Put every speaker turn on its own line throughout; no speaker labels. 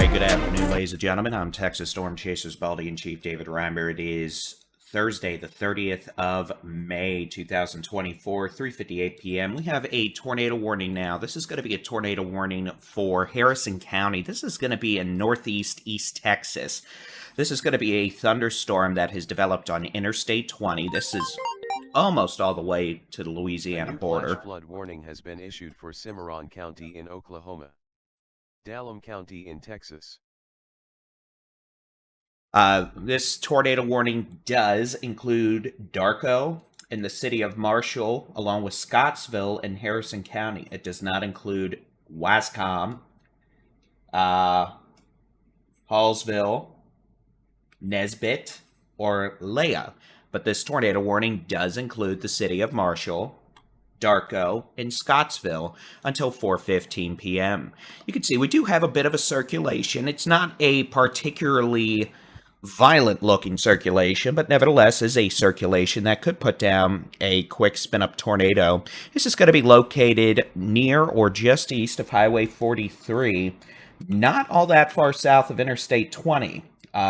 right, good afternoon, ladies and gentlemen. I'm Texas Storm Chasers Baldy-in-Chief David-Reimer. It is Thursday, the 30th of May, 2024, 3:58 p.m. We have a tornado warning now. This is going to be a tornado warning for Harrison County. This is going to be in northeast East Texas. This is going to be a thunderstorm that has developed on Interstate 20. This is almost all the way to the Louisiana border.
Flash flood warning has been issued for Cimarron County in Oklahoma, Dallam County in Texas.
This tornado warning does include Darko in the city of Marshall, along with Scottsville and Harrison County. It does not include Wascom, Hallsville, Nesbit, or Leah. But this tornado warning does include the city of Marshall, Darko, and Scottsville until 4:15 p.m. You can see we do have a bit of a circulation. It's not a particularly violent-looking circulation, but nevertheless is a circulation that could put down a quick spin-up tornado. This is going to be located near or just east of Highway 43, not all that far south of Interstate 20.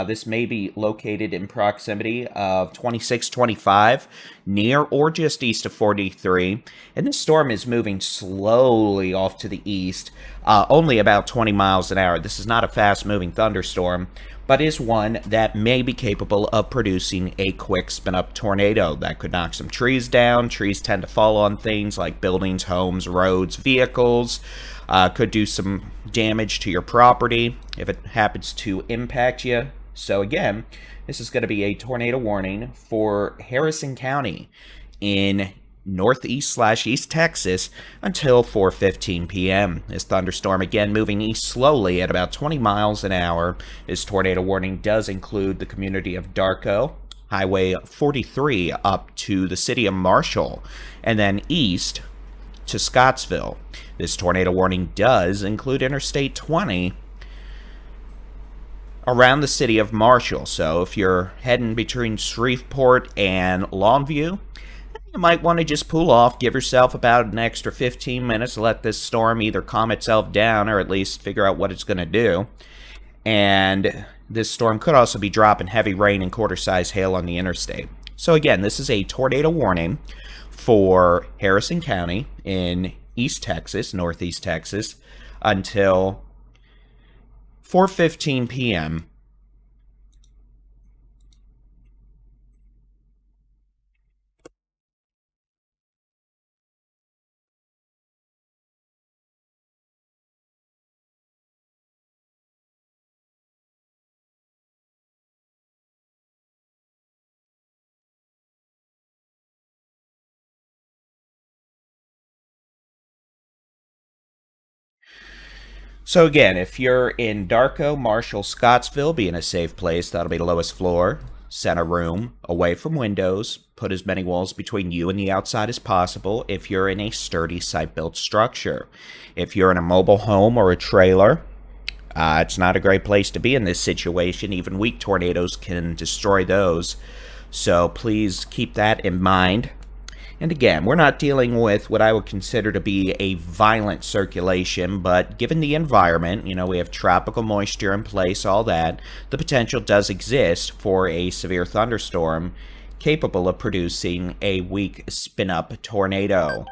This may be located in proximity of 2625, near or just east of 43. And this storm is moving slowly off to the east, only about 20 miles an hour. This is not a fast-moving thunderstorm, but is one that may be capable of producing a quick spin-up tornado that could knock some trees down. Trees tend to fall on things like buildings, homes, roads, vehicles. Could do some damage to your property if it happens to impact you. So again, this is going to be a tornado warning for Harrison County in northeast/east Texas until 4:15 p.m. This thunderstorm again moving east slowly at about 20 miles an hour. This tornado warning does include the community of Darko, Highway 43 up to the city of Marshall, and then east to Scottsville. This tornado warning does include Interstate 20 around the city of Marshall. So if you're heading between Shreveport and Longview, you might want to just pull off, give yourself about an extra 15 minutes to let this storm either calm itself down or at least figure out what it's going to do. And this storm could also be dropping heavy rain and quarter-size hail on the interstate. So again, this is a tornado warning for Harrison County in East Texas, Northeast Texas, until 4:15 p.m. So again, if you're in Darko, Marshall, Scottsville, be in a safe place. That'll be the lowest floor, center room, away from windows. Put as many walls between you and the outside as possible if you're in a sturdy site-built structure. If you're in a mobile home or a trailer, it's not a great place to be in this situation. Even weak tornadoes can destroy those. So please keep that in mind. And again, we're not dealing with what I would consider to be a violent circulation, but given the environment, we have tropical moisture in place, all that, the potential does exist for a severe thunderstorm capable of producing a weak spin-up tornado.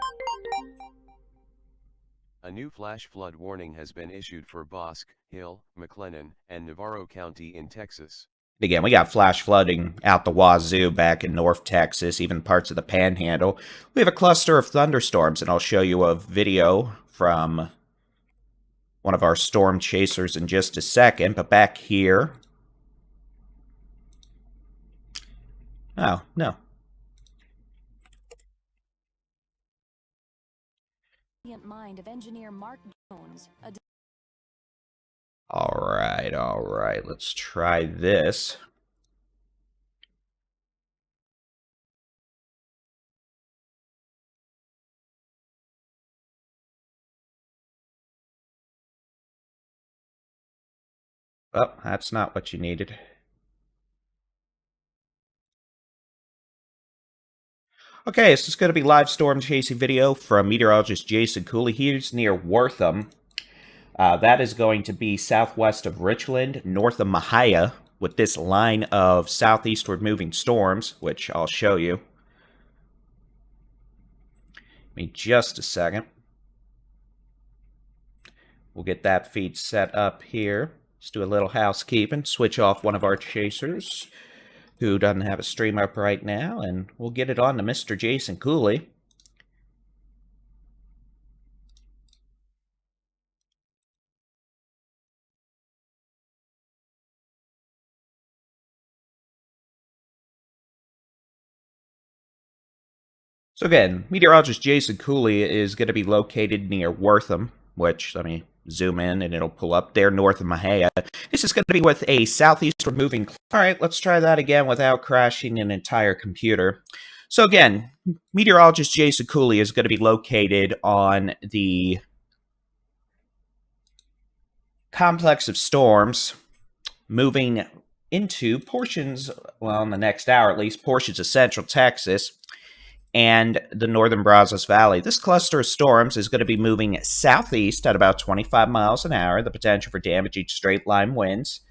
A new flash flood warning has been issued for Bosque, Hill, McLennan, and Navarro County in Texas.
Again, we got flash flooding out the wazoo back in North Texas, even parts of the Panhandle. We have a cluster of thunderstorms, and I'll show you a video from one of our storm chasers in just a second. But back here... Oh, no.
Mind of engineer Mark Jones.
All right. Let's try this. Oh, that's not what you needed. Okay, this is going to be live storm chasing video from meteorologist Jason Cooley. He's near Wortham. That is going to be southwest of Richland, north of Mahia, with this line of southeastward moving storms, which I'll show you. Give me just a second. We'll get that feed set up here. Let's do a little housekeeping. Switch off one of our chasers who doesn't have a stream up right now, and we'll get it on to Mr. Jason Cooley. So again, meteorologist Jason Cooley is going to be located near Wortham, which, let me zoom in and it'll pull up there north of Mahia. This is going to be with a southeastward moving... All right, let's try that again without crashing an entire computer. So again, meteorologist Jason Cooley is going to be located on the complex of storms moving into portions, well, in the next hour at least, portions of central Texas and the northern Brazos Valley. This cluster of storms is going to be moving southeast at about 25 miles an hour, the potential for damaging straight-line winds,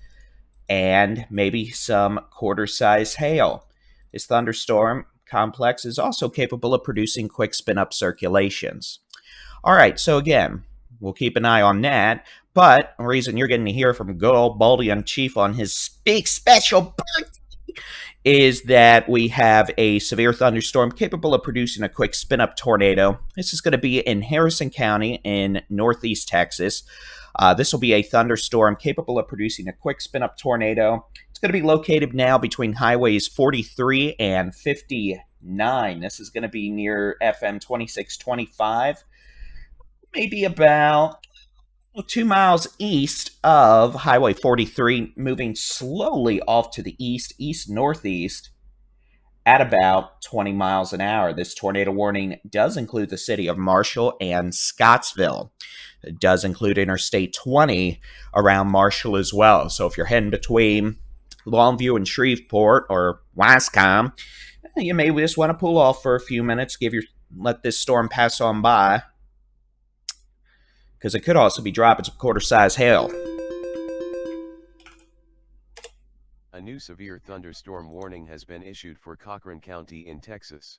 and maybe some quarter-size hail. This thunderstorm complex is also capable of producing quick spin-up circulations. All right, so again, we'll keep an eye on that, but the reason you're getting to hear from good old Baldy-in-Chief on his big special birthday is that we have a severe thunderstorm capable of producing a quick spin-up tornado. This is going to be in Harrison County in northeast Texas. This will be a thunderstorm capable of producing a quick spin-up tornado. It's going to be located now between highways 43 and 59. This is going to be near FM 2625, maybe about 2 miles east of Highway 43, moving slowly off to the east-northeast at about 20 miles an hour. This tornado warning does include the city of Marshall and Scottsville. It does include Interstate 20 around Marshall as well. So if you're heading between Longview and Shreveport or Wascom, you may just want to pull off for a few minutes, let this storm pass on by, because it could also be dropping some quarter-size hail.
A new severe thunderstorm warning has been issued for Cochran County in Texas.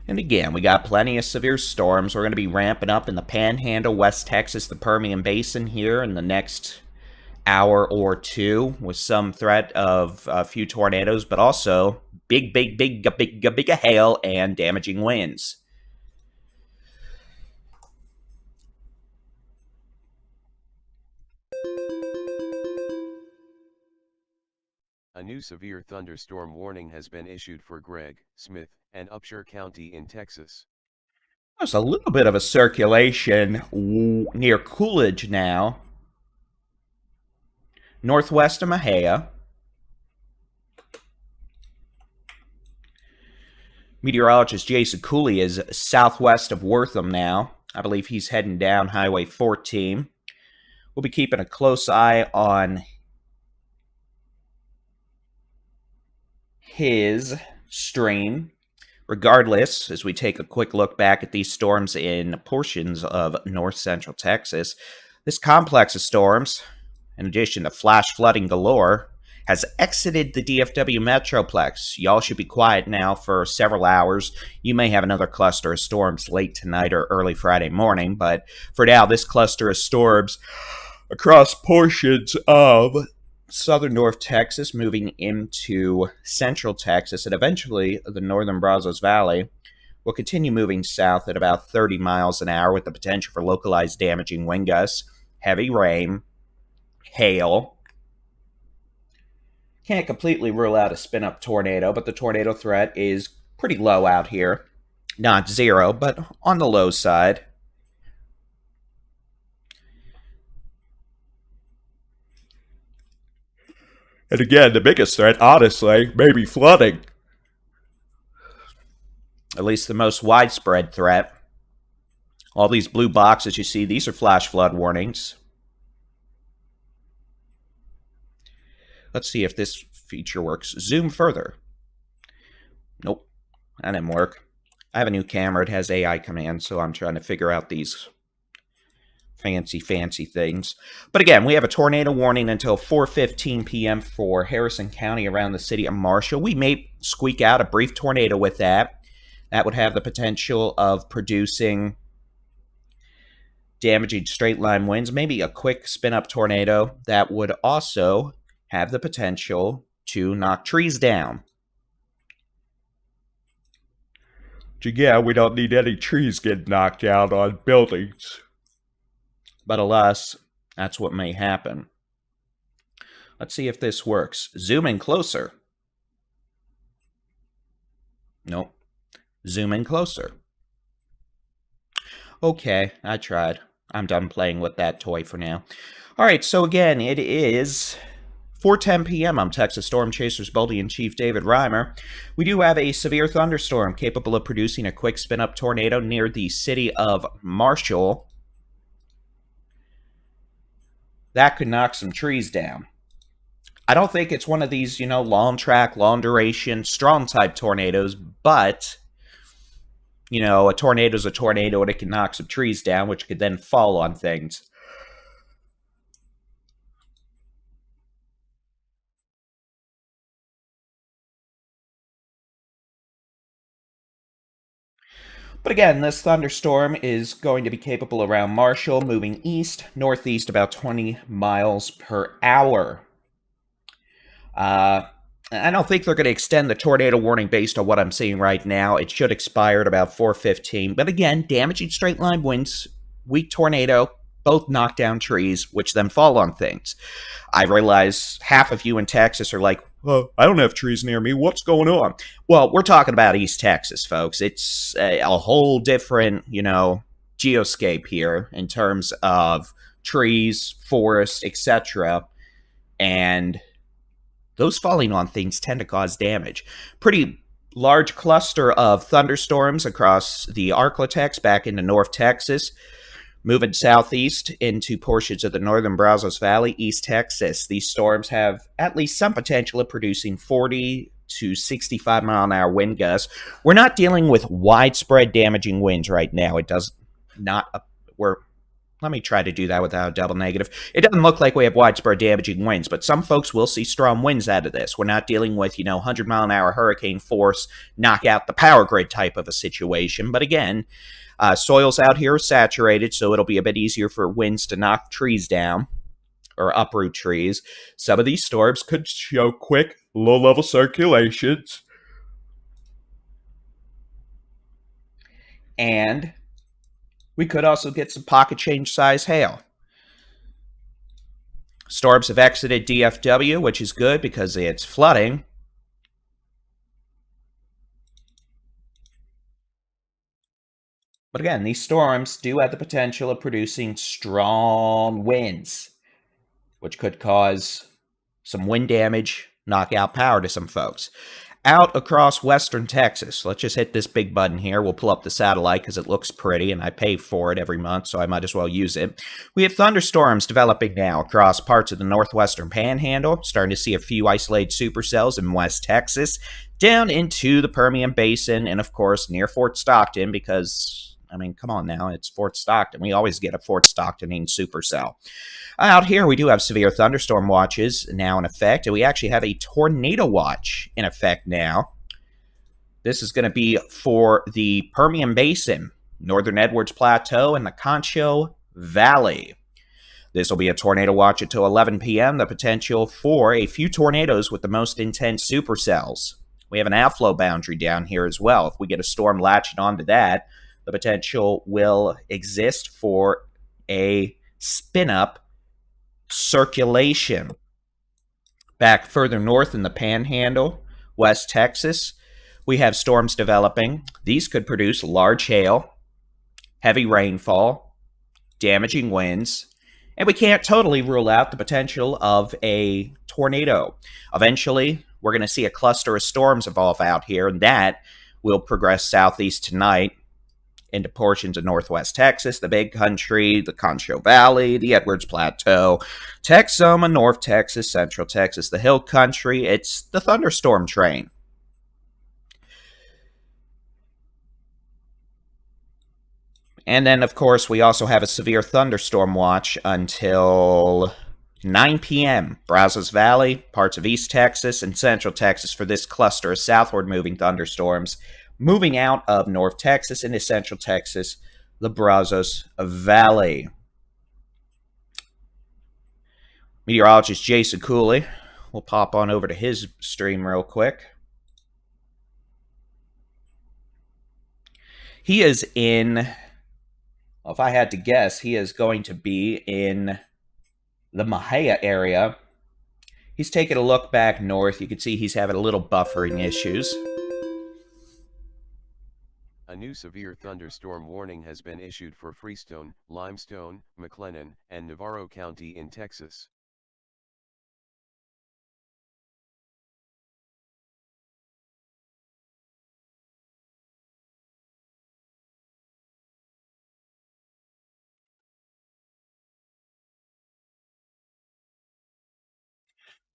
And again, we got plenty of severe storms. We're going to be ramping up in the Panhandle, West Texas, the Permian Basin here in the next hour or two, with some threat of a few tornadoes, but also big hail and damaging winds.
A new severe thunderstorm warning has been issued for Gregg, Smith, and Upshur County in Texas.
There's a little bit of a circulation near Coolidge now, northwest of Mahia. Meteorologist Jason Cooley is southwest of Wortham now. I believe he's heading down Highway 14. We'll be keeping a close eye on his stream. Regardless, as we take a quick look back at these storms in portions of north central Texas, this complex of storms, in addition to flash flooding galore, has exited the DFW Metroplex. Y'all should be quiet now for several hours. You may have another cluster of storms late tonight or early Friday morning, but for now, this cluster of storms across portions of southern North Texas, moving into central Texas, and eventually the northern Brazos Valley, will continue moving south at about 30 miles an hour with the potential for localized damaging wind gusts, heavy rain, hail. Can't completely rule out a spin-up tornado, but the tornado threat is pretty low out here. Not zero, but on the low side. And again, the biggest threat, honestly, may be flooding. At least the most widespread threat. All these blue boxes you see, these are flash flood warnings. Let's see if this feature works. Zoom further. Nope, that didn't work. I have a new camera. It has AI commands, so I'm trying to figure out these fancy things. But again, we have a tornado warning until 4:15 p.m. for Harrison County around the city of Marshall. We may squeak out a brief tornado with that. That would have the potential of producing damaging straight line winds, maybe a quick spin-up tornado that would also have the potential to knock trees down. Yeah, we don't need any trees getting knocked down on buildings. But alas, that's what may happen. Let's see if this works. Zoom in closer. Nope. Zoom in closer. Okay, I tried. I'm done playing with that toy for now. Alright, so again, it is 4:10 p.m. I'm Texas Storm Chasers Baldy-in-Chief David-Reimer. We do have a severe thunderstorm capable of producing a quick spin-up tornado near the city of Marshall. That could knock some trees down. I don't think it's one of these, long track, long duration, strong type tornadoes, but, a tornado's a tornado and it can knock some trees down, which could then fall on things. But again, this thunderstorm is going to be capable around Marshall, moving east, northeast about 20 miles per hour. I don't think they're going to extend the tornado warning based on what I'm seeing right now. It should expire at about 4:15. But again, damaging straight line winds, weak tornado, both knock down trees, which then fall on things. I realize half of you in Texas are like, oh, I don't have trees near me. What's going on? Well, we're talking about East Texas, folks. It's a whole different, geoscape here in terms of trees, forests, etc. And those falling on things tend to cause damage. Pretty large cluster of thunderstorms across the Arklatex back into North Texas. Moving southeast into portions of the northern Brazos Valley, East Texas. These storms have at least some potential of producing 40 to 65 mile an hour wind gusts. We're not dealing with widespread damaging winds right now. It does not, let me try to do that without a double negative. It doesn't look like we have widespread damaging winds, but some folks will see strong winds out of this. We're not dealing with, 100 mile an hour hurricane force, knock out the power grid type of a situation. But again, soils out here are saturated, so it'll be a bit easier for winds to knock trees down or uproot trees. Some of these storms could show quick, low-level circulations. And we could also get some pocket change size hail. Storms have exited DFW, which is good because it's flooding. But again, these storms do have the potential of producing strong winds, which could cause some wind damage, knock out power to some folks. Out across western Texas, let's just hit this big button here. We'll pull up the satellite because it looks pretty, and I pay for it every month, so I might as well use it. We have thunderstorms developing now across parts of the northwestern Panhandle. Starting to see a few isolated supercells in West Texas, down into the Permian Basin, and of course near Fort Stockton because, come on now, it's Fort Stockton. We always get a Fort Stockton-ing supercell. Out here, we do have severe thunderstorm watches now in effect, and we actually have a tornado watch in effect now. This is going to be for the Permian Basin, Northern Edwards Plateau, and the Concho Valley. This will be a tornado watch until 11 p.m., the potential for a few tornadoes with the most intense supercells. We have an outflow boundary down here as well. If we get a storm latching onto that, the potential will exist for a spin-up circulation. Back further north in the Panhandle, West Texas, we have storms developing. These could produce large hail, heavy rainfall, damaging winds, and we can't totally rule out the potential of a tornado. Eventually, we're going to see a cluster of storms evolve out here, and that will progress southeast tonight into portions of northwest Texas, the Big Country, the Concho Valley, the Edwards Plateau, Texoma, North Texas, Central Texas, the Hill Country. It's the thunderstorm train. And then, of course, we also have a severe thunderstorm watch until 9 p.m. Brazos Valley, parts of East Texas, and Central Texas for this cluster of southward moving thunderstorms moving out of North Texas into Central Texas, the Brazos Valley. Meteorologist Jason Cooley. We'll pop on over to his stream real quick. He is in, well, if I had to guess, he is going to be in the Mahia area. He's taking a look back north. You can see he's having a little buffering issues.
A new severe thunderstorm warning has been issued for Freestone, Limestone, McLennan, and Navarro County in Texas.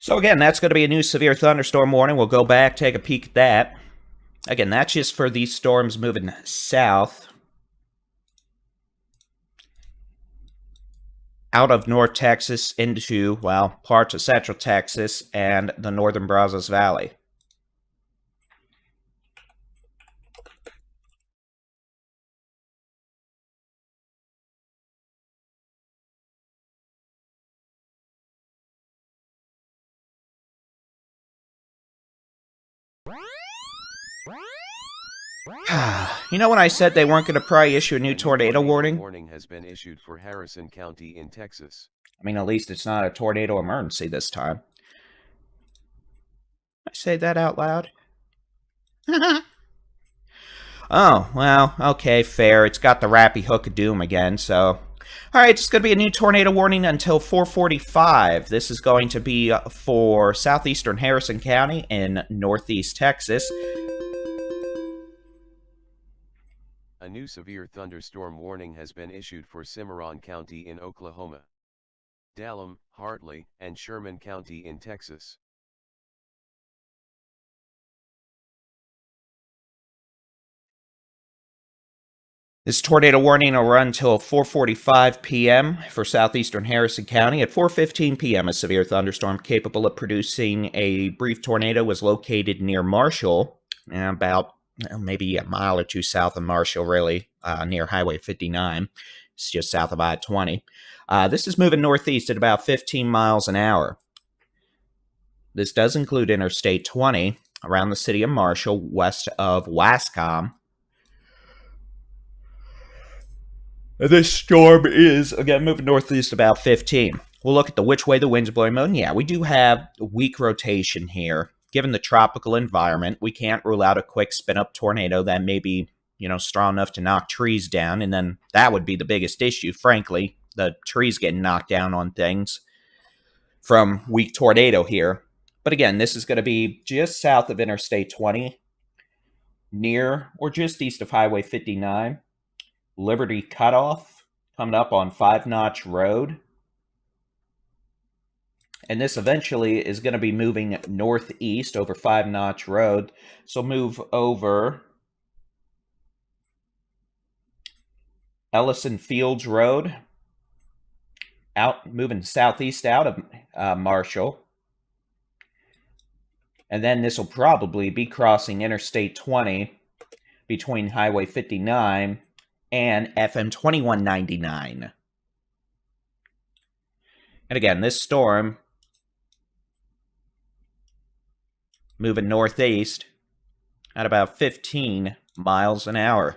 So again, that's going to be a new severe thunderstorm warning. We'll go back, take a peek at that. Again, that's just for these storms moving south out of North Texas into, well, parts of Central Texas and the northern Brazos Valley. You know when I said they weren't going to probably issue a new tornado warning?
Warning has been issued for Harrison County in Texas.
I mean, at least it's not a tornado emergency this time. I say that out loud? Oh, well, okay, fair. It's got the rappy hook of doom again, so... Alright, it's going to be a new tornado warning until 4:45. This is going to be for southeastern Harrison County in northeast Texas.
A new severe thunderstorm warning has been issued for Cimarron County in Oklahoma, Dallam, Hartley, and Sherman County in Texas.
This tornado warning will run until 4:45 p.m. for southeastern Harrison County. At 4:15 p.m., a severe thunderstorm capable of producing a brief tornado was located near Marshall, about maybe a mile or two south of Marshall, really, near Highway 59. It's just south of I-20. This is moving northeast at about 15 miles an hour. This does include Interstate 20 around the city of Marshall, west of Wascom. This storm is, again, moving northeast about 15. We'll look at the which way the wind's blowing mode. And yeah, we do have weak rotation here. Given the tropical environment, we can't rule out a quick spin-up tornado that may be, strong enough to knock trees down. And then that would be the biggest issue, frankly. The trees getting knocked down on things from weak tornado here. But again, this is going to be just south of Interstate 20, near or just east of Highway 59. Liberty Cutoff coming up on 5 Notch Road. And this eventually is going to be moving northeast over 5 Notch Road. So move over Ellison Fields Road, moving southeast out of Marshall. And then this will probably be crossing Interstate 20 between Highway 59 and FM 2199. And again, this storm moving northeast at about 15 miles an hour.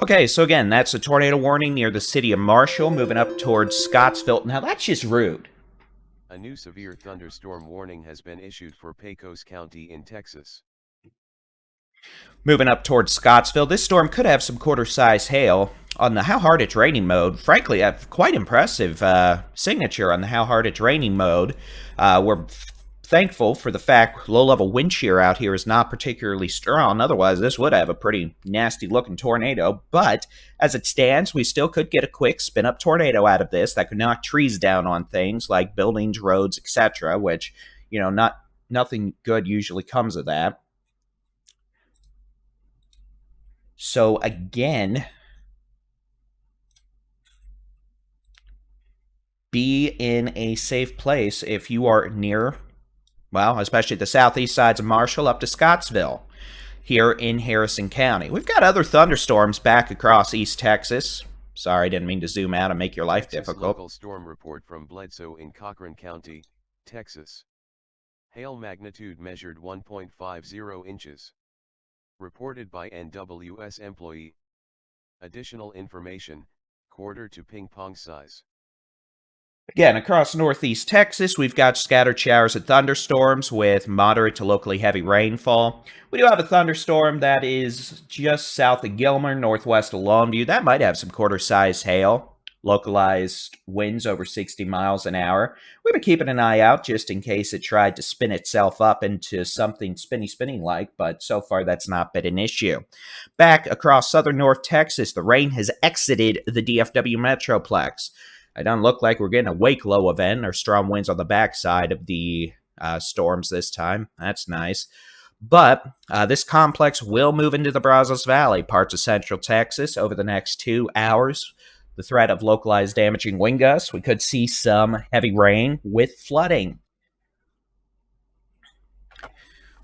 Okay, so again, that's a tornado warning near the city of Marshall, moving up towards Scottsville. Now, that's just rude.
A new severe thunderstorm warning has been issued for Pecos County in Texas.
Moving up towards Scottsville, this storm could have some quarter-size hail. On the how hard it's raining mode, frankly, a quite impressive signature on the how hard it's raining mode. We're thankful for the fact low-level wind shear out here is not particularly strong. Otherwise, this would have a pretty nasty-looking tornado. But as it stands, we still could get a quick spin-up tornado out of this that could knock trees down on things like buildings, roads, etc., which, you know, nothing good usually comes of that. So again, be in a safe place if you are near, well, especially the southeast sides of Marshall up to Scottsville here in Harrison County. We've got other thunderstorms back across East Texas. Sorry, I didn't mean to zoom out and make your life difficult.
Local storm report from Bledsoe in Cochran County, Texas. Hail magnitude measured 1.50 inches. Reported by NWS employee. Additional information, quarter to ping pong size.
Again, across northeast Texas, we've got scattered showers and thunderstorms with moderate to locally heavy rainfall. We do have a thunderstorm that is just south of Gilmer, northwest of Longview. That might have some quarter-size hail. Localized winds over 60 miles an hour. We've been keeping an eye out just in case it tried to spin itself up into something spinning-like, but so far that's not been an issue. Back across southern North Texas, the rain has exited the DFW Metroplex. It doesn't look like we're getting a wake low event or strong winds on the backside of the storms this time. That's nice. But this complex will move into the Brazos Valley, parts of central Texas, over the next 2 hours. The threat of localized damaging wind gusts. We could see some heavy rain with flooding.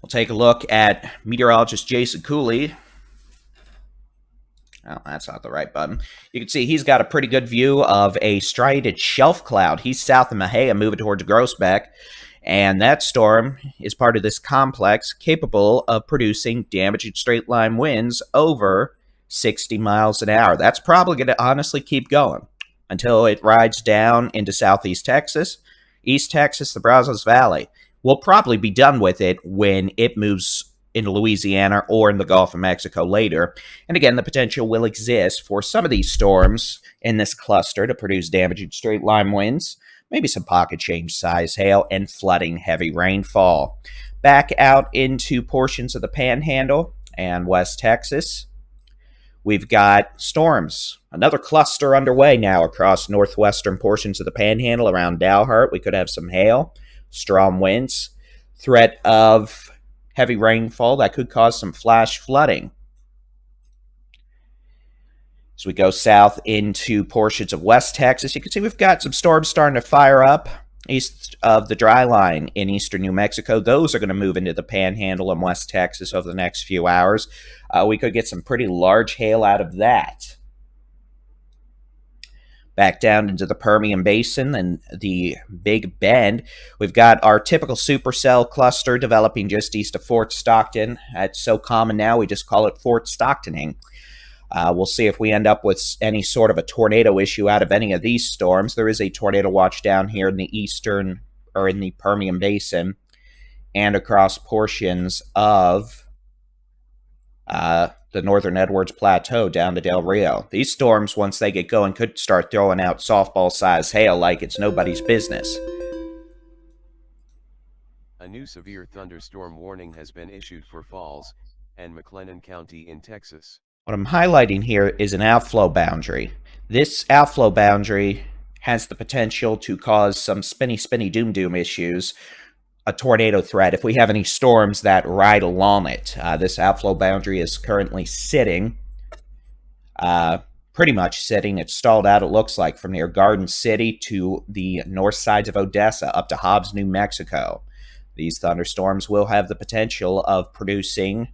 We'll take a look at meteorologist Jason Cooley. Oh, that's not the right button. You can see he's got a pretty good view of a striated shelf cloud. He's south of Mahia, moving towards Groesbeck. And that storm is part of this complex capable of producing damaging straight-line winds over 60 miles an hour. That's probably going to honestly keep going until it rides down into southeast Texas, East Texas, the Brazos Valley. We'll probably be done with it when it moves into Louisiana or in the Gulf of Mexico later. And again, the potential will exist for some of these storms in this cluster to produce damaging straight-line winds, maybe some pocket change size hail, and flooding heavy rainfall. Back out into portions of the Panhandle and West Texas, we've got storms. Another cluster underway now across northwestern portions of the Panhandle around Dalhart. We could have some hail, strong winds, threat of heavy rainfall that could cause some flash flooding. As we go south into portions of West Texas, you can see we've got some storms starting to fire up east of the dry line in eastern New Mexico. Those are going to move into the Panhandle and West Texas over the next few hours. We could get some pretty large hail out of that. Back down into the Permian Basin and the Big Bend, we've got our typical supercell cluster developing just east of Fort Stockton. It's so common now, we just call it Fort Stocktoning. We'll see if we end up with any sort of a tornado issue out of any of these storms. There is a tornado watch down here in the eastern, or in the Permian Basin, and across portions of the northern Edwards Plateau down to Del Rio. These storms, once they get going, could start throwing out softball-sized hail like it's nobody's business.
A new severe thunderstorm warning has been issued for Falls and McLennan County in Texas.
What I'm highlighting here is an outflow boundary. This outflow boundary has the potential to cause some spinny doom issues, a tornado threat, if we have any storms that ride along it. This outflow boundary is currently sitting, pretty much sitting. It's stalled out, it looks like, from near Garden City to the north sides of Odessa up to Hobbs, New Mexico. These thunderstorms will have the potential of producing,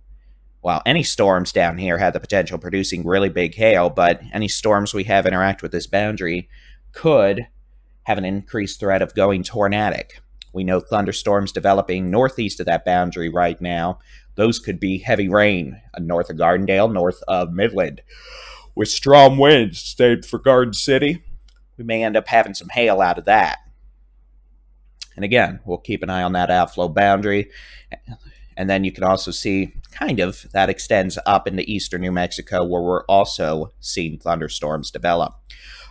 well, any storms down here have the potential of producing really big hail, but any storms we have interact with this boundary could have an increased threat of going tornadic. We know thunderstorms developing northeast of that boundary right now. Those could be heavy rain north of Gardendale, north of Midland. With strong winds, stayed for Garden City, we may end up having some hail out of that. And again, we'll keep an eye on that outflow boundary. And then you can also see kind of that extends up into eastern New Mexico, where we're also seeing thunderstorms develop.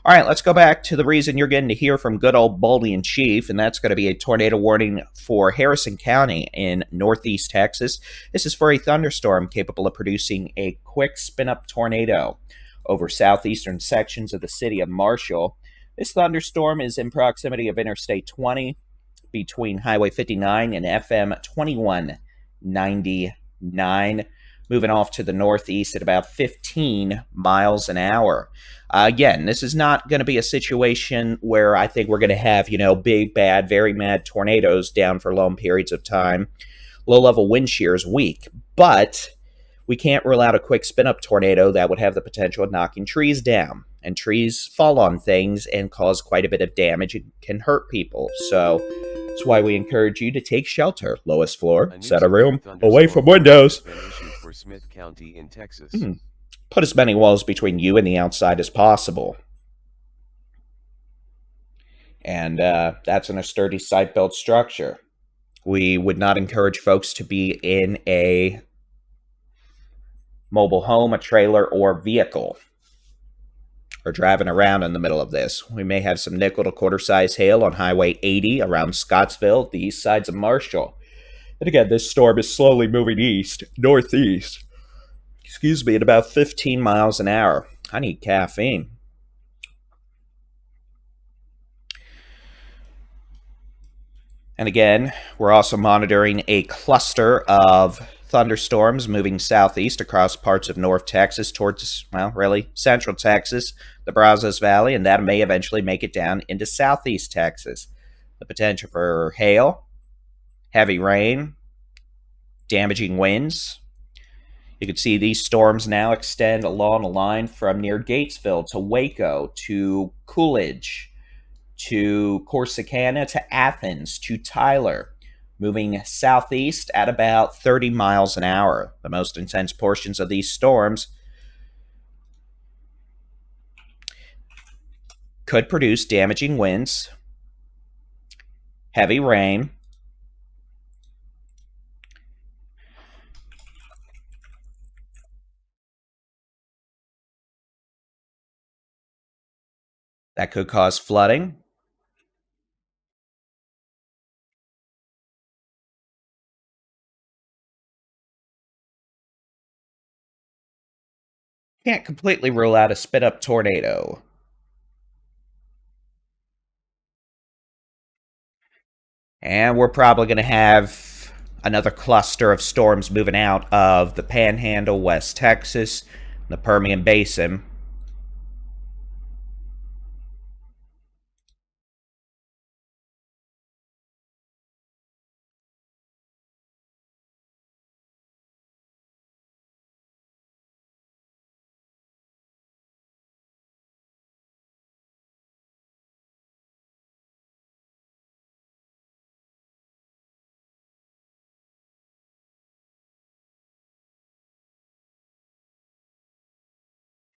All right, let's go back to the reason you're getting to hear from good old Baldy-in-Chief, and that's going to be a tornado warning for Harrison County in northeast Texas. This is for a thunderstorm capable of producing a quick spin-up tornado over southeastern sections of the city of Marshall. This thunderstorm is in proximity of Interstate 20 between Highway 59 and FM 2199, moving off to the northeast at about 15 miles an hour. Again, this is not going to be a situation where I think we're going to have, big, bad, very mad tornadoes down for long periods of time. Low-level wind shear is weak, but we can't rule out a quick spin-up tornado that would have the potential of knocking trees down. And trees fall on things and cause quite a bit of damage and can hurt people. So that's why we encourage you to take shelter. Lowest floor, set a room away from windows.
For Smith County in Texas.
Put as many walls between you and the outside as possible. And that's in a sturdy site-built structure. We would not encourage folks to be in a mobile home, a trailer, or vehicle, or driving around in the middle of this. We may have some nickel to quarter-size hail on Highway 80 around Scottsville, the east sides of Marshall. And again, this storm is slowly moving northeast, at about 15 miles an hour. I need caffeine. And again, we're also monitoring a cluster of thunderstorms moving southeast across parts of North Texas towards, really, central Texas, the Brazos Valley, and that may eventually make it down into southeast Texas. The potential for hail, heavy rain, damaging winds. You can see these storms now extend along a line from near Gatesville to Waco to Coolidge to Corsicana to Athens to Tyler, moving southeast at about 30 miles an hour. The most intense portions of these storms could produce damaging winds, heavy rain, that could cause flooding. Can't completely rule out a spit-up tornado. And we're probably going to have another cluster of storms moving out of the Panhandle, West Texas, the Permian Basin.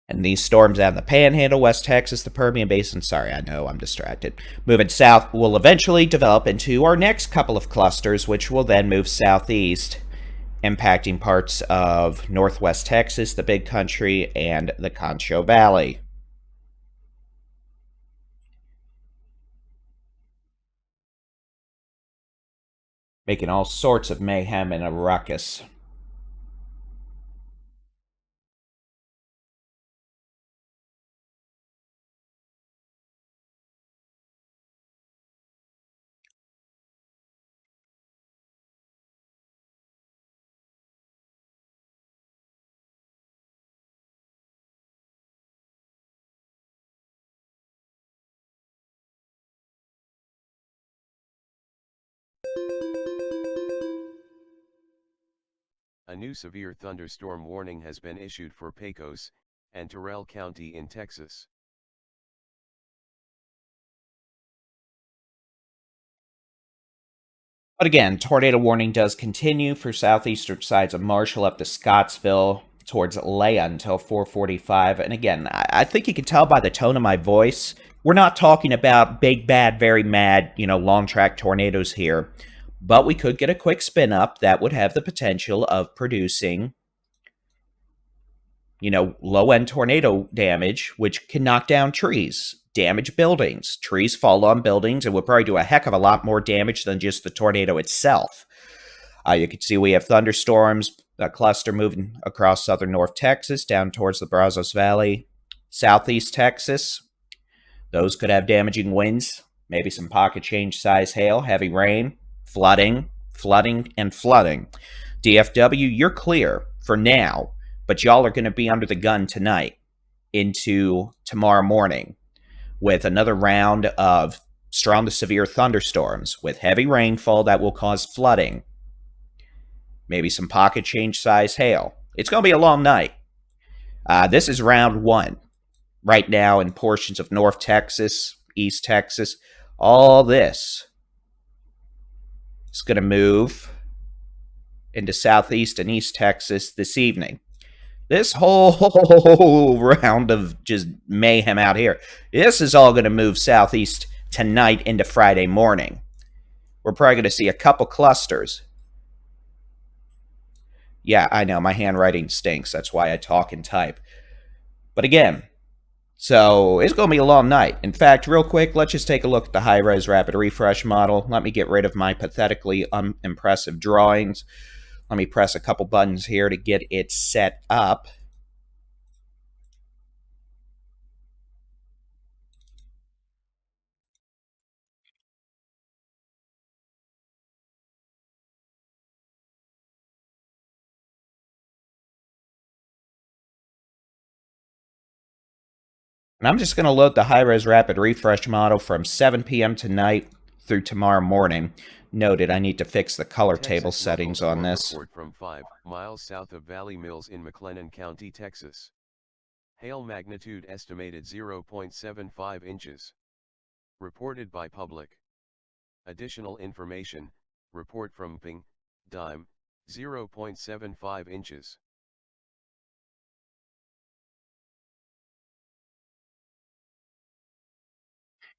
And these storms out in the Panhandle, West Texas, the Permian Basin, sorry, I know, I'm distracted, moving south will eventually develop into our next couple of clusters, which will then move southeast, impacting parts of northwest Texas, the Big Country, and the Concho Valley. Making all sorts of mayhem and a ruckus.
A new severe thunderstorm warning has been issued for Pecos and Terrell County in Texas.
But again, tornado warning does continue for southeastern sides of Marshall up to Scottsville towards Leah until 4:45. And again, I think you can tell by the tone of my voice, we're not talking about big, bad, very mad, long track tornadoes here. but we could get a quick spin up that would have the potential of producing, low-end tornado damage, which can knock down trees, damage buildings. Trees fall on buildings and would probably do a heck of a lot more damage than just the tornado itself. You can see we have thunderstorms, a cluster moving across southern North Texas, down towards the Brazos Valley, southeast Texas. Those could have damaging winds, maybe some pocket change size hail, heavy rain, flooding, and flooding. DFW, you're clear for now, but y'all are going to be under the gun tonight into tomorrow morning with another round of strong to severe thunderstorms with heavy rainfall that will cause flooding, maybe some pocket change size hail. It's going to be a long night. This is round one. Right now in portions of North Texas, East Texas, all this is going to move into Southeast and East Texas this evening. This whole round of just mayhem out here, this is all going to move southeast tonight into Friday morning. We're probably going to see a couple clusters. Yeah, I know, my handwriting stinks. That's why I talk and type. But again, so it's going to be a long night. In fact, real quick, let's just take a look at the high-res rapid refresh model. Let me get rid of my pathetically unimpressive drawings. Let me press a couple buttons here to get it set up. And I'm just going to load the high-res rapid refresh model from 7 p.m. tonight through tomorrow morning. Noted, I need to fix the color table settings on this.
Report from 5 miles south of Valley Mills in McLennan County, Texas. Hail magnitude estimated 0.75 inches. Reported by public. Additional information, report from Ping, Dime, 0.75 inches.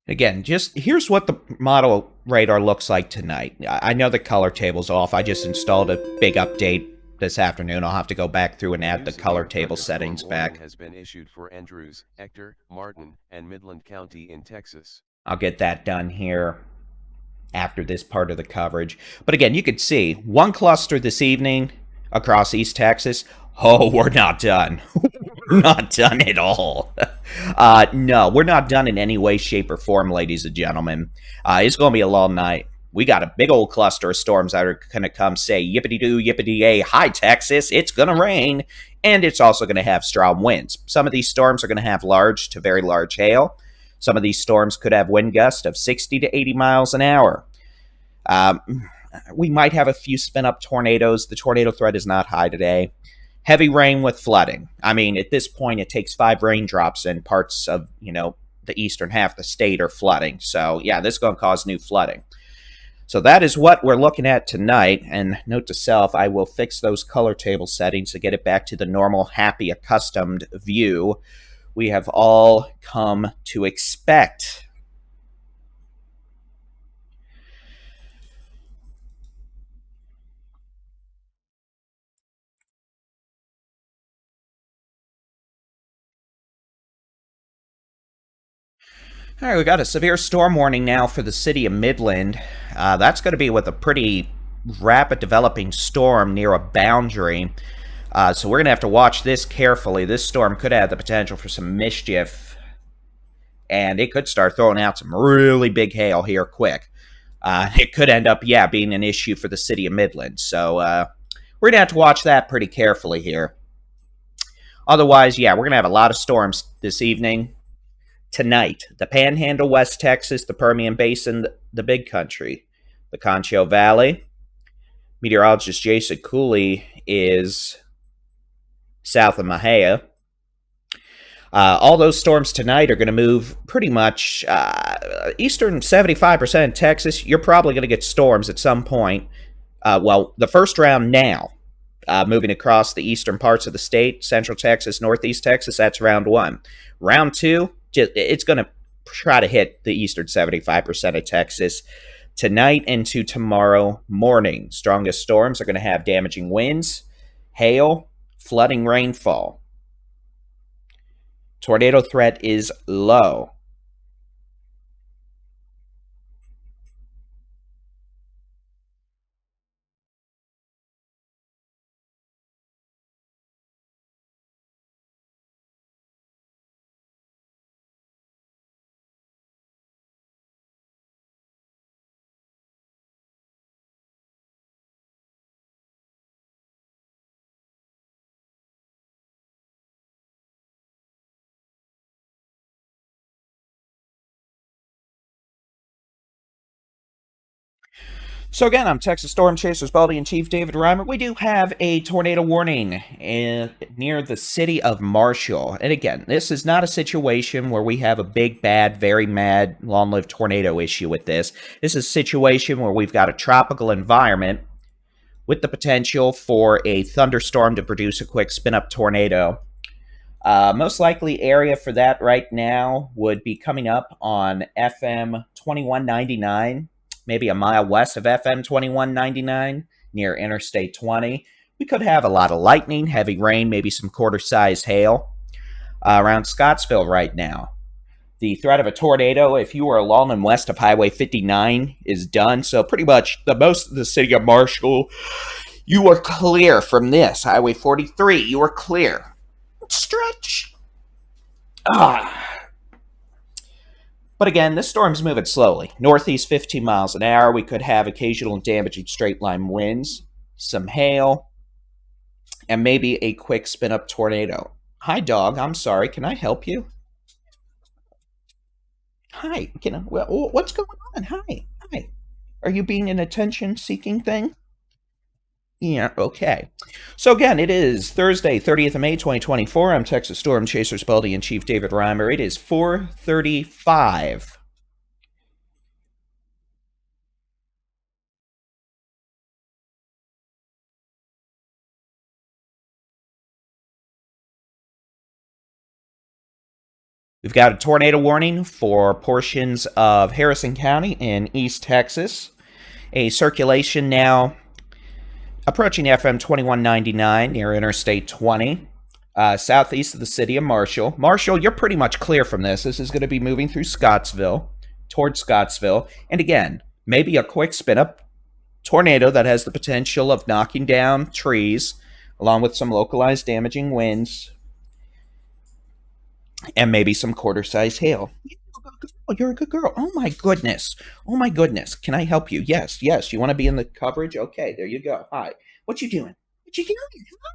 Again, just here's what the model radar looks like tonight. I know the color table's off. I just installed a big update this afternoon. I'll have to go back through and add the color table settings back.
Has been issued for Andrews, Ector, Martin, and Midland County in Texas.
I'll get that done here after this part of the coverage. But again, you could see one cluster this evening across East Texas. Oh, we're not done. We're not done at all. No, we're not done in any way, shape, or form, ladies and gentlemen. It's going to be a long night. We got a big old cluster of storms that are going to come say, yippity-doo, yippity-yay, hi, Texas, it's going to rain. And it's also going to have strong winds. Some of these storms are going to have large to very large hail. Some of these storms could have wind gusts of 60 to 80 miles an hour. We might have a few spin-up tornadoes. The tornado threat is not high today. Heavy rain with flooding. I mean, at this point, it takes 5 raindrops in parts of, the eastern half of the state are flooding. So, yeah, this is going to cause new flooding. So that is what we're looking at tonight. And note to self, I will fix those color table settings to get it back to the normal, happy, accustomed view we have all come to expect. All right, we got a severe storm warning now for the city of Midland. That's going to be with a pretty rapid developing storm near a boundary. So we're going to have to watch this carefully. This storm could have the potential for some mischief. And it could start throwing out some really big hail here quick. It could end up, being an issue for the city of Midland. So we're going to have to watch that pretty carefully here. Otherwise, we're going to have a lot of storms this evening. Tonight, the Panhandle, West Texas, the Permian Basin, the Big Country, the Concho Valley. Meteorologist Jason Cooley is south of Mahia. All those storms tonight are going to move pretty much eastern 75% of Texas. You're probably going to get storms at some point. The first round now, moving across the eastern parts of the state, central Texas, northeast Texas, that's round 1. Round 2, it's going to try to hit the eastern 75% of Texas. Tonight into tomorrow morning, strongest storms are going to have damaging winds, hail, flooding rainfall. Tornado threat is low. So again, I'm Texas Storm Chasers Baldy-in-Chief David-Reimer. We do have a tornado warning near the city of Marshall. And again, this is not a situation where we have a big, bad, very mad, long-lived tornado issue with this. This is a situation where we've got a tropical environment with the potential for a thunderstorm to produce a quick spin-up tornado. Most likely area for that right now would be coming up on FM 2199, maybe a mile west of FM 2199 near Interstate 20. We could have a lot of lightning, heavy rain, maybe some quarter-size hail around Scottsville right now. The threat of a tornado, if you are along and west of Highway 59, is done. So pretty much most of the city of Marshall, you are clear from this. Highway 43, you are clear. Stretch. But again, this storm's moving slowly. Northeast 15 miles an hour. We could have occasional damaging straight line winds, some hail, and maybe a quick spin up tornado. Hi, dog. I'm sorry. Can I help you? Hi. What's going on? Hi. Hi. Are you being an attention seeking thing? Yeah, okay. So again, it is Thursday, 30th of May, 2024. I'm Texas Storm Chasers Baldy-in-Chief David-Reimer. It is 4:35. We've got a tornado warning for portions of Harrison County in East Texas. A circulation now approaching FM 2199 near Interstate 20, southeast of the city of Marshall. Marshall, you're pretty much clear from this. This is going to be moving through Scottsville, towards Scottsville. And again, maybe a quick spin-up tornado that has the potential of knocking down trees, along with some localized damaging winds, and maybe some quarter-size hail. Oh, you're a good girl. Oh my goodness. Oh my goodness. Can I help you? Yes, yes. You want to be in the coverage? Okay, there you go. Hi. What you doing? What you doing?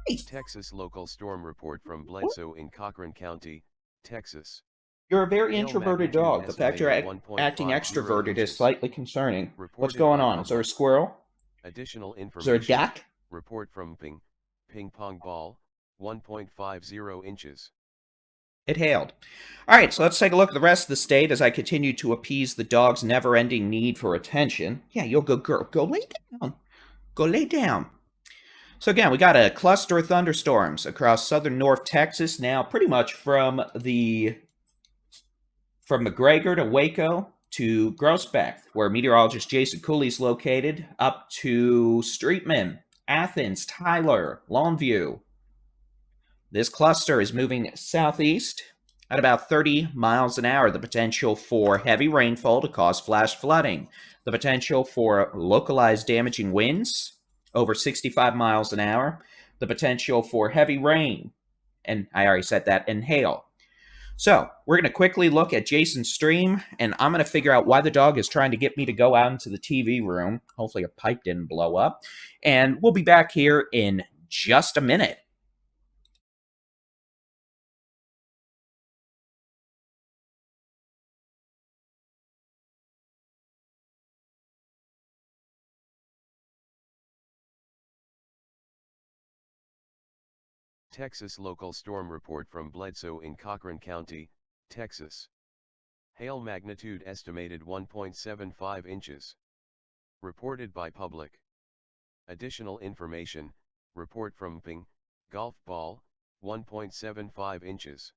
Hi.
Texas local storm report from Bledsoe in Cochran County, Texas.
You're a very
Hail
introverted
magnitude
dog. The fact you're
estimated
acting
1.50
extroverted is
inches.
slightly concerning. What's
Reported
going
by
on? Is there a
public.
squirrel?
Additional
Is there a
information.
duck?
Report from Ping Pong Ball, 1.50 inches.
It hailed. All right, so let's take a look at the rest of the state as I continue to appease the dog's never-ending need for attention. Yeah, you're a good girl. Go lay down. Go lay down. So again, we got a cluster of thunderstorms across southern North Texas now, pretty much from McGregor to Waco to Groesbeck, where meteorologist Jason Cooley is located, up to Streetman, Athens, Tyler, Longview. This cluster is moving southeast at about 30 miles an hour. The potential for heavy rainfall to cause flash flooding. The potential for localized damaging winds over 65 miles an hour. The potential for heavy rain, and I already said that, and hail. So we're going to quickly look at Jason's stream, and I'm going to figure out why the dog is trying to get me to go out into the TV room. Hopefully a pipe didn't blow up. And we'll be back here in just a minute.
Texas local storm report from Bledsoe in Cochran County, Texas. Hail magnitude estimated 1.75 inches. Reported by public. Additional information, report from Ping, golf ball, 1.75 inches.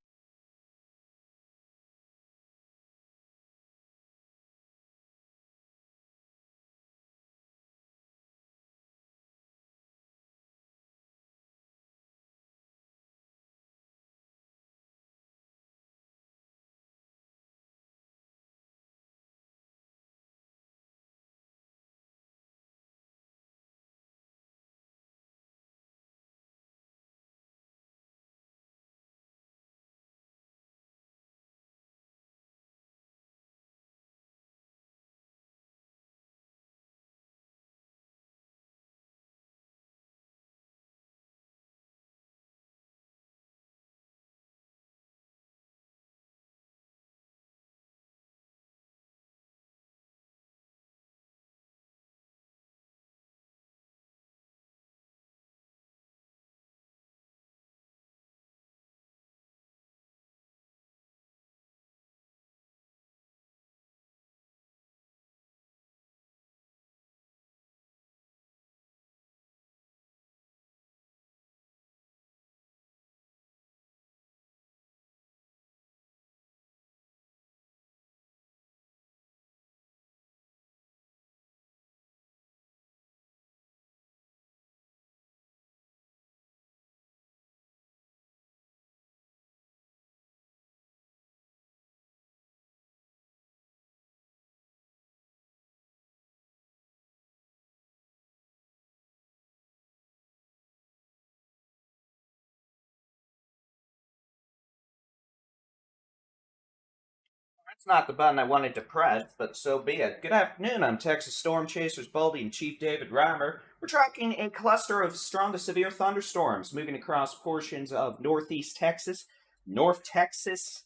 That's not the button I wanted to press, but so be it. Good afternoon, I'm Texas Storm Chasers Baldy-in-Chief David-Reimer. We're tracking a cluster of strong to severe thunderstorms moving across portions of northeast Texas, North Texas,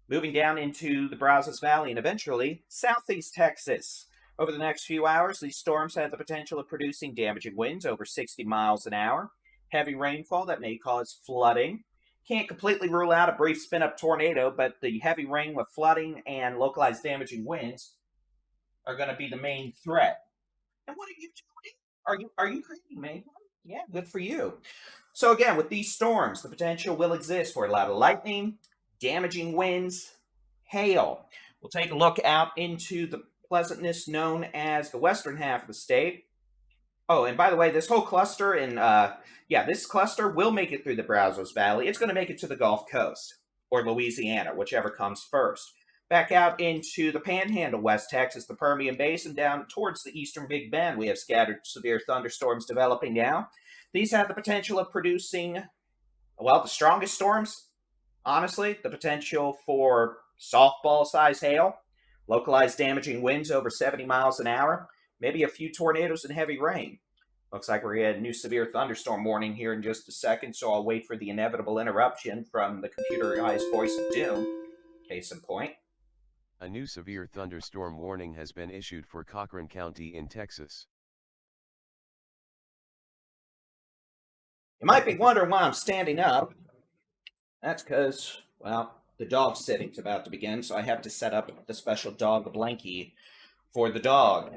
moving down into the Brazos Valley, and eventually southeast Texas. Over the next few hours, these storms have the potential of producing damaging winds over 60 miles an hour, heavy rainfall that may cause flooding. Can't completely rule out a brief spin-up tornado, but the heavy rain with flooding and localized damaging winds are going to be the main threat. And what are you doing? Are you creating me? Yeah, good for you. So again, with these storms, the potential will exist for a lot of lightning, damaging winds, hail. We'll take a look out into the pleasantness known as the western half of the state. Oh, and by the way, this whole cluster this cluster will make it through the Brazos Valley. It's going to make it to the Gulf Coast or Louisiana, whichever comes first. Back out into the Panhandle, West Texas, the Permian Basin, down towards the eastern Big Bend, we have scattered severe thunderstorms developing now. These have the potential of producing, well, the strongest storms, honestly, the potential for softball-sized hail, localized damaging winds over 70 miles an hour, maybe a few tornadoes and heavy rain. Looks like we're going to get a new severe thunderstorm warning here in just a second, so I'll wait for the inevitable interruption from the computerized voice of doom. Case in point.
A new severe thunderstorm warning has been issued for Cochran County in Texas.
You might be wondering why I'm standing up. That's because, well, the dog sitting's about to begin, so I have to set up the special dog blankie for the dog.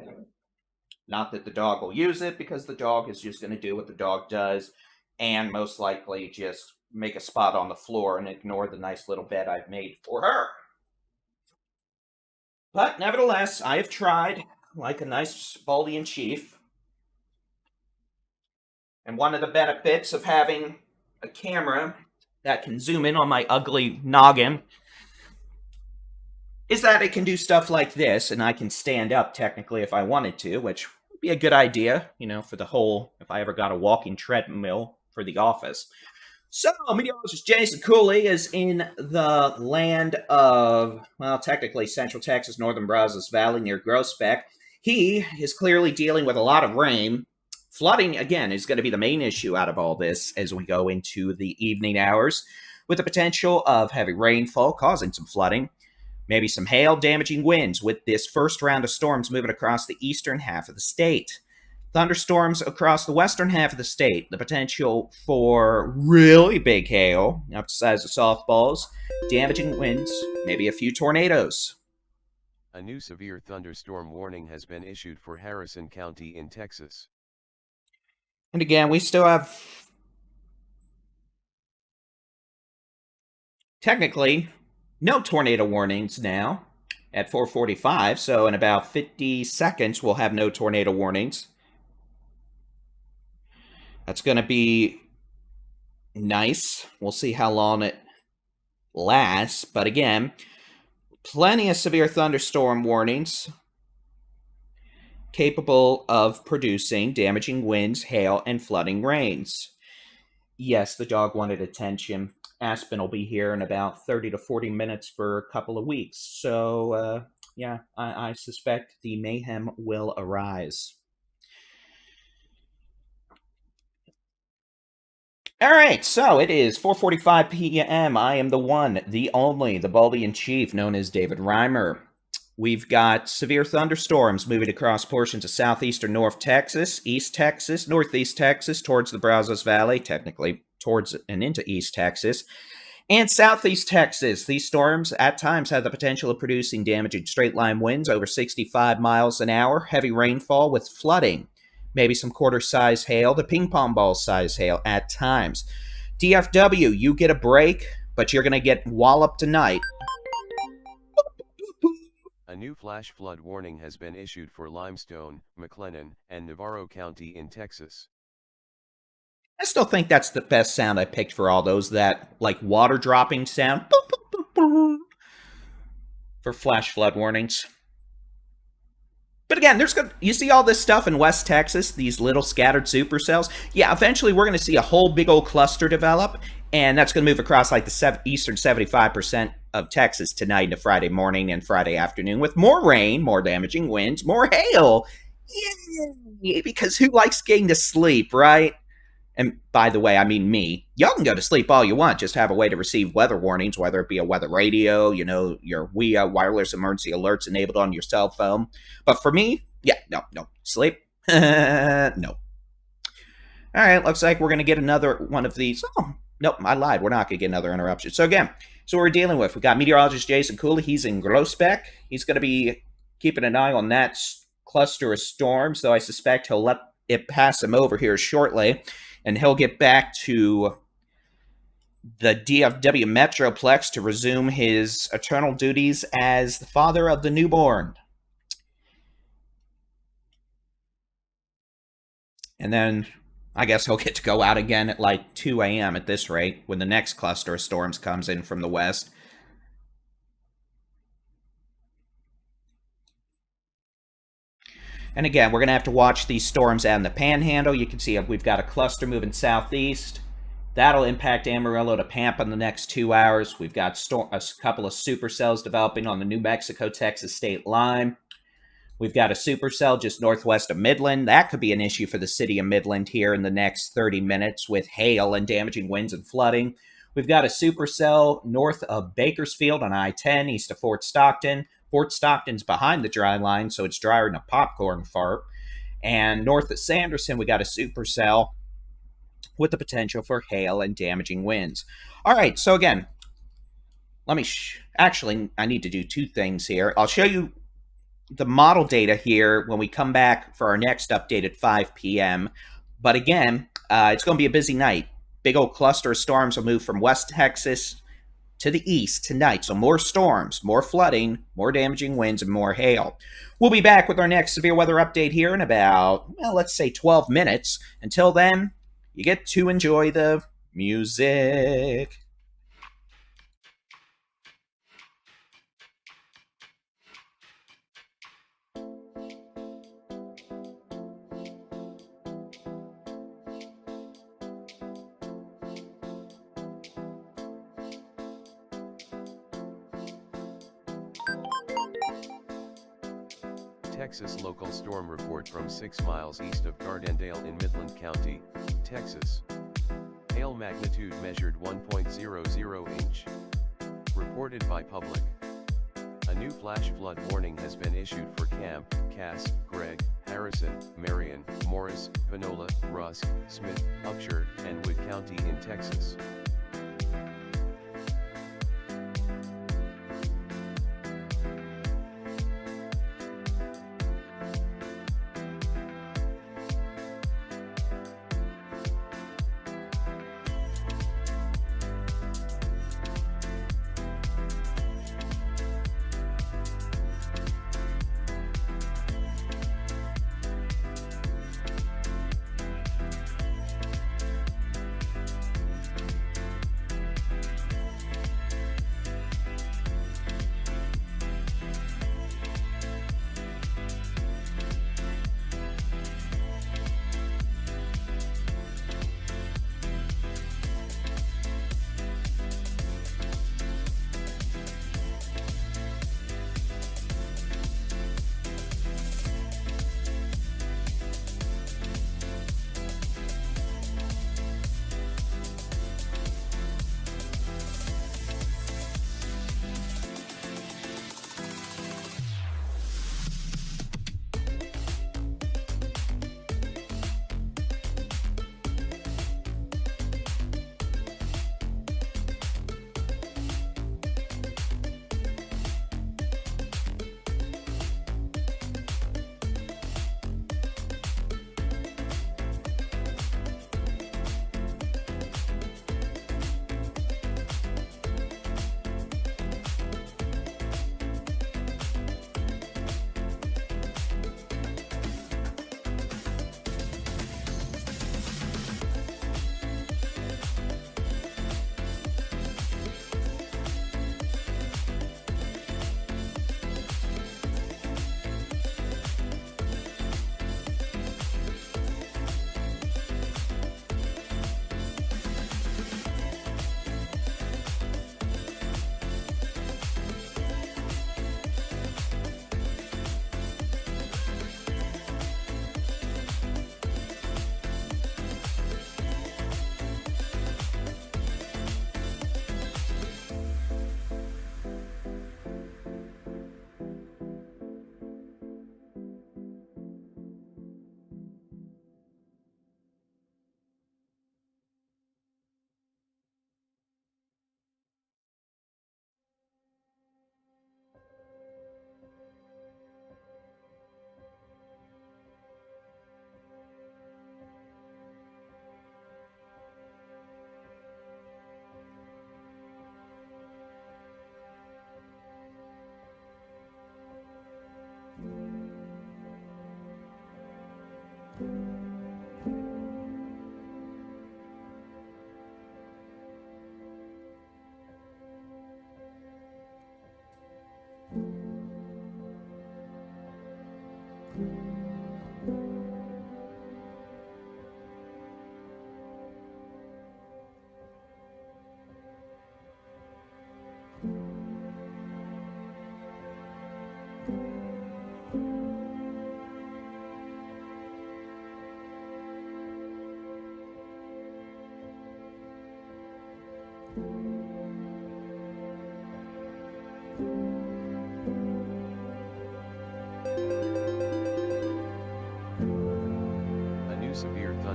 Not that the dog will use it, because the dog is just going to do what the dog does, and most likely just make a spot on the floor and ignore the nice little bed I've made for her. But nevertheless, I have tried, like a nice Baldy-in-Chief. And one of the benefits of having a camera that can zoom in on my ugly noggin is that it can do stuff like this, and I can stand up technically if I wanted to, which would be a good idea, you know, for the whole, if I ever got a walking treadmill for the office. So, meteorologist Jason Cooley is in the land of, well, technically Central Texas, northern Brazos Valley near Groesbeck. He is clearly dealing with a lot of rain. Flooding, again, is going to be the main issue out of all this as we go into the evening hours, with the potential of heavy rainfall causing some flooding, maybe some hail, damaging winds with this first round of storms moving across the eastern half of the state. Thunderstorms across the western half of the state, the potential for really big hail, up to the size of softballs, damaging winds, maybe a few tornadoes.
A new severe thunderstorm warning has been issued for Harrison County in Texas.
And again, we still have, technically, no tornado warnings now at 4:45, so in about 50 seconds we'll have no tornado warnings. That's going to be nice. We'll see how long it lasts, but again, plenty of severe thunderstorm warnings capable of producing damaging winds, hail, and flooding rains. Yes, the dog wanted attention. Aspen will be here in about 30 to 40 minutes for a couple of weeks. So, yeah, I suspect the mayhem will arise. All right, so it is 4:45 p.m. I am the one, the only, the Baldy-in-Chief, known as David-Reimer. We've got severe thunderstorms moving across portions of southeastern North Texas, East Texas, Northeast Texas, towards the Brazos Valley, technically towards and into East Texas, and Southeast Texas. These storms at times have the potential of producing damaging straight-line winds over 65 miles an hour, heavy rainfall with flooding, maybe some quarter-size hail, the ping-pong ball-size hail at times. DFW, you get a break, but you're going to get walloped tonight.
A new flash flood warning has been issued for Limestone, McLennan, and Navarro County in Texas.
I still think that's the best sound I picked for all those, that, like, water dropping sound for flash flood warnings. But again, you see all this stuff in West Texas, these little scattered supercells? Yeah, eventually we're going to see a whole big old cluster develop, and that's going to move across like the eastern 75% of Texas tonight into Friday morning and Friday afternoon with more rain, more damaging winds, more hail. Yay! Because who likes getting to sleep, right? And by the way, I mean me. Y'all can go to sleep all you want. Just have a way to receive weather warnings, whether it be a weather radio, your WIA wireless emergency alerts enabled on your cell phone. But for me, yeah, no, sleep. No. All right, looks like we're going to get another one of these. Oh, nope, I lied. We're not going to get another interruption. So again, so we're dealing with, we've got meteorologist Jason Cooley. He's in Groesbeck. He's going to be keeping an eye on that cluster of storms, though I suspect he'll let it pass him over here shortly, and he'll get back to the DFW Metroplex to resume his eternal duties as the father of the newborn. And then I guess he'll get to go out again at like 2 a.m. at this rate when the next cluster of storms comes in from the west. And again, we're going to have to watch these storms out in the Panhandle. You can see we've got a cluster moving southeast. That'll impact Amarillo to Pampa in the next 2 hours. We've got a couple of supercells developing on the New Mexico-Texas state line. We've got a supercell just northwest of Midland. That could be an issue for the city of Midland here in the next 30 minutes with hail and damaging winds and flooding. We've got a supercell north of Bakersfield on I-10 east of Fort Stockton. Fort Stockton's behind the dry line, so it's drier than a popcorn fart. And north of Sanderson, we got a supercell with the potential for hail and damaging winds. All right, so again, let me actually, I need to do two things here. I'll show you the model data here when we come back for our next update at 5 p.m. But again, it's going to be a busy night. Big old cluster of storms will move from West Texas to the east tonight. So more storms, more flooding, more damaging winds, and more hail. We'll be back with our next severe weather update here in about, well, let's say 12 minutes. Until then, you get to enjoy the music.
Texas local storm report from 6 miles east of Gardendale in Midland County, Texas. Hail magnitude measured 1.00 inch. Reported by public. A new flash flood warning has been issued for Camp, Cass, Gregg, Harrison, Marion, Morris, Panola, Rusk, Smith, Upshur, and Wood County in Texas.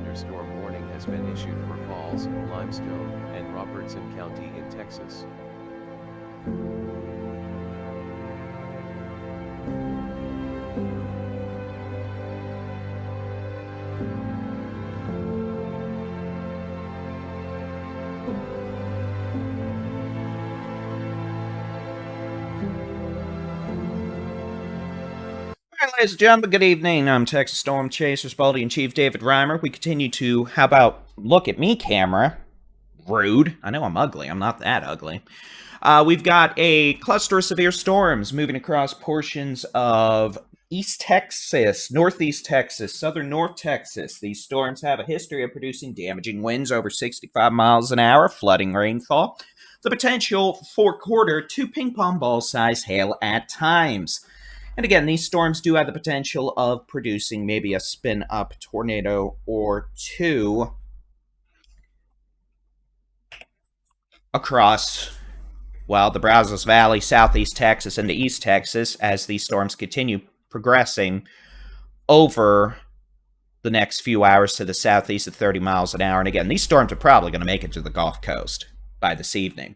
thunderstorm warning has been issued for Falls, Limestone, and Robertson County in Texas.
Hi, ladies and gentlemen, good evening. I'm Texas Storm Chasers Baldy-in-Chief David-Reimer. We continue to, how about, look at me, camera. Rude. I know I'm ugly. I'm not that ugly. We've got a cluster of severe storms moving across portions of East Texas, Northeast Texas, Southern North Texas. These storms have a history of producing damaging winds over 65 miles an hour, flooding rainfall, the potential for quarter to ping pong ball size hail at times. And again, these storms do have the potential of producing maybe a spin-up tornado or two across, well, the Brazos Valley, southeast Texas, into East Texas as these storms continue progressing over the next few hours to the southeast at 30 miles an hour. And again, these storms are probably going to make it to the Gulf Coast by this evening.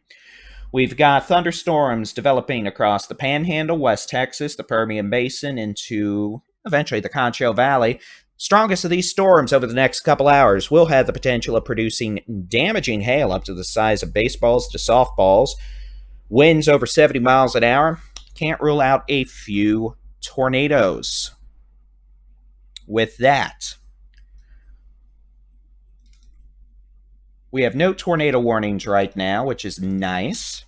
We've got thunderstorms developing across the Panhandle, West Texas, the Permian Basin, into eventually the Concho Valley. Strongest of these storms over the next couple hours will have the potential of producing damaging hail up to the size of baseballs to softballs. Winds over 70 miles an hour. Can't rule out a few tornadoes. With that, we have no tornado warnings right now, which is nice.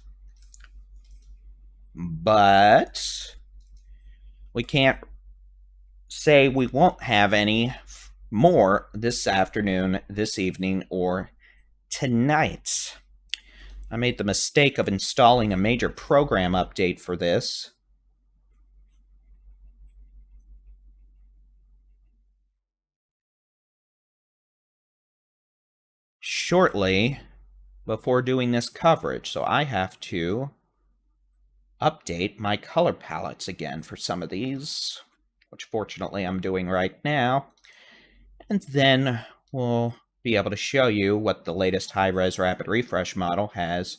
But we can't say we won't have any more this afternoon, this evening, or tonight. I made the mistake of installing a major program update for this. Shortly before doing this coverage, so I have to update my color palettes again for some of these, which fortunately I'm doing right now, and then we'll be able to show you what the latest high-res rapid refresh model has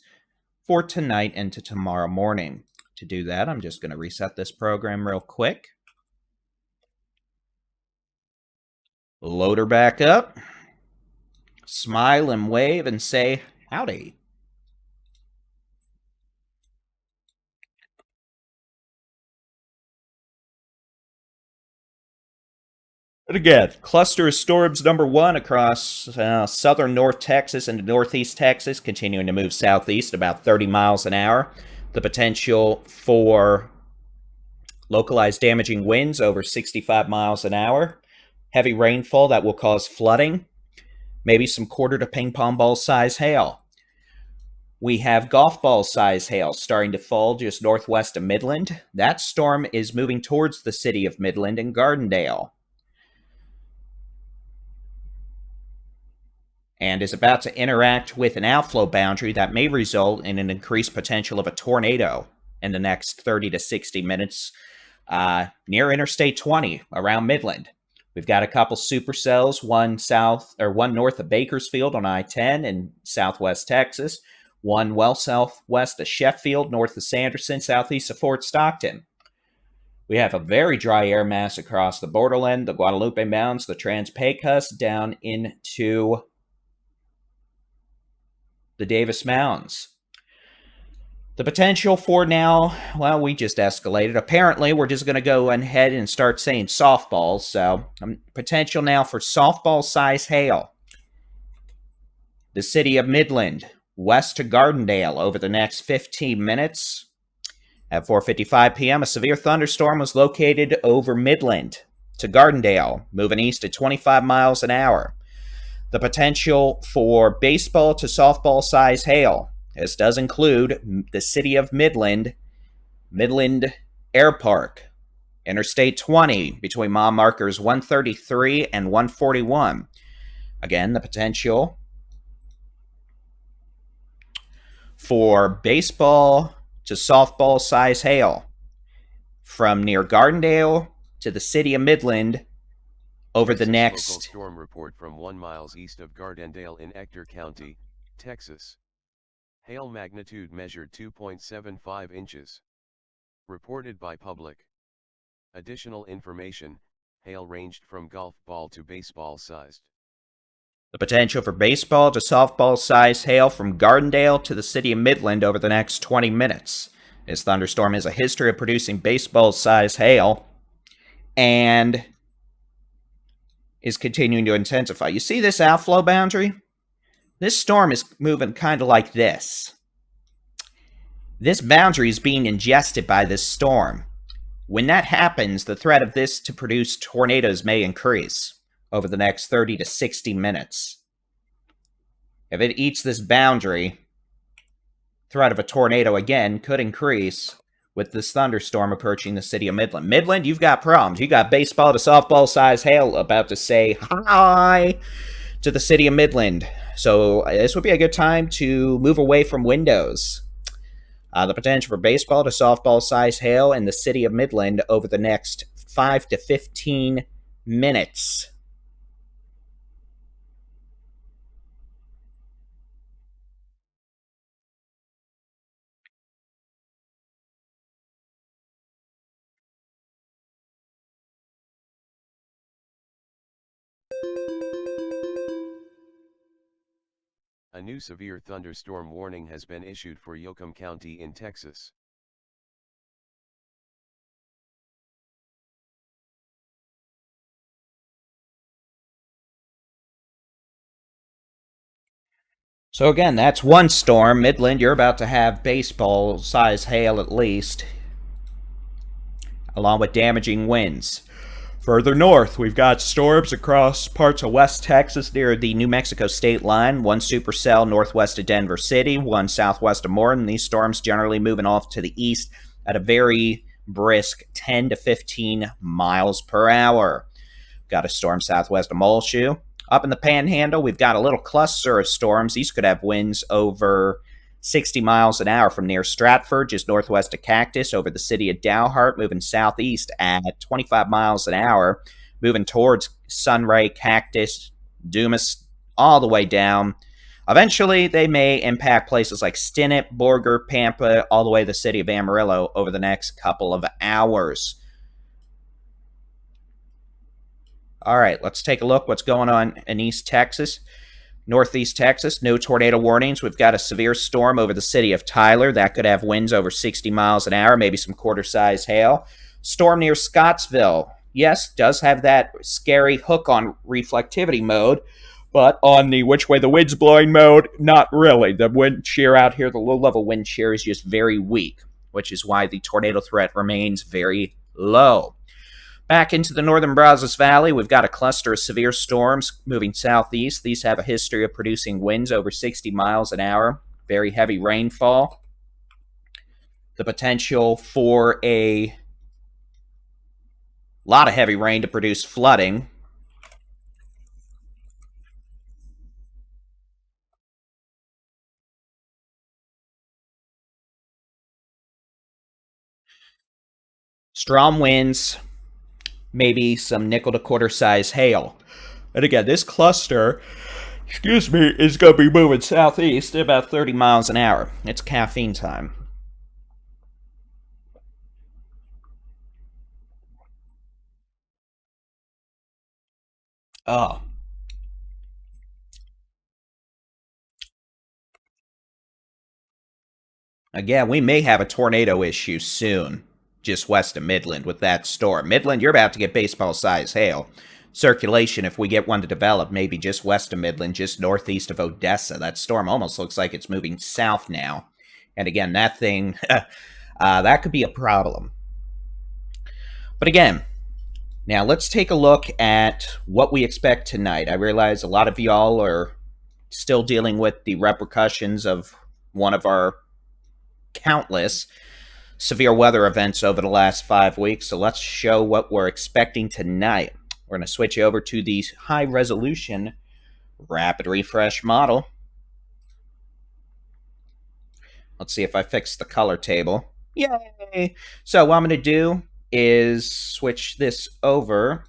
for tonight and to tomorrow morning. To do that, I'm just going to reset this program real quick, load her back up, smile and wave and say howdy. And again, cluster of storms number 1 across southern North Texas and Northeast Texas, continuing to move southeast about 30 miles an hour. The potential for localized damaging winds over 65 miles an hour. Heavy rainfall that will cause flooding. Maybe some quarter to ping pong ball size hail. We have golf ball size hail starting to fall just northwest of Midland. That storm is moving towards the city of Midland and Gardendale, and is about to interact with an outflow boundary that may result in an increased potential of a tornado in the next 30 to 60 minutes near Interstate 20 around Midland. We've got a couple supercells, one north of Bakersfield on I-10 in southwest Texas, one well southwest of Sheffield, north of Sanderson, southeast of Fort Stockton. We have a very dry air mass across the borderland, the Guadalupe Mountains, the Trans-Pecos, down into the Davis Mountains. The potential for now, well, we just escalated. Apparently, we're just going to go ahead and start saying softballs. So, potential now for softball size hail. The city of Midland, west to Gardendale, over the next 15 minutes. At 4:55 p.m., a severe thunderstorm was located over Midland to Gardendale, moving east at 25 miles an hour. The potential for baseball to softball size hail. This does include the city of Midland, Midland Air Park, Interstate 20 between mile markers 133 and 141. Again, the potential for baseball to softball size hail from near Gardendale to the city of Midland over the
Local
next...
storm report from 1 mile east of Gardendale in Ector County, Texas. Hail magnitude measured 2.75 inches. Reported by public. Additional information, hail ranged from golf ball to baseball sized.
The potential for baseball to softball-sized hail from Gardendale to the city of Midland over the next 20 minutes. This thunderstorm has a history of producing baseball-sized hail and is continuing to intensify. You see this outflow boundary? This storm is moving kind of like this. This boundary is being ingested by this storm. When that happens, the threat of this to produce tornadoes may increase over the next 30 to 60 minutes. If it eats this boundary, threat of a tornado again could increase with this thunderstorm approaching the city of Midland. Midland, you've got problems. You got baseball to softball size hail about to say hi to the city of Midland. So this would be a good time to move away from windows. The potential for baseball to softball size hail in the city of Midland over the next 5 to 15 minutes.
A new severe thunderstorm warning has been issued for Yoakum County in Texas.
So again, that's one storm. Midland, you're about to have baseball-size hail at least, along with damaging winds. Further north, we've got storms across parts of West Texas near the New Mexico state line, one supercell northwest of Denver City, one southwest of Morton. These storms generally moving off to the east at a very brisk 10 to 15 miles per hour. Got a storm southwest of Muleshoe. Up in the Panhandle, we've got a little cluster of storms. These could have winds over 60 miles an hour from near Stratford, just northwest of Cactus, over the city of Dalhart, moving southeast at 25 miles an hour, moving towards Sunray, Cactus, Dumas, all the way down. Eventually, they may impact places like Stinnett, Borger, Pampa, all the way to the city of Amarillo over the next couple of hours. All right, let's take a look what's going on in East Texas. Northeast Texas, no tornado warnings. We've got a severe storm over the city of Tyler. That could have winds over 60 miles an hour, maybe some quarter-size hail. Storm near Scottsville. Yes, does have that scary hook on reflectivity mode, but on the which way the wind's blowing mode, not really. The wind shear out here, the low-level wind shear is just very weak, which is why the tornado threat remains very low. Back into the northern Brazos Valley, we've got a cluster of severe storms moving southeast. These have a history of producing winds over 60 miles an hour, very heavy rainfall. The potential for a lot of heavy rain to produce flooding. Strong winds, maybe some nickel to quarter size hail. And again, this cluster, is going to be moving southeast at about 30 miles an hour. It's caffeine time. Oh. Again, we may have a tornado issue soon, just west of Midland with that storm. Midland, you're about to get baseball-sized hail. Circulation, if we get one to develop, maybe just west of Midland, just northeast of Odessa. That storm almost looks like it's moving south now. And again, that thing, that could be a problem. But again, now let's take a look at what we expect tonight. I realize a lot of y'all are still dealing with the repercussions of one of our countless severe weather events over the last 5 weeks. So let's show what we're expecting tonight. We're going to switch over to the high-resolution rapid refresh model. Let's see if I fix the color table. Yay! So what I'm going to do is switch this over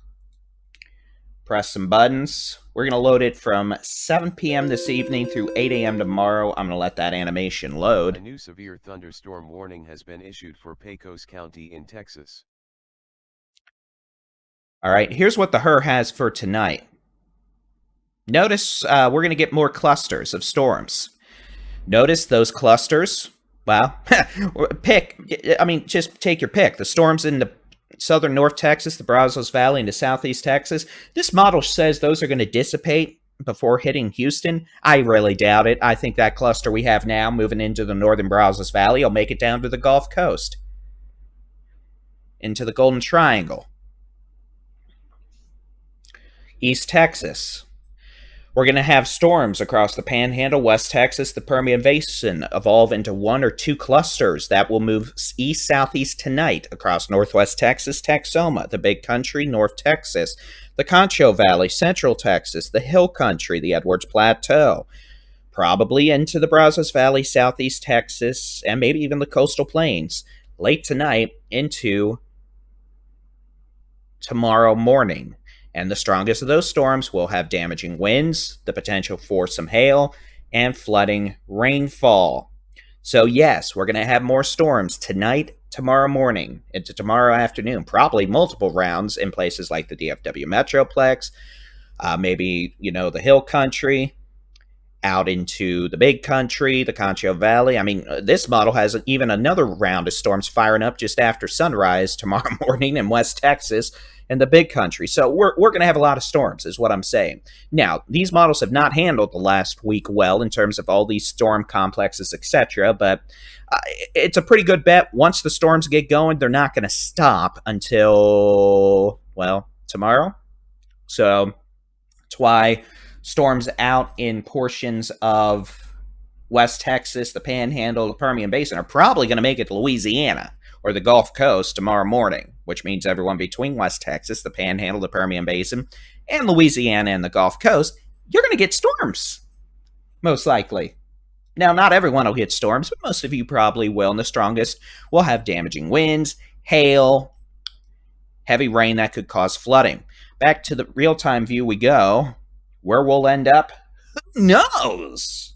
press some buttons. We're going to load it from 7 p.m. this evening through 8 a.m. tomorrow. I'm going to let that animation load.
A new severe thunderstorm warning has been issued for Pecos County in Texas.
All right, here's what the HER has for tonight. Notice we're going to get more clusters of storms. Notice those clusters. Well, just take your pick. The storms in the southern North Texas, the Brazos Valley, into southeast Texas. This model says those are going to dissipate before hitting Houston. I really doubt it. I think that cluster we have now moving into the northern Brazos Valley will make it down to the Gulf Coast, into the Golden Triangle. East Texas. We're going to have storms across the Panhandle, West Texas, the Permian Basin evolve into 1 or 2 clusters that will move east-southeast tonight across northwest Texas, Texoma, the Big Country, North Texas, the Concho Valley, Central Texas, the Hill Country, the Edwards Plateau, probably into the Brazos Valley, southeast Texas, and maybe even the coastal plains late tonight into tomorrow morning. And the strongest of those storms will have damaging winds, the potential for some hail, and flooding rainfall. So yes, we're going to have more storms tonight, tomorrow morning, into tomorrow afternoon. Probably multiple rounds in places like the DFW Metroplex, maybe, the Hill Country, out into the Big Country, the Concho Valley. I mean, this model has even another round of storms firing up just after sunrise tomorrow morning in West Texas and the Big Country. So we're going to have a lot of storms, is what I'm saying. Now, these models have not handled the last week well in terms of all these storm complexes, etc., but it's a pretty good bet. Once the storms get going, they're not going to stop until, well, tomorrow. So that's why storms out in portions of West Texas, the Panhandle, the Permian Basin are probably going to make it to Louisiana or the Gulf Coast tomorrow morning, which means everyone between West Texas, the Panhandle, the Permian Basin, and Louisiana and the Gulf Coast, you're going to get storms, most likely. Now, not everyone will get storms, but most of you probably will, and the strongest will have damaging winds, hail, heavy rain that could cause flooding. Back to the real-time view we go. Where we'll end up, who knows?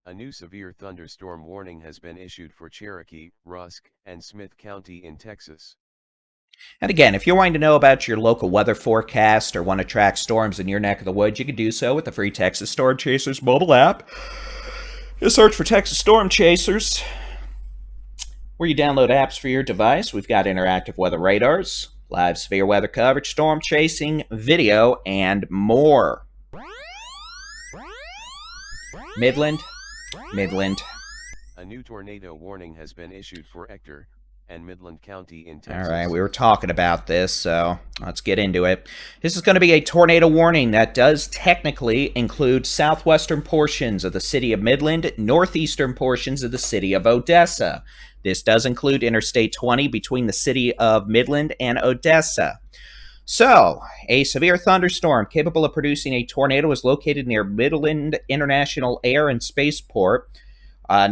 A new severe thunderstorm warning has been issued for Cherokee, Rusk, and Smith County in Texas.
And again, if you're wanting to know about your local weather forecast or want to track storms in your neck of the woods, you can do so with the free Texas Storm Chasers mobile app. Just search for Texas Storm Chasers, where you download apps for your device. We've got interactive weather radars, live severe weather coverage, storm chasing, video, and more. Midland.
A new tornado warning has been issued for Ector and Midland County in Texas.
All right, we were talking about this, so let's get into it. This is going to be a tornado warning that does technically include southwestern portions of the city of Midland, northeastern portions of the city of Odessa. This does include Interstate 20 between the city of Midland and Odessa. So, a severe thunderstorm capable of producing a tornado is located near Midland International Air and Spaceport,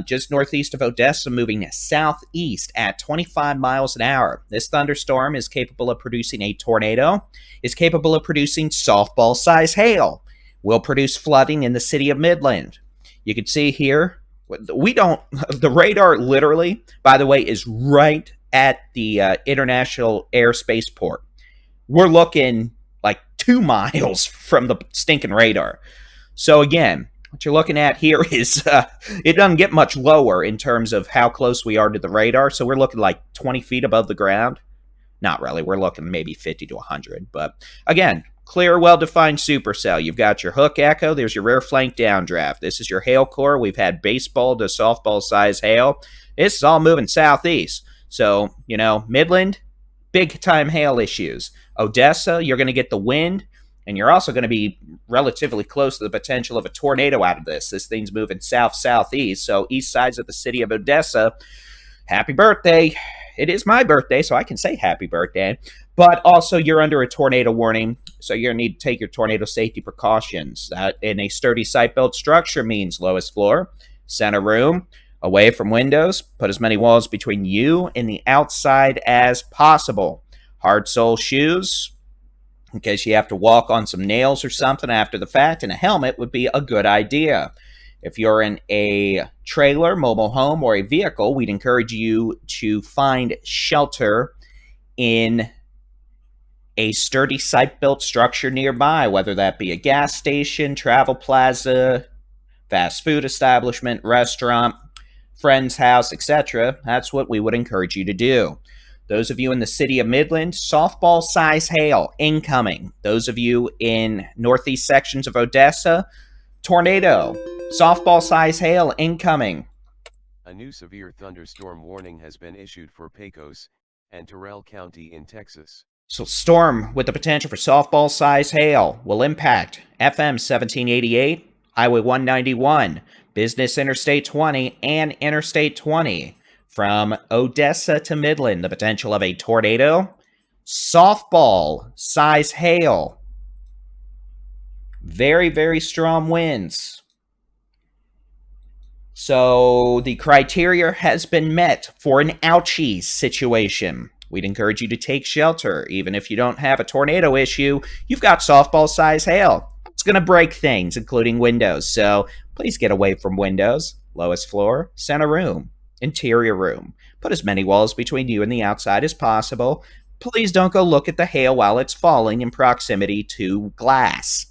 just northeast of Odessa, moving southeast at 25 miles an hour. This thunderstorm is capable of producing a tornado, is capable of producing softball-sized hail, will produce flooding in the city of Midland. You can see here, the radar literally, by the way, is right at the International Air Spaceport. We're looking like 2 miles from the stinking radar. So again, what you're looking at here is, it doesn't get much lower in terms of how close we are to the radar. So we're looking like 20 feet above the ground. Not really. We're looking maybe 50 to 100. But again, clear, well-defined supercell. You've got your hook echo. There's your rear flank downdraft. This is your hail core. We've had baseball to softball size hail. This is all moving southeast. So, Midland, big-time hail issues. Odessa, you're going to get the wind, and you're also going to be relatively close to the potential of a tornado out of this. This thing's moving south-southeast, so east sides of the city of Odessa. Happy birthday. It is my birthday, so I can say happy birthday. But also, you're under a tornado warning, so you're going to need to take your tornado safety precautions. That in a sturdy site-built structure means lowest floor, center room, away from windows. Put as many walls between you and the outside as possible. hard sole shoes, in case you have to walk on some nails or something after the fact, and a helmet would be a good idea. If you're in a trailer, mobile home, or a vehicle, we'd encourage you to find shelter in a sturdy site-built structure nearby, whether that be a gas station, travel plaza, fast food establishment, restaurant, friend's house, etc. That's what we would encourage you to do. Those of you in the city of Midland, softball-size hail incoming. Those of you in northeast sections of Odessa, tornado, softball-size hail incoming.
A new severe thunderstorm warning has been issued for Pecos and Terrell County in Texas.
So storm with the potential for softball-size hail will impact FM 1788, Highway 191, Business Interstate 20, and Interstate 20. From Odessa to Midland, the potential of a tornado, softball-size hail, very, very strong winds. So the criteria has been met for an ouchies situation. We'd encourage you to take shelter. Even if you don't have a tornado issue, you've got softball-size hail. It's going to break things, including windows. So please get away from windows. Lowest floor, center room, interior room. Put as many walls between you and the outside as possible. Please don't go look at the hail while it's falling in proximity to glass.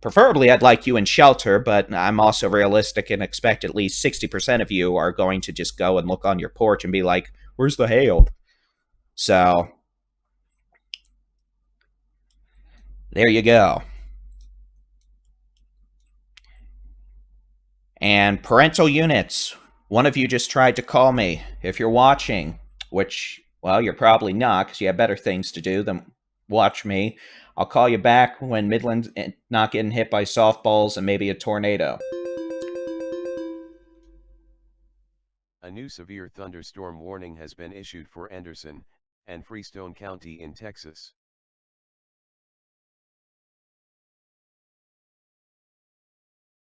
Preferably, I'd like you in shelter, but I'm also realistic and expect at least 60% of you are going to just go and look on your porch and be like, where's the hail? So, there you go. And parental units. One of you just tried to call me. If you're watching, which, well, you're probably not because you have better things to do than watch me. I'll call you back when Midland's not getting hit by softballs and maybe a tornado.
A new severe thunderstorm warning has been issued for Anderson and Freestone County in Texas.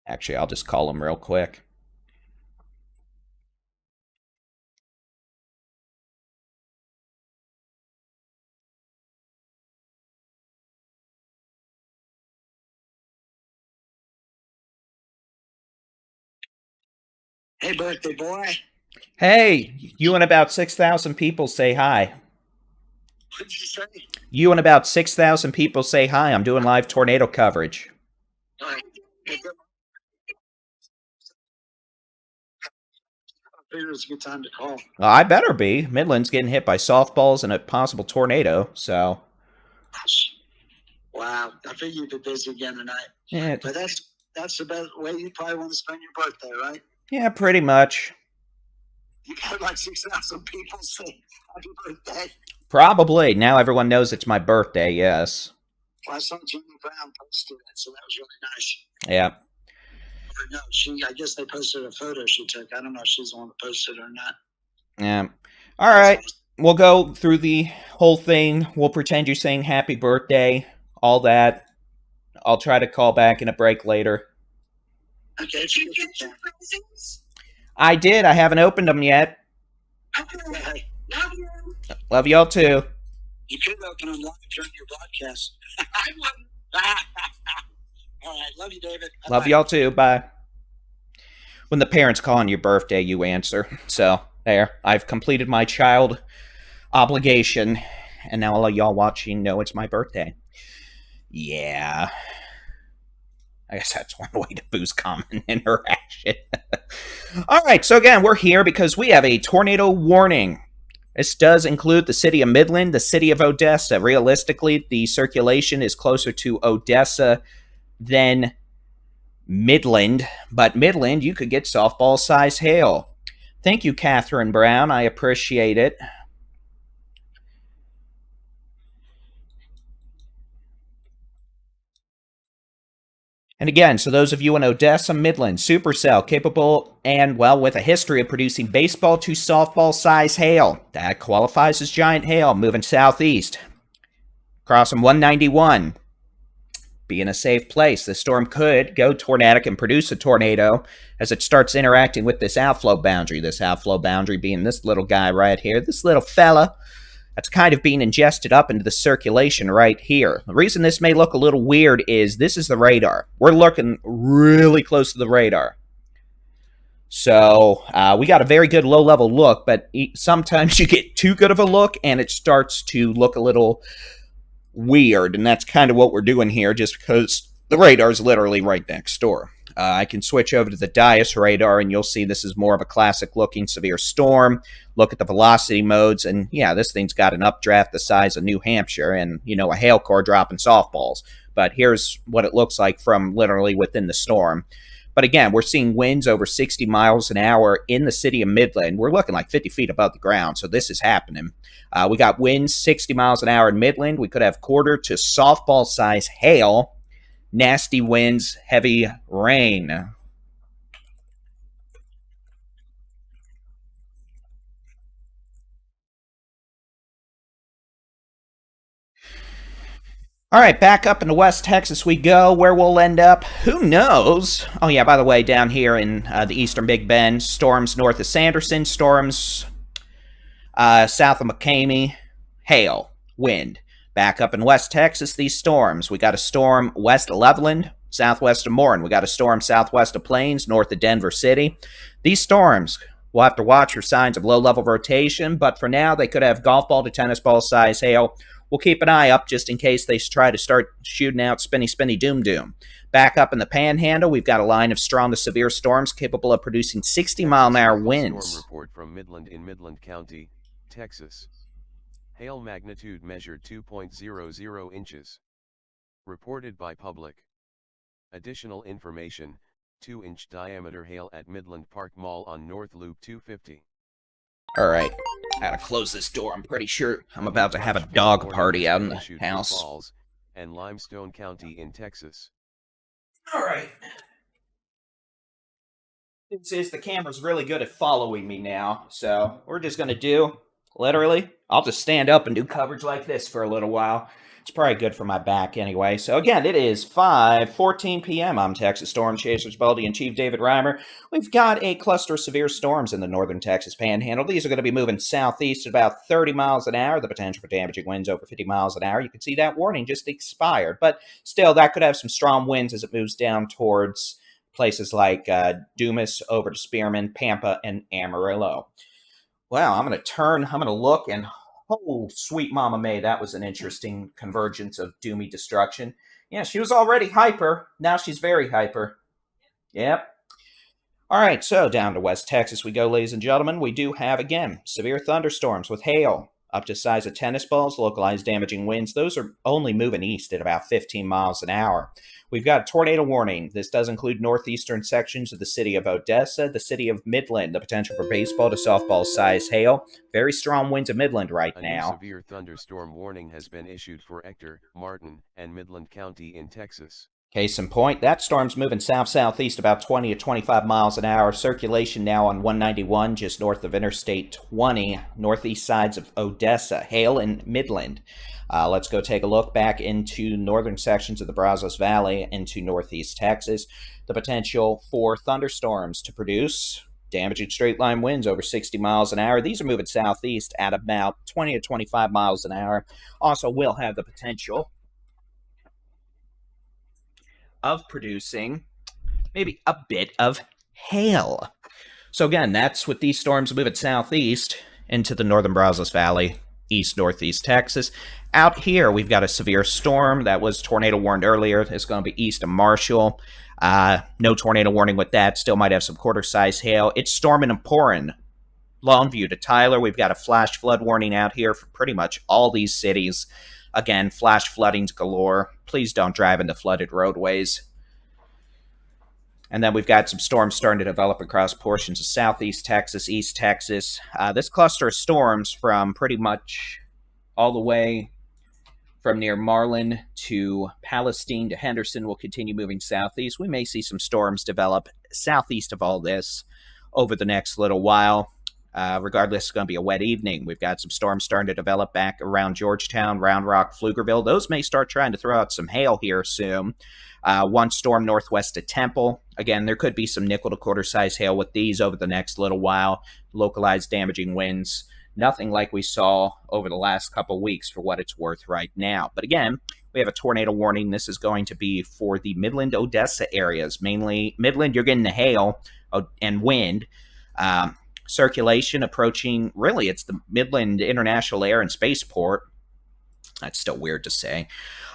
Actually, I'll just call him real quick.
Hey, birthday boy.
Hey, you and about 6,000 people say hi.
What did you say?
You and about 6,000 people say hi. I'm doing live tornado coverage.
All right. I figured it was a good time to call.
Well, I better be. Midland's getting hit by softballs and a possible tornado, so.
Wow. I figured you'd be busy again tonight.
Yeah,
But that's the best way you probably want to spend your birthday, right?
yeah, pretty much.
You got like 6,000 people say happy birthday.
Probably. Now everyone knows it's my birthday, yes.
Well, I saw Jimmy Brown posted it, so that was really nice.
Yeah.
Or no, I guess they posted a photo she took. I don't know if she's the one that posted it or not.
Yeah. All right. We'll go through the whole thing. We'll pretend you're saying happy birthday, all that. I'll try to call back in a break later.
Okay.
Did you get your presents?
I did. I haven't opened them yet.
Okay. Love you.
Love y'all too.
You could open them live during your broadcast.
I wouldn't.
All right. Love you, David.
Love
Bye-bye.
y'all too. Bye. When the parents call on your birthday, you answer. So, there. I've completed my child obligation. And now all of y'all watching know it's my birthday. Yeah. I guess that's one way to boost common interaction. All right, so again, we're here because we have a tornado warning. This does include the city of Midland, the city of Odessa. Realistically, the circulation is closer to Odessa than Midland, but Midland, you could get softball-sized hail. Thank you, Catherine Brown. I appreciate it. And again, so those of you in Odessa, Midland, Supercell, capable and, well, with a history of producing baseball to softball size hail. That qualifies as giant hail, moving southeast. Crossing 191. Be in a safe place. The storm could go tornadic and produce a tornado as it starts interacting with this outflow boundary. This outflow boundary being this little guy right here, this little fella. That's kind of being ingested up into the circulation right here. The reason this may look a little weird is this is the radar. We're looking really close to the radar. So we got a very good low-level look, but sometimes you get too good of a look and it starts to look a little weird, and that's kind of what we're doing here just because the radar is literally right next door. I can switch over to the Dias radar, and you'll see this is more of a classic-looking severe storm. Look at the velocity modes, and yeah, this thing's got an updraft the size of New Hampshire and, you know, a hail core dropping softballs. But here's what it looks like from literally within the storm. But again, we're seeing winds over 60 miles an hour in the city of Midland. We're looking like 50 feet above the ground, so this is happening. We got winds 60 miles an hour in Midland. We could have quarter to softball-size hail. Nasty winds, heavy rain. All right, back up into West Texas we go. Where we'll end up, who knows? Oh yeah, by the way, down here in the eastern Big Bend, storms north of Sanderson, storms south of McCamey, hail, wind. Back up in West Texas, these storms. We got a storm west of Loveland, southwest of Morin. We got a storm southwest of Plains, north of Denver City. These storms, we'll have to watch for signs of low-level rotation, but for now, they could have golf ball to tennis ball size hail. We'll keep an eye up just in case they try to start shooting out spinny, spinny, doom, doom. Back up in the Panhandle, we've got a line of strong to severe storms capable of producing 60-mile-an-hour winds.
Storm report from Midland in Midland County, Texas. Hail magnitude measured 2.00 inches. Reported by public. Additional information, 2-inch diameter hail at Midland Park Mall on North Loop 250.
All right, gotta close this door. I'm pretty sure I'm about to have a dog party out in the house.
Falls and Limestone County in Texas.
All right. The camera's really good at following me now, so we're just gonna do, literally, I'll just stand up and do coverage like this for a little while. It's probably good for my back anyway. So again, it is 5:14 p.m. I'm Texas Storm Chasers Baldy-in-Chief David-Reimer. We've got a cluster of severe storms in the northern Texas Panhandle. These are going to be moving southeast at about 30 miles an hour. The potential for damaging winds over 50 miles an hour. You can see that warning just expired. But still, that could have some strong winds as it moves down towards places like Dumas, over to Spearman, Pampa, and Amarillo. Well, I'm going to look, and oh, sweet Mama May, that was an interesting convergence of doomy destruction. Yeah, she was already hyper. Now she's very hyper. Yep. All right, so down to West Texas we go, ladies and gentlemen. We do have, again, severe thunderstorms with hail up to size of tennis balls, localized damaging winds. Those are only moving east at about 15 miles an hour. We've got a tornado warning. This does include northeastern sections of the city of Odessa, the city of Midland, the potential for baseball to softball size hail. Very strong winds of Midland right now.
A severe thunderstorm warning has been issued for Ector, Martin, and Midland County in Texas.
Case in point, that storm's moving south-southeast about 20 to 25 miles an hour. Circulation now on 191 just north of Interstate 20, northeast sides of Odessa. Hail in Midland. Let's go take a look back into northern sections of the Brazos Valley into northeast Texas. The potential for thunderstorms to produce damaging straight-line winds over 60 miles an hour. These are moving southeast at about 20 to 25 miles an hour. Also will have the potential of producing maybe a bit of hail. So again, that's with these storms moving southeast into the northern Brazos Valley, east-northeast Texas. Out here, we've got a severe storm that was tornado warned earlier. It's going to be east of Marshall. No tornado warning with that. Still might have some quarter-size hail. It's storming and pouring. Longview to Tyler. We've got a flash flood warning out here for pretty much all these cities. Again, flash floodings galore. Please don't drive into flooded roadways. And then we've got some storms starting to develop across portions of southeast Texas, east Texas. This cluster of storms from pretty much all the way from near Marlin to Palestine to Henderson will continue moving southeast. We may see some storms develop southeast of all this over the next little while. Regardless, it's going to be a wet evening. We've got some storms starting to develop back around Georgetown, Round Rock, Pflugerville. Those may start trying to throw out some hail here soon. One storm northwest of Temple. Again, there could be some nickel to quarter-size hail with these over the next little while. Localized damaging winds Nothing like we saw over the last couple weeks for what it's worth right now. But again, we have a tornado warning. This is going to be for the Midland, Odessa areas. Mainly Midland, you're getting the hail and wind. Circulation approaching, really, it's the Midland International Air and Spaceport. That's still weird to say.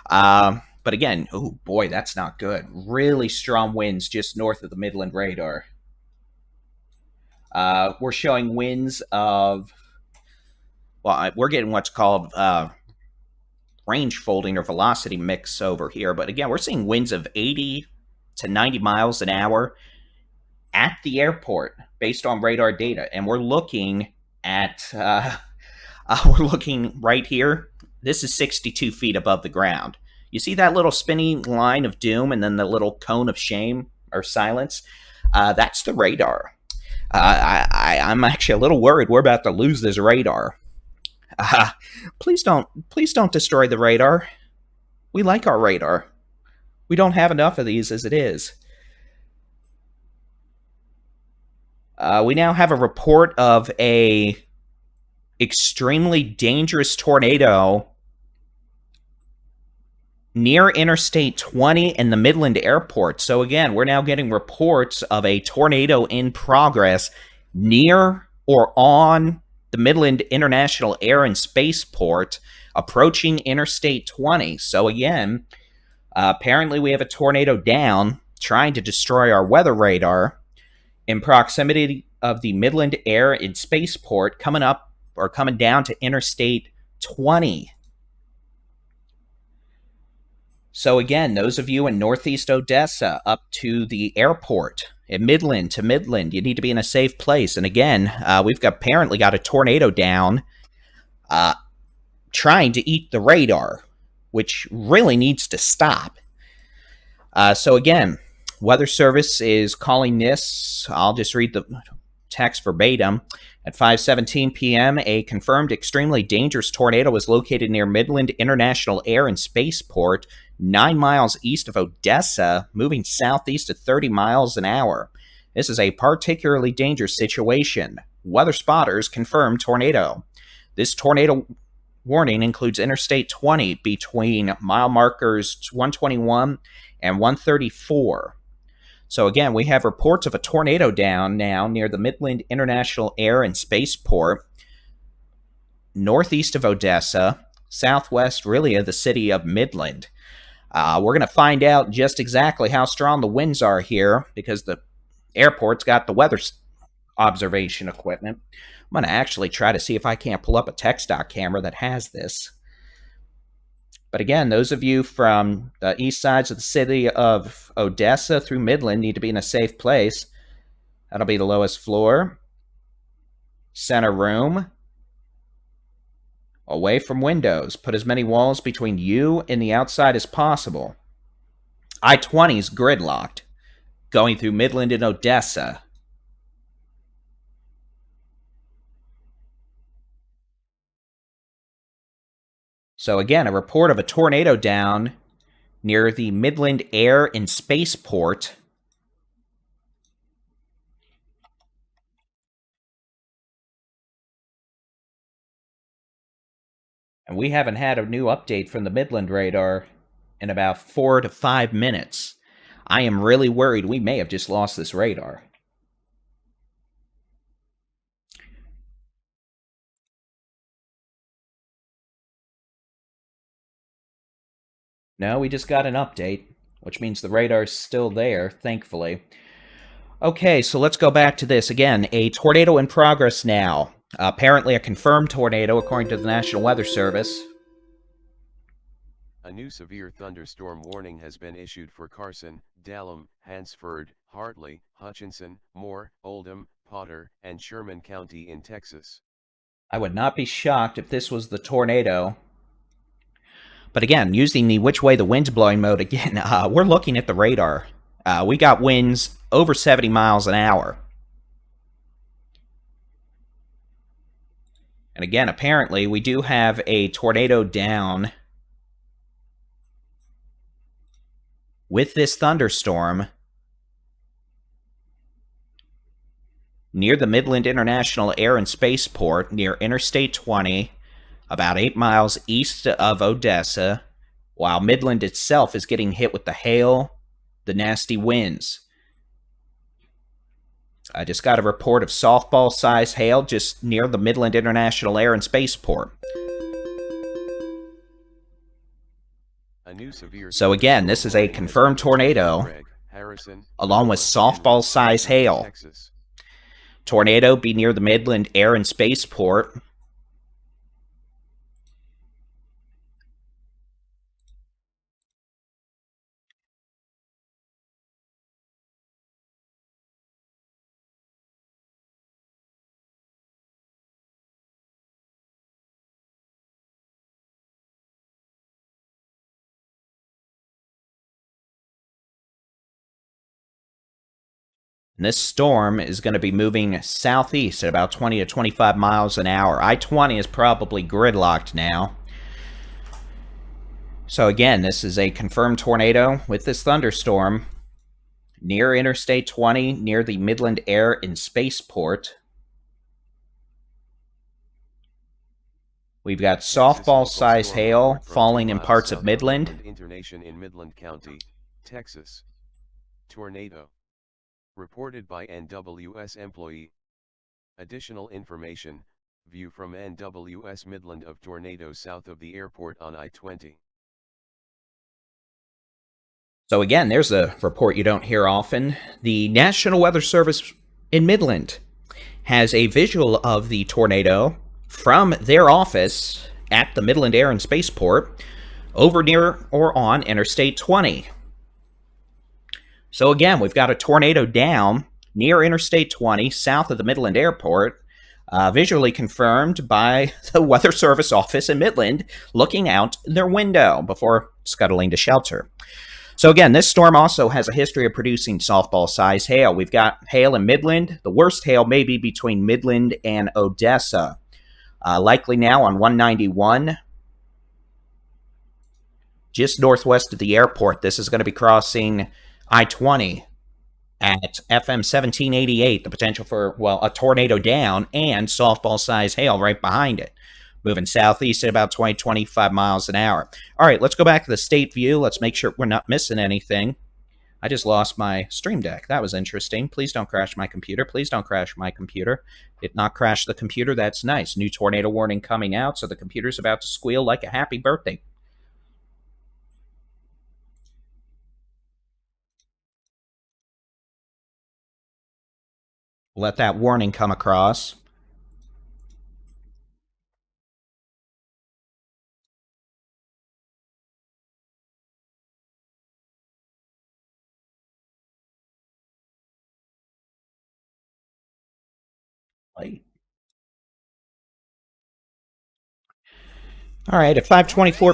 But again, oh boy, that's not good. Really strong winds just north of the Midland radar. We're showing winds of, well, we're getting what's called range folding or velocity mix over here. But again, we're seeing winds of 80 to 90 miles an hour at the airport based on radar data. And we're looking at, we're looking right here. This is 62 feet above the ground. You see that little spinning line of doom and then the little cone of shame or silence? That's the radar. I'm actually a little worried we're about to lose this radar. Please don't destroy the radar. We like our radar. We don't have enough of these as it is. We now have a report of a extremely dangerous tornado near Interstate 20 and the Midland Airport. So again, we're now getting reports of a tornado in progress near or on the Midland International Air and Spaceport, approaching Interstate 20. So again, apparently we have a tornado down, trying to destroy our weather radar, in proximity of the Midland Air and Spaceport, coming up or coming down to Interstate 20. So again, those of you in Northeast Odessa up to the airport, in Midland to Midland, you need to be in a safe place. And again, we've apparently got a tornado down trying to eat the radar, which really needs to stop. So again, Weather Service is calling this, I'll just read the text verbatim. At 5:17 p.m., a confirmed extremely dangerous tornado was located near Midland International Air and Spaceport, 9 miles east of Odessa, moving southeast at 30 miles an hour. This is a particularly dangerous situation. Weather spotters confirm tornado. This tornado warning includes Interstate 20 between mile markers 121 and 134. So again, we have reports of a tornado down now near the Midland International Air and Spaceport, northeast of Odessa, southwest really of the city of Midland. We're going to find out just exactly how strong the winds are here because the airport's got the weather observation equipment. I'm going to actually try to see if I can't pull up a TxDOT camera that has this. But again, those of you from the east sides of the city of Odessa through Midland need to be in a safe place. That'll be the lowest floor. Center room. Away from windows. Put as many walls between you and the outside as possible. I-20 is gridlocked, going through Midland and Odessa. So again, a report of a tornado down near the Midland Air and Spaceport. And we haven't had a new update from the Midland radar in about 4 to 5 minutes. I am really worried we may have just lost this radar. No, we just got an update, which means the radar's still there, thankfully. Okay, so let's go back to this. Again, a tornado in progress now. Apparently a confirmed tornado, according to the National Weather Service.
A new severe thunderstorm warning has been issued for Carson, Dallam, Hansford, Hartley, Hutchinson, Moore, Oldham, Potter, and Sherman County in Texas.
I would not be shocked if this was the tornado. But again, using the which way the wind's blowing mode again, we're looking at the radar. We got winds over 70 miles an hour. And again, apparently, we do have a tornado down with this thunderstorm near the Midland International Air and Spaceport, near Interstate 20, about 8 miles east of Odessa, while Midland itself is getting hit with the hail, the nasty winds. I just got a report of softball-sized hail just near the Midland International Air and Spaceport. So again, this is a confirmed tornado, along with softball-sized hail. Tornado be near the Midland Air and Spaceport. And this storm is going to be moving southeast at about 20 to 25 miles an hour. I-20 is probably gridlocked now. So again, this is a confirmed tornado with this thunderstorm near Interstate 20, near the Midland Air and Spaceport. We've got softball-sized hail falling in parts of Midland.
Internation in Midland County, Texas. Tornado. Reported by NWS employee. Additional information, view from NWS Midland of tornado south of the airport on I-20.
So again, there's a report you don't hear often. The National Weather Service in Midland has a visual of the tornado from their office at the Midland Air and Spaceport over near or on Interstate 20. So again, we've got a tornado down near Interstate 20, south of the Midland Airport, visually confirmed by the Weather Service office in Midland, looking out their window before scuttling to shelter. So again, this storm also has a history of producing softball-sized hail. We've got hail in Midland. The worst hail may be between Midland and Odessa. Likely now on 191, just northwest of the airport. This is going to be crossing I-20 at FM 1788, the potential for, well, a tornado down and softball-sized hail right behind it. Moving southeast at about 20, 25 miles an hour. All right, let's go back to the state view. Let's make sure we're not missing anything. I just lost my Stream Deck. That was interesting. Please don't crash my computer. Please don't crash my computer. Did not crash the computer. That's nice. New tornado warning coming out, so the computer's about to squeal like a happy birthday. Let that warning come across. All right, at 5:24.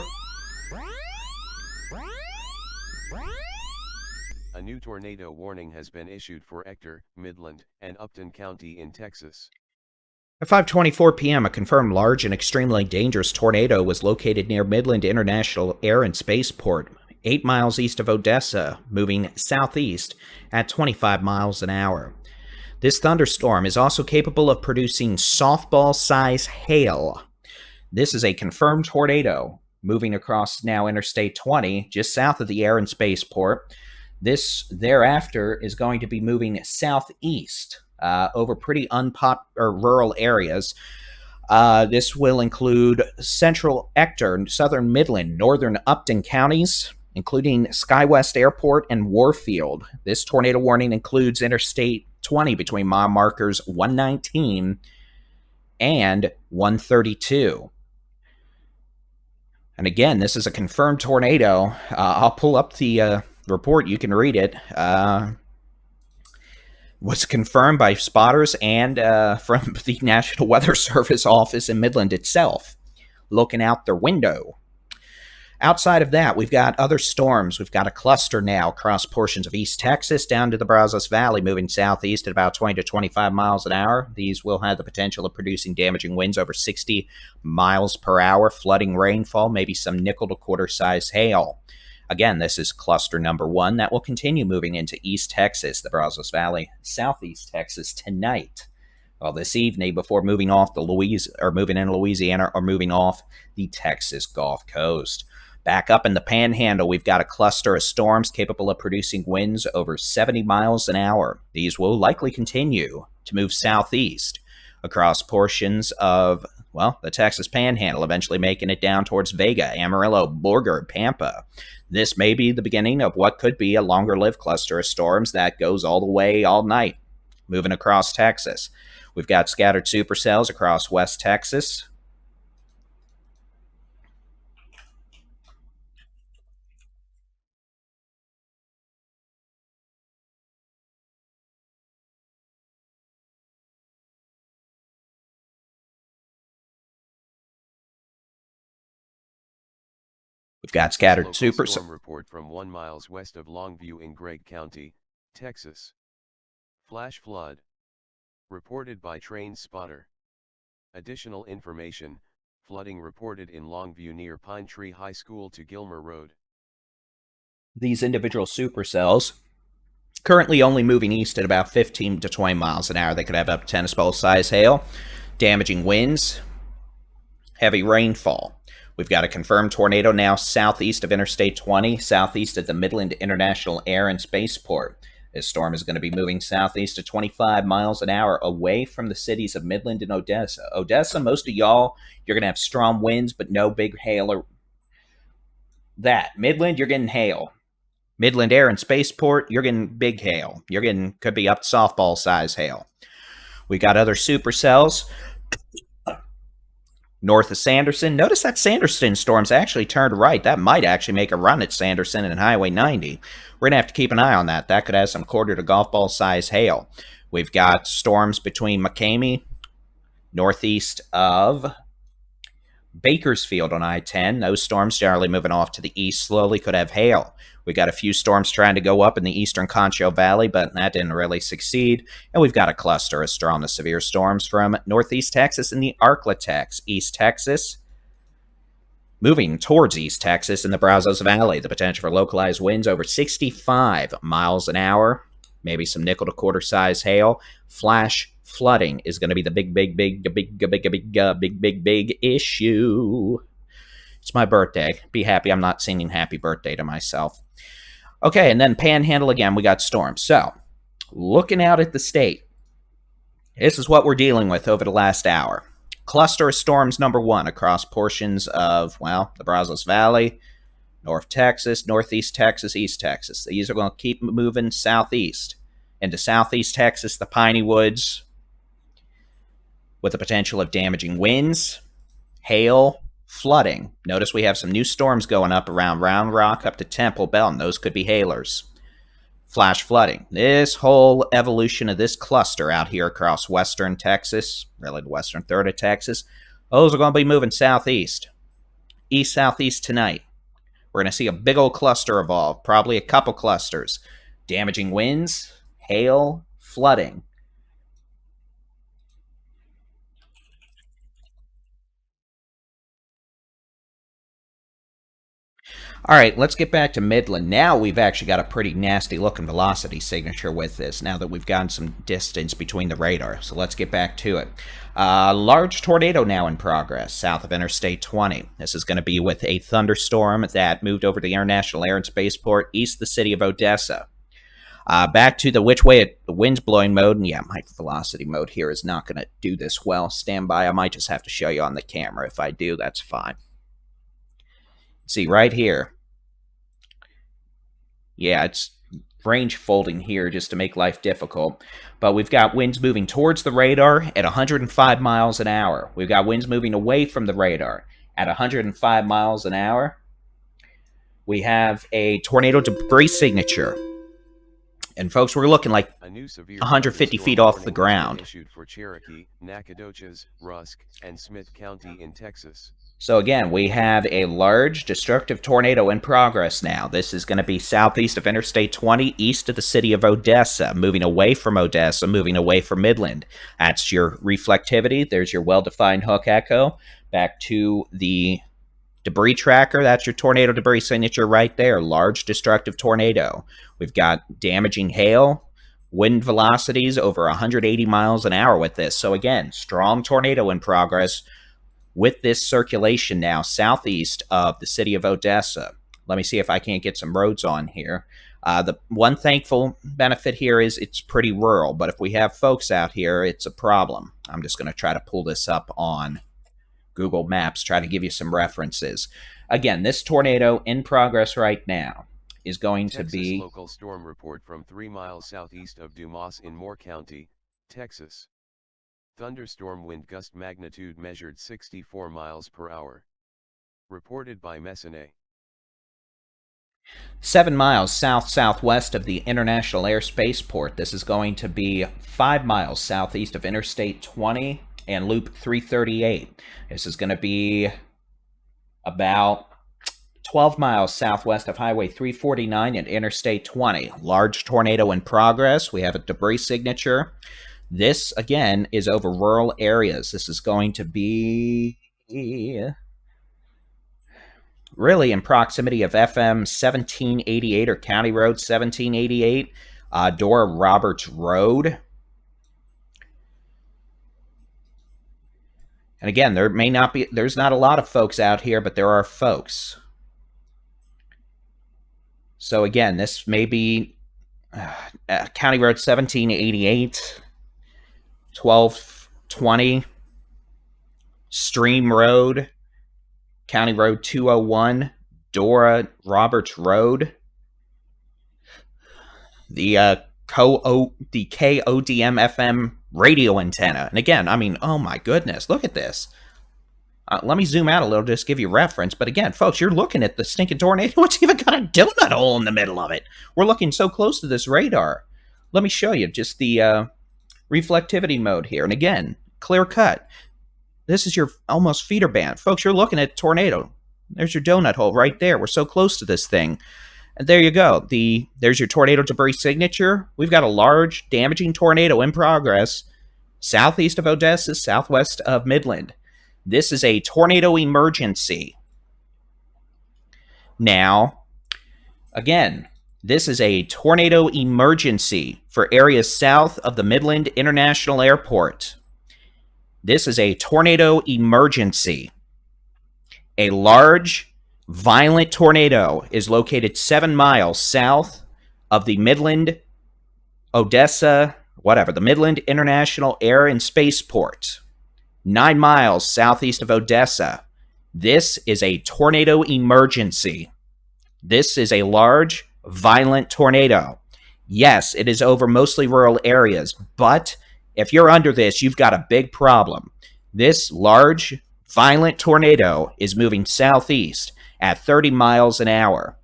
A new tornado warning has been issued for Ector, Midland, and Upton County in Texas.
At 5:24 p.m., a confirmed large and extremely dangerous tornado was located near Midland International Air and Spaceport, 8 miles east of Odessa, moving southeast at 25 miles an hour. This thunderstorm is also capable of producing softball-sized hail. This is a confirmed tornado moving across now Interstate 20, just south of the Air and Spaceport. This thereafter is going to be moving southeast over pretty rural areas. This will include central Ector, southern Midland, northern Upton counties, including SkyWest Airport and Warfield. This tornado warning includes Interstate 20 between mile markers 119 and 132. And again, this is a confirmed tornado. I'll pull up the report. You can read it. Was confirmed by spotters and from the National Weather Service office in Midland itself, looking out their window. Outside of that, we've got other storms. We've got a cluster now across portions of East Texas down to the Brazos Valley, moving southeast at about 20 to 25 miles an hour. These will have the potential of producing damaging winds over 60 miles per hour, flooding rainfall, maybe some nickel to quarter-size hail. Again, this is cluster number 1 that will continue moving into East Texas, the Brazos Valley, Southeast Texas tonight. Well, this evening before moving off the moving in Louisiana or moving off the Texas Gulf Coast. Back up in the Panhandle, we've got a cluster of storms capable of producing winds over 70 miles an hour. These will likely continue to move southeast across portions of, well, the Texas Panhandle, eventually making it down towards Vega, Amarillo, Borger, Pampa. This may be the beginning of what could be a longer-lived cluster of storms that goes all the way all night, moving across Texas. We've got scattered supercells across West Texas. We've got scattered supercells.
Storm report from 1 mile west of Longview in Gregg County, Texas. Flash flood. Reported by Train Spotter. Additional information, flooding reported in Longview near Pine Tree High School to Gilmer Road.
These individual supercells currently only moving east at about 15 to 20 miles an hour. They could have up to tennis ball size hail, damaging winds, heavy rainfall. We've got a confirmed tornado now southeast of Interstate 20, southeast of the Midland International Air and Spaceport. This storm is going to be moving southeast at 25 miles an hour away from the cities of Midland and Odessa. Odessa, most of y'all, you're going to have strong winds, but no big hail or that. Midland, you're getting hail. Midland Air and Spaceport, you're getting big hail. You're getting, could be up to softball size hail. We got other supercells north of Sanderson. Notice that Sanderson storm's actually turned right. That might actually make a run at Sanderson and Highway 90. We're going to have to keep an eye on that. That could have some quarter to golf ball size hail. We've got storms between McCamey, northeast of Bakersfield on I-10. Those storms generally moving off to the east slowly, could have hail. We got a few storms trying to go up in the eastern Concho Valley, but that didn't really succeed. And we've got a cluster of strong to severe storms from northeast Texas and the Arklatex, East Texas, moving towards East Texas in the Brazos Valley. The potential for localized winds over 65 miles an hour. Maybe some nickel to quarter size hail. Flash flooding is going to be the big issue. It's my birthday. Be happy I'm not singing happy birthday to myself. Okay, and then Panhandle again, we got storms. So, looking out at the state, this is what we're dealing with over the last hour. Cluster of storms number 1 across portions of, well, the Brazos Valley, North Texas, Northeast Texas, East Texas. These are going to keep moving southeast into Southeast Texas, the Piney Woods, with the potential of damaging winds, hail, flooding. Notice we have some new storms going up around Round Rock up to Temple Bell, and those could be hailers. Flash flooding. This whole evolution of this cluster out here across western Texas, really the western third of Texas, those are going to be moving southeast. East-southeast tonight. We're going to see a big old cluster evolve, probably a couple clusters. Damaging winds, hail, flooding. All right, let's get back to Midland. Now we've actually got a pretty nasty looking velocity signature with this, now that we've gotten some distance between the radar. So let's get back to it. Large tornado now in progress south of Interstate 20. This is going to be with a thunderstorm that moved over the International Air and Spaceport east of the city of Odessa. Back to the which way the wind's blowing mode, and yeah, my velocity mode here is not going to do this well. Stand by, I might just have to show you on the camera. If I do, that's fine. See, right here. Yeah, it's range folding here just to make life difficult. But we've got winds moving towards the radar at 105 miles an hour. We've got winds moving away from the radar at 105 miles an hour. We have a tornado debris signature. And folks, we're looking like 150 feet off the ground.
Issued for Cherokee, Nacogdoches, Rusk, and Smith County in Texas.
So again, we have a large destructive tornado in progress now. This is going to be southeast of Interstate 20, east of the city of Odessa, moving away from Odessa, moving away from Midland. That's your reflectivity. There's your well-defined hook echo. Back to the Debris tracker, that's your tornado debris signature right there. Large destructive tornado. We've got damaging hail, wind velocities over 180 miles an hour with this. So again, strong tornado in progress with this circulation now southeast of the city of Odessa. Let me see if I can't get some roads on here. The one thankful benefit here is it's pretty rural, but if we have folks out here, it's a problem. I'm just going to try to pull this up on Google Maps, try to give you some references. Again, this tornado in progress right now is going to be...
Local storm report from 3 miles southeast of Dumas in Moore County, Texas. Thunderstorm wind gust magnitude measured 64 miles per hour. Reported by Messonnier.
7 miles south-southwest of the International Airspace Port. This is going to be 5 miles southeast of Interstate 20 and Loop 338. This is going to be about 12 miles southwest of Highway 349 and Interstate 20. Large tornado in progress. We have a debris signature. This, again, is over rural areas. This is going to be really in proximity of FM 1788 or County Road 1788, Dora Roberts Road. And again, there's not a lot of folks out here, but there are folks. So again, this may be County Road 1788, 1220, Stream Road, County Road 201, Dora Roberts Road, the KODM-FM radio antenna. And again, I mean, oh my goodness, look at this. Let me zoom out a little, just give you reference. But again, folks, you're looking at the stinking tornado. It's even got a donut hole in the middle of it. We're looking so close to this radar. Let me show you just the reflectivity mode here. And again, clear cut. This is your almost feeder band. Folks, you're looking at tornado. There's your donut hole right there. We're so close to this thing. And there you go. There's your tornado debris signature. We've got a large, damaging tornado in progress southeast of Odessa, southwest of Midland. This is a tornado emergency. Now, again, this is a tornado emergency for areas south of the Midland International Airport. This is a tornado emergency. A large, violent tornado is located 7 miles south of the Midland, Odessa, the Midland International Air and Spaceport. 9 miles southeast of Odessa. This is a tornado emergency. This is a large, violent tornado. Yes, it is over mostly rural areas, but if you're under this, you've got a big problem. This large, violent tornado is moving southeast at 30 miles an hour.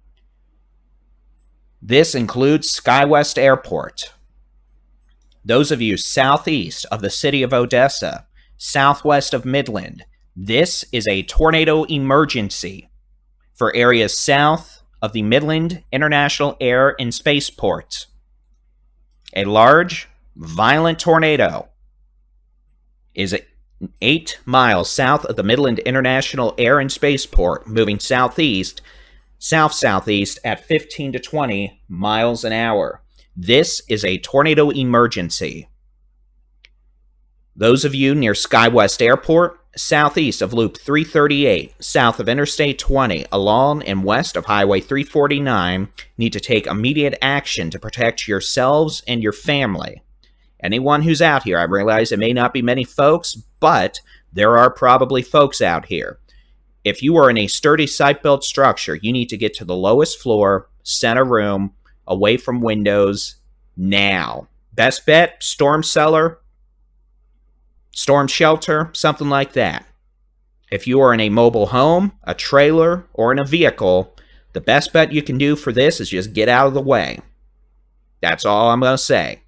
This includes SkyWest Airport. Those of you southeast of the city of Odessa, southwest of Midland, this is a tornado emergency for areas south of the Midland International Air and Spaceport. A large, violent tornado is 8 miles south of the Midland International Air and Spaceport, moving southeast, south-southeast at 15 to 20 miles an hour. This is a tornado emergency. Those of you near SkyWest Airport, southeast of Loop 338, south of Interstate 20, along and west of Highway 349, need to take immediate action to protect yourselves and your family. Anyone who's out here, I realize it may not be many folks, but there are probably folks out here. If you are in a sturdy site-built structure, you need to get to the lowest floor, center room, away from windows, now. Best bet, storm cellar, storm shelter, something like that. If you are in a mobile home, a trailer, or in a vehicle, the best bet you can do for this is just get out of the way. That's all I'm going to say.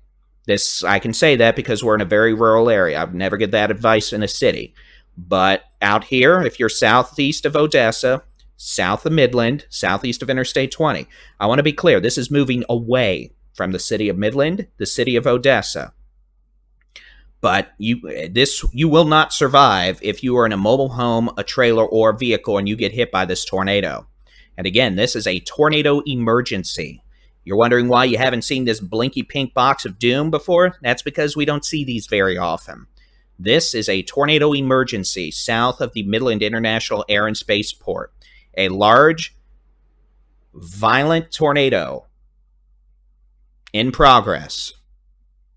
I can say that because we're in a very rural area. I'd never get that advice in a city. But out here, if you're southeast of Odessa, south of Midland, southeast of Interstate 20, I want to be clear, this is moving away from the city of Midland, the city of Odessa. But you will not survive if you are in a mobile home, a trailer, or a vehicle and you get hit by this tornado. And again, this is a tornado emergency. You're wondering why you haven't seen this blinky pink box of doom before? That's because we don't see these very often. This is a tornado emergency south of the Midland International Air and Spaceport. A large, violent tornado in progress,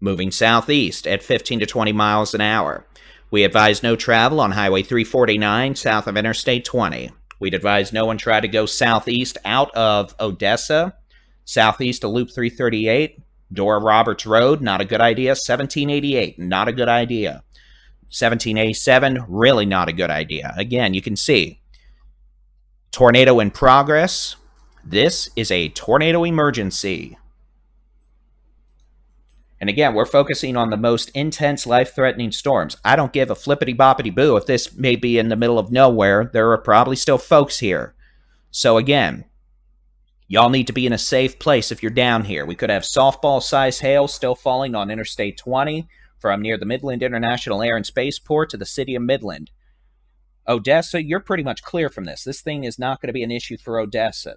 moving southeast at 15 to 20 miles an hour. We advise no travel on Highway 349 south of Interstate 20. We'd advise no one try to go southeast out of Odessa, southeast of Loop 338, Dora Roberts Road, not a good idea. 1788, not a good idea. 1787, really not a good idea. Again, you can see, tornado in progress. This is a tornado emergency. And again, we're focusing on the most intense, life-threatening storms. I don't give a flippity-boppity-boo if this may be in the middle of nowhere. There are probably still folks here. So again, y'all need to be in a safe place if you're down here. We could have softball-sized hail still falling on Interstate 20 from near the Midland International Air and Spaceport to the city of Midland. Odessa, you're pretty much clear from this. This thing is not going to be an issue for Odessa.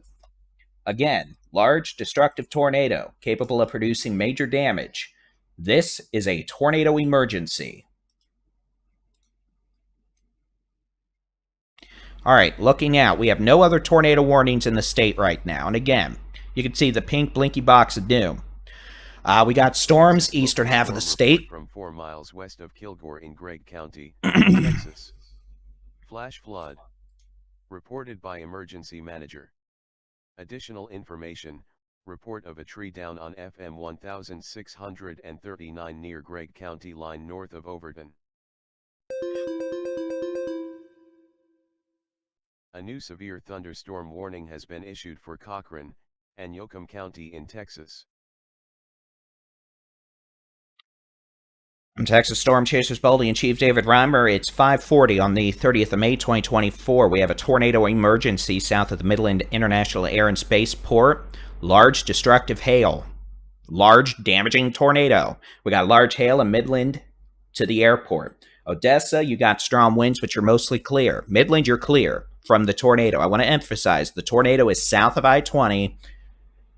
Again, large, destructive tornado capable of producing major damage. This is a tornado emergency. All right, looking out, we have no other tornado warnings in the state right now. And again, you can see the pink blinky box of doom. We got storms eastern half of the state.
From 4 miles west of Kilgore in Gregg County, Texas. Flash flood. Reported by emergency manager. Additional information, report of a tree down on FM 1639 near Gregg County line north of Overton. A new severe thunderstorm warning has been issued for Cochran and Yoakum County in Texas.
I'm Texas Storm Chasers Baldy-in-Chief David-Reimer. It's 5:40 on the 30th of May, 2024. We have a tornado emergency south of the Midland International Air and Spaceport. Large destructive hail. Large damaging tornado. We got large hail in Midland to the airport. Odessa, you got strong winds, but you're mostly clear. Midland, you're clear from the tornado. I want to emphasize the tornado is south of I-20,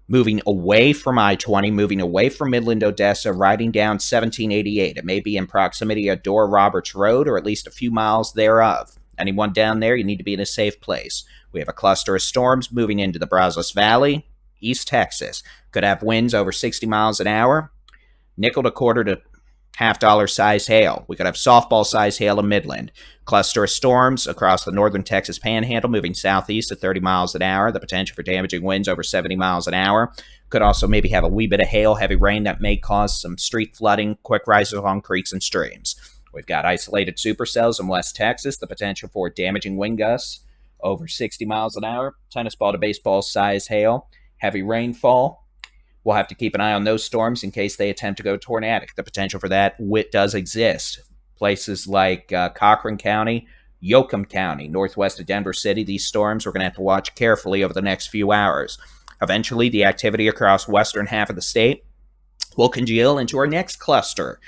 moving away from I-20, moving away from Midland, Odessa, riding down 1788. It may be in proximity of Dora Roberts Road or at least a few miles thereof. Anyone down there, you need to be in a safe place. We have a cluster of storms moving into the Brazos Valley, East Texas. Could have winds over 60 miles an hour, nickel to quarter to half-dollar size hail. We could have softball size hail in Midland. Cluster of storms across the northern Texas Panhandle moving southeast at 30 miles an hour. The potential for damaging winds over 70 miles an hour. Could also maybe have a wee bit of hail, heavy rain that may cause some street flooding, quick rises along creeks and streams. We've got isolated supercells in West Texas. The potential for damaging wind gusts over 60 miles an hour. Tennis ball to baseball size hail. Heavy rainfall. We'll have to keep an eye on those storms in case they attempt to go tornadic. The potential for that does exist. Places like Cochran County, Yoakum County, northwest of Denver City, these storms we're going to have to watch carefully over the next few hours. Eventually, the activity across western half of the state will congeal into our next cluster.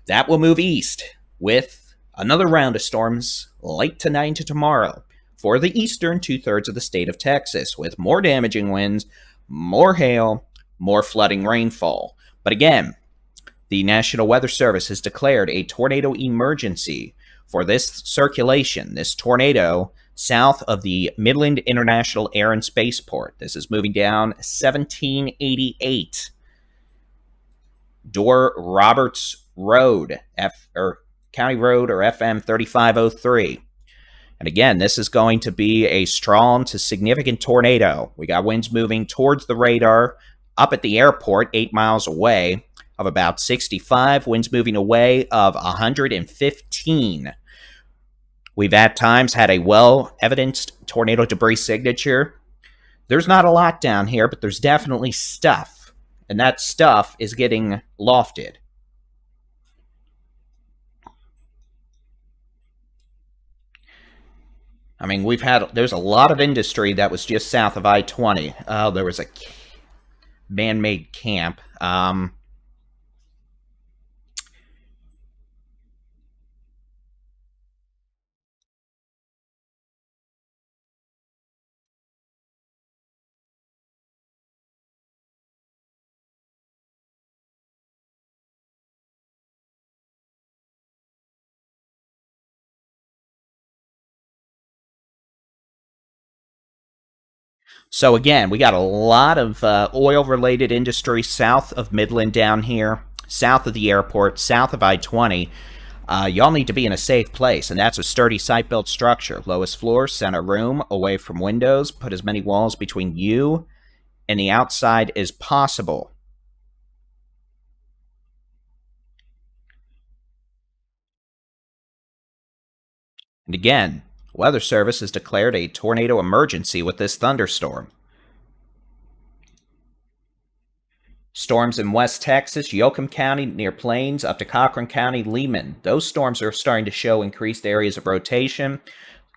That will move east with another round of storms late tonight into tomorrow for the eastern two-thirds of the state of Texas, with more damaging winds, more hail, more flooding rainfall. But again, the National Weather Service has declared a tornado emergency for this circulation, this tornado south of the Midland International Air and Spaceport. This is moving down 1788 Dora Roberts Road, County Road or FM 3503. And again, this is going to be a strong to significant tornado. We got winds moving towards the radar, up at the airport, 8 miles away, of about 65, winds moving away of 115. We've at times had a well-evidenced tornado debris signature. There's not a lot down here, but there's definitely stuff, and that stuff is getting lofted. I mean, there's a lot of industry that was just south of I-20. Oh, there was a man-made camp. So again, we got a lot of oil-related industry south of Midland down here, south of the airport, south of I-20. Y'all need to be in a safe place, and that's a sturdy site-built structure. Lowest floor, center room, away from windows. Put as many walls between you and the outside as possible. And again, Weather Service has declared a tornado emergency with this thunderstorm. Storms in West Texas, Yoakum County, near Plains, up to Cochran County, Lehman. Those storms are starting to show increased areas of rotation.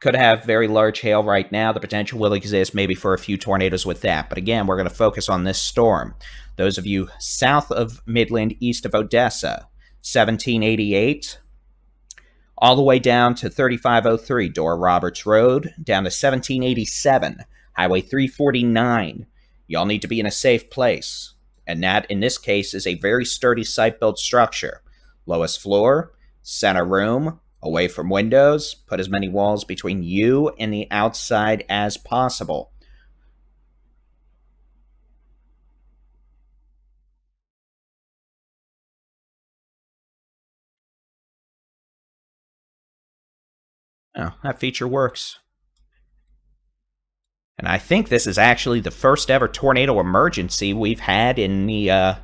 Could have very large hail right now. The potential will exist maybe for a few tornadoes with that. But again, we're going to focus on this storm. Those of you south of Midland, east of Odessa, 1788, all the way down to 3503 Dora Roberts Road, down to 1787, Highway 349. Y'all need to be in a safe place. And that, in this case, is a very sturdy site-built structure. Lowest floor, center room, away from windows. Put as many walls between you and the outside as possible. Oh, that feature works. And I think this is actually the first ever tornado emergency we've had in the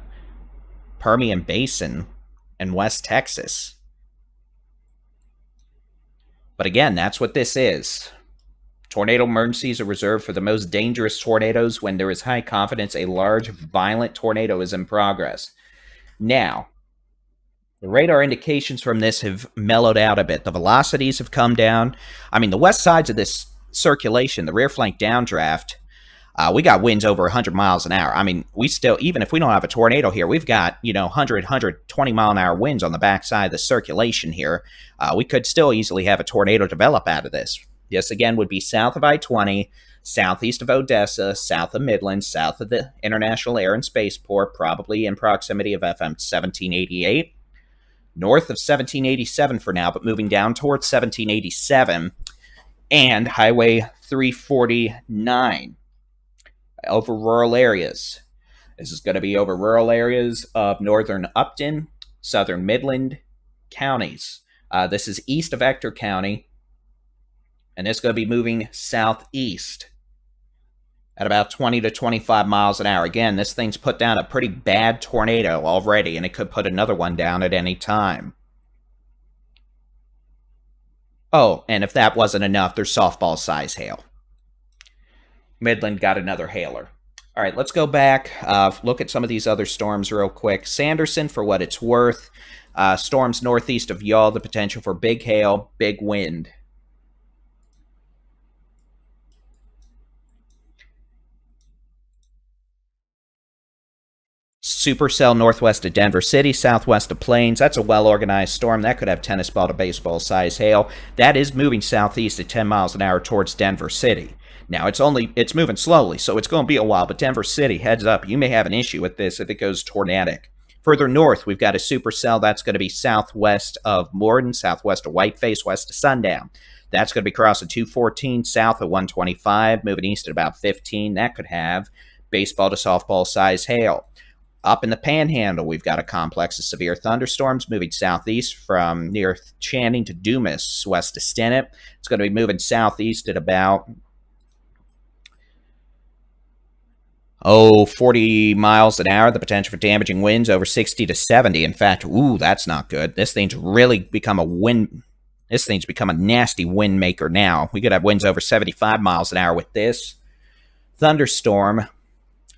Permian Basin in West Texas. But again, that's what this is. Tornado emergencies are reserved for the most dangerous tornadoes when there is high confidence a large, violent tornado is in progress. Now, the radar indications from this have mellowed out a bit. The velocities have come down. I mean, the west sides of this circulation, the rear flank downdraft, we got winds over 100 miles an hour. I mean, we still, even if we don't have a tornado here, we've got, 120 mile an hour winds on the backside of the circulation here. We could still easily have a tornado develop out of this. This, again, would be south of I-20, southeast of Odessa, south of Midland, south of the International Air and Spaceport, probably in proximity of FM 1788, north of 1787 for now, but moving down towards 1787, and Highway 349 over rural areas. This is going to be over rural areas of northern Upton, southern Midland counties. This is east of Ector County, and it's going to be moving southeast at about 20 to 25 miles an hour. Again, this thing's put down a pretty bad tornado already, and it could put another one down at any time. Oh, and if that wasn't enough, there's softball-size hail. Midland got another hailer. All right, let's go back, look at some of these other storms real quick. Sanderson, for what it's worth. Storms northeast of y'all, the potential for big hail, big wind. Supercell northwest of Denver City, southwest of Plains. That's a well-organized storm. That could have tennis ball to baseball size hail. That is moving southeast at 10 miles an hour towards Denver City. Now, it's moving slowly, so it's going to be a while, but Denver City, heads up, you may have an issue with this if it goes tornadic. Further north, we've got a supercell. That's going to be southwest of Morden, southwest of Whiteface, west of Sundown. That's going to be crossing 214 south of 125, moving east at about 15. That could have baseball to softball size hail. Up in the Panhandle, we've got a complex of severe thunderstorms moving southeast from near Channing to Dumas, west of Stinnett. It's going to be moving southeast at about 40 miles an hour. The potential for damaging winds over 60 to 70. In fact, that's not good. This thing's really become This thing's become a nasty wind maker now. We could have winds over 75 miles an hour with this thunderstorm.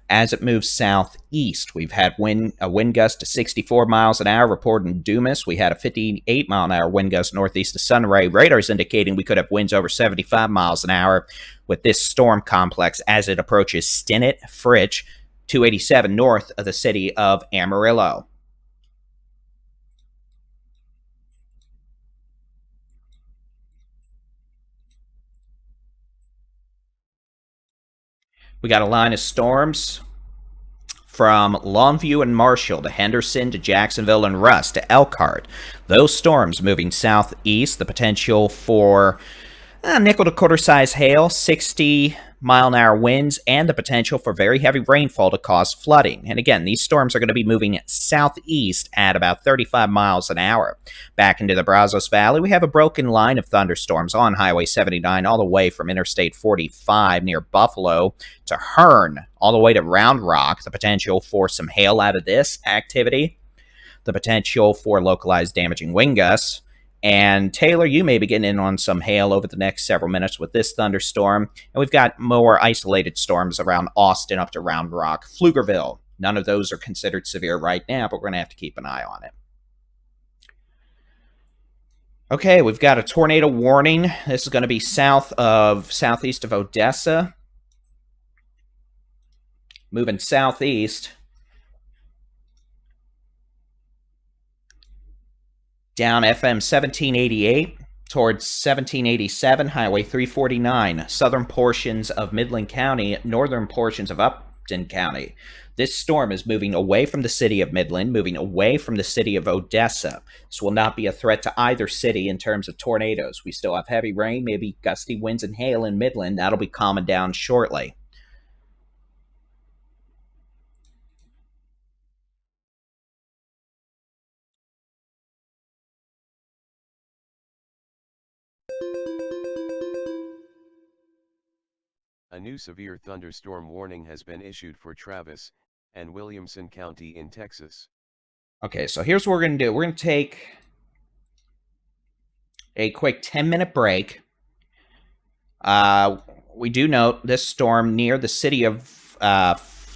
As it moves southeast, we've had a wind gust to 64 miles an hour reported in Dumas. We had a 58 mile an hour wind gust northeast of Sunray. Radar's indicating we could have winds over 75 miles an hour with this storm complex as it approaches Stinnett, Fritch, 287 north of the city of Amarillo. We got a line of storms from Longview and Marshall to Henderson to Jacksonville and Russ to Elkhart. Those storms moving southeast, the potential for Nickel to quarter size hail, 60-mile-an-hour winds, and the potential for very heavy rainfall to cause flooding. And again, these storms are going to be moving southeast at about 35 miles an hour. Back into the Brazos Valley, we have a broken line of thunderstorms on Highway 79 all the way from Interstate 45 near Buffalo to Hearn, all the way to Round Rock. The potential for some hail out of this activity. The potential for localized damaging wind gusts. And Taylor, you may be getting in on some hail over the next several minutes with this thunderstorm. And we've got more isolated storms around Austin up to Round Rock, Pflugerville. None of those are considered severe right now, but we're going to have to keep an eye on it. Okay, we've got a tornado warning. This is going to be southeast of Odessa. Moving southeast. Down FM 1788 towards 1787, Highway 349, southern portions of Midland County, northern portions of Upton County. This storm is moving away from the city of Midland, moving away from the city of Odessa. This will not be a threat to either city in terms of tornadoes. We still have heavy rain, maybe gusty winds and hail in Midland. That'll be calming down shortly.
A new severe thunderstorm warning has been issued for Travis and Williamson County in Texas.
Okay, so here's what we're going to do. We're going to take a quick 10-minute break. We do note this storm near the city of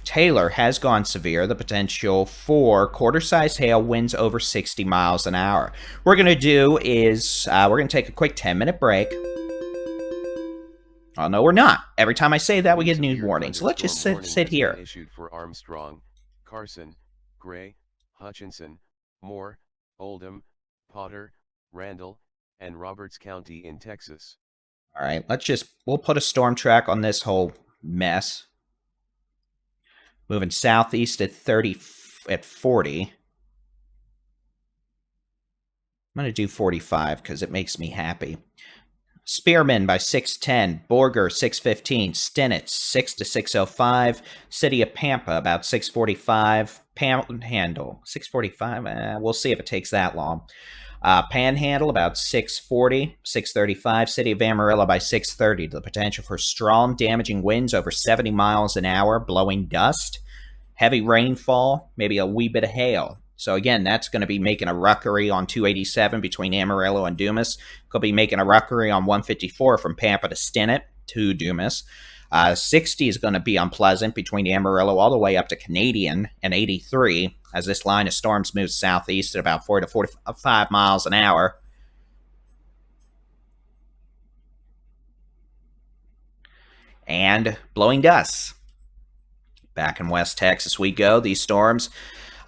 Taylor has gone severe. The potential for quarter-sized hail, winds over 60 miles an hour. What we're going to do is we're going to take a quick 10-minute break. Oh, no, we're not. Every time I say that, we get new warnings. So let's just sit here.
Issued for Armstrong, Carson, Gray, Hutchinson, Moore, Oldham, Potter, Randall, and Roberts County in Texas.
All right, we'll put a storm track on this whole mess. Moving southeast at 40. I'm going to do 45 because it makes me happy. Spearman by 610, Borger 615, Stenitz 6 to 605, City of Pampa about 645, Panhandle 645. We'll see if it takes that long. Panhandle about 640, 635, City of Amarillo by 630. The potential for strong damaging winds over 70 miles an hour, blowing dust, heavy rainfall, maybe a wee bit of hail. So again, that's going to be making a ruckery on 287 between Amarillo and Dumas. Could be making a ruckery on 154 from Pampa to Stinnett to Dumas. 60 is going to be unpleasant between Amarillo all the way up to Canadian and 83 as this line of storms moves southeast at about 40 to 45 miles an hour. And blowing gusts. Back in West Texas we go. These storms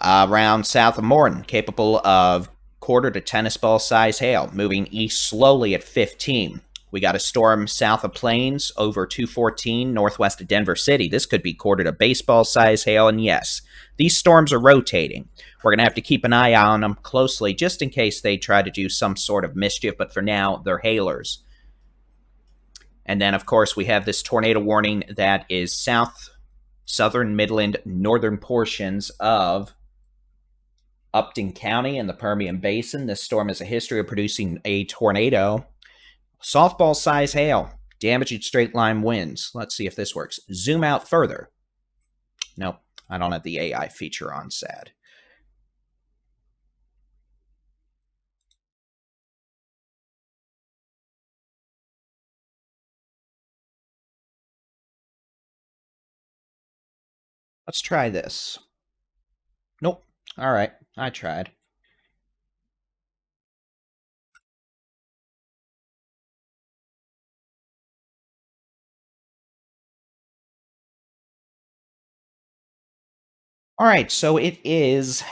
around south of Morton, capable of quarter to tennis ball size hail, moving east slowly at 15. We got a storm south of Plains over 214 northwest of Denver City. This could be quarter to baseball size hail, and yes, these storms are rotating. We're going to have to keep an eye on them closely just in case they try to do some sort of mischief, but for now, they're hailers. And then, of course, we have this tornado warning that is southern Midland, northern portions of Upton County and the Permian Basin. This storm has a history of producing a tornado. Softball size hail, damaging straight line winds. Let's see if this works. Zoom out further. Nope, I don't have the AI feature on, sad. Let's try this. Nope. All right, I tried. All right, so it is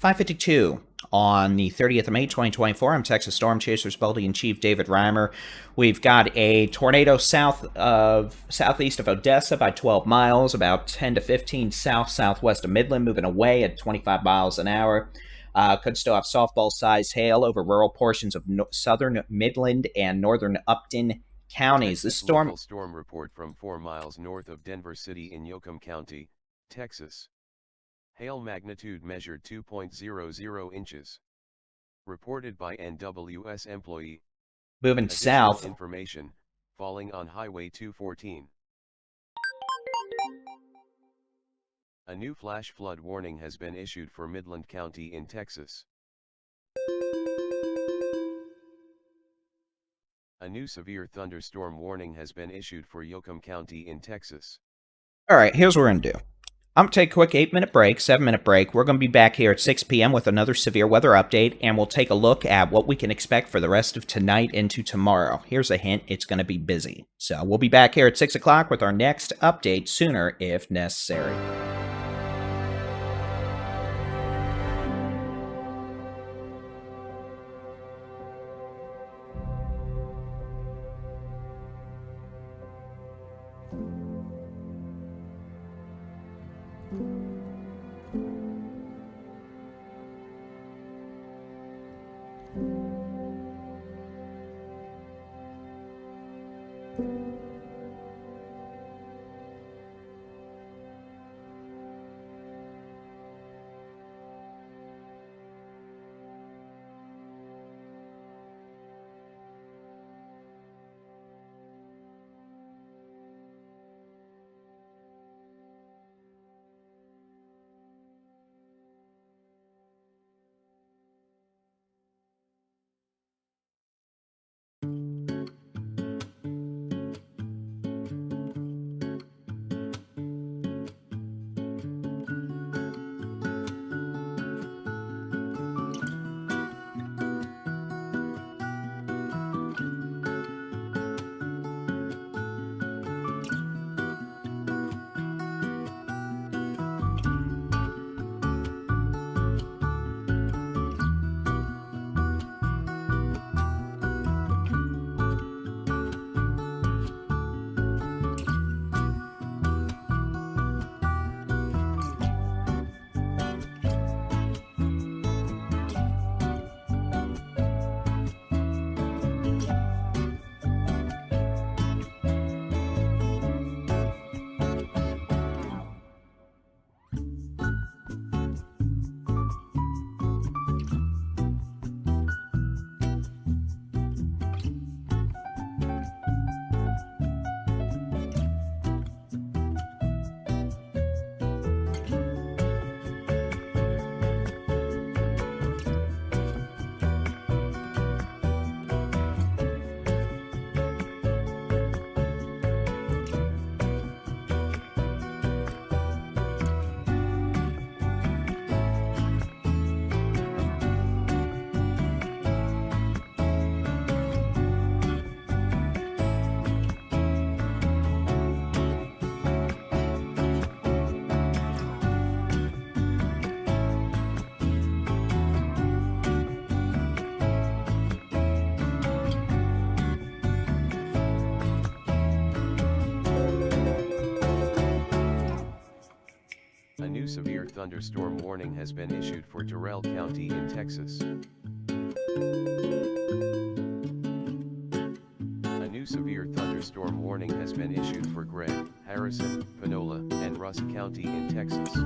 5:52 on the 30th of May, 2024. I'm Texas Storm Chasers Baldy-in-Chief David-Reimer. We've got a tornado southeast of Odessa by 12 miles, about 10 to 15 southwest of Midland, moving away at 25 miles an hour. Could still have softball-sized hail over rural portions of southern Midland and northern Upton counties. This
Texas
storm.
local storm report from 4 miles north of Denver City in Yoakum County, Texas. Hail magnitude measured 2.00 inches. Reported by NWS employee.
Moving
Additional
south.
information, falling on Highway 214. A new flash flood warning has been issued for Midland County in Texas. A new severe thunderstorm warning has been issued for Yoakum County in Texas.
All right, here's what we're going to do. I'm going to take a quick 8-minute break, 7-minute break. We're going to be back here at 6 p.m. with another severe weather update, and we'll take a look at what we can expect for the rest of tonight into tomorrow. Here's a hint, it's going to be busy. So we'll be back here at 6 o'clock with our next update sooner if necessary.
A new severe thunderstorm warning has been issued for Terrell County in Texas. A new severe thunderstorm warning has been issued for Gregg, Harrison, Panola, and Rusk County in Texas.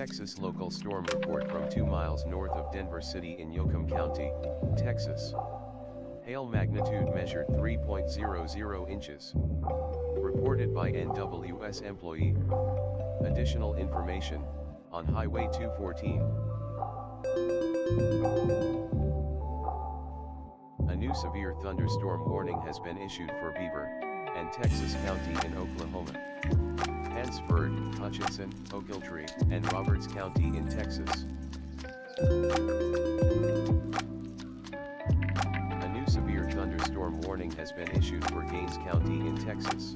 Texas local storm report from 2 miles north of Denver City in Yoakum County, Texas. Hail magnitude measured 3.00 inches. Reported by NWS employee. Additional information, on Highway 214. A new severe thunderstorm warning has been issued for Beaver and Texas County in Oklahoma. Hansford, Hutchinson, Ogletree, and Roberts County in Texas. A new severe thunderstorm warning has been issued for Gaines County in Texas.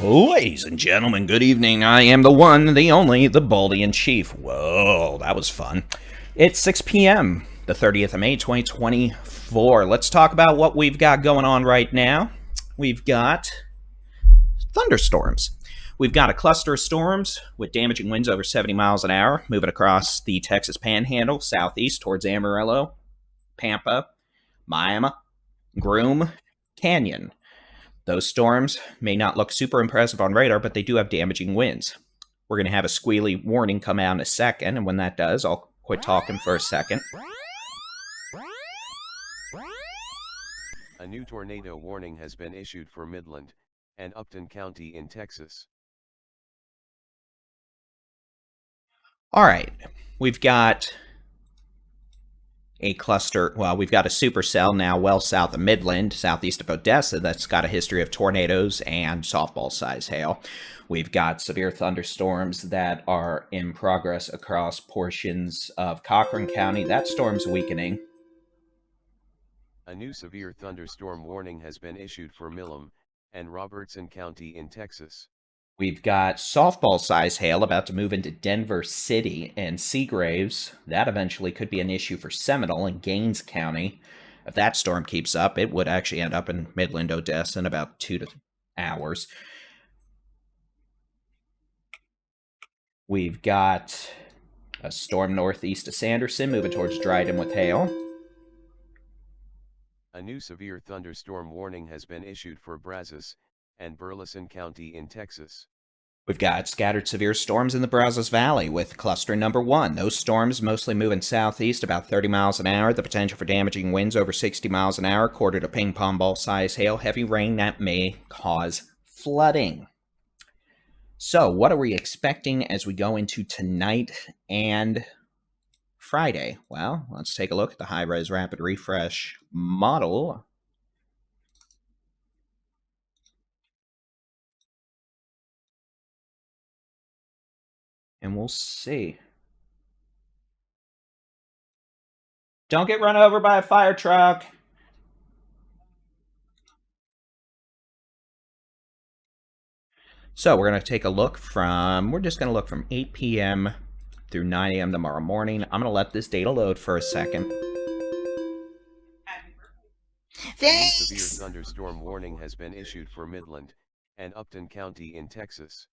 Ladies and gentlemen, good evening. I am the one, the only, the Baldy-in-Chief. Whoa, that was fun. It's 6 p.m., the 30th of May, 2024. Let's talk about what we've got going on right now. We've got thunderstorms. We've got a cluster of storms with damaging winds over 70 miles an hour moving across the Texas Panhandle, southeast towards Amarillo, Pampa, Miami, Groom, Canyon. Those storms may not look super impressive on radar, but they do have damaging winds. We're going to have a squealy warning come out in a second, and when that does, I'll quit talking for a second.
A new tornado warning has been issued for Midland and Upton County in Texas.
All right, we've got a cluster, well, we've got a supercell now well south of Midland, southeast of Odessa, that's got a history of tornadoes and softball-size hail. We've got severe thunderstorms that are in progress across portions of Cochran County. That storm's weakening.
A new severe thunderstorm warning has been issued for Milam and Robertson County in Texas.
We've got softball-size hail about to move into Denver City and Seagraves. That eventually could be an issue for Seminole and Gaines County. If that storm keeps up, it would actually end up in Midland, Odessa in about 2 hours. We've got a storm northeast of Sanderson moving towards Dryden with hail.
A new severe thunderstorm warning has been issued for Brazos and Burleson County in Texas.
We've got scattered severe storms in the Brazos Valley with cluster number 1. Those storms mostly moving southeast about 30 miles an hour. The potential for damaging winds over 60 miles an hour, quarter to ping pong ball size hail, heavy rain that may cause flooding. So what are we expecting as we go into tonight and Friday? Well, let's take a look at the high-res rapid refresh model. And we'll see. Don't get run over by a fire truck. So we're going to take a look from, we're just going to look from 8 p.m. through 9 a.m. tomorrow morning. I'm going to let this data load for a second.
A new severe thunderstorm warning has been issued for Midland and Upton County in Texas.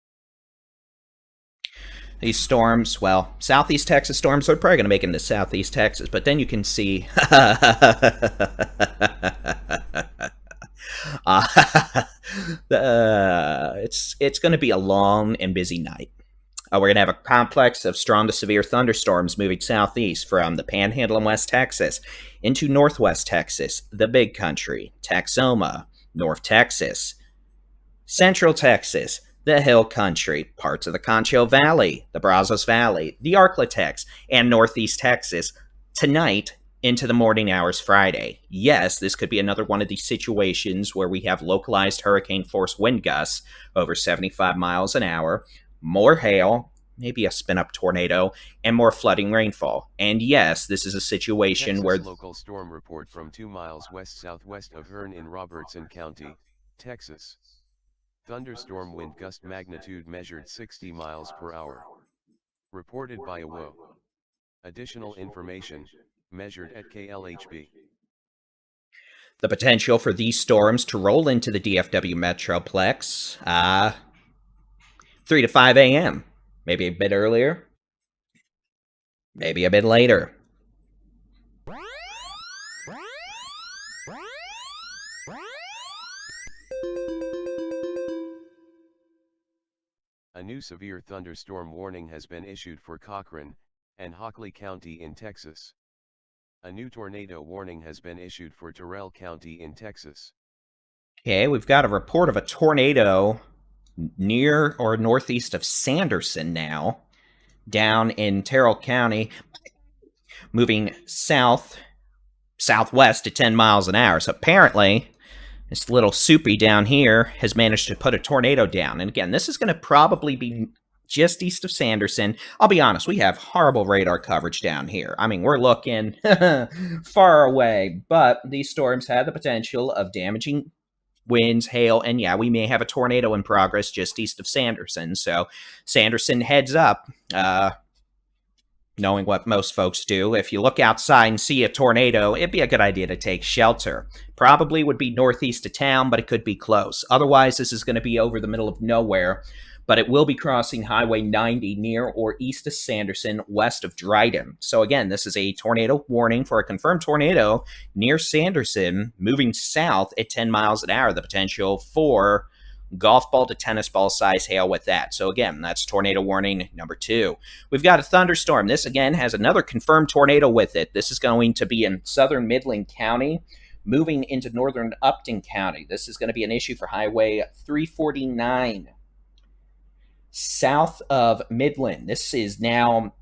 These storms, well, southeast Texas storms are probably going to make it into southeast Texas, but then you can see it's going to be a long and busy night. We're going to have a complex of strong to severe thunderstorms moving southeast from the Panhandle in West Texas into northwest Texas, the Big Country, Texoma, North Texas, Central Texas, the Hill Country, parts of the Concho Valley, the Brazos Valley, the Arklatex, and Northeast Texas tonight into the morning hours Friday. Yes, this could be another one of these situations where we have localized hurricane force wind gusts over 75 miles an hour, more hail, maybe a spin-up tornado, and more flooding rainfall. And yes, this is a situation
Texas
where
local storm report from 2 miles west-southwest of Hearn in Robertson County, Texas. Thunderstorm wind gust magnitude measured 60 miles per hour. Reported by AWO. Additional information, measured at KLHB.
the potential for these storms to roll into the DFW Metroplex, 3 to 5 a.m. Maybe a bit earlier, maybe a bit later.
A new severe thunderstorm warning has been issued for Cochran and Hockley County in Texas. A new tornado warning has been issued for Terrell County in Texas.
Okay, we've got a report of a tornado near or northeast of Sanderson now, down in Terrell County, moving southwest at 10 miles an hour. So apparently, this little soupy down here has managed to put a tornado down. And again, this is going to probably be just east of Sanderson. I'll be honest, we have horrible radar coverage down here. I mean, we're looking far away, but these storms have the potential of damaging winds, hail, and yeah, we may have a tornado in progress just east of Sanderson. So Sanderson heads up, knowing what most folks do. If you look outside and see a tornado, it'd be a good idea to take shelter. Probably would be northeast of town, but it could be close. Otherwise, this is going to be over the middle of nowhere, but it will be crossing Highway 90 near or east of Sanderson, west of Dryden. So again, this is a tornado warning for a confirmed tornado near Sanderson, moving south at 10 miles an hour. The potential for golf ball to tennis ball size hail with that. So again, that's tornado warning number 2. We've got a thunderstorm. This again has another confirmed tornado with it. This is going to be in southern Midland County, moving into northern Upton County. This is going to be an issue for Highway 349. South of Midland. This is now,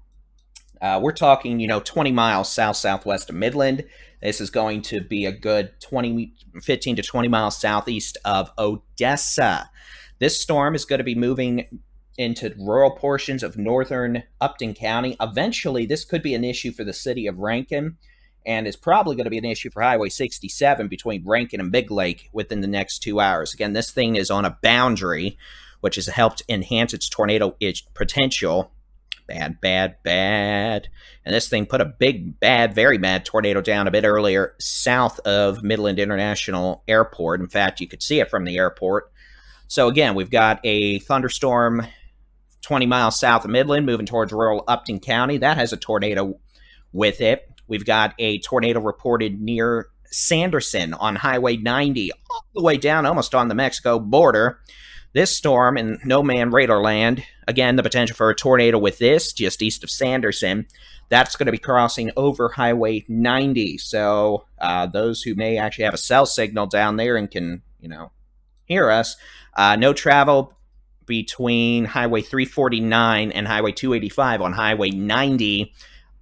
we're talking, 20 miles southwest of Midland. This is going to be a good 15 to 20 miles southeast of Odessa. This storm is going to be moving into rural portions of northern Upton County. Eventually, this could be an issue for the city of Rankin, and is probably going to be an issue for Highway 67 between Rankin and Big Lake within the next 2 hours. Again, this thing is on a boundary, which has helped enhance its tornado potential. Bad. And this thing put a big, bad, very bad tornado down a bit earlier south of Midland International Airport. In fact, you could see it from the airport. So again, we've got a thunderstorm 20 miles south of Midland moving towards rural Upton County. That has a tornado with it. We've got a tornado reported near Sanderson on Highway 90, all the way down almost on the Mexico border. This storm in no man radar land, again, the potential for a tornado with this just east of Sanderson. That's going to be crossing over Highway 90. So those who may actually have a cell signal down there and can, hear us, no travel between Highway 349 and Highway 285 on Highway 90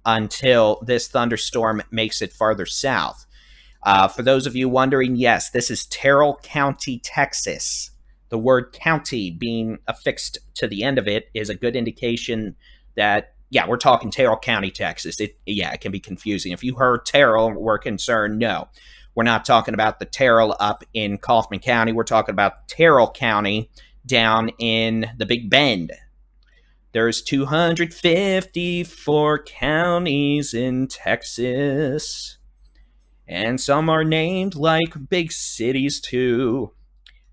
until this thunderstorm makes it farther south. For those of you wondering, yes, this is Terrell County, Texas. The word county being affixed to the end of it is a good indication that, yeah, we're talking Terrell County, Texas. It can be confusing. If you heard Terrell, we're concerned. No, we're not talking about the Terrell up in Kaufman County. We're talking about Terrell County down in the Big Bend. There's 254 counties in Texas, and some are named like big cities too.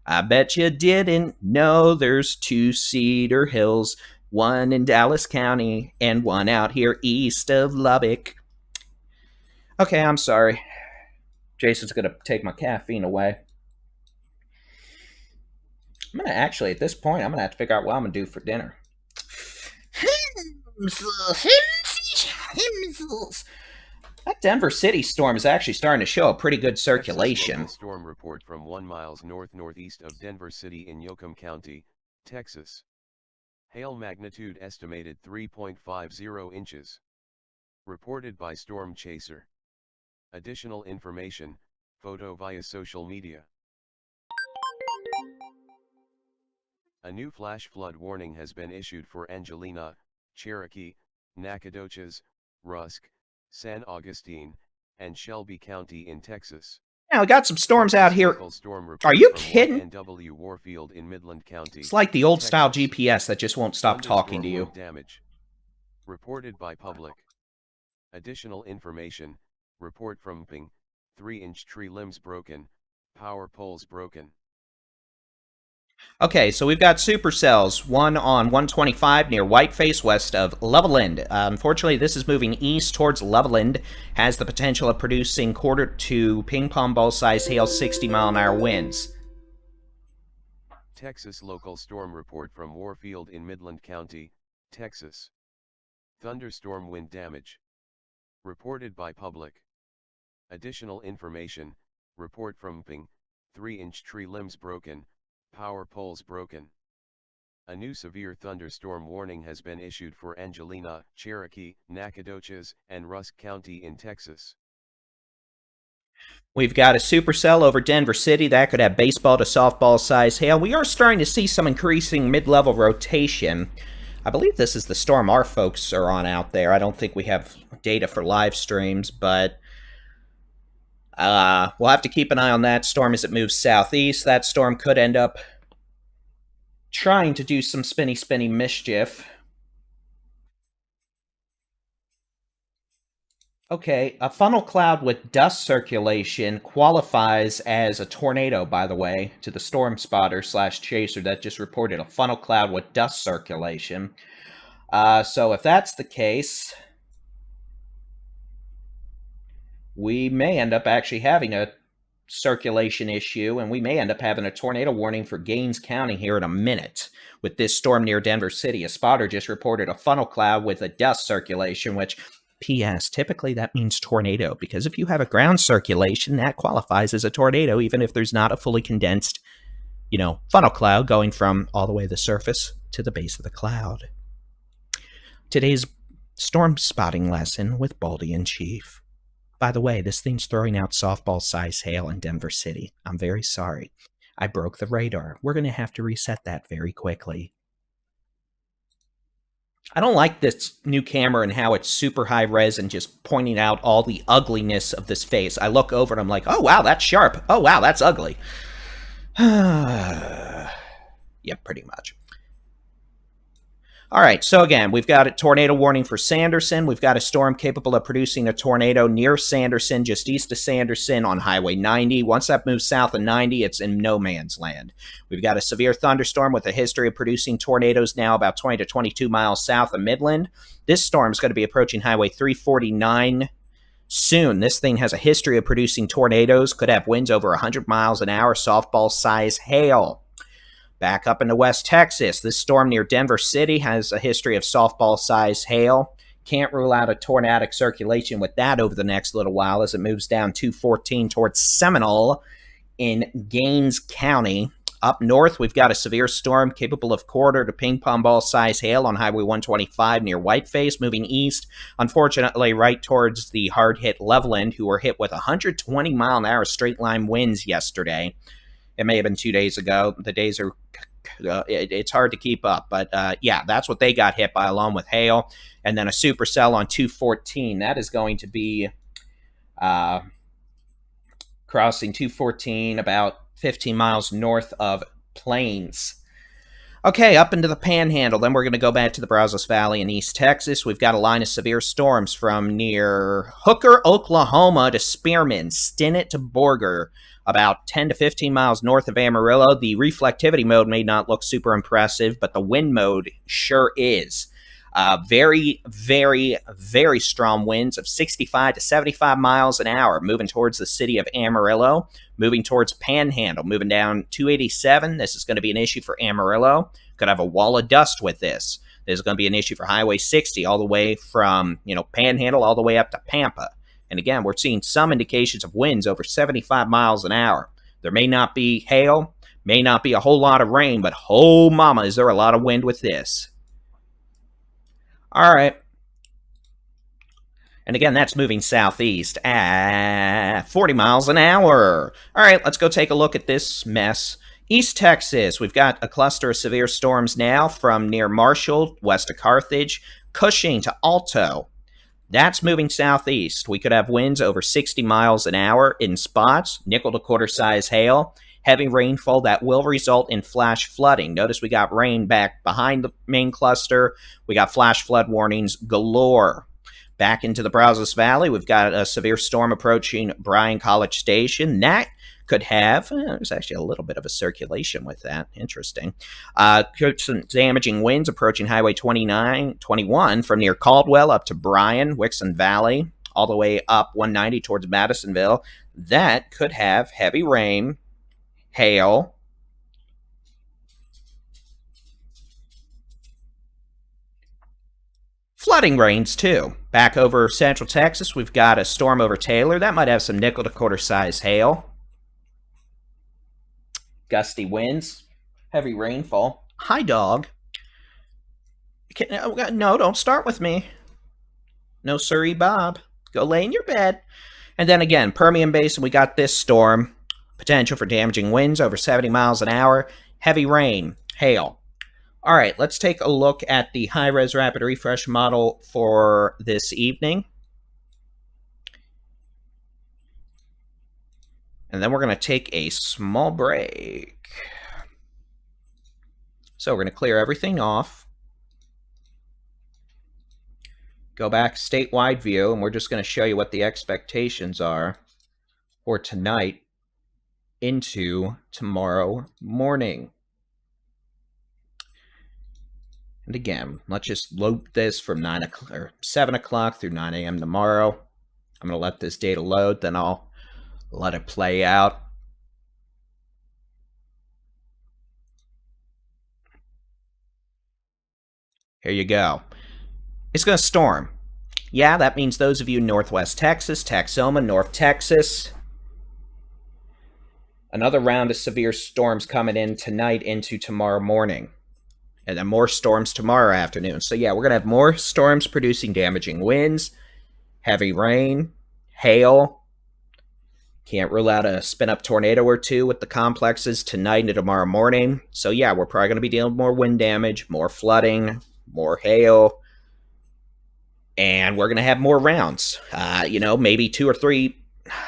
I bet you didn't know there's 2 Cedar Hills, one in Dallas County and one out here east of Lubbock. Okay, I'm sorry. Jason's going to take my caffeine away. I'm going to actually, at this point, I'm going to have to figure out what I'm going to do for dinner. That Denver City storm is actually starting to show a pretty good circulation.
Texas storm report from 1 miles northeast of Denver City in Yoakum County, Texas. Hail magnitude estimated 3.50 inches. Reported by Storm Chaser. Additional information, photo via social media. A new flash flood warning has been issued for Angelina, Cherokee, Nacogdoches, Rusk, San Augustine, and Shelby County in Texas.
Now, we got some storms out
Texas
here.
local storm
Are
report
you
from
kidding?
YNW Warfield in Midland County.
It's like the old style
Texas.
GPS that just won't stop talking to
Thunderstorm
you.
wind damage. Reported by public. Additional information, report from Ping, 3-inch tree limbs broken, power poles broken.
Okay, so we've got supercells, one on 125 near Whiteface, west of Loveland. Unfortunately, this is moving east towards Loveland, has the potential of producing quarter to ping-pong ball-sized hail 60-mile-an-hour winds.
Texas local storm report from Warfield in Midland County, Texas. Thunderstorm wind damage. Reported by public. Additional information, report from Ping, 3-inch tree limbs broken, power poles broken. A new severe thunderstorm warning has been issued for Angelina, Cherokee, Nacogdoches, and Rusk County in Texas.
We've got a supercell over Denver City. That could have baseball to softball size hail. We are starting to see some increasing mid-level rotation. I believe this is the storm our folks are on out there. I don't think we have data for live streams, but we'll have to keep an eye on that storm as it moves southeast. That storm could end up trying to do some spinny mischief. Okay, a funnel cloud with dust circulation qualifies as a tornado, by the way, to the storm spotter / chaser that just reported a funnel cloud with dust circulation. So if that's the case, we may end up actually having a circulation issue, and we may end up having a tornado warning for Gaines County here in a minute with this storm near Denver City. A spotter just reported a funnel cloud with a dust circulation, which, P.S., typically that means tornado, because if you have a ground circulation, that qualifies as a tornado, even if there's not a fully condensed, funnel cloud going from all the way to the surface to the base of the cloud. Today's storm spotting lesson with Baldy-in-Chief. By the way, this thing's throwing out softball-sized hail in Denver City. I'm very sorry. I broke the radar. We're going to have to reset that very quickly. I don't like this new camera and how it's super high res and just pointing out all the ugliness of this face. I look over and I'm like, oh, wow, that's sharp. Oh, wow, that's ugly. Yeah, pretty much. All right, so again, we've got a tornado warning for Sanderson. We've got a storm capable of producing a tornado near Sanderson, just east of Sanderson on Highway 90. Once that moves south of 90, it's in no man's land. We've got a severe thunderstorm with a history of producing tornadoes now about 20 to 22 miles south of Midland. This storm is going to be approaching Highway 349 soon. This thing has a history of producing tornadoes, could have winds over 100 miles an hour, softball-size hail. Back up into West Texas, this storm near Denver City has a history of softball-sized hail. Can't rule out a tornadic circulation with that over the next little while as it moves down 214 towards Seminole in Gaines County. Up north, we've got a severe storm capable of quarter to ping-pong ball-sized hail on Highway 125 near Whiteface, moving east, unfortunately, right towards the hard-hit Loveland, who were hit with 120-mile-an-hour straight-line winds yesterday. It may have been 2 days ago. The days are, it's hard to keep up. But yeah, that's what they got hit by along with hail. And then a supercell on 214. That is going to be crossing 214 about 15 miles north of Plains. Okay, up into the Panhandle. Then we're going to go back to the Brazos Valley in East Texas. We've got a line of severe storms from near Hooker, Oklahoma to Spearman, Stinnett to Borger, about 10 to 15 miles north of Amarillo. The reflectivity mode may not look super impressive, but the wind mode sure is. Very, very, very strong winds of 65 to 75 miles an hour, moving towards the city of Amarillo, moving towards Panhandle, moving down 287. This is going to be an issue for Amarillo. Could have a wall of dust with this. This is going to be an issue for Highway 60, all the way from, Panhandle all the way up to Pampa. And again, we're seeing some indications of winds over 75 miles an hour. There may not be hail, may not be a whole lot of rain, but oh mama, is there a lot of wind with this. All right. And again, that's moving southeast at 40 miles an hour. All right, let's go take a look at this mess. East Texas, we've got a cluster of severe storms now from near Marshall, west of Carthage, Cushing to Alto. That's moving southeast. We could have winds over 60 miles an hour in spots, nickel to quarter size hail, heavy rainfall that will result in flash flooding. Notice we got rain back behind the main cluster. We got flash flood warnings galore. Back into the Brazos Valley, we've got a severe storm approaching Bryan College Station. That could have, there's actually a little bit of a circulation with that. Interesting. Some damaging winds approaching Highway 21 from near Caldwell up to Bryan, Wixon Valley, all the way up 190 towards Madisonville. That could have heavy rain, hail, flooding rains, too. Back over Central Texas, we've got a storm over Taylor. That might have some nickel to quarter size hail. Gusty winds, heavy rainfall. Hi, dog. No, don't start with me. No, sirree, Bob. Go lay in your bed. And then again, Permian Basin, we got this storm. Potential for damaging winds over 70 miles an hour. Heavy rain, hail. All right, let's take a look at the high-res rapid refresh model for this evening. And then we're going to take a small break. So we're going to clear everything off. Go back statewide view, and we're just going to show you what the expectations are for tonight into tomorrow morning. And again, let's just load this from 7 o'clock through 9 a.m. tomorrow. I'm going to let this data load, then I'll let it play out. Here you go. It's going to storm. Yeah, that means those of you in Northwest Texas, Texoma, North Texas. Another round of severe storms coming in tonight into tomorrow morning. And then more storms tomorrow afternoon. So yeah, we're going to have more storms producing damaging winds, heavy rain, hail. Can't rule out a spin-up tornado or two with the complexes tonight and tomorrow morning. So yeah, we're probably going to be dealing with more wind damage, more flooding, more hail. And we're going to have more rounds. Maybe 2 or 3.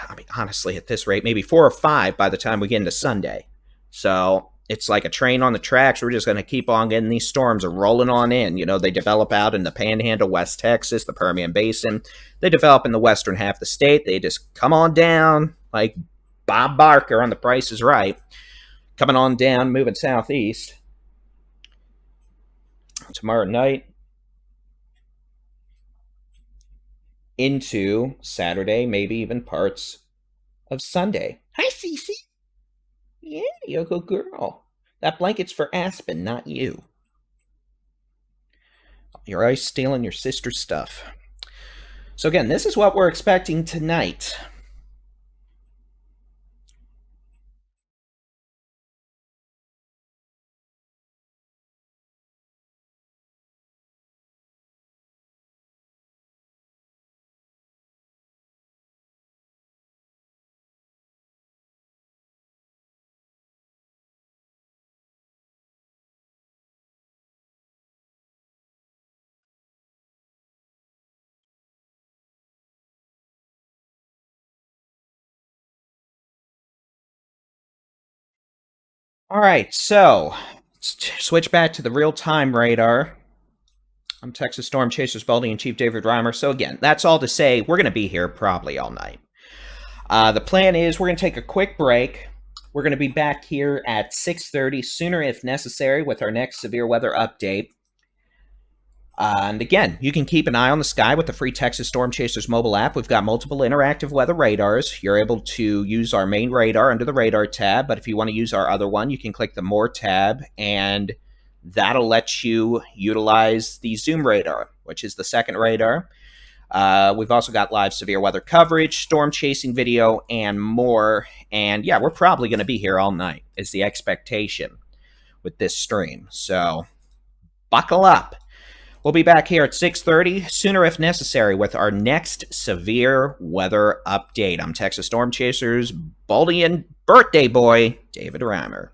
I mean, honestly, at this rate, maybe 4 or 5 by the time we get into Sunday. So it's like a train on the tracks. We're just going to keep on getting these storms rolling on in. They develop out in the Panhandle, West Texas, the Permian Basin. They develop in the western half of the state. They just come on down like Bob Barker on The Price is Right. Coming on down, moving southeast. Tomorrow night into Saturday, maybe even parts of Sunday. Hi, Cece. Yeah, you're a good girl. That blanket's for Aspen, not you. You're always stealing your sister's stuff. So again, this is what we're expecting tonight. All right, so let's switch back to the real-time radar. I'm Texas Storm Chasers Baldy-in-Chief David-Reimer. So again, that's all to say we're going to be here probably all night. The plan is we're going to take a quick break. We're going to be back here at 6:30, sooner if necessary, with our next severe weather update. And again, you can keep an eye on the sky with the free Texas Storm Chasers mobile app. We've got multiple interactive weather radars. You're able to use our main radar under the radar tab, but if you want to use our other one, you can click the More tab, and that'll let you utilize the Zoom radar, which is the second radar. We've also got live severe weather coverage, storm chasing video, and more. And yeah, we're probably going to be here all night is the expectation with this stream. So buckle up. We'll be back here at 6:30, sooner if necessary, with our next severe weather update. I'm Texas Storm Chasers Baldy-in birthday boy, David Reimer.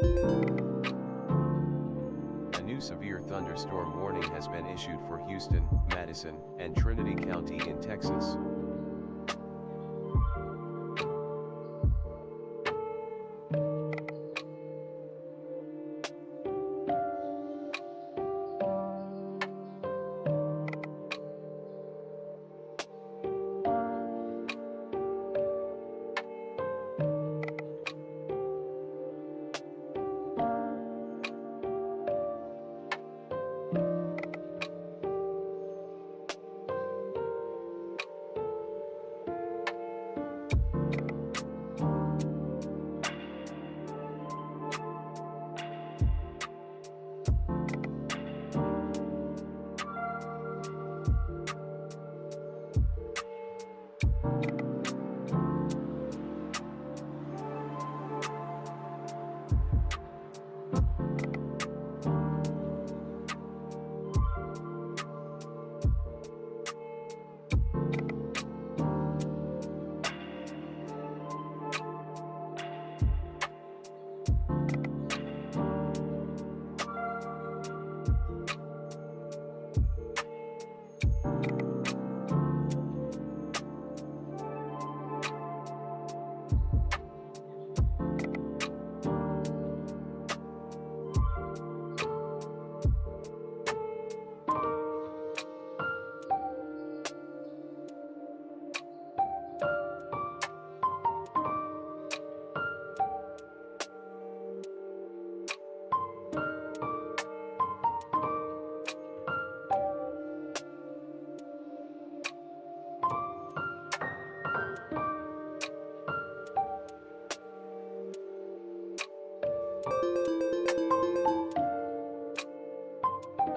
A new severe thunderstorm warning has been issued for Houston, Madison, and Trinity County in Texas.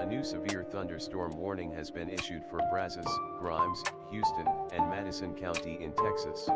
A new severe thunderstorm warning has been issued for Brazos, Grimes, Houston, and Madison County in Texas.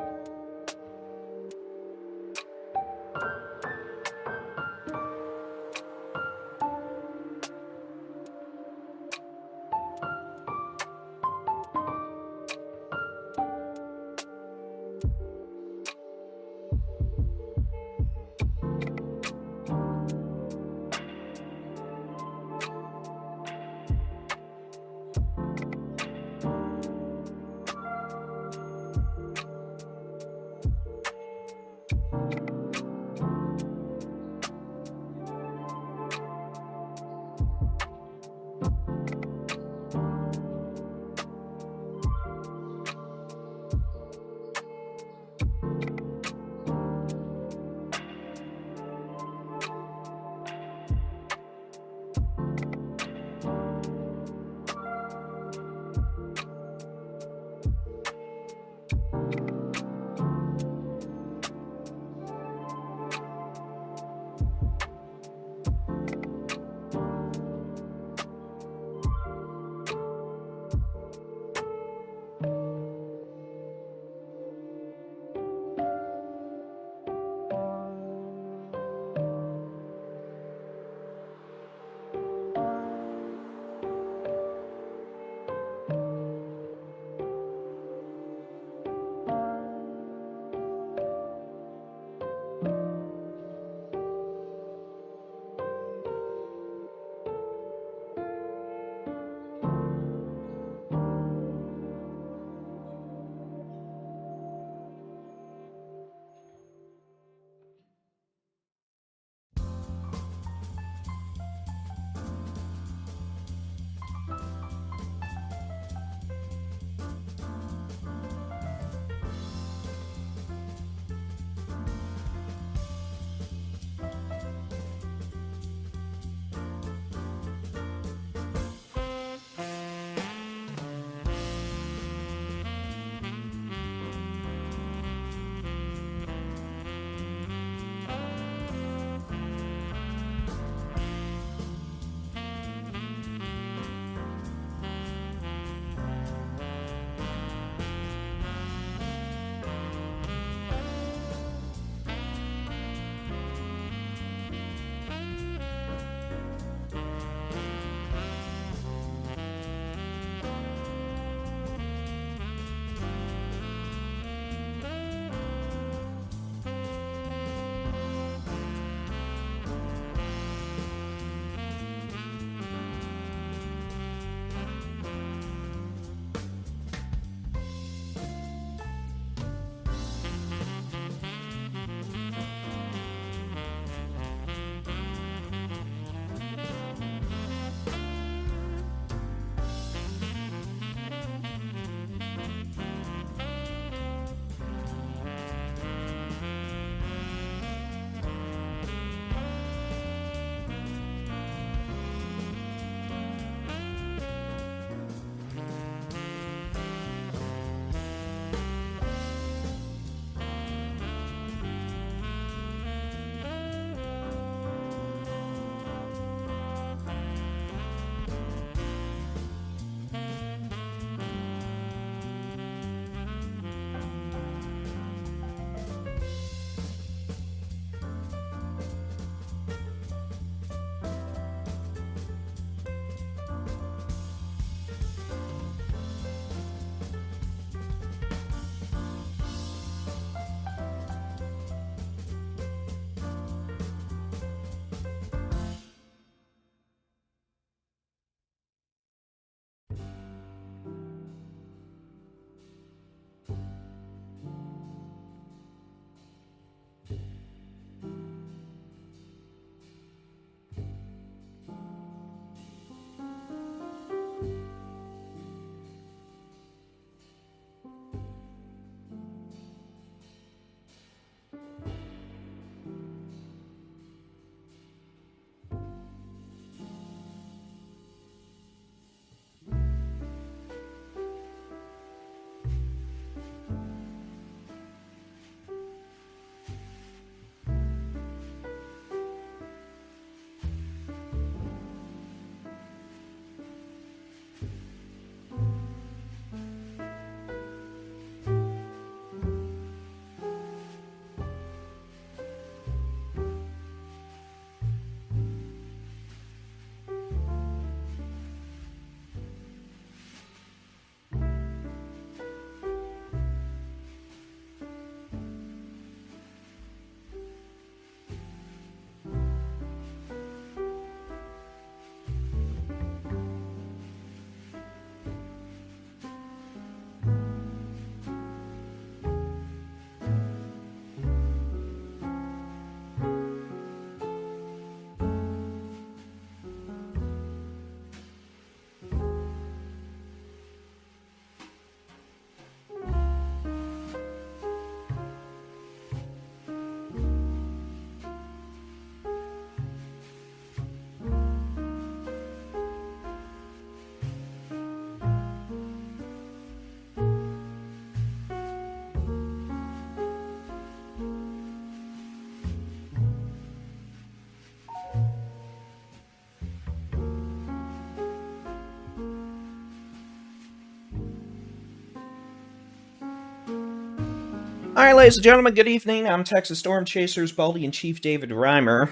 All right, ladies and gentlemen, good evening. I'm Texas Storm Chasers Baldy-in-Chief David-Reimer.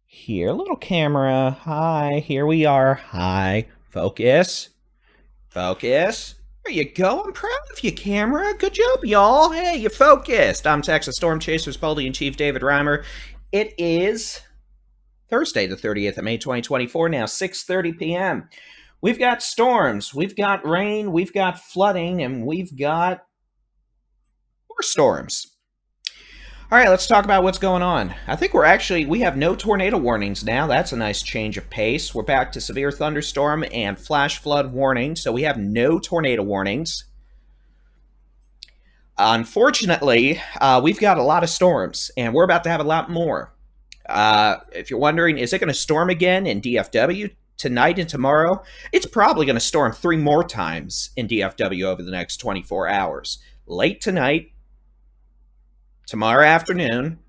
Here, little camera. Hi, here we are. Hi. Focus. Focus. There you go. I'm proud of you, camera. Good job, y'all. Hey, you focused. I'm Texas Storm Chasers Baldy-in-Chief David-Reimer. It is Thursday, the 30th of May, 2024, now 6:30 p.m. We've got storms, we've got rain, we've got flooding, and we've got more storms. All right, let's talk about what's going on. I think we have no tornado warnings now. That's a nice change of pace. We're back to severe thunderstorm and flash flood warning, so we have no tornado warnings. Unfortunately, we've got a lot of storms, and we're about to have a lot more. If you're wondering, is it going to storm again in DFW tonight and tomorrow? It's probably going to storm 3 more times in DFW over the next 24 hours. Late tonight, tomorrow afternoon,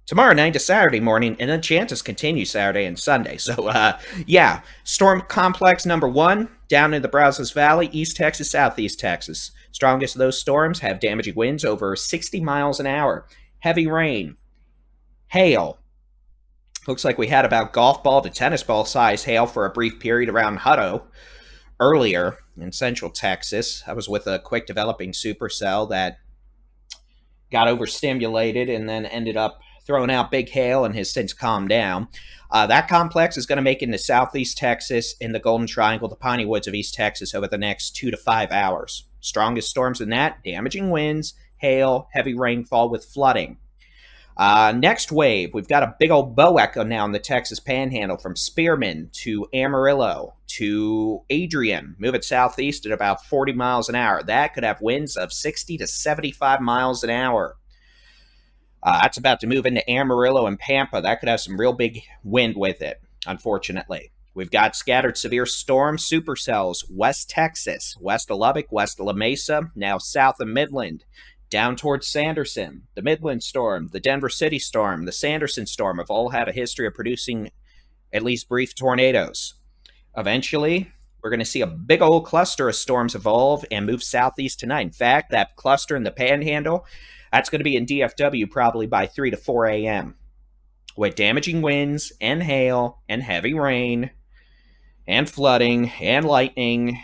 tomorrow night to Saturday morning, and then chances continue Saturday and Sunday. So, yeah, storm complex number 1 down in the Brazos Valley, East Texas, Southeast Texas. Strongest of those storms have damaging winds over 60 miles an hour, heavy rain, hail. Looks like we had about golf ball to tennis ball size hail for a brief period around Hutto earlier in central Texas. I was with a quick developing supercell that got overstimulated and then ended up throwing out big hail and has since calmed down. That complex is going to make it into southeast Texas in the Golden Triangle, the Piney Woods of East Texas over the next 2 to 5 hours. Strongest storms in that, damaging winds, hail, heavy rainfall with flooding. Next wave, we've got a big old bow echo now in the Texas Panhandle from Spearman to Amarillo to Adrian, moving southeast at about 40 miles an hour. That could have winds of 60 to 75 miles an hour. That's about to move into Amarillo and Pampa. That could have some real big wind with it, unfortunately. We've got scattered severe storm supercells, West Texas, west of Lubbock, west of La Mesa, now south of Midland. Down towards Sanderson, the Midland storm, the Denver City storm, the Sanderson storm have all had a history of producing at least brief tornadoes. Eventually, we're going to see a big old cluster of storms evolve and move southeast tonight. In fact, that cluster in the Panhandle, that's going to be in DFW probably by 3 to 4 a.m. with damaging winds and hail and heavy rain and flooding and lightning.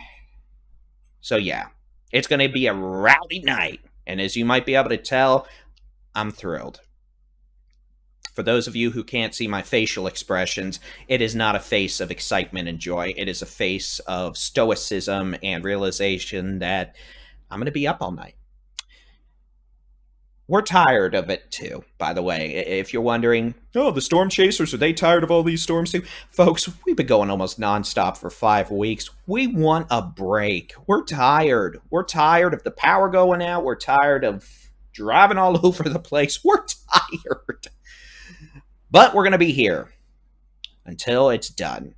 So yeah, it's going to be a rowdy night. And as you might be able to tell, I'm thrilled. For those of you who can't see my facial expressions, it is not a face of excitement and joy. It is a face of stoicism and realization that I'm going to be up all night. We're tired of it too, by the way. If you're wondering, oh, the storm chasers, are they tired of all these storms too? Folks, we've been going almost nonstop for 5 weeks. We want a break. We're tired. We're tired of the power going out. We're tired of driving all over the place. We're tired. But we're going to be here until it's done.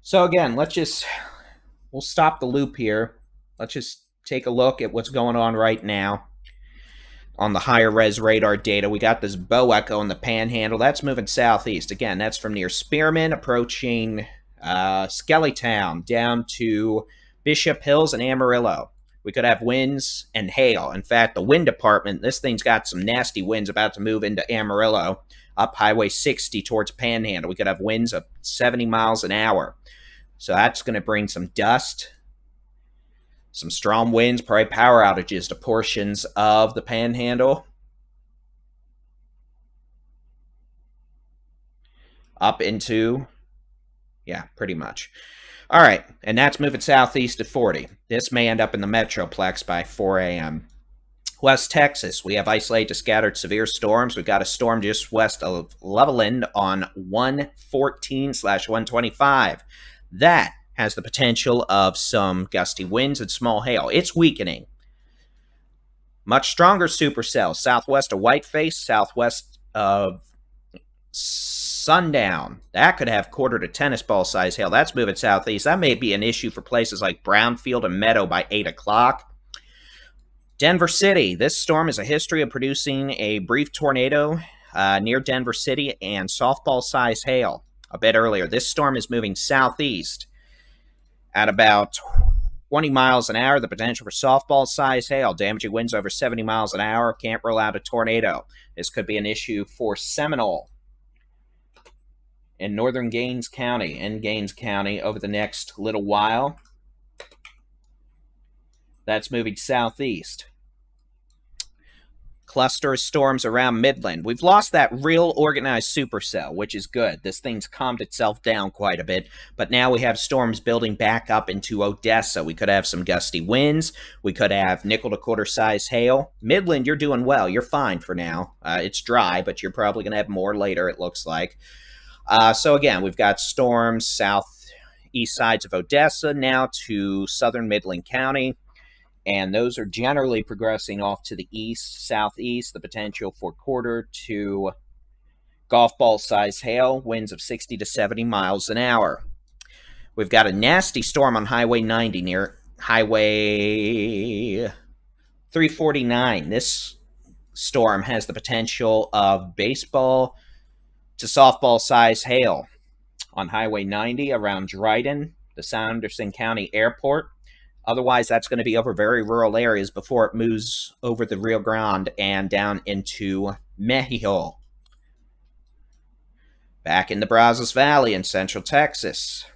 So again, we'll stop the loop here. Let's just take a look at what's going on right now. On the higher res radar data, we got this bow echo in the Panhandle. That's moving southeast. Again, that's from near Spearman, approaching Skellytown, down to Bishop Hills and Amarillo. We could have winds and hail. In fact, the wind department, this thing's got some nasty winds about to move into Amarillo, up Highway 60 towards Panhandle. We could have winds of 70 miles an hour. So that's going to bring some dust, some strong winds, probably power outages to portions of the Panhandle. Up into, yeah, pretty much. All right, and that's moving southeast at 40. This may end up in the Metroplex by 4 a.m. West Texas, we have isolated to scattered severe storms. We've got a storm just west of Levelland on 114/125. That has the potential of some gusty winds and small hail. It's weakening. Much stronger supercell, southwest of Whiteface, southwest of Sundown. That could have quarter to tennis ball size hail. That's moving southeast. That may be an issue for places like Brownfield and Meadow by 8 o'clock. Denver City. This storm is a history of producing a brief tornado near Denver City and softball size hail a bit earlier. This storm is moving southeast at about 20 miles an hour, the potential for softball-sized hail. Damaging winds over 70 miles an hour. Can't rule out a tornado. This could be an issue for Seminole in northern Gaines County over the next little while. That's moving southeast. Cluster of storms around Midland. We've lost that real organized supercell, which is good. This thing's calmed itself down quite a bit, but now we have storms building back up into Odessa. We could have some gusty winds. We could have nickel to quarter size hail. Midland, you're doing well. You're fine for now. It's dry, but you're probably going to have more later, it looks like. So again, we've got storms southeast sides of Odessa now to southern Midland County. And those are generally progressing off to the east, southeast, the potential for quarter to golf ball size hail, winds of 60 to 70 miles an hour. We've got a nasty storm on Highway 90 near Highway 349. This storm has the potential of baseball to softball size hail on Highway 90 around Dryden, the Sanderson County Airport. Otherwise, that's going to be over very rural areas before it moves over the Rio Grande and down into Mexico. Back in the Brazos Valley in central Texas.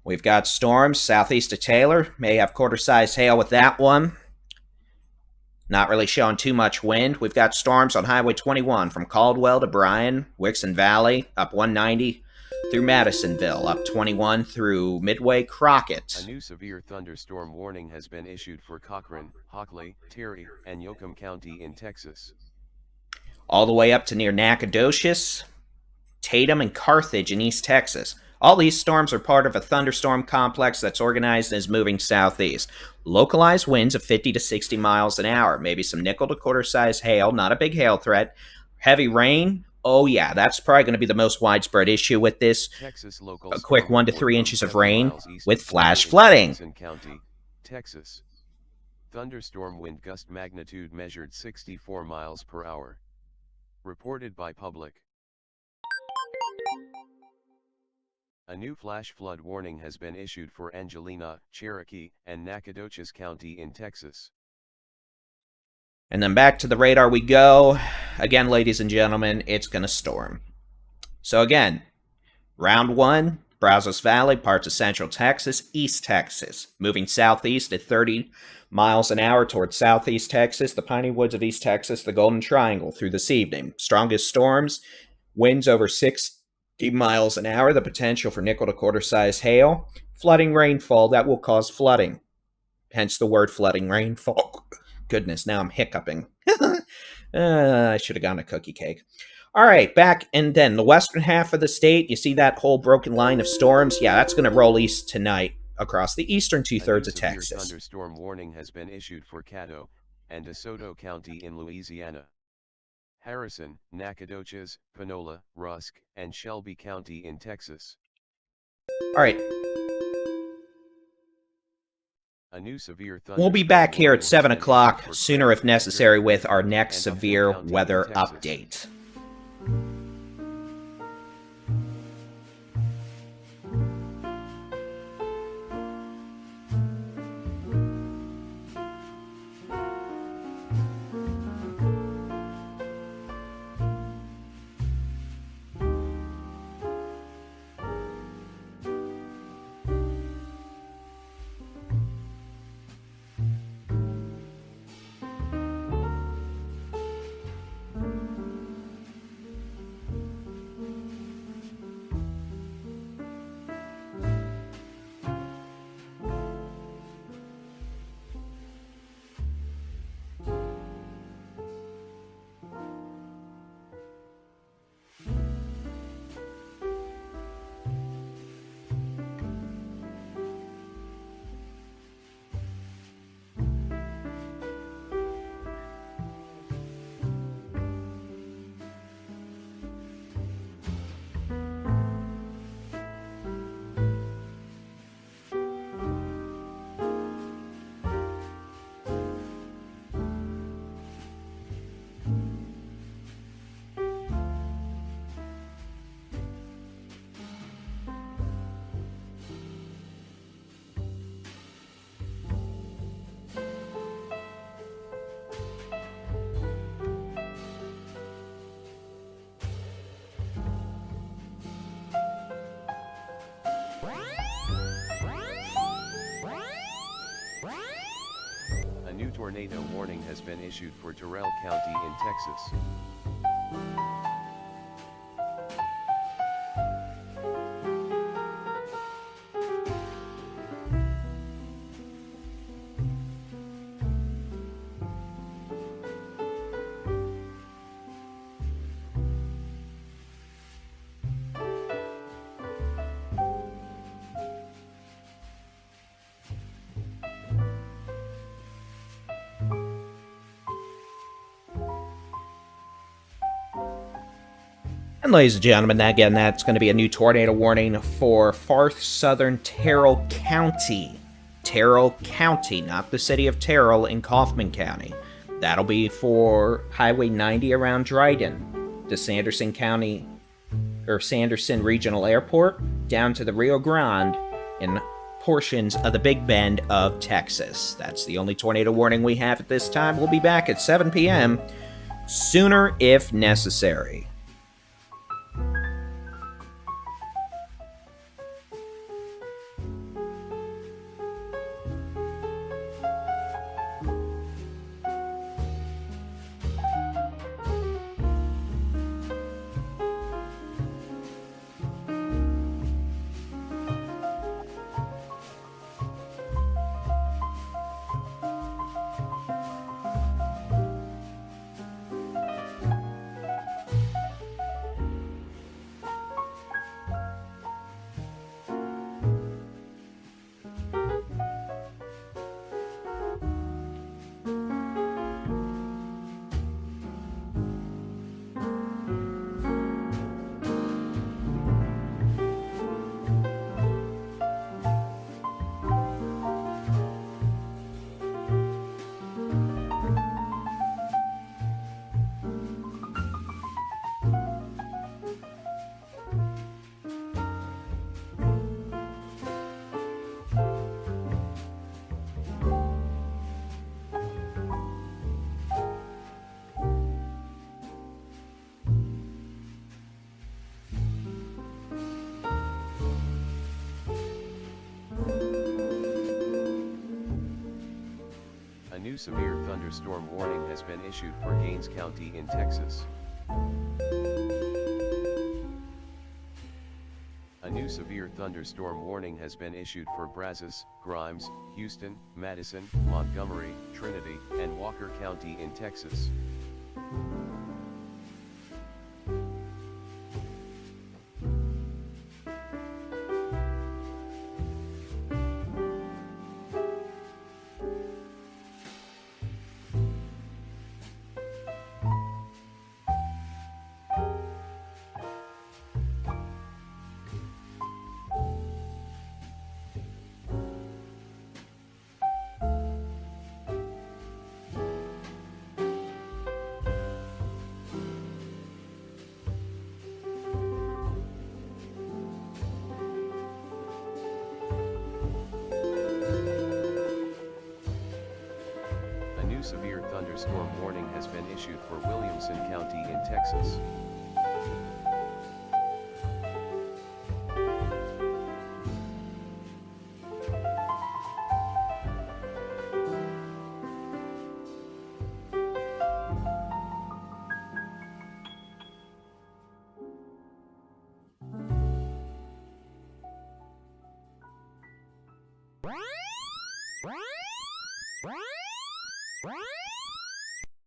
We've got storms southeast of Taylor. May have quarter-size hail with that one. Not really showing too much wind. We've got storms on Highway 21 from Caldwell to Bryan, Wixon Valley, up 190. Through Madisonville, up 21 through Midway, Crockett.
A new severe thunderstorm warning has been issued for Cochran, Hockley, Terry, and Yoakum County in Texas.
All the way up to near Nacogdoches, Tatum, and Carthage in East Texas. All these storms are part of a thunderstorm complex that's organized and is moving southeast. Localized winds of 50 to 60 miles an hour. Maybe some nickel to quarter size hail, not a big hail threat. Heavy rain. Oh, yeah, that's probably going to be the most widespread issue with this.
Texas local
a quick 1 to 3 inches of rain with flash
of
flooding.
County, Texas. Thunderstorm wind gust magnitude measured 64 miles per hour. Reported by Public. A new flash flood warning has been issued for Angelina, Cherokee, and Nacogdoches County in Texas.
And then back to the radar we go. Again, ladies and gentlemen, it's going to storm. So again, round 1, Brazos Valley, parts of central Texas, East Texas. Moving southeast at 30 miles an hour towards southeast Texas, the piney woods of East Texas, the Golden Triangle through this evening. Strongest storms, winds over 60 miles an hour, the potential for nickel to quarter size hail. Flooding rainfall that will cause flooding. Hence the word flooding rainfall. Goodness, now I'm hiccuping. I should have gone to cookie cake. All right, back and then the western half of the state, you see that whole broken line of storms? Yeah, that's going to roll east tonight across the eastern two-thirds of Texas.
A thunderstorm warning has been issued for Caddo and DeSoto County in Louisiana. Harrison, Nacogdoches, Panola, Rusk, and Shelby County in Texas.
All right.
A new severe
We'll be back here at 7 o'clock, sooner if necessary, with our next severe weather update.
new tornado warning has been issued for Terrell County in Texas.
And ladies and gentlemen, again, that's going to be a new tornado warning for far southern Terrell County. Terrell County, not the city of Terrell in Kaufman County. That'll be for Highway 90 around Dryden, to Sanderson County, or Sanderson Regional Airport, down to the Rio Grande, and portions of the Big Bend of Texas. That's the only tornado warning we have at this time. We'll be back at 7 p.m. sooner if necessary.
A new severe thunderstorm warning has been issued for Gaines County in Texas. A new severe thunderstorm warning has been issued for Brazos, Grimes, Houston, Madison, Montgomery, Trinity, and Walker County in Texas. Severe thunderstorm warning has been issued for Williamson County in Texas.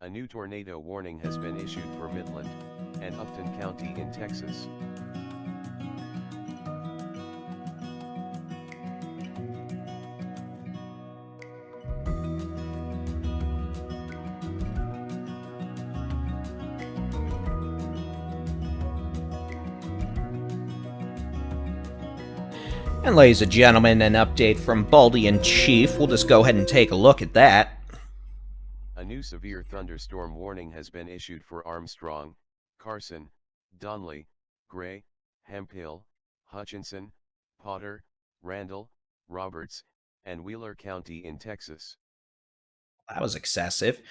A new tornado warning has been issued for Midland and Upton County in Texas.
And ladies and gentlemen, an update from Baldy-in-Chief. We'll just go ahead and take a look at that.
A new severe thunderstorm warning has been issued for Armstrong, Carson, Donley, Gray, Hemphill, Hutchinson, Potter, Randall, Roberts, and Wheeler County in Texas.
That was excessive.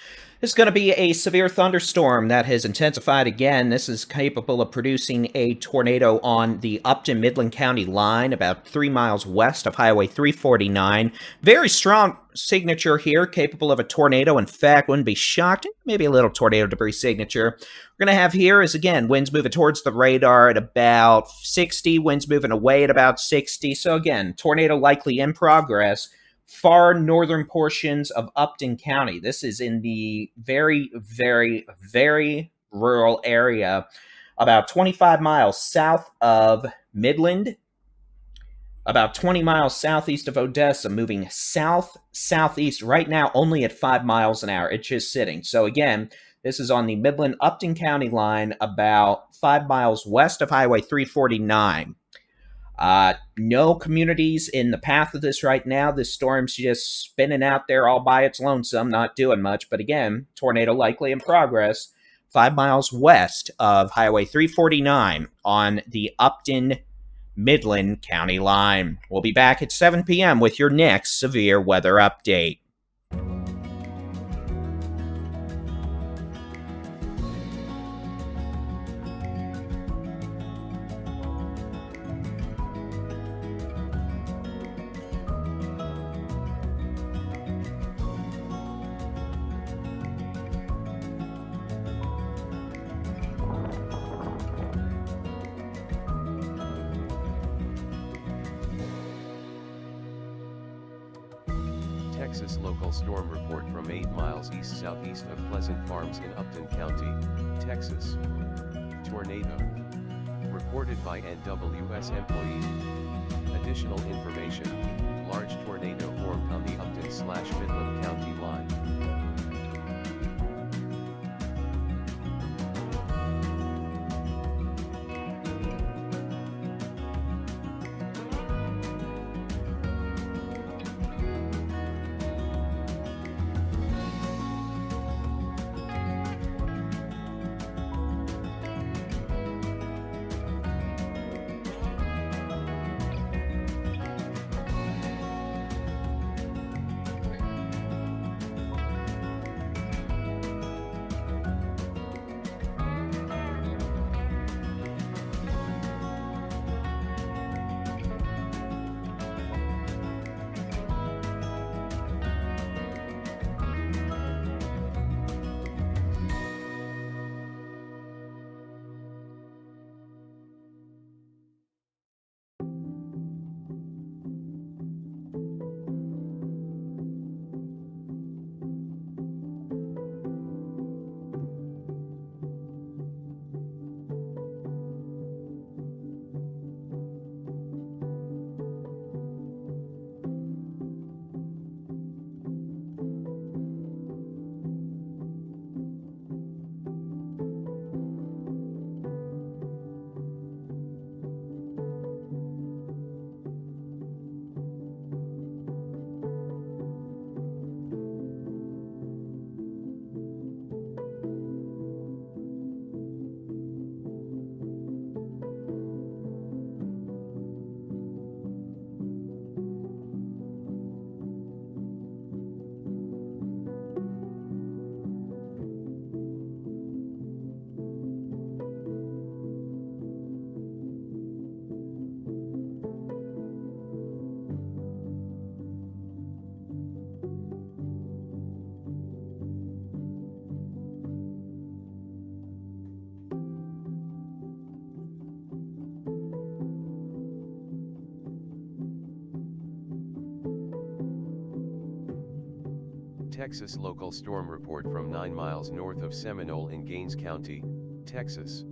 This is going to be a severe thunderstorm that has intensified again. This is capable of producing a tornado on the Upton Midland County line, about 3 miles west of Highway 349. Very strong signature here, capable of a tornado. In fact, wouldn't be shocked. Maybe a little tornado debris signature. We're going to have here is, again, winds moving towards the radar at about 60, winds moving away at about 60. So again, tornado likely in progress. Far northern portions of Upton County. This is in the very, very, very rural area, about 25 miles south of Midland, about 20 miles southeast of Odessa, moving south-southeast right now only at 5 miles an hour. It's just sitting. So again, this is on the Midland-Upton County line, about 5 miles west of Highway 349. No communities in the path of this right now. This storm's just spinning out there all by its lonesome, not doing much. But again, tornado likely in progress 5 miles west of Highway 349 on the Upton Midland County line. We'll be back at 7 p.m. with your next severe weather update.
Texas local storm report from 8 miles east-southeast of Pleasant Farms in Upton County, Texas. Tornado. Reported by NWS employee. Additional information. Large tornado formed on the Upton/Midland County line. Texas local storm report from 9 miles north of Seminole in Gaines County, Texas.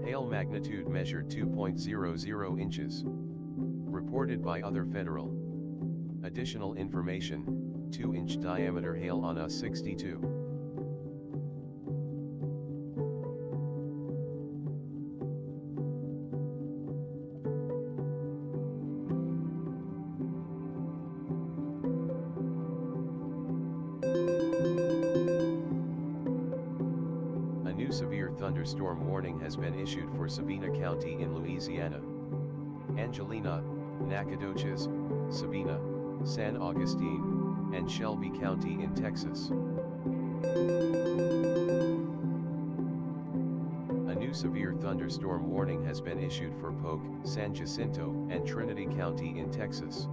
Hail magnitude measured 2.00 inches. Reported by other federal. Additional information, 2-inch diameter hail on US-62. Severe thunderstorm warning has been issued for Sabina County in Louisiana. Angelina, Nacogdoches, Sabina, San Augustine, and Shelby County in Texas. A new severe thunderstorm warning has been issued for Polk, San Jacinto, and Trinity County in Texas.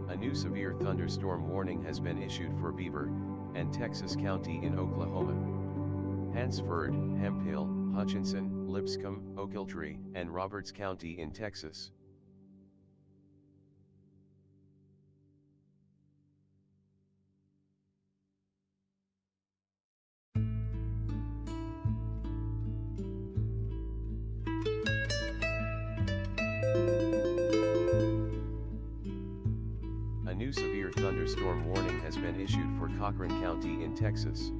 A new severe thunderstorm warning has been issued for Beaver and Texas County in Oklahoma. Hansford, Hemphill, Hutchinson, Lipscomb, Ochiltree, and Roberts County in Texas. A new severe thunderstorm warning has been issued for Cochran County in Texas.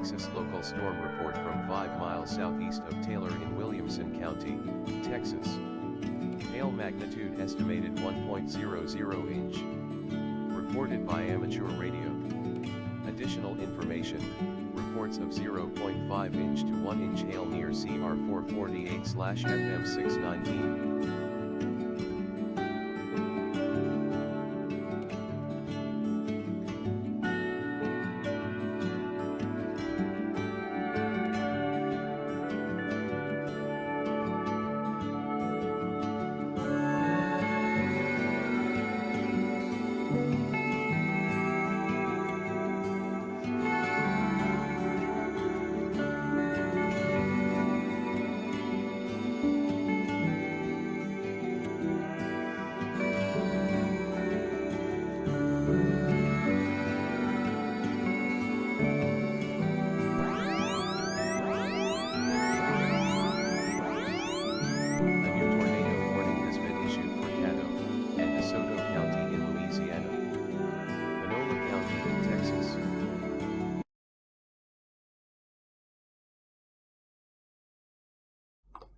Texas local storm report from 5 miles southeast of Taylor in Williamson County, Texas. Hail magnitude estimated 1.00 inch. Reported by amateur radio. Additional information, reports of 0.5 inch to 1 inch hail near CR 448/FM 619.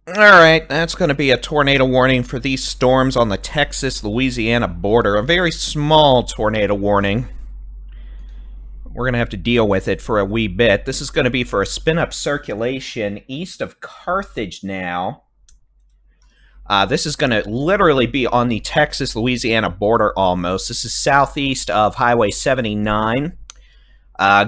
Alright, that's going to be a tornado warning for these storms on the Texas-Louisiana border. A very small tornado warning. We're going to have to deal with it for a wee bit. This is going to be for a spin-up circulation east of Carthage now. This is going to literally be on the Texas-Louisiana border almost. This is southeast of Highway 79.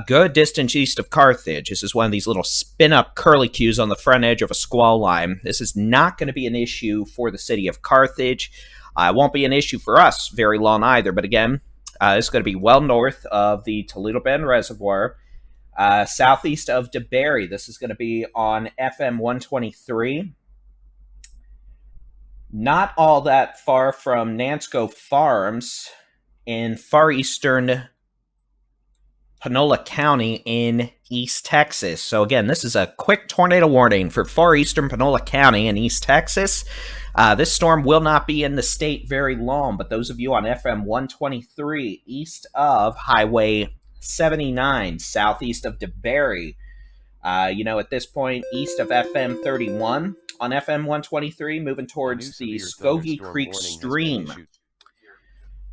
Good distance east of Carthage. This is one of these little spin-up curlicues on the front edge of a squall line. This is not going to be an issue for the city of Carthage. It won't be an issue for us very long either, but again, it's going to be well north of the Toledo Bend Reservoir, southeast of DeBerry. This is going to be on FM 123. Not all that far from Nansko Farms in far eastern Panola County in East Texas. So again, this is a quick tornado warning for far eastern Panola County in East Texas. This storm will not be in the state very long, but those of you on FM 123 east of Highway 79, southeast of DeBerry, at this point, east of FM 31 on FM 123, moving towards the Skokie Creek stream.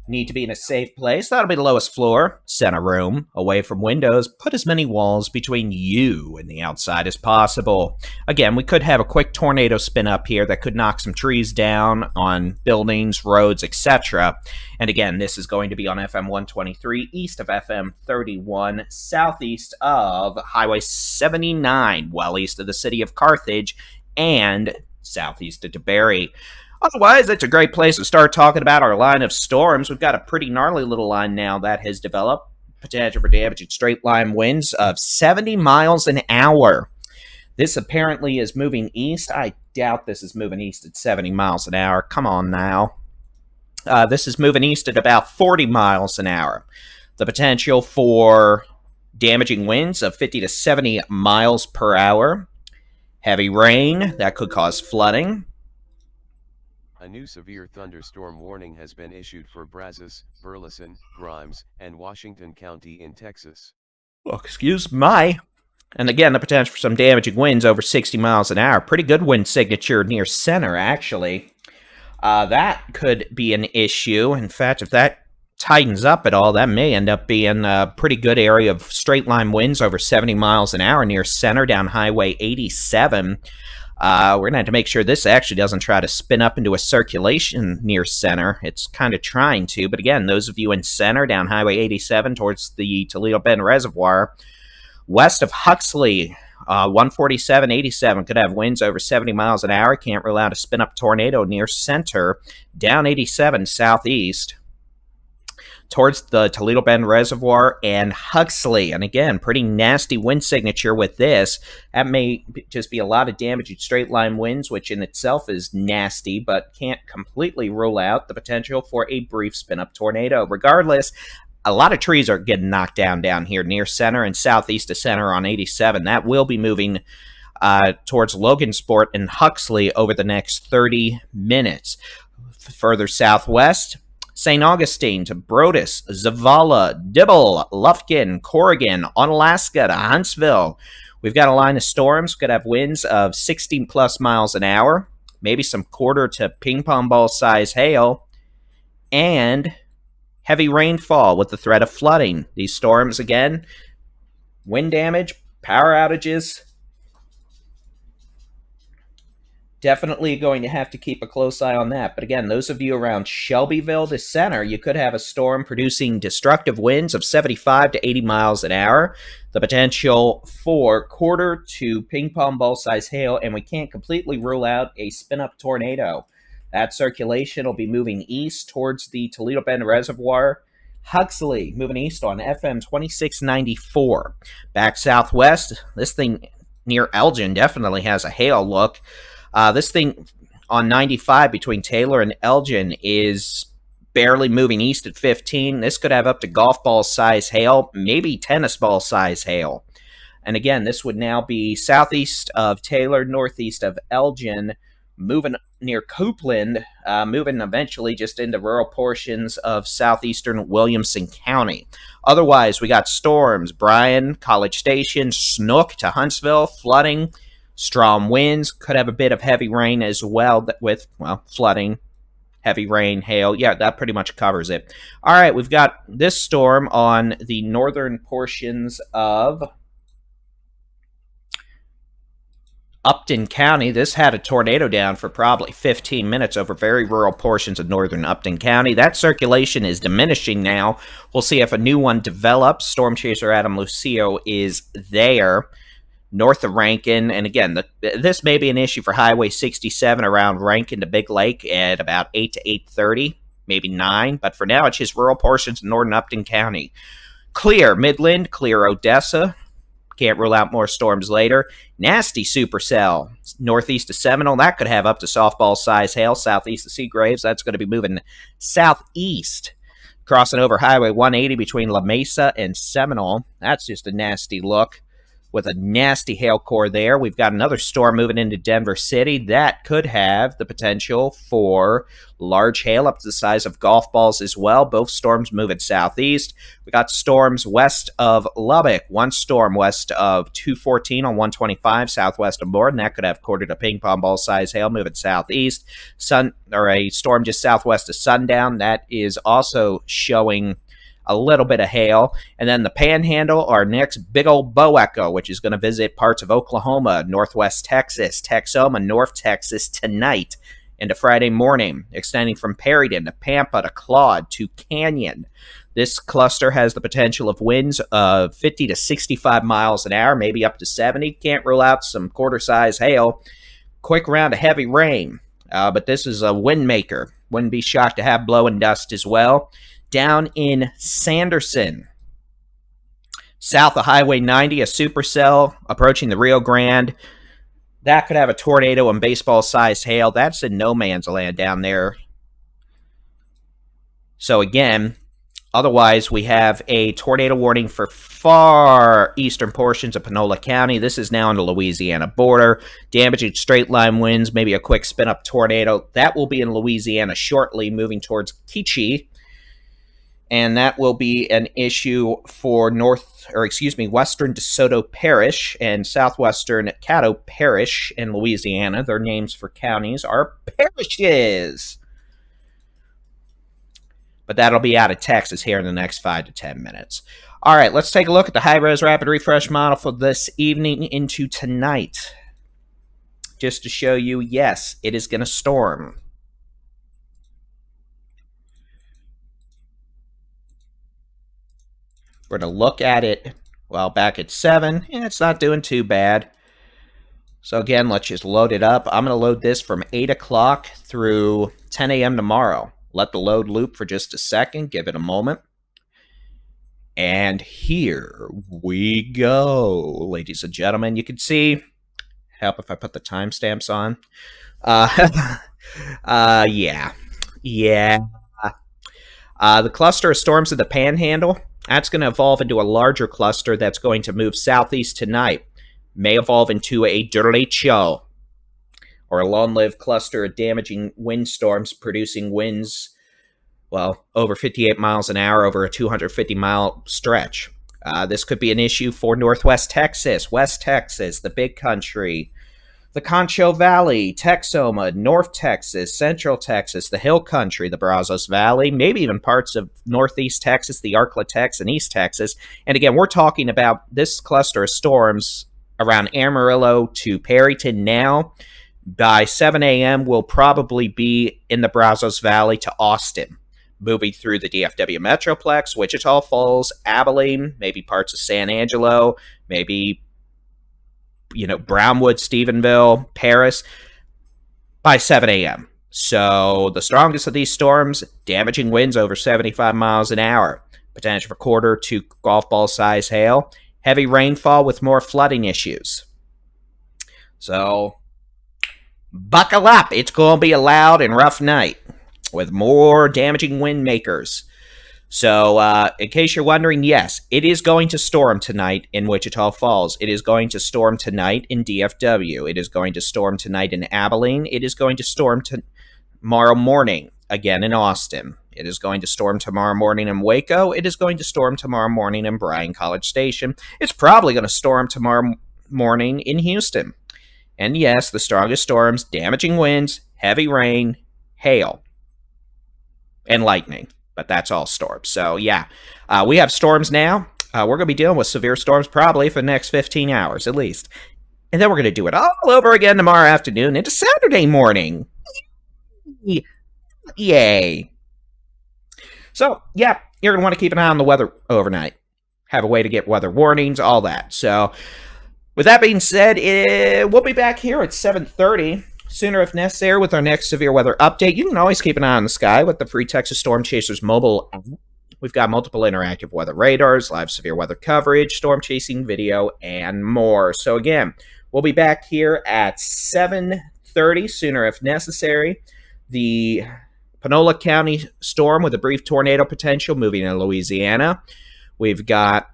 Need to be in a safe place. That'll be the lowest floor. Center room. Away from windows. Put as many walls between you and the outside as possible. Again, we could have a quick tornado spin up here that could knock some trees down on buildings, roads, etc. And again, this is going to be on FM 123, east of FM 31, southeast of Highway 79, well east of the city of Carthage, and southeast of DeBerry. Otherwise, it's a great place to start talking about our line of storms. We've got a pretty gnarly little line now that has developed. Potential for damaging straight line winds of 70 miles an hour. This apparently is moving east. I doubt this is moving east at 70 miles an hour. Come on now. This is moving east at about 40 miles an hour. The potential for damaging winds of 50 to 70 miles per hour. Heavy rain that could cause flooding.
A new severe thunderstorm warning has been issued for Brazos, Burleson, Grimes, and Washington County in Texas.
Oh, excuse my. And again, the potential for some damaging winds over 60 miles an hour. Pretty good wind signature near center, actually. That could be an issue. In fact, if that tightens up at all, that may end up being a pretty good area of straight line winds over 70 miles an hour near center down Highway 87. We're going to have to make sure this actually doesn't try to spin up into a circulation near center. It's kind of trying to, but again, those of you in center down Highway 87 towards the Toledo Bend Reservoir, west of Huxley, 147-87 could have winds over 70 miles an hour. Can't rule out a spin-up tornado near center, down 87 southeast towards the Toledo Bend Reservoir and Huxley. And again, pretty nasty wind signature with this. That may just be a lot of damaging straight line winds, which in itself is nasty, but can't completely rule out the potential for a brief spin-up tornado. Regardless, a lot of trees are getting knocked down here near center and southeast of center on 87. That will be moving towards Logansport and Huxley over the next 30 minutes. Further southwest, St. Augustine to Brodus, Zavala, Dibble, Lufkin, Corrigan, Onalaska to Huntsville. We've got a line of storms. Could have winds of 16 plus miles an hour. Maybe some quarter to ping pong ball size hail. And heavy rainfall with the threat of flooding. These storms, again, wind damage, power outages. Definitely going to have to keep a close eye on that. But again, those of you around Shelbyville, the center, you could have a storm producing destructive winds of 75 to 80 miles an hour. The potential for quarter to ping pong ball size hail, and we can't completely rule out a spin-up tornado. That circulation will be moving east towards the Toledo Bend Reservoir. Huxley moving east on FM 2694. Back southwest, this thing near Elgin definitely has a hail look. This thing on 95 between Taylor and Elgin is barely moving east at 15. This could have up to golf ball size hail, maybe tennis ball size hail. And again, this would now be southeast of Taylor, northeast of Elgin, moving near Copeland, moving eventually just into rural portions of southeastern Williamson County. Otherwise, we got storms, Bryan, College Station, Snook to Huntsville, flooding, strong winds, could have a bit of heavy rain as well with, well, flooding, heavy rain, hail. Yeah, that pretty much covers it. All right, we've got this storm on the northern portions of Upton County. This had a tornado down for probably 15 minutes over very rural portions of northern Upton County. That circulation is diminishing now. We'll see if a new one develops. Storm chaser Adam Lucio is there north of Rankin. And again, this may be an issue for Highway 67 around Rankin to Big Lake at about 8 to 8:30, maybe 9. But for now, it's just rural portions of northern Upton County. Clear Midland, clear Odessa. Can't rule out more storms later. Nasty supercell northeast of Seminole. That could have up to softball size hail. Southeast of Seagraves. That's going to be moving southeast, crossing over Highway 180 between La Mesa and Seminole. That's just a nasty look with a nasty hail core there. We've got another storm moving into Denver City. That could have the potential for large hail up to the size of golf balls as well. Both storms moving southeast. We got storms west of Lubbock. One storm west of 214 on 125 southwest of Borden. That could have quarter to ping pong ball size hail moving southeast. A storm just southwest of Sundown. That is also showing a little bit of hail. And then the Panhandle, our next big old bow echo, which is going to visit parts of Oklahoma, northwest Texas, Texoma, North Texas tonight into Friday morning, extending from Perryton to Pampa to Claude to Canyon. This cluster has the potential of winds of 50 to 65 miles an hour, maybe up to 70. Can't rule out some quarter-size hail. Quick round of heavy rain, but this is a wind maker. Wouldn't be shocked to have blow and dust as well. Down in Sanderson, south of Highway 90, a supercell approaching the Rio Grande. That could have a tornado and baseball-sized hail. That's in no man's land down there. So again, otherwise we have a tornado warning for far eastern portions of Panola County. This is now on the Louisiana border. Damaging straight-line winds, maybe a quick spin-up tornado. That will be in Louisiana shortly, moving towards Kichi. And that will be an issue for western DeSoto Parish and southwestern Caddo Parish in Louisiana. Their names for counties are parishes. But that'll be out of Texas here in the next 5 to 10 minutes. All right, let's take a look at the high-res rapid refresh model for this evening into tonight. Just to show you, yes, it is going to storm. We're going to look at it, well, back at 7. Yeah, it's not doing too bad. So again, let's just load it up. I'm going to load this from 8 o'clock through 10 a.m. tomorrow. Let the load loop for just a second. Give it a moment. And here we go, ladies and gentlemen. You can see, help if I put the timestamps on. Yeah. The cluster of storms of the Panhandle, that's going to evolve into a larger cluster that's going to move southeast tonight. May evolve into a derecho, or a long-lived cluster of damaging windstorms producing winds, well, over 58 miles an hour over a 250-mile stretch. This could be an issue for Northwest Texas, West Texas, the Big Country, the Concho Valley, Texoma, North Texas, Central Texas, the Hill Country, the Brazos Valley, maybe even parts of Northeast Texas, the Arklatex, and East Texas. And again, we're talking about this cluster of storms around Amarillo to Perryton now. By 7 a.m., we'll probably be in the Brazos Valley to Austin, moving through the DFW Metroplex, Wichita Falls, Abilene, maybe parts of San Angelo, maybe Brownwood, Stephenville, Paris, by 7 a.m. So the strongest of these storms, damaging winds over 75 miles an hour, potential for quarter to golf ball size hail, heavy rainfall with more flooding issues. So buckle up. It's going to be a loud and rough night with more damaging wind makers. So, in case you're wondering, yes, it is going to storm tonight in Wichita Falls. It is going to storm tonight in DFW. It is going to storm tonight in Abilene. It is going to storm tomorrow morning, again in Austin. It is going to storm tomorrow morning in Waco. It is going to storm tomorrow morning in Bryan College Station. It's probably going to storm tomorrow morning in Houston. And yes, the strongest storms, damaging winds, heavy rain, hail, and lightning. But that's all storms. So, yeah, we have storms now. We're going to be dealing with severe storms probably for the next 15 hours at least. And then we're going to do it all over again tomorrow afternoon into Saturday morning. Yay. So, yeah, you're going to want to keep an eye on the weather overnight. Have a way to get weather warnings, all that. So, with that being said, we'll be back here at 7:30. Sooner if necessary with our next severe weather update. You can always keep an eye on the sky with the free Texas Storm Chasers mobile app. We've got multiple interactive weather radars, live severe weather coverage, storm chasing video, and more. So again, we'll be back here at 7:30, sooner if necessary. The Panola County storm with a brief tornado potential moving in Louisiana. We've got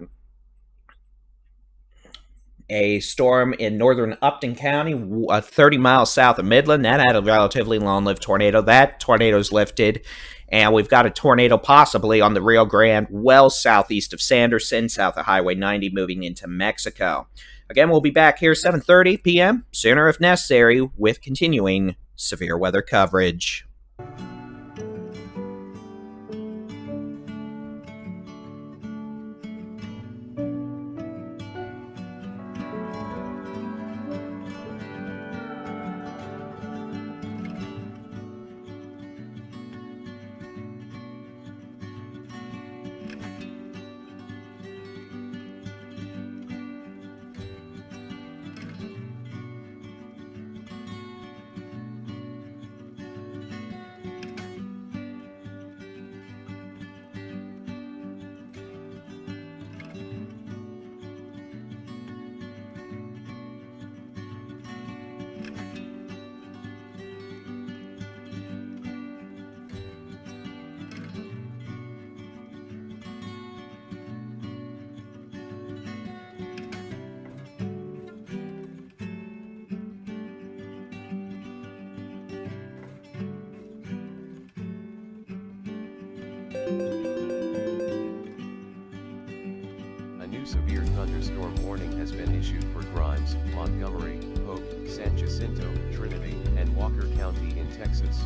a storm in northern Upton County, 30 miles south of Midland. That had a relatively long-lived tornado. That tornado's lifted. And we've got a tornado possibly on the Rio Grande, well southeast of Sanderson, south of Highway 90, moving into Mexico. Again, we'll be back here 7:30 p.m., sooner if necessary, with continuing severe weather coverage.
A new severe thunderstorm warning has been issued for Grimes, Montgomery, Hope, San Jacinto, Trinity, and Walker County in Texas.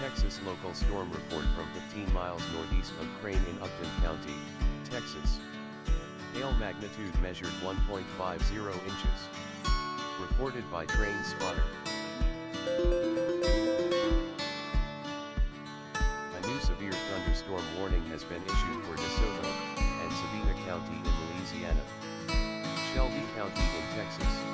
Texas local storm report from 15 miles northeast of Crane in Upton County, Texas. Hail magnitude measured 1.50 inches. Reported by Train Spotter. A new severe thunderstorm warning has been issued for DeSoto and Sabina County in Louisiana. Shelby County in Texas.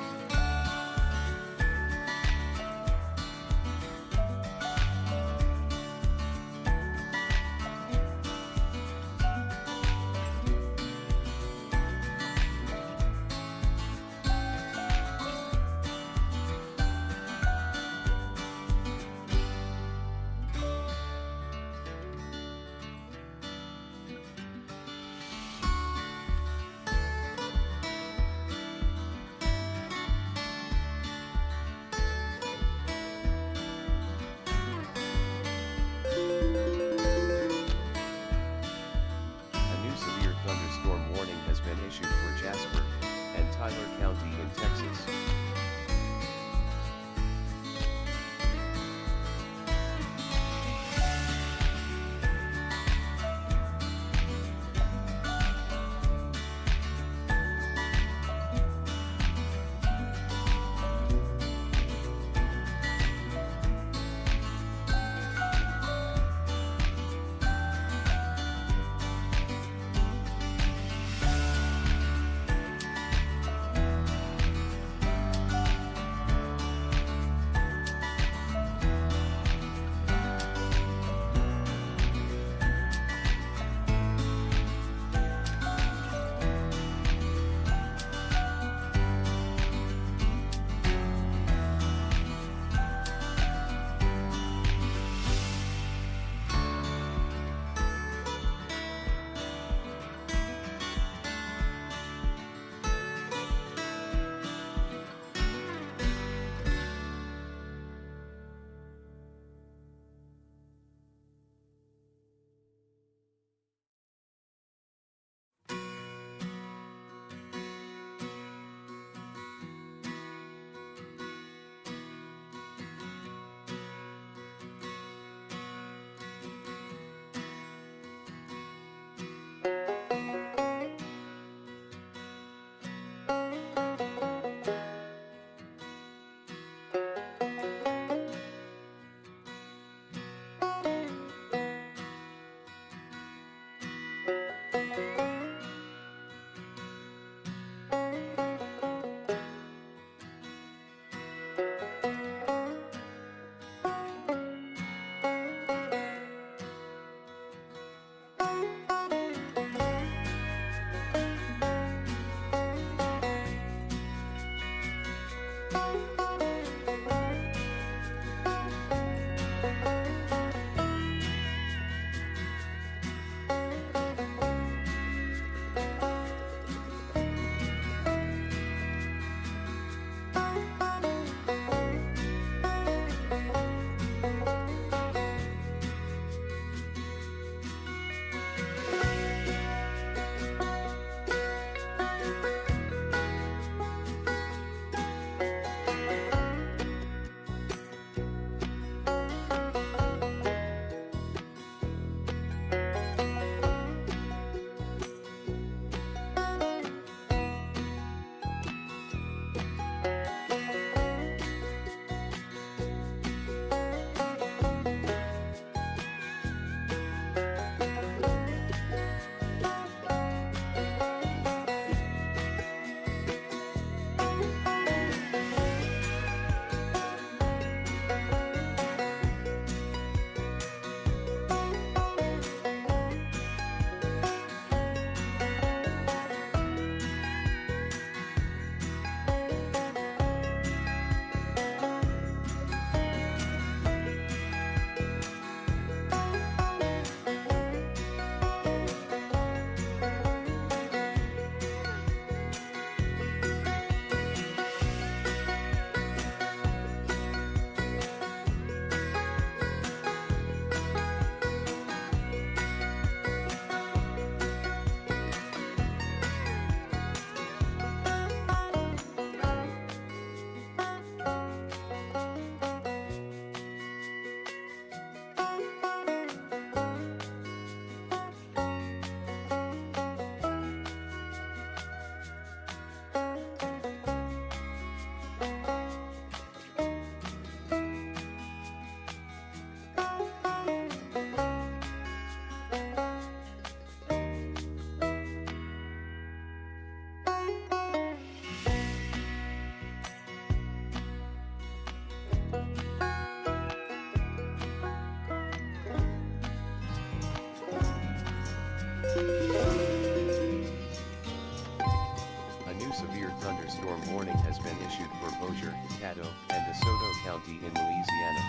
Caddo, and DeSoto County in Louisiana,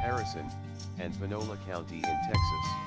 Harrison, and Panola County in Texas.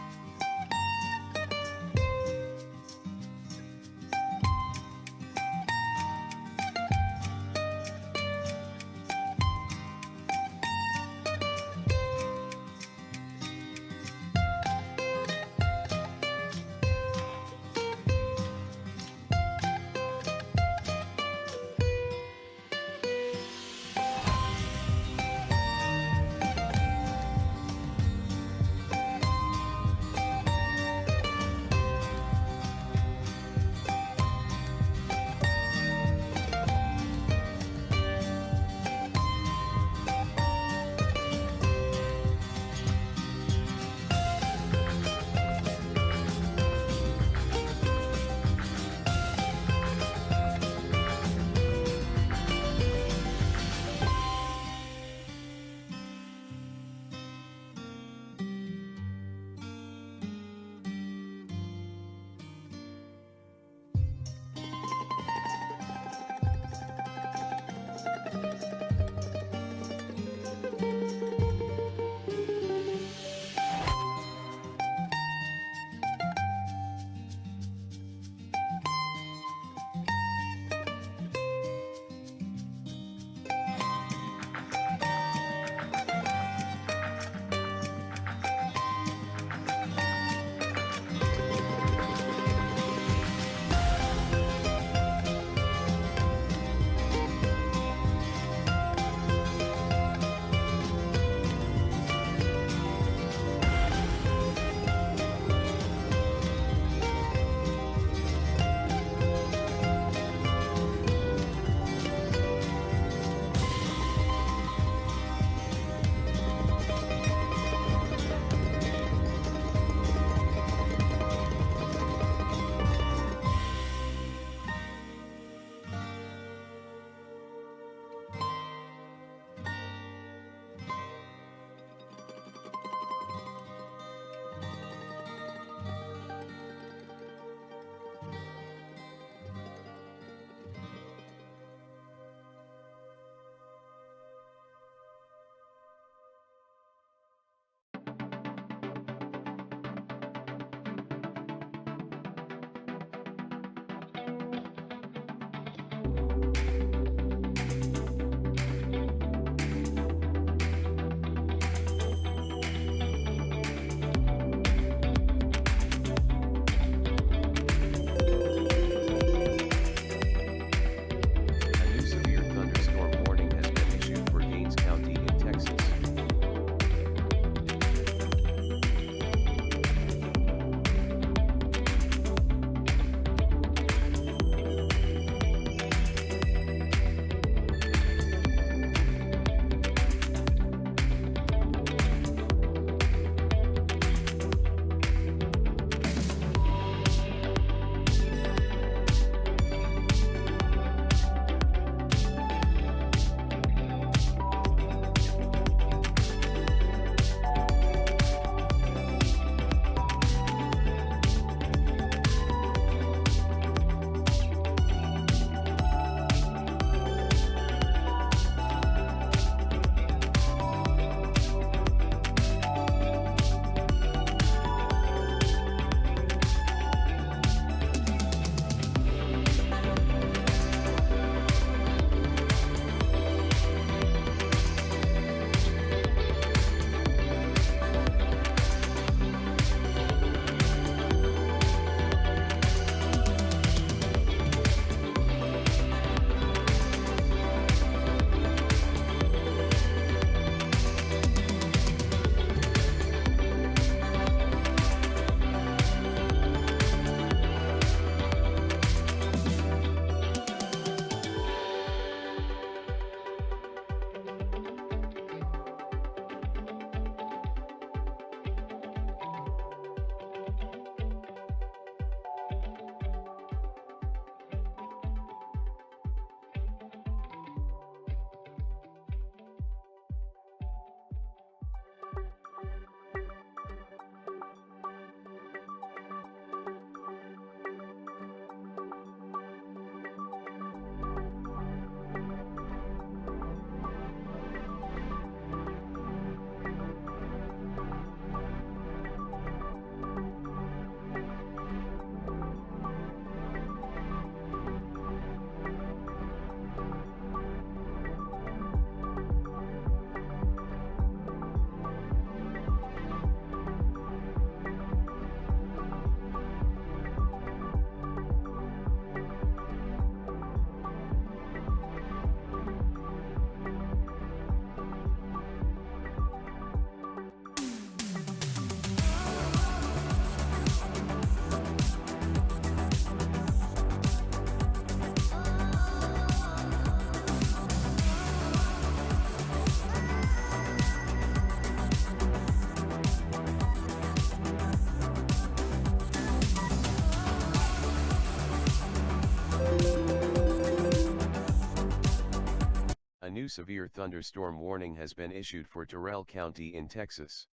severe thunderstorm warning has been issued for Terrell County in Texas.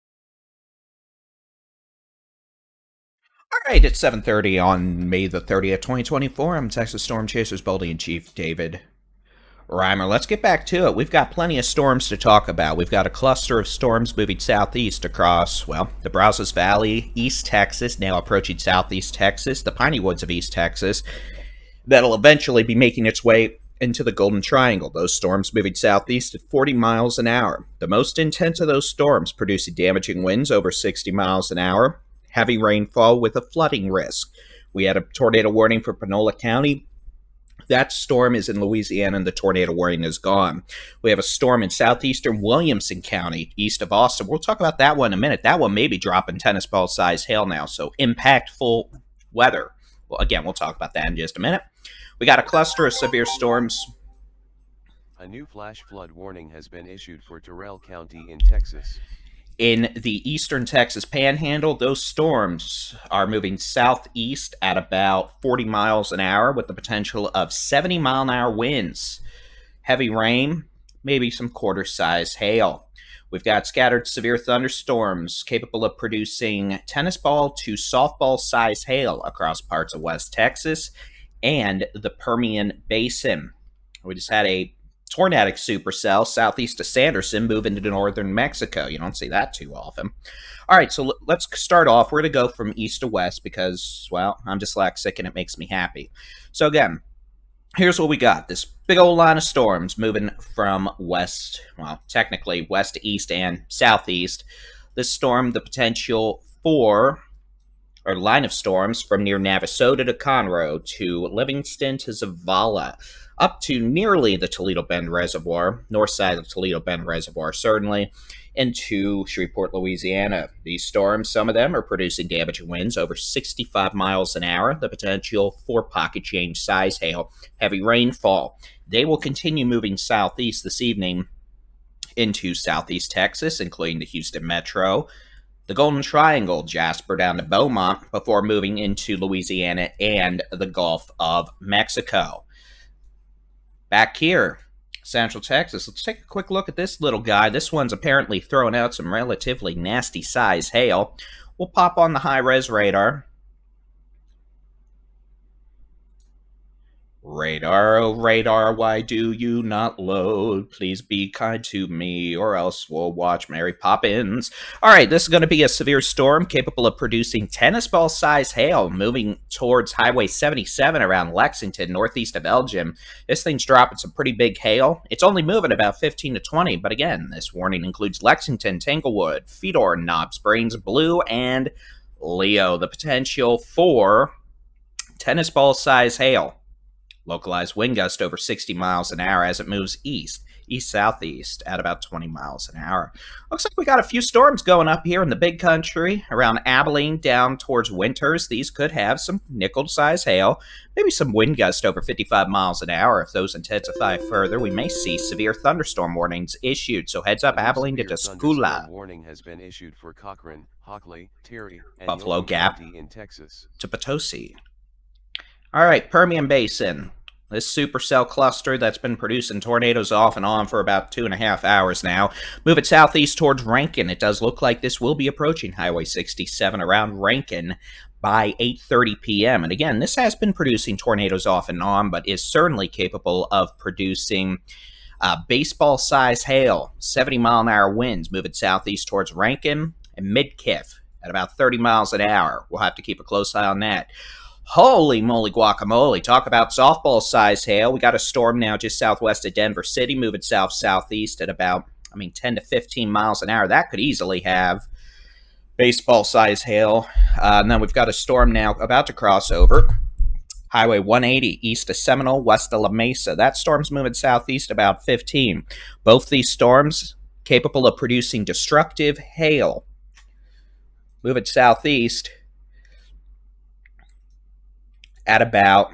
All right, it's 7:30 on May the 30th, 2024. I'm Texas Storm Chasers Baldy-in-Chief David-reimer. Let's get back to it. We've got plenty of storms to talk about. We've got a cluster of storms moving southeast across, well, the Brazos Valley, East Texas, now approaching southeast Texas, the Piney Woods of East Texas, that'll eventually be making its way into the Golden Triangle. Those storms moving southeast at 40 miles an hour. The most intense of those storms producing damaging winds over 60 miles an hour. Heavy rainfall with a flooding risk. We had a tornado warning for Panola County. That storm is in Louisiana and the tornado warning is gone. We have a storm in southeastern Williamson County, east of Austin. We'll talk about that one in a minute. That one may be dropping tennis ball size hail now, so impactful weather. Well, again, we'll talk about that in just a minute. We got a cluster of severe storms.
A new flash flood warning has been issued for Terrell County in Texas.
In the eastern Texas Panhandle, those storms are moving southeast at about 40 miles an hour with the potential of 70-mile-an-hour winds. Heavy rain, maybe some quarter-size hail. We've got scattered severe thunderstorms capable of producing tennis ball to softball size hail across parts of West Texas and the Permian Basin. We just had a tornadic supercell southeast of Sanderson move into northern Mexico. You don't see that too often. All right, so let's start off. We're going to go from east to west because, well, I'm dyslexic and it makes me happy. So again, here's what we got. This big old line of storms moving from west, well, technically west to east and southeast. This storm, the potential for, or line of storms from near Navasota to Conroe to Livingston to Zavala, up to nearly the Toledo Bend Reservoir, north side of the Toledo Bend Reservoir, certainly, into Shreveport, Louisiana. These storms, some of them are producing damaging winds over 65 miles an hour, the potential for pocket change size hail, heavy rainfall. They will continue moving southeast this evening into southeast Texas, including the Houston Metro, the Golden Triangle, Jasper down to Beaumont, before moving into Louisiana and the Gulf of Mexico. Back here, Central Texas, let's take a quick look at this little guy. This one's apparently throwing out some relatively nasty size hail. We'll pop on the high-res radar. Radar, oh radar, why do you not load? Please be kind to me, or else we'll watch Mary Poppins. All right, this is going to be a severe storm capable of producing tennis ball size hail moving towards Highway 77 around Lexington, northeast of Elgin. This thing's dropping some pretty big hail. It's only moving about 15 to 20, but again, this warning includes Lexington, Tanglewood, Fedor, Knob Springs, Blue, and Leo. The potential for tennis ball size hail. Localized wind gust over 60 miles an hour as it moves east-southeast at about 20 miles an hour. Looks like we got a few storms going up here in the big country around Abilene down towards Winters. These could have some nickel-size hail, maybe some wind gust over 55 miles an hour. If those intensify further, we may see severe thunderstorm warnings issued. So heads up, Abilene to Tuscula.
Warning has been issued for Cochran, Hockley, Terry, and
Buffalo
York
Gap
County in Texas.
to Potosi. All right, Permian Basin. This supercell cluster that's been producing tornadoes off and on for about 2.5 hours now. Move it southeast towards Rankin. It does look like this will be approaching Highway 67 around Rankin by 8:30 p.m. And again, this has been producing tornadoes off and on, but is certainly capable of producing baseball-size hail, 70-mile-an-hour winds. Move it southeast towards Rankin and Midkiff at about 30 miles an hour. We'll have to keep a close eye on that. Holy moly guacamole. Talk about softball size hail. We got a storm now just southwest of Denver City, moving south-southeast at about, 10 to 15 miles an hour. That could easily have baseball size hail. And then we've got a storm now about to cross over Highway 180 east of Seminole, west of La Mesa. That storm's moving southeast about 15. Both these storms capable of producing destructive hail. Moving southeast at about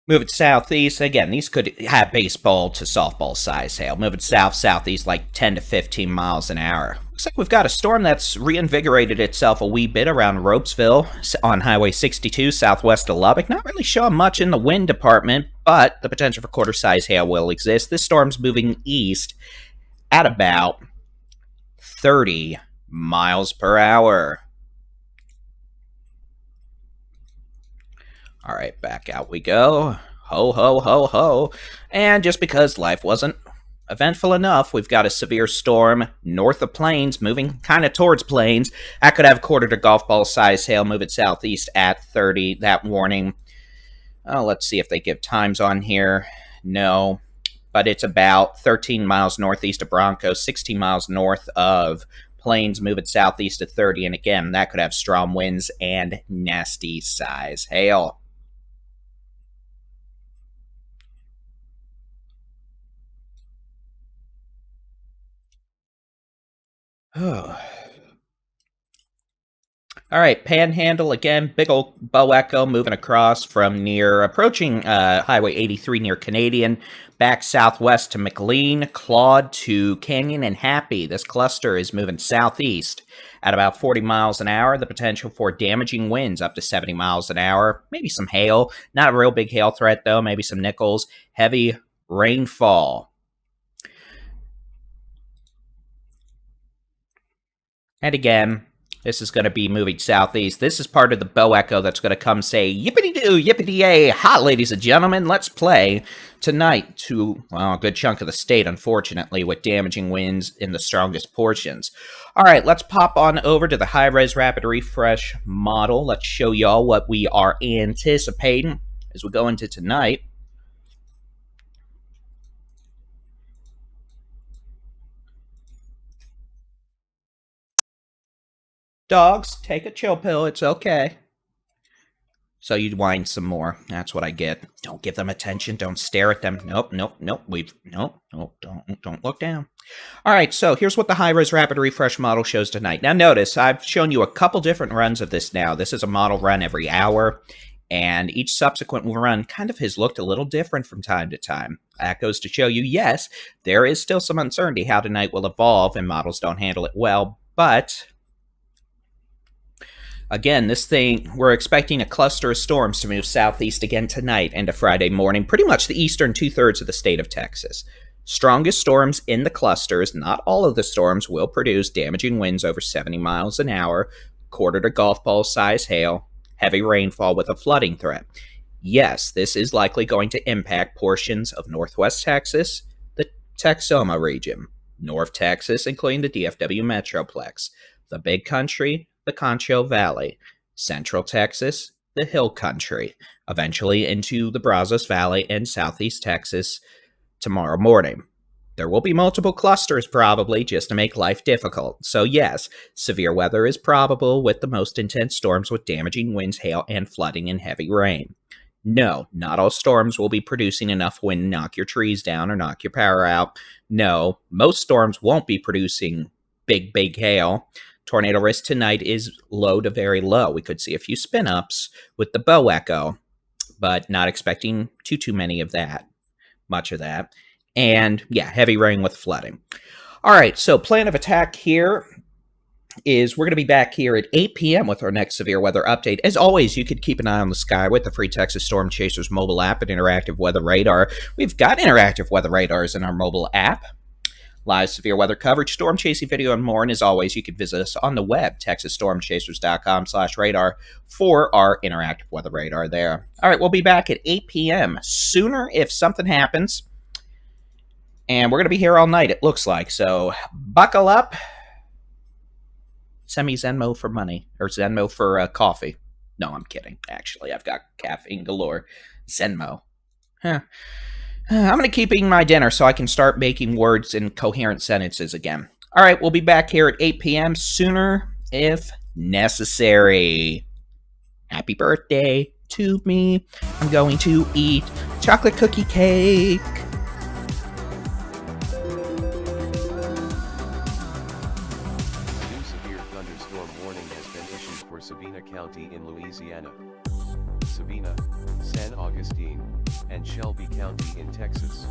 Move it southeast. Again, these could have baseball to softball size hail. Move it south-southeast like 10 to 15 miles an hour. Looks like we've got a storm that's reinvigorated itself a wee bit around Ropesville on Highway 62 southwest of Lubbock. Not really showing much in the wind department, but the potential for quarter-size hail will exist. This storm's moving east at about 30 miles per hour. All right, back out we go. Ho, ho, ho, ho. And just because life wasn't eventful enough, we've got a severe storm north of Plains, moving kind of towards Plains. That could have quarter to golf ball size hail, move it southeast at 30. That warning. Oh, let's see if they give times on here. No, but it's about 13 miles northeast of Broncos, 16 miles north of Plains, move it southeast at 30. And again, that could have strong winds and nasty size hail. Oh. All right, Panhandle again, big old bow echo moving across from approaching Highway 83 near Canadian, back southwest to McLean, Claude to Canyon and Happy. This cluster is moving southeast at about 40 miles an hour. The potential for damaging winds up to 70 miles an hour. Maybe some hail, not a real big hail threat though, maybe some nickels. Heavy rainfall. And again, this is going to be moving southeast. This is part of the bow echo that's going to come say, yippity-doo, yippity-yay, ha, ladies and gentlemen, let's play tonight to, well, a good chunk of the state, unfortunately, with damaging winds in the strongest portions. All right, let's pop on over to the high-res rapid refresh model. Let's show y'all what we are anticipating as we go into tonight. Dogs, take a chill pill. It's okay. So you whine some more. That's what I get. Don't give them attention. Don't stare at them. Nope, nope, nope. Nope, don't look down. All right, so here's what the high-res rapid refresh model shows tonight. Now notice, I've shown you a couple different runs of this now. This is a model run every hour, and each subsequent run kind of has looked a little different from time to time. That goes to show you, yes, there is still some uncertainty how tonight will evolve, and models don't handle it well, but again, this thing, we're expecting a cluster of storms to move southeast again tonight into Friday morning, pretty much the eastern two-thirds of the state of Texas. Strongest storms in the clusters, not all of the storms, will produce damaging winds over 70 miles an hour, quarter to golf ball size hail, heavy rainfall with a flooding threat. Yes, this is likely going to impact portions of northwest Texas, the Texoma region, North Texas, including the DFW Metroplex, the Big Country, the Concho Valley, Central Texas, the Hill Country, eventually into the Brazos Valley and Southeast Texas tomorrow morning. There will be multiple clusters probably just to make life difficult. So yes, severe weather is probable with the most intense storms with damaging winds, hail, and flooding and heavy rain. No, not all storms will be producing enough wind to knock your trees down or knock your power out. No, most storms won't be producing big hail. Tornado risk tonight is low to very low. We could see a few spin-ups with the bow echo, but not expecting too many of that, much of that. And yeah, heavy rain with flooding. All right, so plan of attack here is we're going to be back here at 8 p.m. with our next severe weather update. As always, you could keep an eye on the sky with the free Texas Storm Chasers mobile app and interactive weather radar. We've got interactive weather radars in our mobile app. Live severe weather coverage, storm chasing video, and more. And as always, you can visit us on the web, texasstormchasers.com/radar, for our interactive weather radar there. All right, we'll be back at 8 p.m. sooner if something happens. And we're going to be here all night, it looks like. So buckle up. Send me Venmo for money, or Venmo for coffee. No, I'm kidding. Actually, I've got caffeine galore. Venmo. Huh. I'm going to keep eating my dinner so I can start making words in coherent sentences again. All right, we'll be back here at 8 p.m. sooner if necessary. Happy birthday to me. I'm going to eat chocolate cookie cake.
New severe thunderstorm warning has been issued for Sabina County in Louisiana. Sabina, San Augustine, and Shelby County in Texas.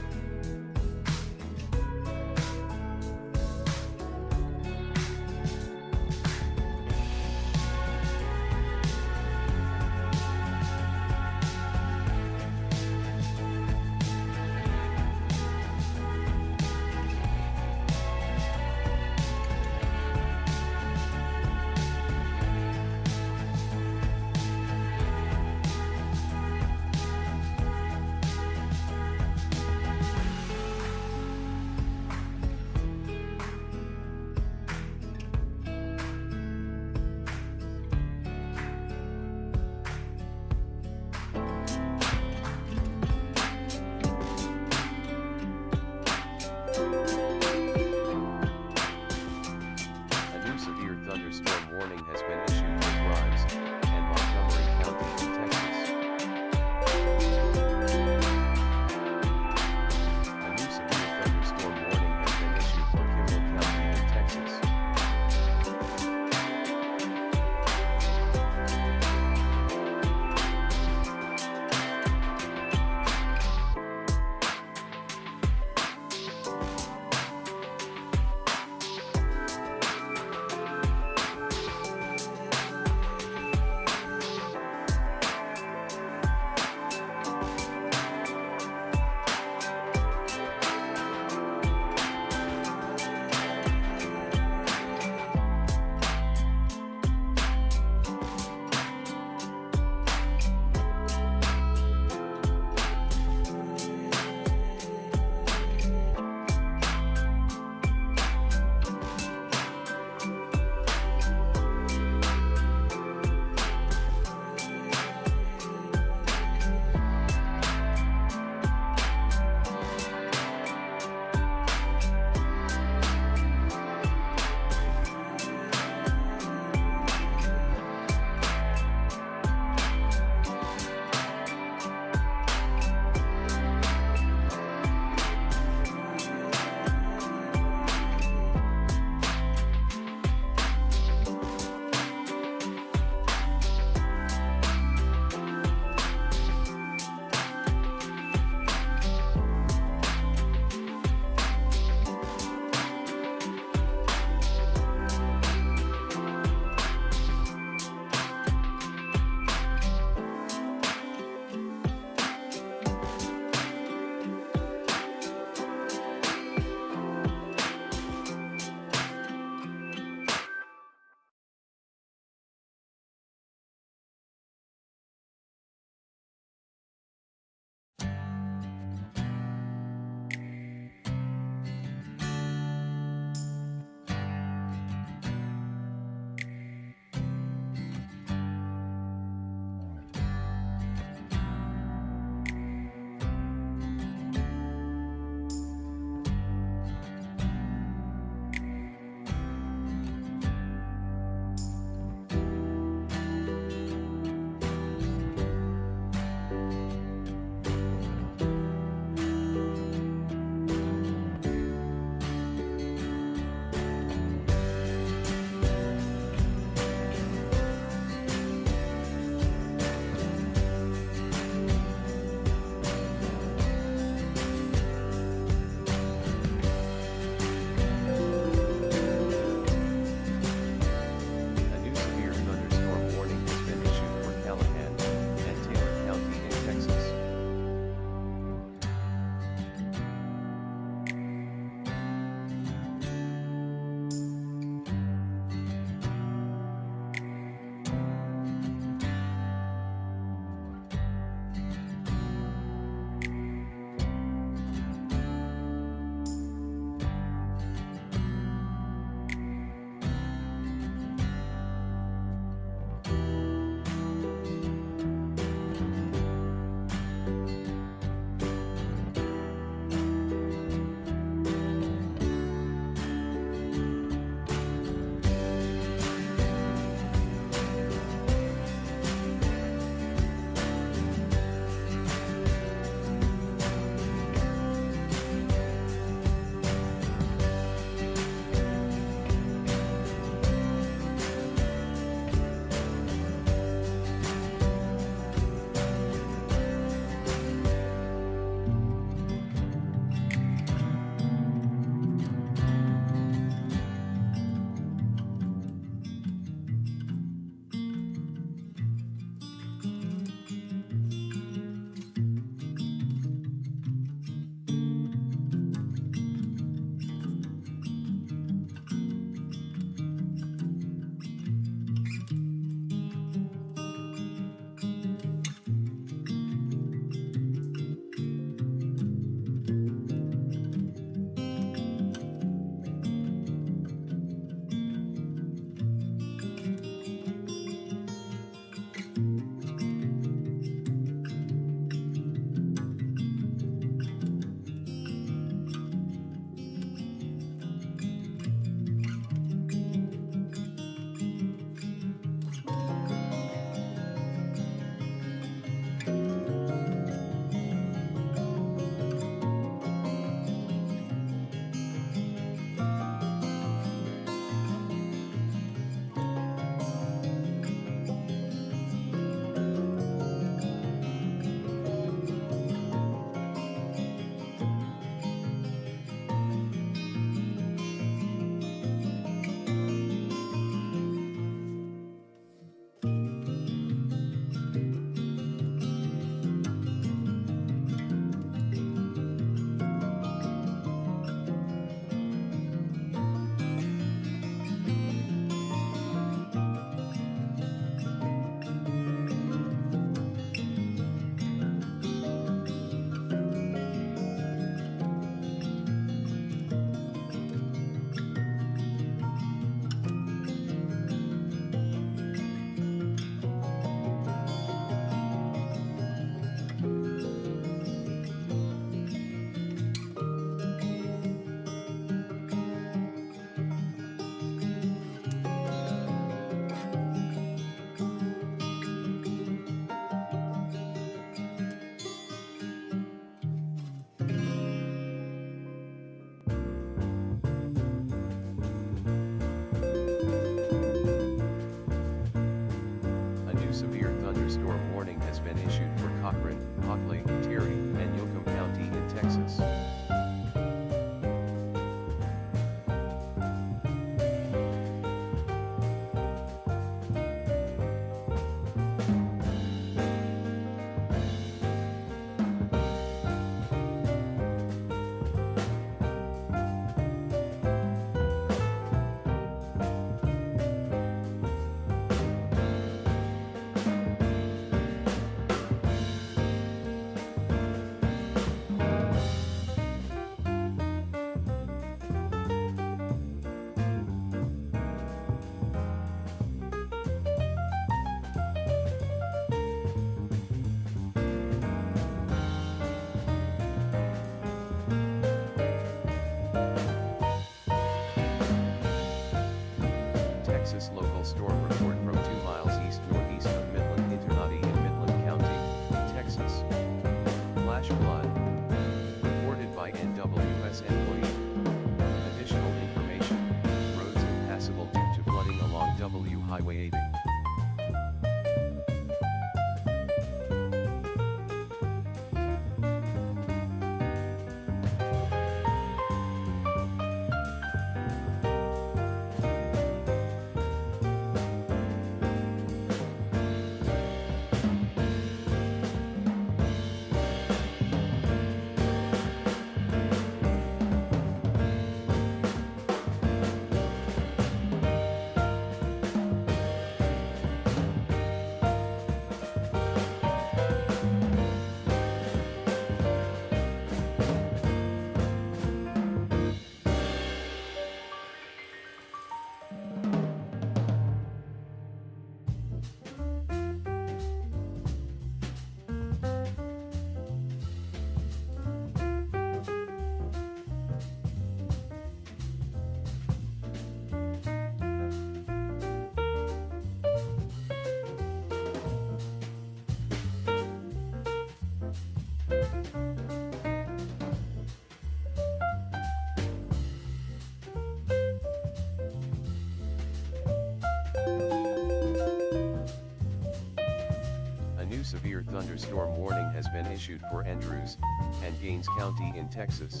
severe thunderstorm warning has been issued for Andrews and Gaines County in Texas.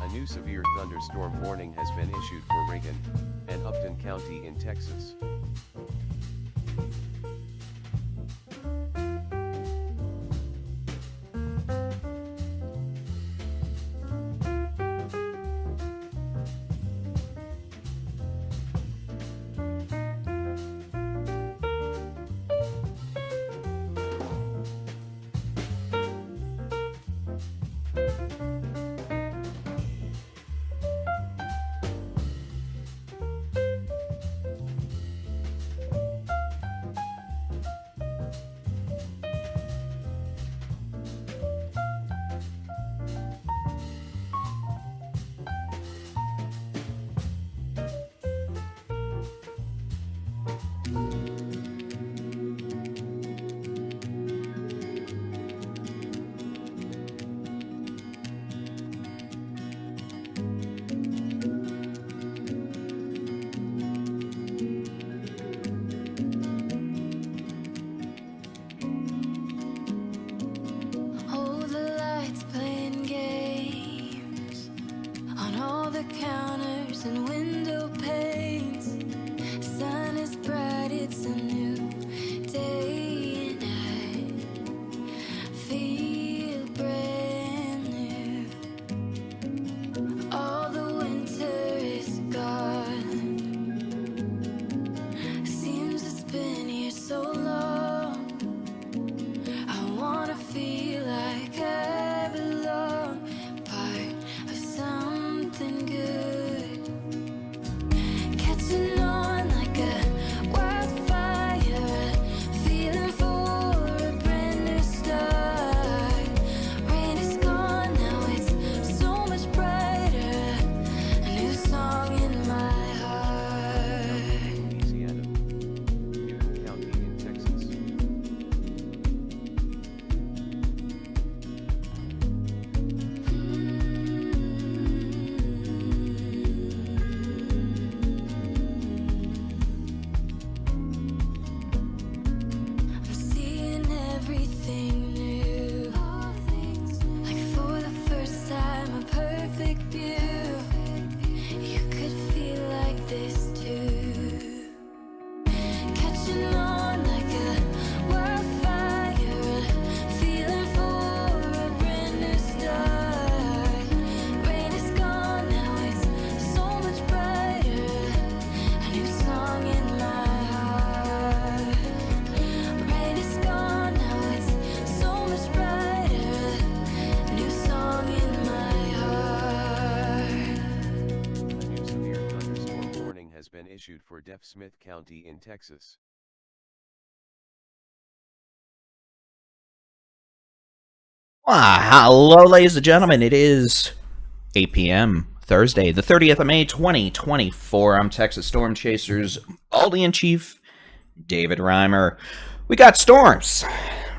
A new severe thunderstorm warning has been issued for Reagan and Upton County in Texas.
Oh, the lights playing games on all the counters and window panes. Sun is bright, it's a new day, and I feel brand new. All the winter is gone. Seems it's been here so long. I wanna feel like I belong, part of something good. Catching on like a wildfire, feeling for a brand new start. Rain is gone, now it's so much brighter. A new song in my heart.
Louisiana, Newton County in Texas.
I'm seeing everything new, like for the first time, a perfect view. You could feel like this too. Catching on like a wildfire, feeling for a brand new start. Rain is gone, now it's so much brighter. A new song in my heart. Rain is gone, now it's so much brighter. A new song in my heart.
A new severe thunderstorm warning has been issued for Deaf Smith County in Texas.
Hello, ladies and gentlemen. It is 8 p.m. Thursday, the 30th of May, 2024. I'm Texas Storm Chasers Baldy-in-Chief, David-Reimer. We got storms.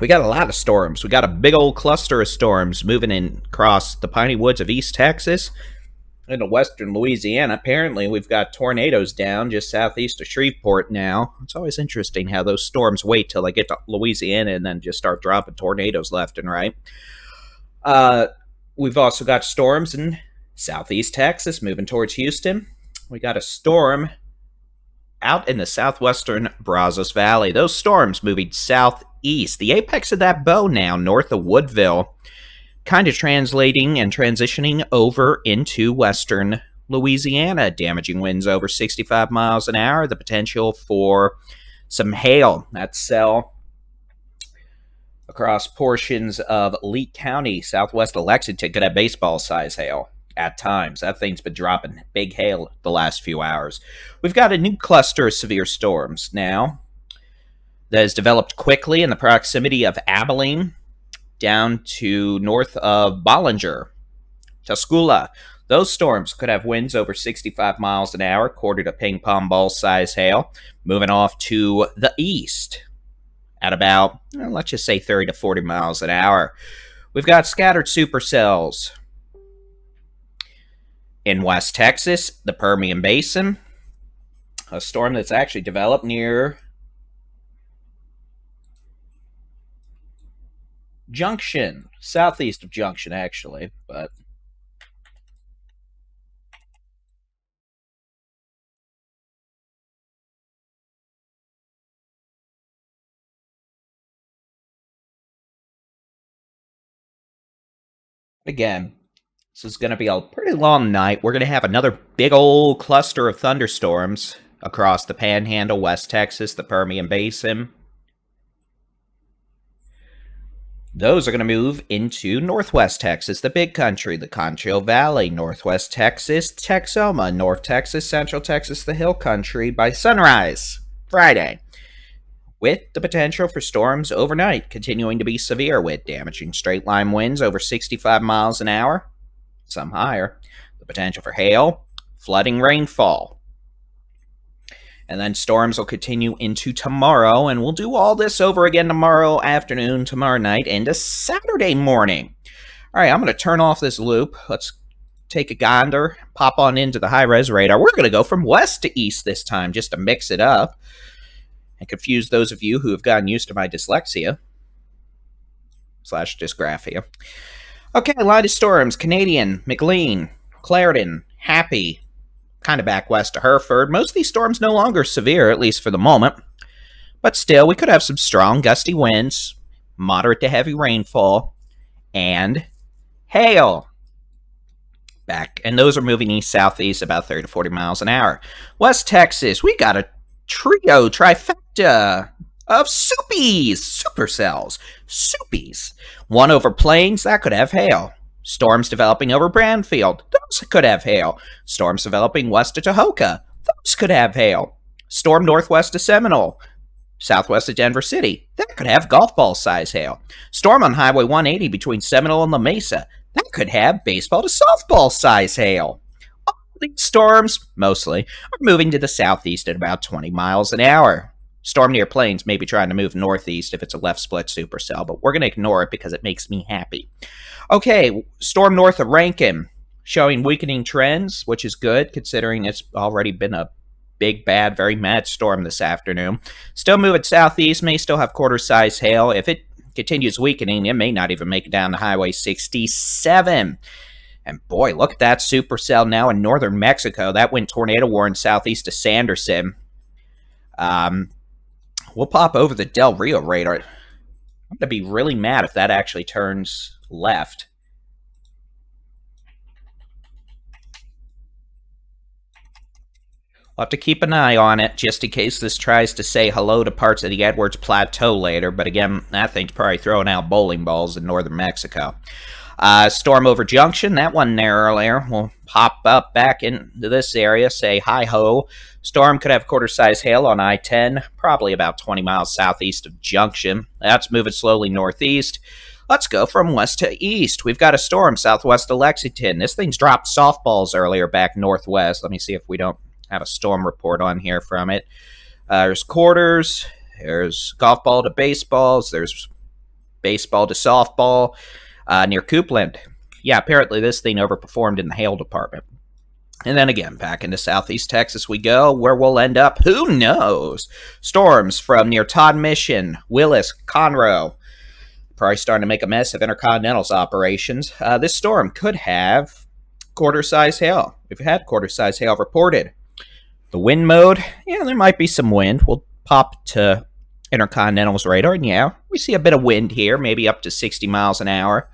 We got a lot of storms. We got a big old cluster of storms moving in across the piney woods of East Texas into western Louisiana. Apparently, we've got tornadoes down just southeast of Shreveport now. It's always interesting how those storms wait till they get to Louisiana and then just start dropping tornadoes left and right. We've also got storms in southeast Texas moving towards Houston. We got a storm out in the southwestern Brazos Valley. Those storms moving southeast. The apex of that bow now north of Woodville, kind of translating and transitioning over into western Louisiana, damaging winds over 65 miles an hour, the potential for some hail. That's across portions of Lee County, southwest of Lexington, could have baseball-size hail at times. That thing's been dropping big hail the last few hours. We've got a new cluster of severe storms now that has developed quickly in the proximity of Abilene down to north of Bollinger, Tuscula. Those storms could have winds over 65 miles an hour, quarter to ping pong ball size hail, moving off to the east at about, let's just say 30 to 40 miles an hour. We've got scattered supercells in West Texas, the Permian Basin, a storm that's actually developed near Junction, southeast of Junction, actually, but again, this is going to be a pretty long night. We're going to have another big old cluster of thunderstorms across the Panhandle, West Texas, the Permian Basin. Those are going to move into northwest Texas, the Big Country, the Concho Valley, northwest Texas, Texoma, North Texas, Central Texas, the Hill Country by sunrise Friday, with the potential for storms overnight continuing to be severe with damaging straight-line winds over 65 miles an hour, some higher, the potential for hail, flooding rainfall. And then storms will continue into tomorrow, and we'll do all this over again tomorrow afternoon, tomorrow night, into Saturday morning. All right, I'm going to turn off this loop. Let's take a gander, pop on into the high-res radar. We're going to go from west to east this time, just to mix it up and confuse those of you who have gotten used to my dyslexia / dysgraphia. Okay, line of storms: Canadian, McLean, Clarendon, Happy, kind of back west to Hereford. Most of these storms no longer severe, at least for the moment. But still, we could have some strong gusty winds, moderate to heavy rainfall, and hail. Back, and those are moving east-southeast about 30 to 40 miles an hour. West Texas, we got a trifecta of supercells. Soupies. One over Plains, that could have hail. Storms developing over Brandfield, those could have hail. Storms developing west of Tahoka, those could have hail. Storm northwest of Seminole, southwest of Denver City, that could have golf ball size hail. Storm on Highway 180 between Seminole and La Mesa, that could have baseball to softball size hail. All these storms, mostly, are moving to the southeast at about 20 miles an hour. Storm near Plains may be trying to move northeast if it's a left split supercell, but we're going to ignore it because it makes me happy. Okay, storm north of Rankin, showing weakening trends, which is good considering it's already been a big, bad, very mad storm this afternoon. Still moving southeast, may still have quarter-size hail. If it continues weakening, it may not even make it down to Highway 67. And boy, look at that supercell now in northern Mexico. That went tornado warning southeast of Sanderson. We'll pop over the Del Rio radar. I'm going to be really mad if that actually turns left. We'll have to keep an eye on it just in case this tries to say hello to parts of the Edwards Plateau later. But again, that thing's probably throwing out bowling balls in northern Mexico. Storm over Junction, that one there earlier, will pop up back into this area, say hi-ho. Storm could have quarter-size hail on I-10, probably about 20 miles southeast of Junction. That's moving slowly northeast. Let's go from west to east. We've got a storm southwest of Lexington. This thing's dropped softballs earlier back northwest. Let me see if we don't have a storm report on here from it. There's quarters, there's golf ball to baseballs, there's baseball to softball near Coupland. Yeah, apparently this thing overperformed in the hail department. And then again, back into southeast Texas we go. Where we'll end up, who knows? Storms from near Todd Mission, Willis, Conroe. Probably starting to make a mess of Intercontinental's operations. This storm could have quarter-size hail. We've had quarter-size hail reported. The wind mode, yeah, there might be some wind. We'll pop to Intercontinental's radar, and yeah, we see a bit of wind here, maybe up to 60 miles an hour.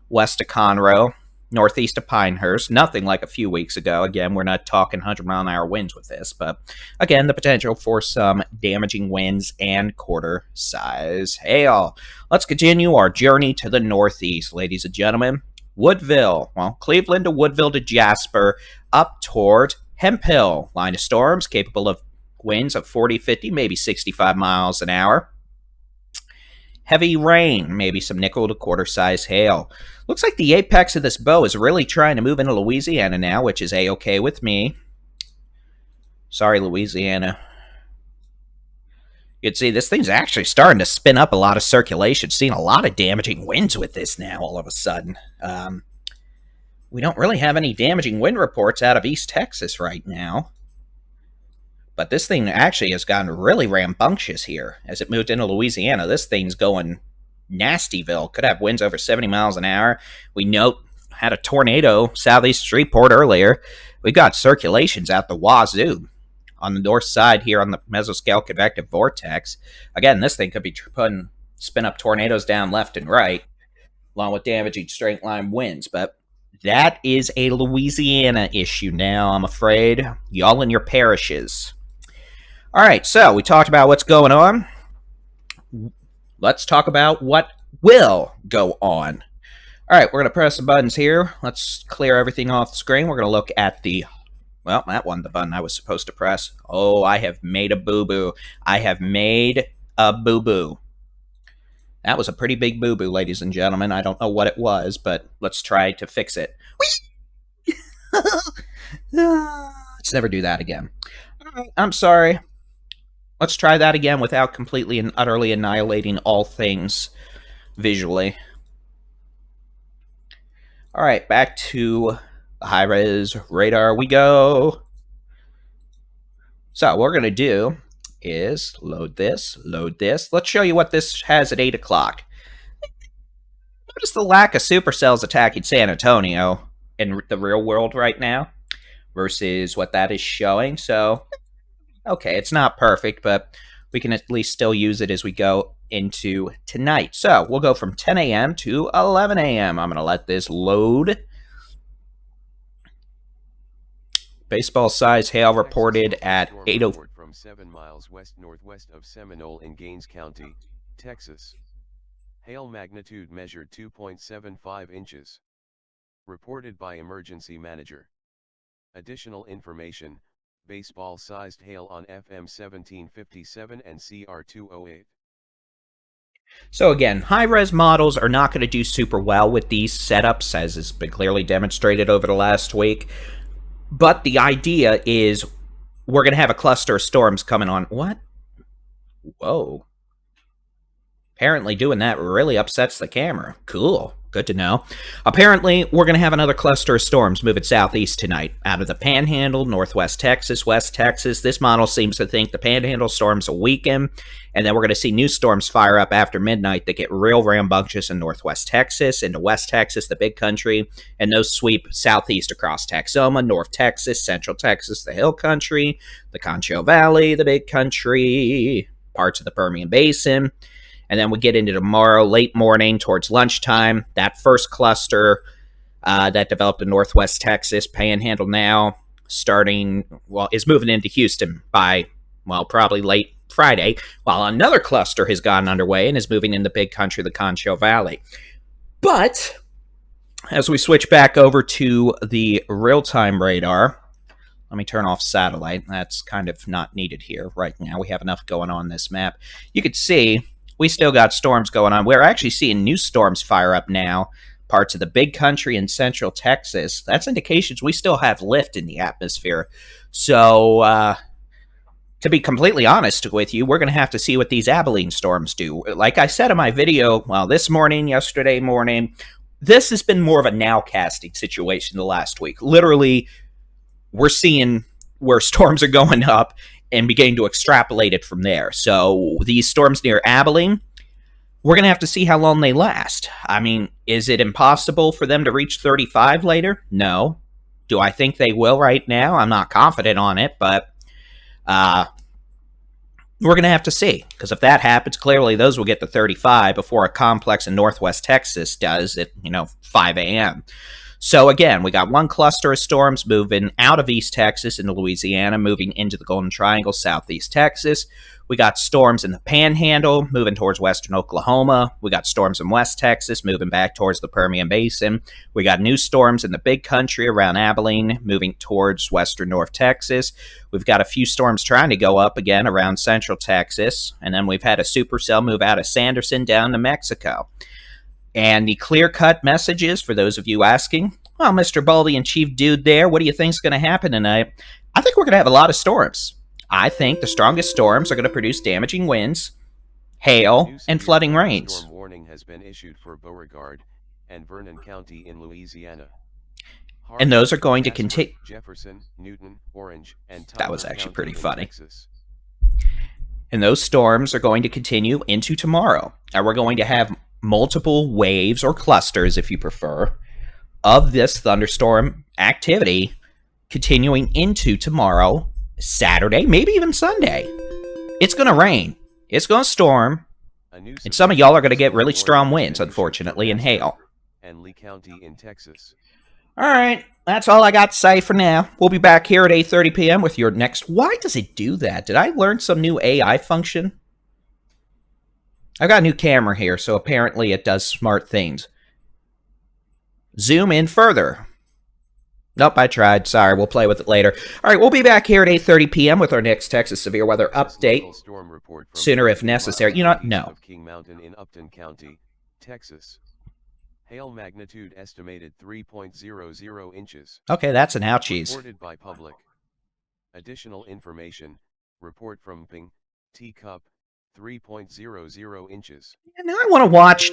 West of Conroe, northeast of Pinehurst. Nothing like a few weeks ago. Again, we're not talking 100-mile-an-hour winds with this, but again, the potential for some damaging winds and quarter-size hail. Let's continue our journey to the northeast, ladies and gentlemen. Woodville, well, Cleveland to Woodville to Jasper, up toward Hemphill. Line of storms capable of winds of 40, 50, maybe 65 miles an hour. Heavy rain, maybe some nickel to quarter-size hail. Looks like the apex of this bow is really trying to move into Louisiana now, which is A-okay with me. Sorry, Louisiana. You can see this thing's actually starting to spin up a lot of circulation. Seeing a lot of damaging winds with this now all of a sudden. We don't really have any damaging wind reports out of East Texas right now. But this thing actually has gotten really rambunctious here. As it moved into Louisiana, this thing's going nastyville. Could have winds over 70 miles an hour. We note had a tornado southeast Shreveport earlier. We got circulations out the wazoo on the north side here on the mesoscale convective vortex. Again, this thing could be spin up tornadoes down left and right, along with damaging straight line winds. But that is a Louisiana issue now, I'm afraid. Y'all in your parishes. All right, so we talked about what's going on. Let's talk about what will go on. All right, we're going to press some buttons here. Let's clear everything off the screen. We're going to look at the, well, that wasn't the button I was supposed to press. Oh, I have made a boo-boo. I have made a boo-boo. That was a pretty big boo-boo, ladies and gentlemen. I don't know what it was, but let's try to fix it. Let's never do that again. All right, I'm sorry. Let's try that again without completely and utterly annihilating all things visually. All right, back to the high-res radar we go. So what we're going to do is load this. Let's show you what this has at 8 o'clock. Notice the lack of supercells attacking San Antonio in the real world right now versus what that is showing. So, okay, it's not perfect, but we can at least still use it as we go into tonight. So we'll go from 10 a.m. to 11 a.m. I'm going to let this load. Baseball size hail reported at 8:04.
From 7 miles west-northwest of Seminole in Gaines County, Texas. Hail magnitude measured 2.75 inches. Reported by emergency manager. Additional information, baseball-sized hail on FM 1757 and CR 208.
So again, high-res models are not going to do super well with these setups, as has been clearly demonstrated over the last week. But the idea is we're going to have a cluster of storms coming on. What? Whoa. Apparently doing that really upsets the camera. Cool. Good to know. Apparently, we're going to have another cluster of storms moving southeast tonight. Out of the Panhandle, northwest Texas, west Texas. This model seems to think the Panhandle storms will weaken. And then we're going to see new storms fire up after midnight that get real rambunctious in northwest Texas, into west Texas, the big country. And those sweep southeast across Texoma, north Texas, central Texas, the hill country, the Concho Valley, the big country, parts of the Permian Basin. And then we get into tomorrow, late morning, towards lunchtime. That first cluster that developed in northwest Texas, Panhandle now, is moving into Houston by, well, probably late Friday, while another cluster has gotten underway and is moving in the big country, the Concho Valley. But as we switch back over to the real-time radar, let me turn off satellite. That's kind of not needed here right now. We have enough going on this map. You can see we still got storms going on. We're actually seeing new storms fire up now, parts of the big country in central Texas. That's indications we still have lift in the atmosphere. So to be completely honest with you, we're going to have to see what these Abilene storms do. Like I said in my video, well, this morning, yesterday morning, this has been more of a nowcasting situation the last week. Literally, we're seeing where storms are going up and beginning to extrapolate it from there. So these storms near Abilene, we're going to have to see how long they last. I mean, is it impossible for them to reach 35 later? No. Do I think they will right now? I'm not confident on it, but we're going to have to see. Because if that happens, clearly those will get to 35 before a complex in northwest Texas does at, 5 a.m. So again, we got one cluster of storms moving out of East Texas into Louisiana, moving into the Golden Triangle, southeast Texas. We got storms in the Panhandle, moving towards western Oklahoma. We got storms in West Texas, moving back towards the Permian Basin. We got new storms in the Big Country around Abilene, moving towards western North Texas. We've got a few storms trying to go up again around central Texas. And then we've had a supercell move out of Sanderson down to Mexico. And the clear-cut messages, for those of you asking, well, Mr. Baldy-in-Chief dude there, what do you think's going to happen tonight? I think we're going to have a lot of storms. I think the strongest storms are going to produce damaging winds, hail, and flooding rains.
Storm warning has been issued for Beauregard and Vernon County in Louisiana.
And those are going to continue.
Jefferson, Newton, Orange, and
that was actually pretty funny.
Texas.
And those storms are going to continue into tomorrow. And we're going to have multiple waves or clusters, if you prefer, of this thunderstorm activity continuing into tomorrow, Saturday, maybe even Sunday. It's going to rain. It's going to storm. And some of y'all are going to get really strong winds, unfortunately, and hail.
And Lee County in Texas.
All right, that's all I got to say for now. We'll be back here at 8:30 p.m. with your next... Why does it do that? Did I learn some new AI function? I've got a new camera here, so apparently it does smart things. Zoom in further. Nope, I tried. Sorry, we'll play with it later. All right, we'll be back here at 8:30 p.m. with our next Texas severe weather update. Sooner if necessary. You know what? No.
King Mountain in Upton County, Texas. Hail magnitude estimated 3.00 inches.
Okay, that's an ouchies.
Reported by public. Additional information. Report from Ping, Teacup, 3.00 inches.
And now I want to watch...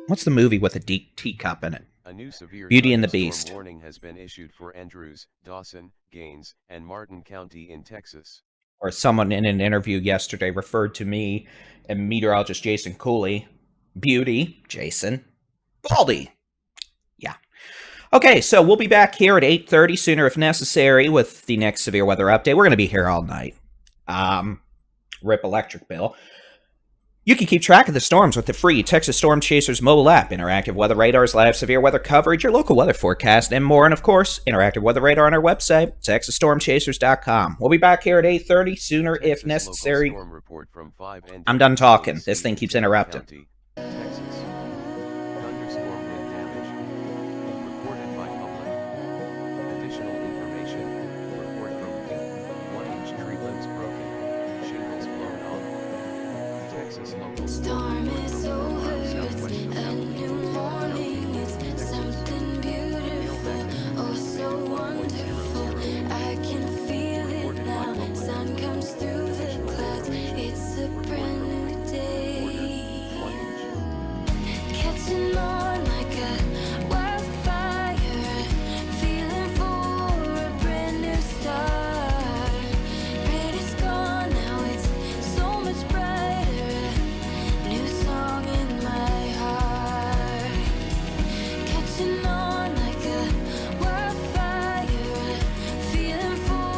What's the movie with a teacup in it?
A new severe
Beauty and the Beast.
Warning has been issued for Andrews, Dawson, Gaines, and Martin County in Texas.
Or someone in an interview yesterday referred to me and meteorologist Jason Cooley. Beauty, Jason. Baldy. Yeah. Okay, so we'll be back here at 8:30 sooner if necessary with the next severe weather update. We're going to be here all night. Rip electric bill. You can keep track of the storms with the free Texas Storm Chasers mobile app, interactive weather radars, live severe weather coverage, your local weather forecast, and more. And of course, interactive weather radar on our website, TexasStormChasers.com. We'll be back here at 8:30 sooner if necessary.
Storm report from 5
I'm done talking. This thing keeps interrupting.
County, Texas. Thunderstorm wind damage. Reported by public. Additional information. Report from Ping. 1-inch tree limbs broken. Shingles blown off. Texas local
Storm is over, it's a new morning, it's something beautiful, oh so wonderful. I can feel it now, sun comes through the clouds, it's a brand new day. Catching on like a wildfire, feeling for a brand new start. Red is gone, now it's so much brighter. New song in my heart. Catching on like a wildfire, feeling for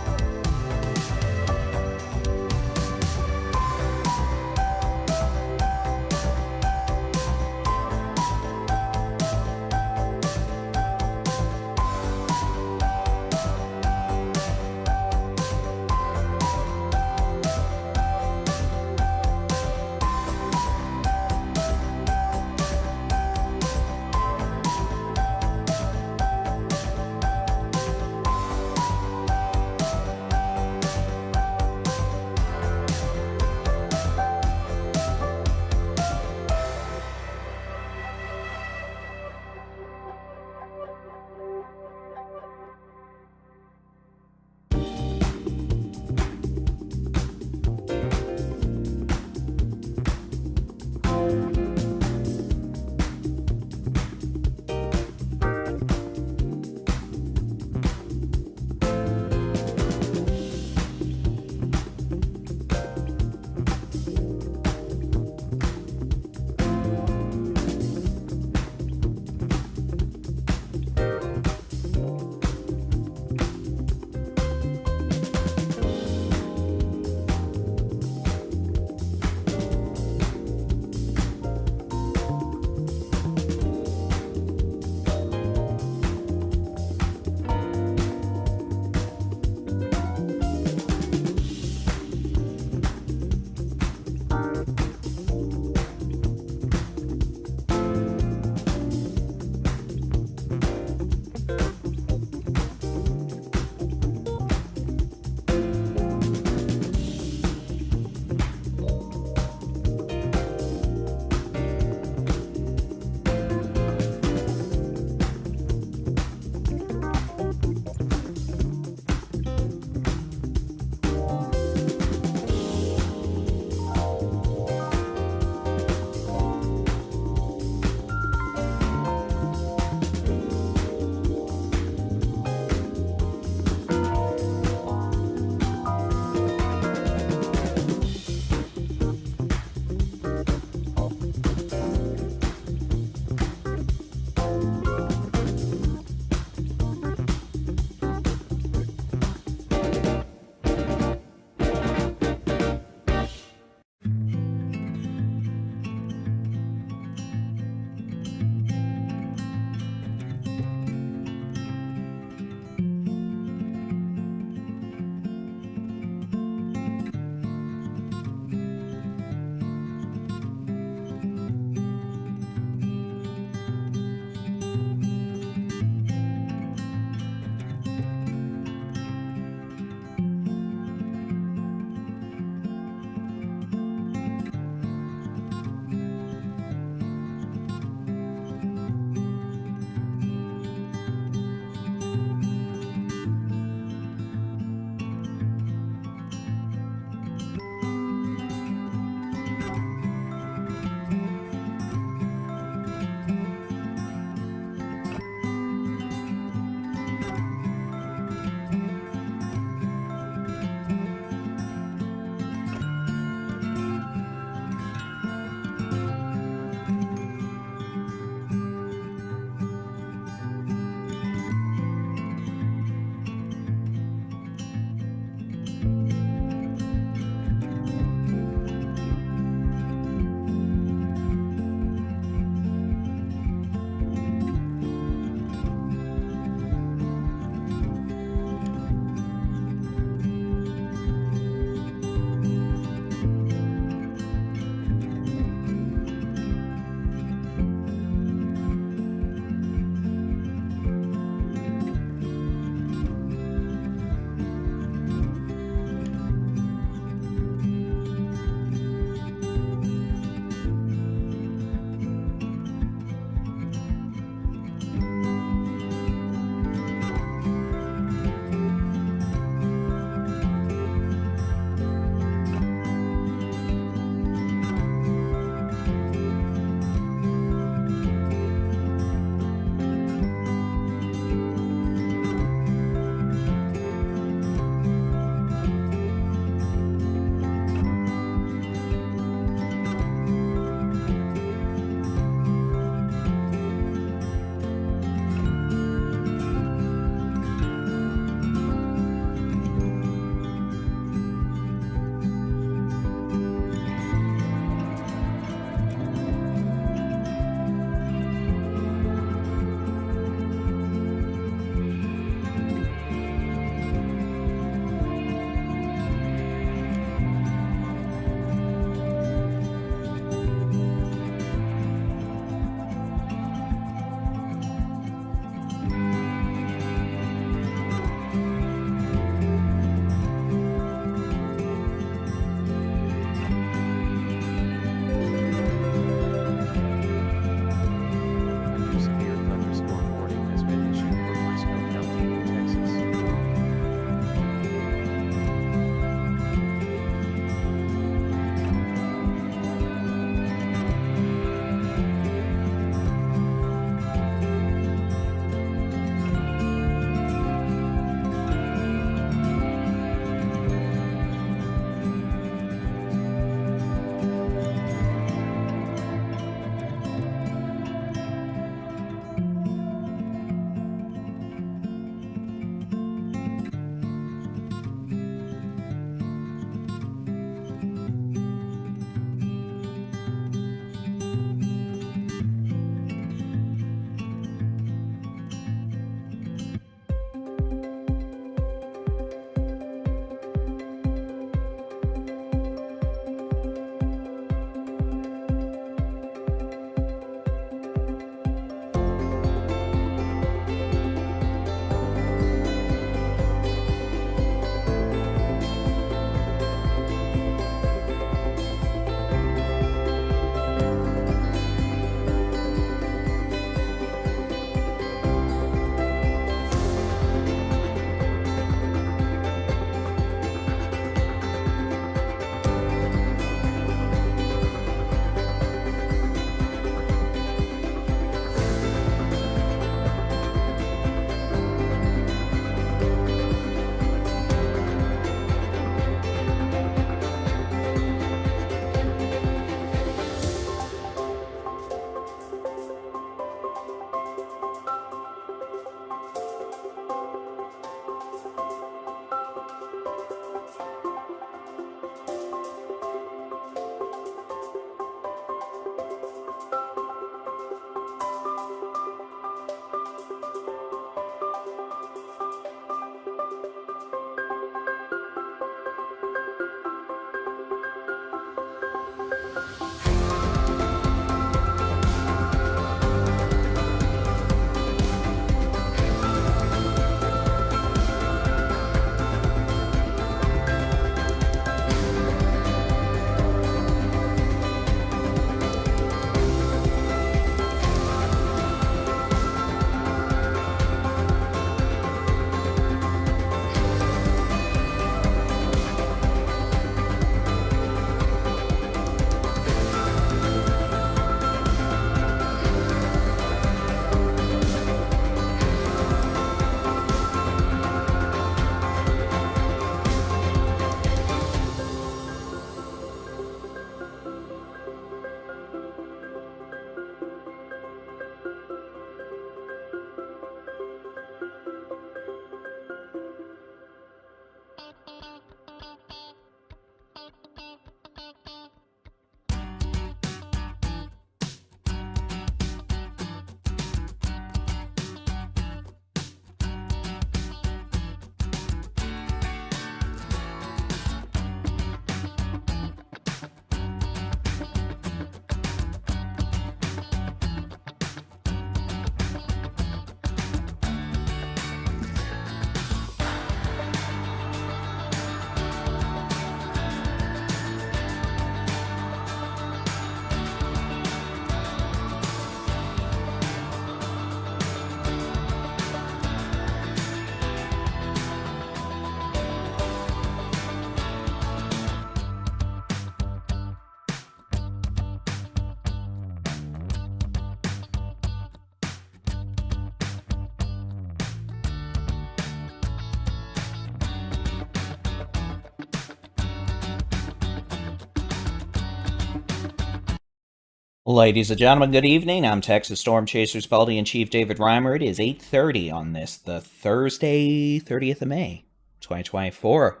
Ladies and gentlemen, good evening. I'm Texas Storm Chasers Baldy-in-Chief David-Reimer. It is 8:30 on the Thursday, 30th of May, 2024.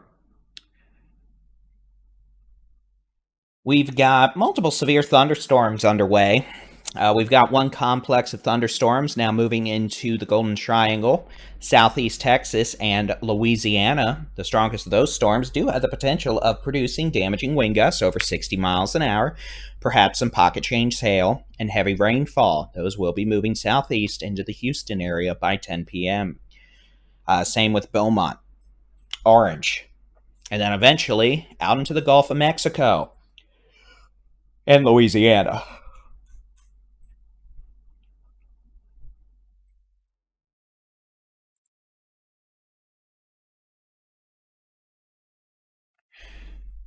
We've got multiple severe thunderstorms underway. We've got one complex of thunderstorms now moving into the Golden Triangle, southeast Texas, and Louisiana. The strongest of those storms do have the potential of producing damaging wind gusts over 60 miles an hour, perhaps some pocket change hail, and heavy rainfall. Those will be moving southeast into the Houston area by 10 p.m. Same with Beaumont, Orange, and then eventually out into the Gulf of Mexico and Louisiana.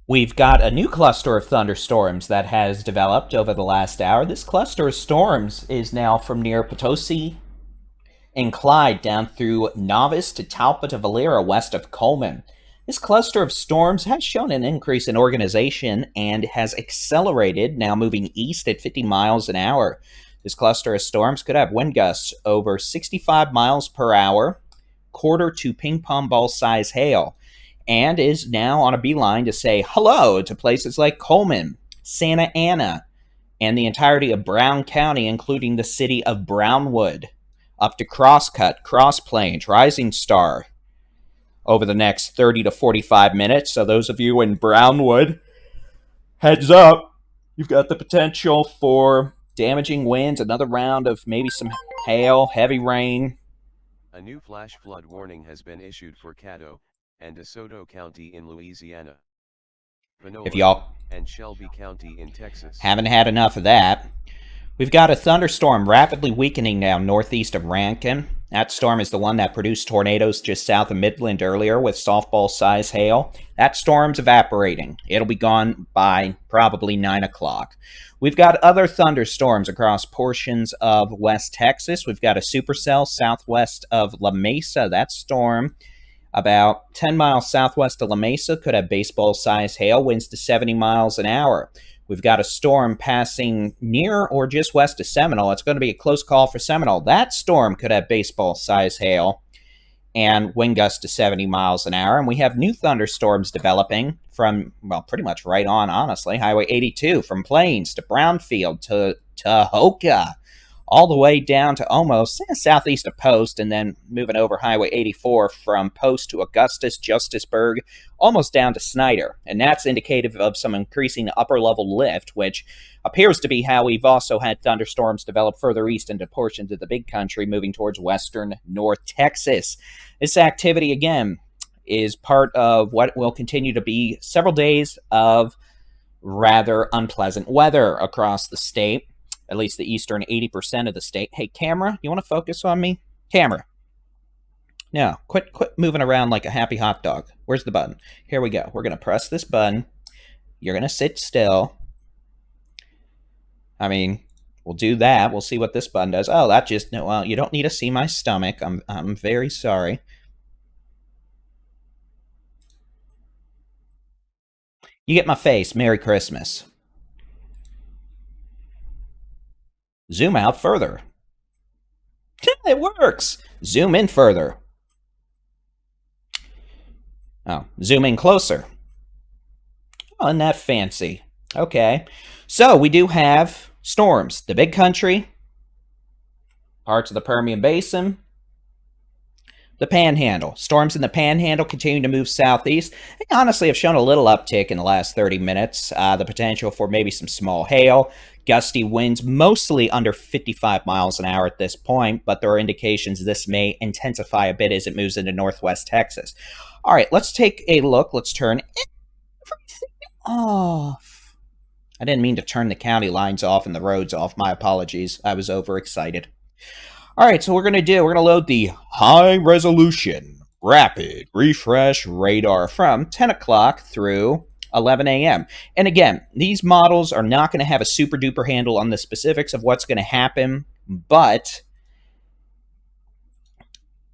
We've got a new cluster of thunderstorms that has developed over the last hour. This cluster of storms is now from near Potosi and Clyde down through Novice to Talpa to Valera west of Coleman. This cluster of storms has shown an increase in organization and has accelerated, now moving east at 50 miles an hour. This cluster of storms could have wind gusts over 65 miles per hour, quarter to ping pong ball size hail, and is now on a beeline to say hello to places like Coleman, Santa Ana, and the entirety of Brown County, including the city of Brownwood, up to Crosscut, Cross Plains, Rising Star, over the next 30 to 45 minutes. So those of you in Brownwood, heads up, you've got the potential for damaging winds, another round of maybe some hail, heavy rain.
A new flash flood warning has been issued for Caddo and DeSoto County in Louisiana, Panola
If y'all
and Shelby County in Texas.
haven't had enough of that, we've got a thunderstorm rapidly weakening now northeast of Rankin. That storm is the one that produced tornadoes just south of Midland earlier with softball-size hail. That storm's evaporating. It'll be gone by probably 9 o'clock. We've got other thunderstorms across portions of West Texas. We've got a supercell southwest of La Mesa. That storm, about 10 miles southwest of La Mesa, could have baseball-sized hail, winds to 70 miles an hour. We've got a storm passing near or just west of Seminole. It's going to be a close call for Seminole. That storm could have baseball-sized hail and wind gusts to 70 miles an hour. And we have new thunderstorms developing from, well, pretty much right on, honestly, Highway 82, from Plains to Brownfield to Tahoka, all the way down to almost southeast of Post, and then moving over Highway 84 from Post to Augustus, Justisburg, almost down to Snyder. And that's indicative of some increasing upper-level lift, which appears to be how we've also had thunderstorms develop further east into portions of the Big Country, moving towards western North Texas. This activity, again, is part of what will continue to be several days of rather unpleasant weather across the state, at least the eastern 80% of the state. Hey, camera, you want to focus on me? Camera. No, quit moving around like a happy hot dog. Where's the button? Here we go. We're going to press this button. You're going to sit still. I mean, we'll do that. We'll see what this button does. Oh, that just, no, well, you don't need to see my stomach. I'm very sorry. You get my face. Merry Christmas. Zoom out further. It works. Zoom in further. Oh, zoom in closer. Oh, isn't that fancy? Okay. So we do have storms. The Big Country, parts of the Permian Basin, the Panhandle. Storms in the Panhandle continue to move southeast. They honestly have shown a little uptick in the last 30 minutes. The potential for maybe some small hail, gusty winds, mostly under 55 miles an hour at this point, but there are indications this may intensify a bit as it moves into northwest Texas. All right, let's take a look. Let's turn everything off. I didn't mean to turn the county lines off and the roads off. My apologies. I was overexcited. All right, so we're going to load the high-resolution rapid refresh radar from 10 o'clock through 11 a.m. And again, these models are not going to have a super-duper handle on the specifics of what's going to happen, but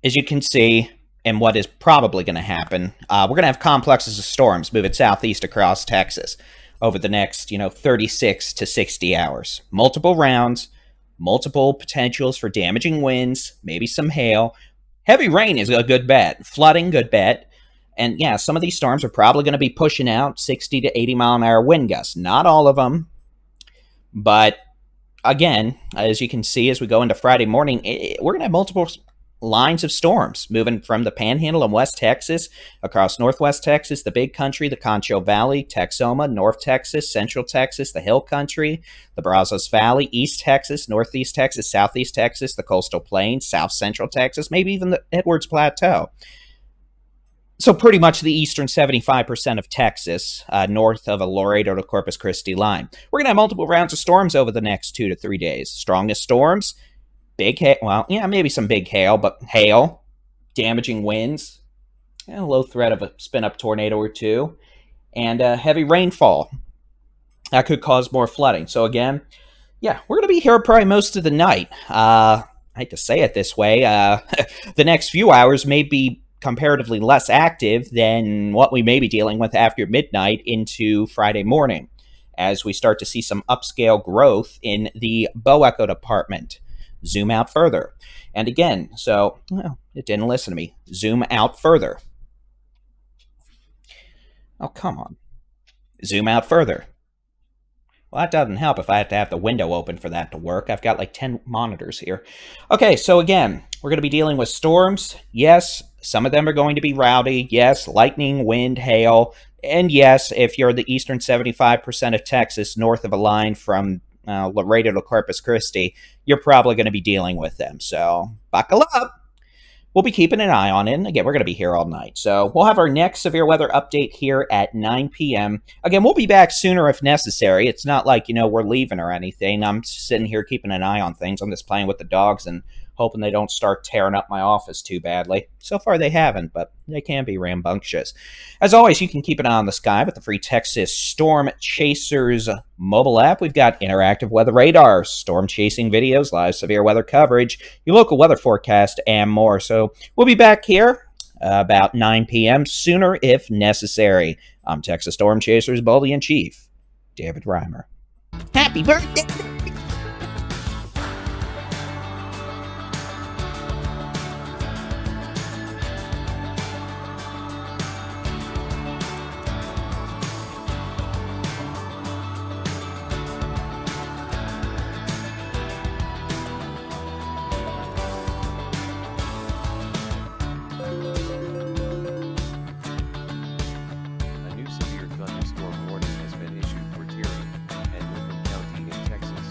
as you can see, and what is probably going to happen, we're going to have complexes of storms moving southeast across Texas. over the next, 36 to 60 hours. Multiple rounds, multiple potentials for damaging winds, maybe some hail. Heavy rain is a good bet. Flooding, good bet. And yeah, some of these storms are probably going to be pushing out 60 to 80 mile an hour wind gusts. Not all of them, but again, as you can see as we go into Friday morning, we're going to have multiple lines of storms moving from the Panhandle in West Texas, across Northwest Texas, the Big Country, the Concho Valley, Texoma, North Texas, Central Texas, the Hill Country, the Brazos Valley, East Texas, Northeast Texas, Southeast Texas, the Coastal Plains, South Central Texas, maybe even the Edwards Plateau. So pretty much the eastern 75% of Texas, north of a Laredo to Corpus Christi line. We're going to have multiple rounds of storms over the next 2 to 3 days. Strongest storms, big hail, well, yeah, maybe some big hail, but hail, damaging winds, and a low threat of a spin-up tornado or two, and heavy rainfall. That could cause more flooding. So again, yeah, we're going to be here probably most of the night. I hate to say it this way. The next few hours may be comparatively less active than what we may be dealing with after midnight into Friday morning, as we start to see some upscale growth in the BOECO department. Zoom out further. And again, so, well, it didn't listen to me. Zoom out further. Oh, come on. Zoom out further. Well, that doesn't help if I have to have the window open for that to work. I've got like 10 monitors here. Okay, so again, we're going to be dealing with storms. Yes, some of them are going to be rowdy. Yes, lightning, wind, hail. And yes, if you're the eastern 75% of Texas, north of a line from Laredo to Corpus Christi, you're probably going to be dealing with them. So buckle up. We'll be keeping an eye on it. And again, we're going to be here all night. So we'll have our next severe weather update here at 9 p.m. Again, we'll be back sooner if necessary. It's not like, we're leaving or anything. I'm sitting here keeping an eye on things. I'm just playing with the dogs and hoping they don't start tearing up my office too badly. So far, they haven't, but they can be rambunctious. As always, you can keep an eye on the sky with the free Texas Storm Chasers mobile app. We've got interactive weather radar, storm chasing videos, live severe weather coverage, your local weather forecast, and more. So we'll be back here about 9 p.m. sooner if necessary. I'm Texas Storm Chasers Baldy-in-Chief, David-Reimer. Happy birthday!
A new severe thunderstorm warning has been issued for Terry and Midland County in Texas.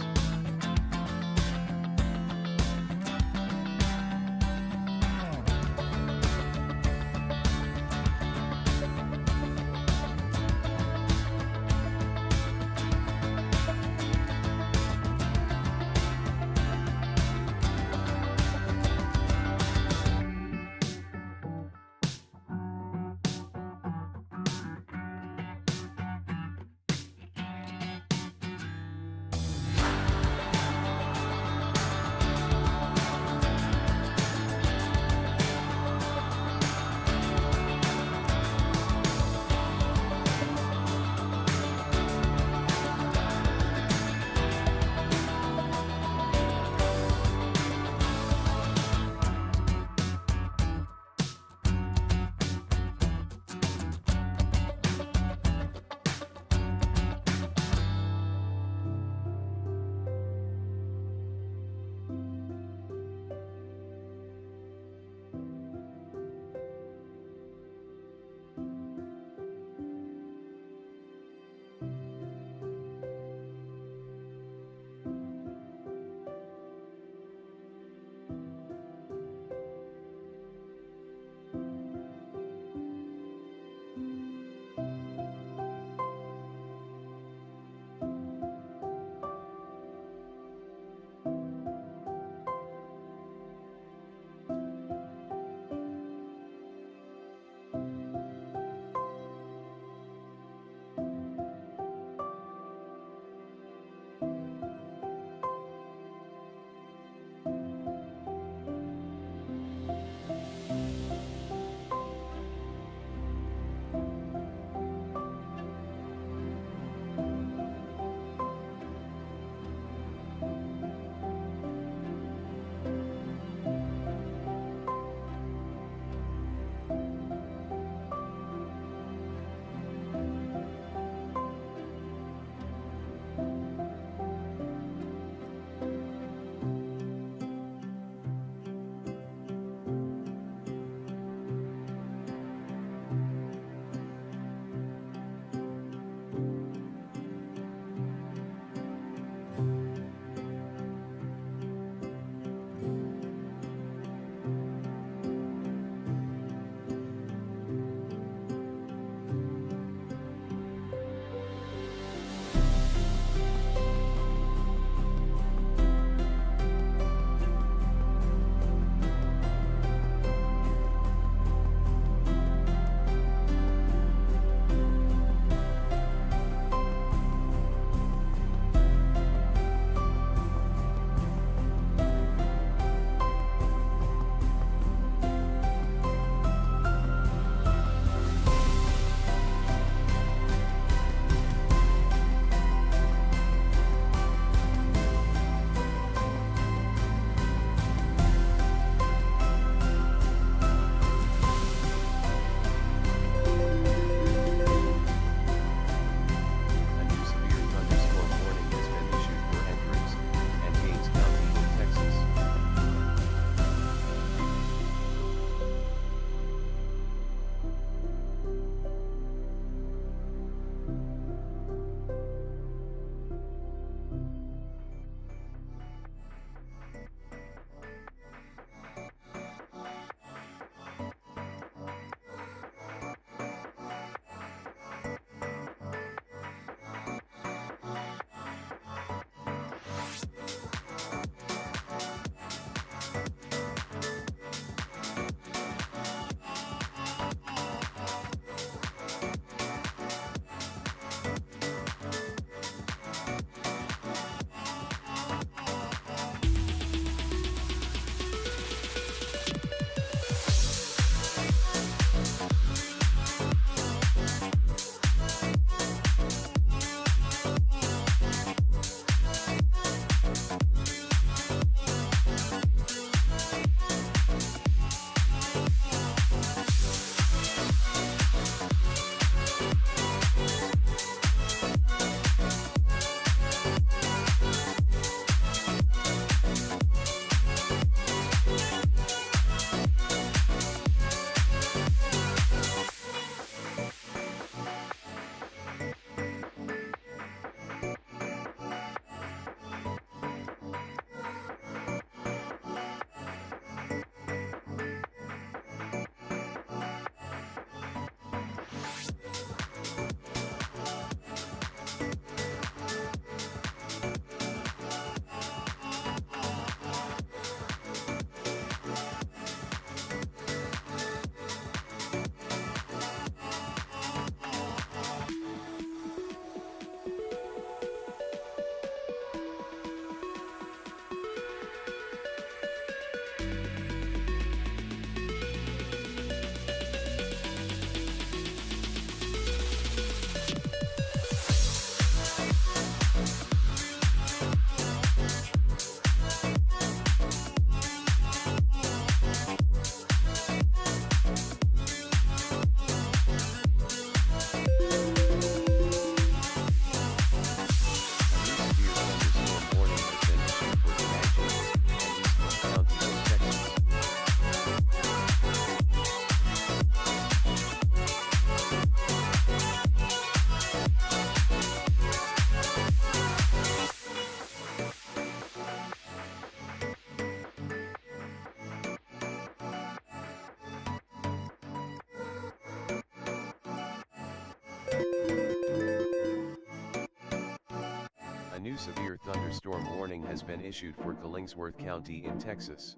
severe thunderstorm warning has been issued for Collingsworth County in Texas.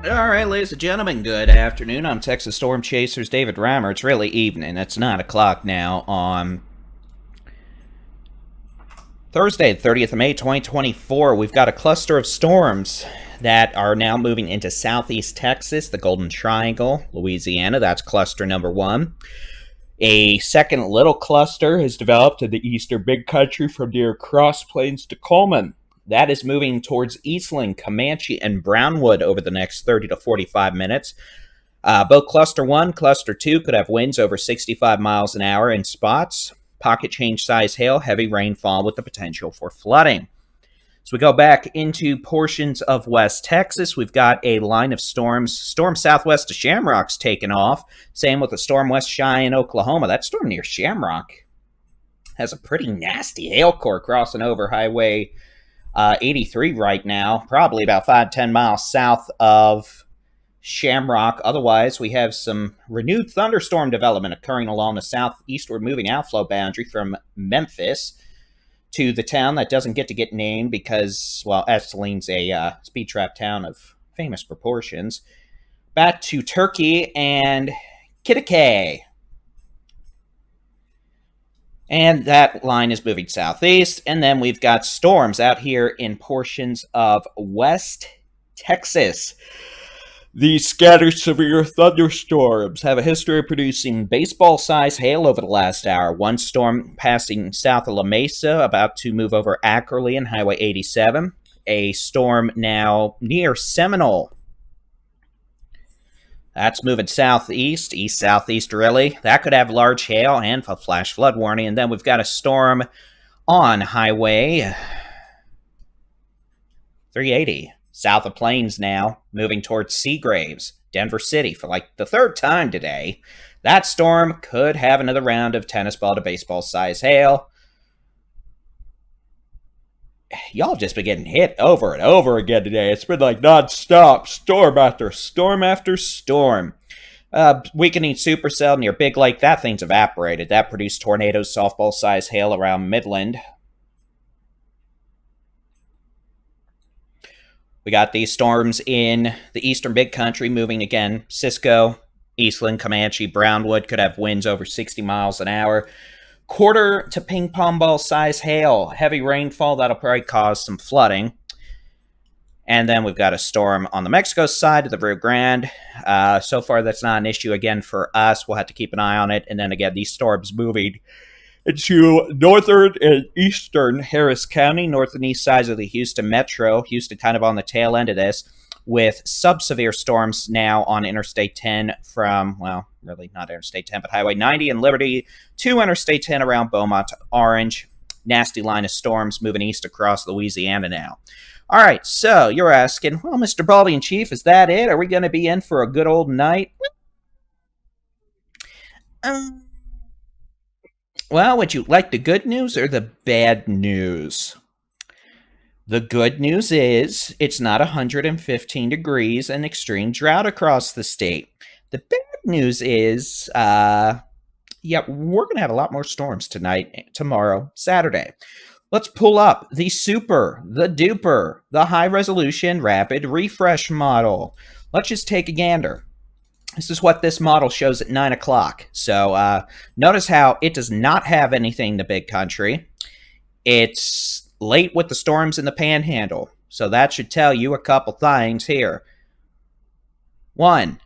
All right, ladies and gentlemen, good afternoon. I'm Texas Storm Chaser's David Reimer. It's really evening. It's 9 o'clock now on Thursday, the 30th of May, 2024. We've got a cluster of storms that are now moving into southeast Texas, the Golden Triangle, Louisiana. That's cluster number 1. A second little cluster has developed in the eastern big country from near Cross Plains to Coleman. That is moving towards Eastland, Comanche, and Brownwood over the next 30 to 45 minutes. Both Cluster 1, Cluster 2 could have winds over 65 miles an hour in spots. Pocket change size hail, heavy rainfall with the potential for flooding. So we go back into portions of West Texas. We've got a line of storms. Storm southwest of Shamrock's taken off. Same with the storm west Cheyenne, Oklahoma. That storm near Shamrock has a pretty nasty hail core crossing over Highway 83 right now, probably about 5-10 miles south of Shamrock. Otherwise, we have some renewed thunderstorm development occurring along the southeastward moving outflow boundary from Memphis to the town that doesn't get named because, well, Esteline's a speed trap town of famous proportions. Back to Turkey and Kittikay. And that line is moving southeast. And then we've got storms out here in portions of West Texas. These scattered severe thunderstorms have a history of producing baseball-sized hail over the last hour. One storm passing south of La Mesa, about to move over Ackerley and Highway 87. A storm now near Seminole. That's moving southeast, east-southeast really. That could have large hail and a flash flood warning. And then we've got a storm on Highway 380, south of Plains now, moving towards Seagraves, Denver City for like the third time today. That storm could have another round of tennis ball to baseball size hail. Y'all just been getting hit over and over again today. It's been like non-stop, storm after storm after storm. Weakening supercell near Big Lake, that thing's evaporated. That produced tornadoes, softball-sized hail around Midland. We got these storms in the eastern big country moving again. Cisco, Eastland, Comanche, Brownwood could have winds over 60 miles an hour. Quarter to ping pong ball size hail. Heavy rainfall, that'll probably cause some flooding. And then we've got a storm on the Mexico side of the Rio Grande. So far, that's not an issue again for us. We'll have to keep an eye on it. And then again, these storms moving into northern and eastern Harris County, north and east sides of the Houston metro. Houston kind of on the tail end of this, with sub-severe storms now on Interstate 10 from, well, really not Interstate 10, but Highway 90 and Liberty to Interstate 10 around Beaumont to Orange. Nasty line of storms moving east across Louisiana now. All right, so you're asking, well, Mr. Baldy-in-Chief, is that it? Are we going to be in for a good old night? Well, would you like the good news or the bad news? The good news is it's not 115 degrees and extreme drought across the state. The bad news is, we're going to have a lot more storms tonight, tomorrow, Saturday. Let's pull up the super, the duper, the high-resolution rapid refresh model. Let's just take a gander. This is what this model shows at 9 o'clock. So notice how it does not have anything in the big country. It's late with the storms in the Panhandle. So that should tell you a couple things here. 1,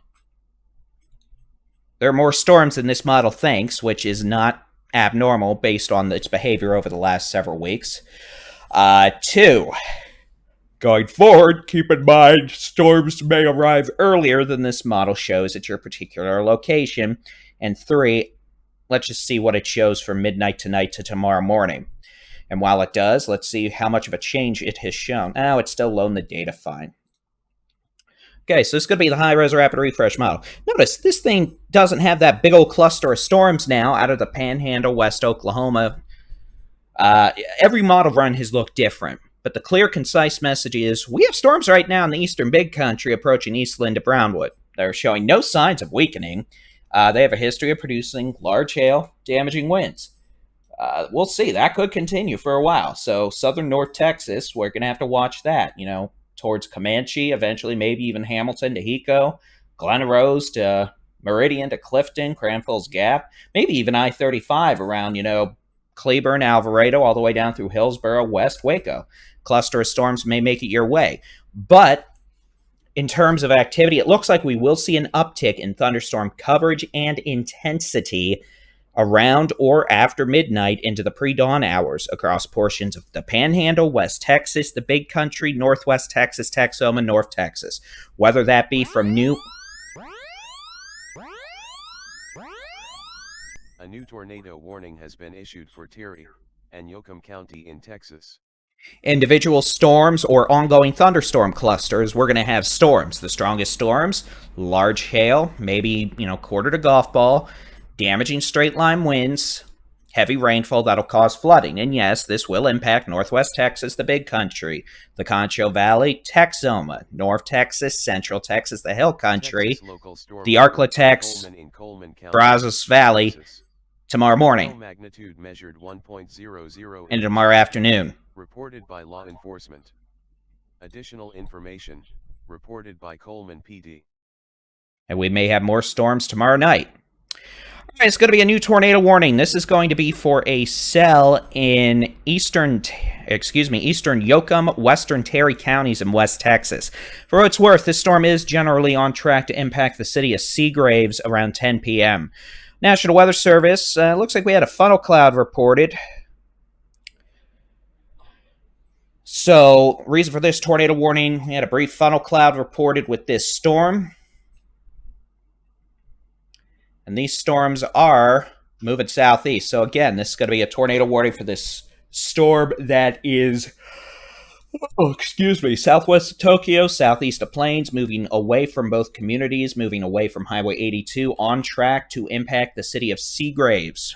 there are more storms than this model thinks, which is not abnormal based on its behavior over the last several weeks. 2, going forward, keep in mind storms may arrive earlier than this model shows at your particular location. And 3, let's just see what it shows from midnight tonight to tomorrow morning. And while it does, let's see how much of a change it has shown. Oh, it's still loading the data fine. Okay, so this is going to be the high-res rapid refresh model. Notice, this thing doesn't have that big old cluster of storms now out of the Panhandle, West Oklahoma. Every model run has looked different, but the clear, concise message is, we have storms right now in the eastern big country approaching Eastland to Brownwood. They're showing no signs of weakening. They have a history of producing large hail, damaging winds. We'll see. That could continue for a while. So southern North Texas, we're going to have to watch that. You know, towards Comanche, eventually maybe even Hamilton to Hiko, Glen Rose to Meridian to Clifton, Cranfill's Gap, maybe even I-35 around, Cleburne, Alvarado, all the way down through Hillsborough, West Waco. Cluster of storms may make it your way. But in terms of activity, it looks like we will see an uptick in thunderstorm coverage and intensity around or after midnight into the pre-dawn hours across portions of the Panhandle, West Texas, the Big Country, Northwest Texas, Texoma, North Texas. Whether that be from new...
A new tornado warning has been issued for Terry and Yoakum County in Texas.
Individual storms or ongoing thunderstorm clusters, we're going to have storms. The strongest storms, large hail, maybe, quarter to golf ball, damaging straight line winds, heavy rainfall that'll cause flooding. And yes, this will impact Northwest Texas, the Big Country, the Concho Valley, Texoma, North Texas, Central Texas, the Hill Country, the Arklatex, Brazos Valley,
Texas.
tomorrow morning
Hail magnitude measured 1.00
and tomorrow afternoon.
reported by law enforcement. Additional information reported by Coleman PD.
And we may have more storms tomorrow night. All right, it's going to be a new tornado warning. This is going to be for a cell in eastern Yoakum, western Terry counties in West Texas. For what it's worth, this storm is generally on track to impact the city of Seagraves around 10 p.m. National Weather Service, looks like we had a funnel cloud reported. So, reason for this tornado warning, we had a brief funnel cloud reported with this storm. And these storms are moving southeast. So again, this is going to be a tornado warning for this storm that is, southwest of Tokyo, southeast of Plains, moving away from both communities, moving away from Highway 82, on track to impact the city of Seagraves.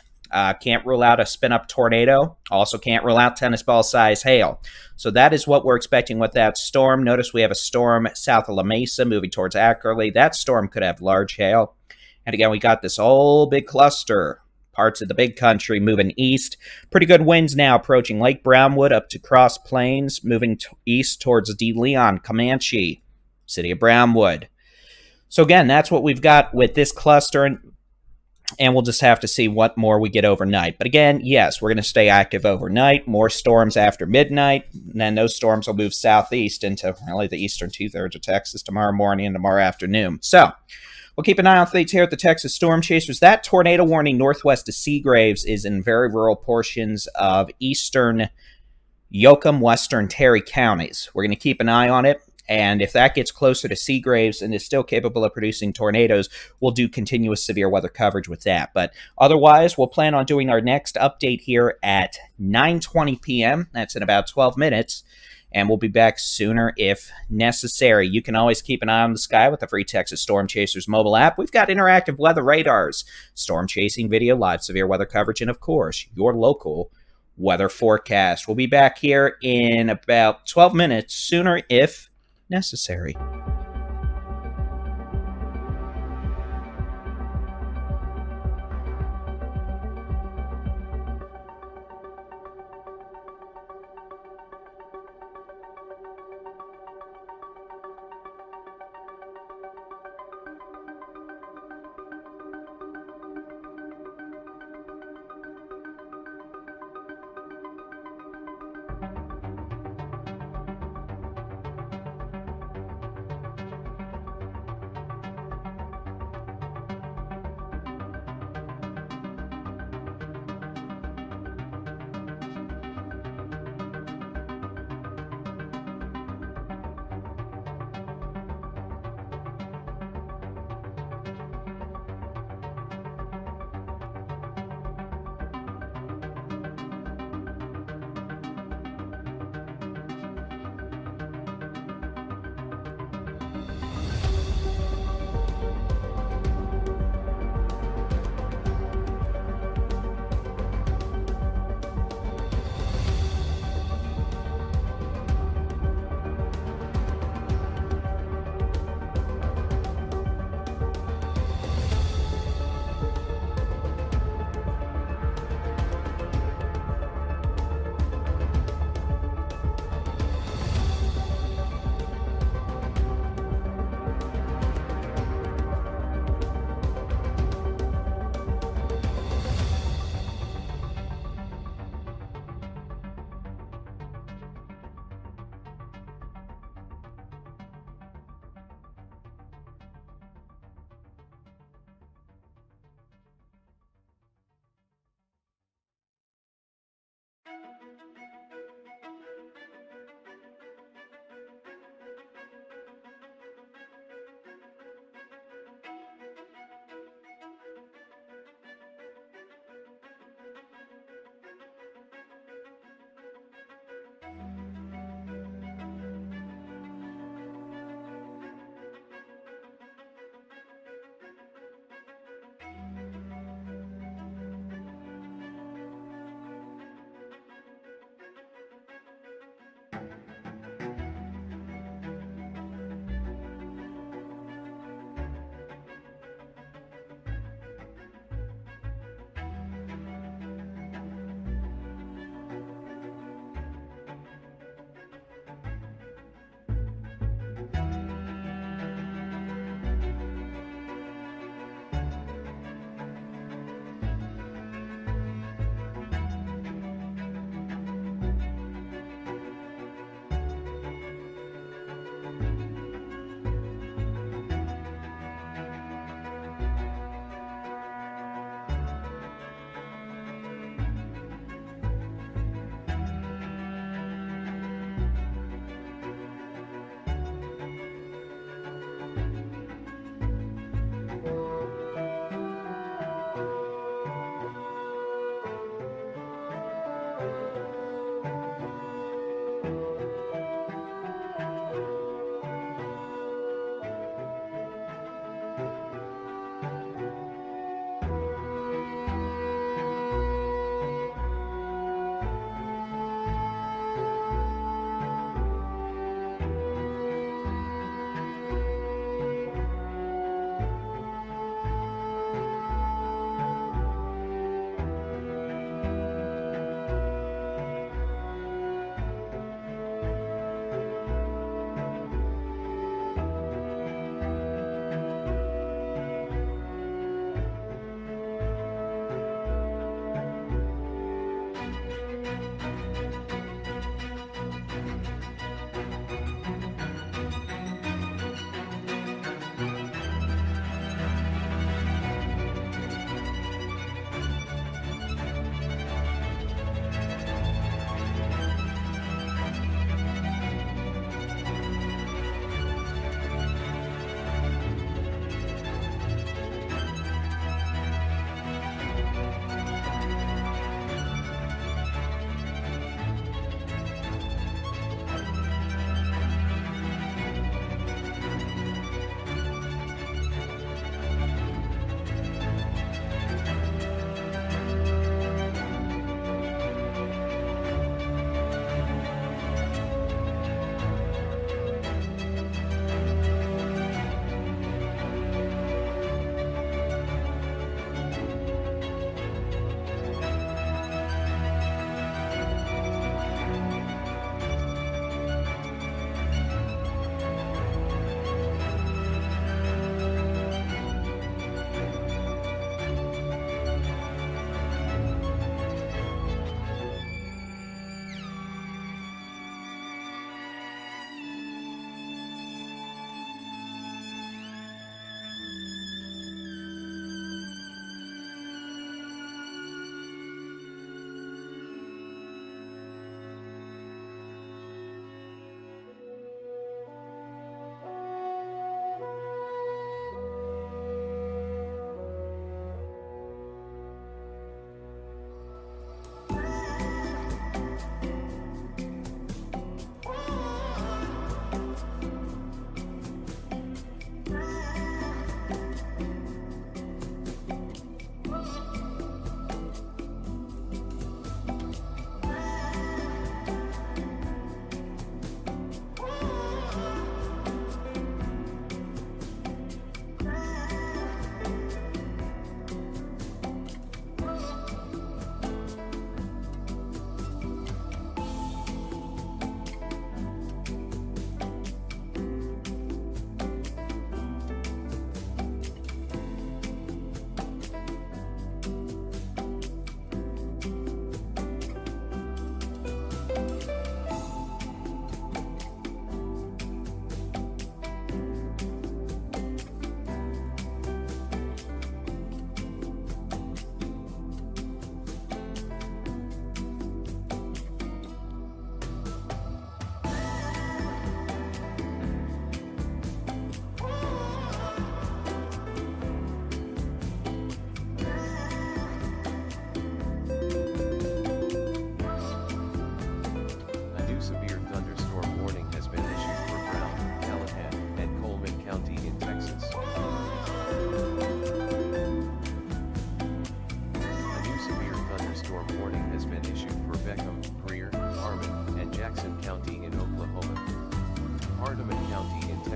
Can't rule out a spin-up tornado. Also can't rule out tennis ball-size hail. So that is what we're expecting with that storm. Notice we have a storm south of La Mesa moving towards Ackerley. That storm could have large hail. And again, we got this whole big cluster, parts of the Big Country moving east. Pretty good winds now approaching Lake Brownwood up to Cross Plains, moving east towards De Leon, Comanche, city of Brownwood. So again, that's what we've got with this cluster, and we'll just have to see what more we get overnight. But again, yes, we're going to stay active overnight. More storms after midnight, and then those storms will move southeast into really the eastern two-thirds of Texas tomorrow morning and tomorrow afternoon. So we'll keep an eye on things here at the Texas Storm Chasers. That tornado warning northwest of Seagraves is in very rural portions of eastern Yoakum, western Terry counties. We're going to keep an eye on it, and if that gets closer to Seagraves and is still capable of producing tornadoes, we'll do continuous severe weather coverage with that. But otherwise, we'll plan on doing our next update here at 9:20 p.m. That's in about 12 minutes. And we'll be back sooner if necessary. You can always keep an eye on the sky with the free Texas Storm Chasers mobile app. We've got interactive weather radars, storm chasing video, live severe weather coverage, and of course, your local weather forecast. We'll be back here in about 12 minutes, sooner if necessary.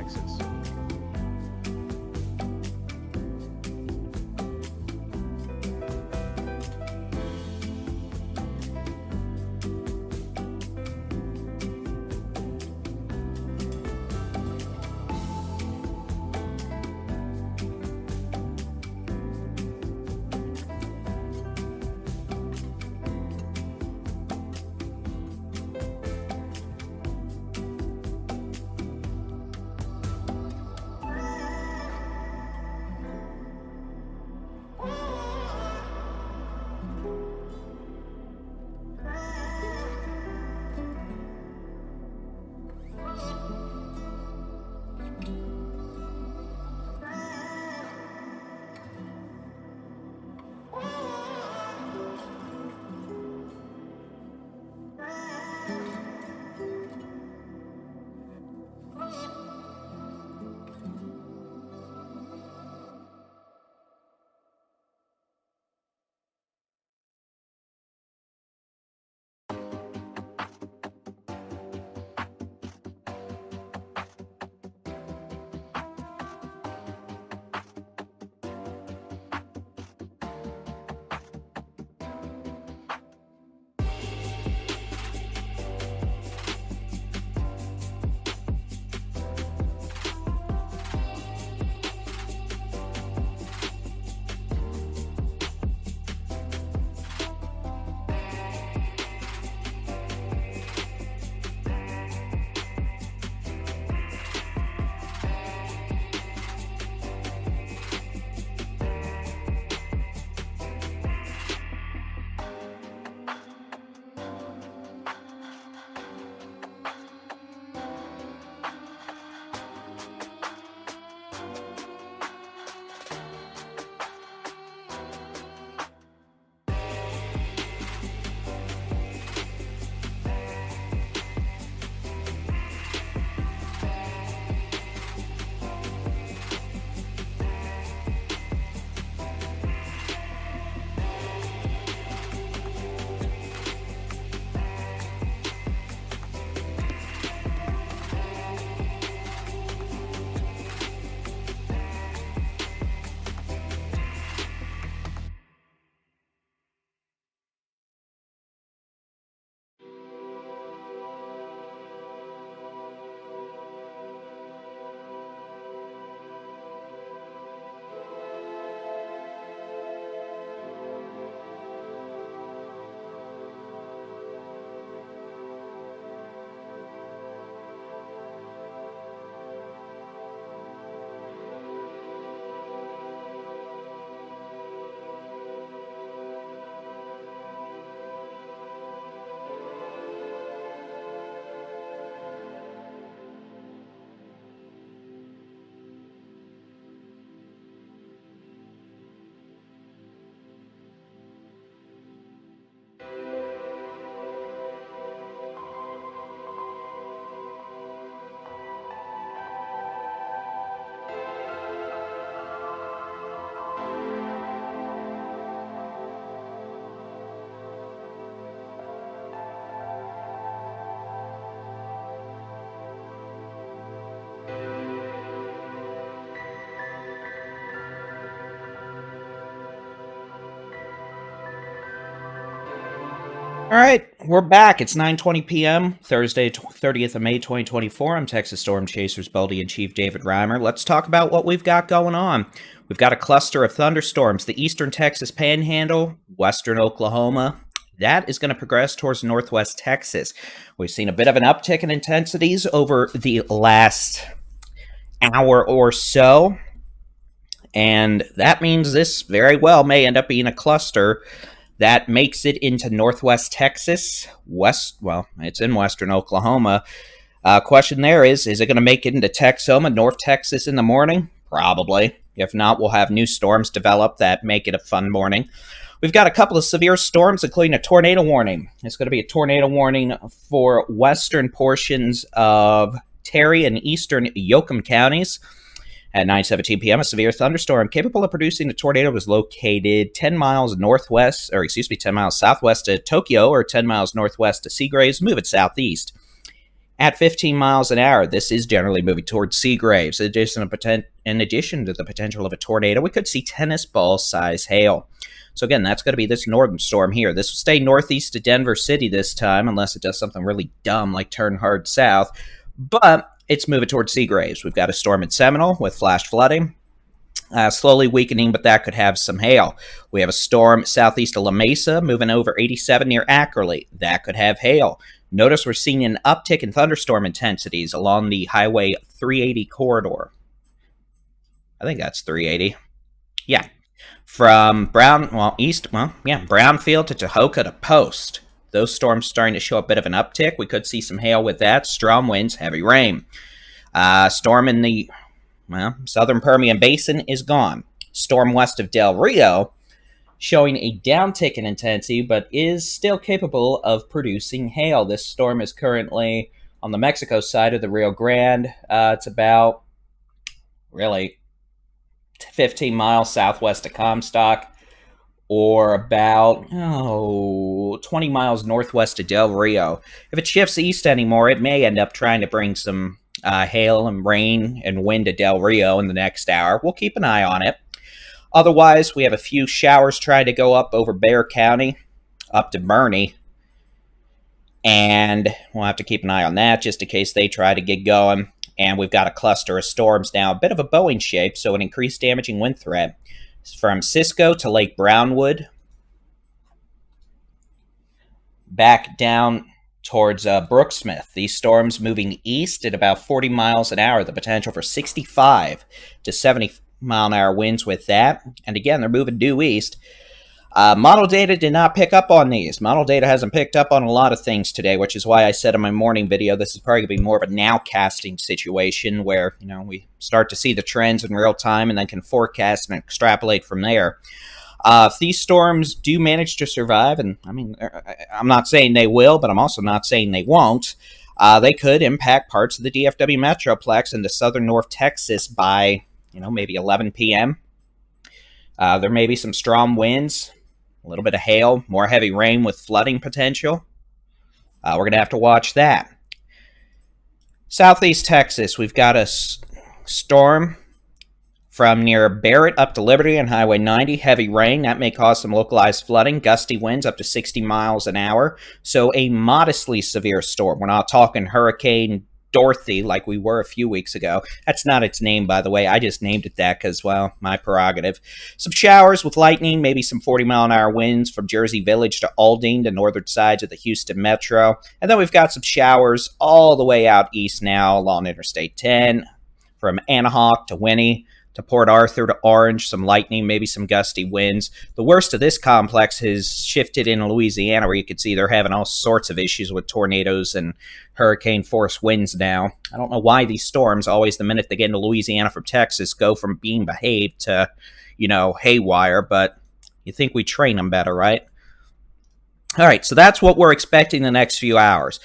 Texas.
All right, we're back. It's 9:20 p.m., Thursday, 30th of May, 2024. I'm Texas Storm Chasers Baldy-in-Chief David-Reimer. Let's talk about what we've got going on. We've got a cluster of thunderstorms. The eastern Texas Panhandle, western Oklahoma. That is going to progress towards northwest Texas. We've seen a bit of an uptick in intensities over the last hour or so. And that means this very well may end up being a cluster that makes it into northwest Texas, it's in western Oklahoma. Question there is it going to make it into Texoma, North Texas in the morning? Probably. If not, we'll have new storms develop that make it a fun morning. We've got a couple of severe storms, including a tornado warning. It's going to be a tornado warning for western portions of Terry and eastern Yoakum counties. At 9:17 p.m., a severe thunderstorm capable of producing a tornado was located 10 miles southwest to Tokyo, or 10 miles northwest to Seagraves, moving southeast. At 15 miles an hour, this is generally moving towards Seagraves. In addition to the potential of a tornado, we could see tennis ball size hail. So again, that's going to be this northern storm here. This will stay northeast of Denver City this time, unless it does something really dumb like turn hard south. But it's moving towards Seagraves. We've got a storm at Seminole with flash flooding. Slowly weakening, but that could have some hail. We have a storm southeast of La Mesa moving over 87 near Ackerley. That could have hail. Notice we're seeing an uptick in thunderstorm intensities along the Highway 380 corridor. I think that's 380. Yeah. From Brownfield to Tahoka to Post. Those storms starting to show a bit of an uptick. We could see some hail with that. Strong winds, heavy rain. Storm in the southern Permian Basin is gone. Storm west of Del Rio showing a downtick in intensity, but is still capable of producing hail. This storm is currently on the Mexico side of the Rio Grande. It's about, 15 miles southwest of Comstock, or about 20 miles northwest of Del Rio. If it shifts east anymore, it may end up trying to bring some hail and rain and wind to Del Rio in the next hour. We'll keep an eye on it. Otherwise, we have a few showers trying to go up over Bexar County, up to Bernie. And we'll have to keep an eye on that just in case they try to get going. And we've got a cluster of storms now, a bit of a Boeing shape, so an increased damaging wind threat from Cisco to Lake Brownwood, back down towards Brooksmith. These storms moving east at about 40 miles an hour, the potential for 65 to 70 mile an hour winds with that. And again, they're moving due east. Model data did not pick up on these. Model data hasn't picked up on a lot of things today, which is why I said in my morning video this is probably going to be more of a nowcasting situation where, we start to see the trends in real time and then can forecast and extrapolate from there. If these storms do manage to survive, and I'm not saying they will, but I'm also not saying they won't, they could impact parts of the DFW Metroplex into southern North Texas by, maybe 11 p.m. There may be some strong winds, a little bit of hail, more heavy rain with flooding potential. We're going to have to watch that. Southeast Texas, we've got a storm from near Barrett up to Liberty on Highway 90. Heavy rain, that may cause some localized flooding. Gusty winds up to 60 miles an hour. So a modestly severe storm. We're not talking Hurricane Dorothy like we were a few weeks ago. That's not its name, by the way. I just named it that because, my prerogative. Some showers with lightning, maybe some 40-mile-an-hour winds from Jersey Village to Aldine, the northern sides of the Houston Metro. And then we've got some showers all the way out east now along Interstate 10, from Anahawk to Winnie to Port Arthur to Orange, some lightning, maybe some gusty winds. The worst of this complex has shifted in Louisiana, where you can see they're having all sorts of issues with tornadoes and hurricane-force winds now. I don't know why these storms, always the minute they get into Louisiana from Texas, go from being behaved to, haywire, but you think we train them better, right? All right, so that's what we're expecting the next few hours.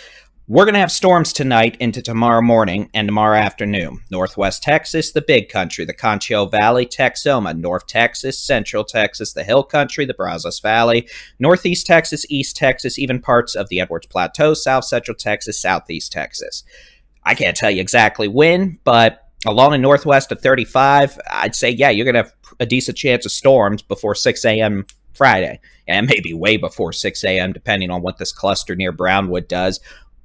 We're going to have storms tonight into tomorrow morning and tomorrow afternoon. Northwest Texas, the Big Country, the Concho Valley, Texoma, North Texas, Central Texas, the Hill Country, the Brazos Valley, Northeast Texas, East Texas, even parts of the Edwards Plateau, South Central Texas, Southeast Texas. I can't tell you exactly when, but along the northwest of 35, I'd say, you're going to have a decent chance of storms before 6 a.m. Friday, and maybe way before 6 a.m., depending on what this cluster near Brownwood does.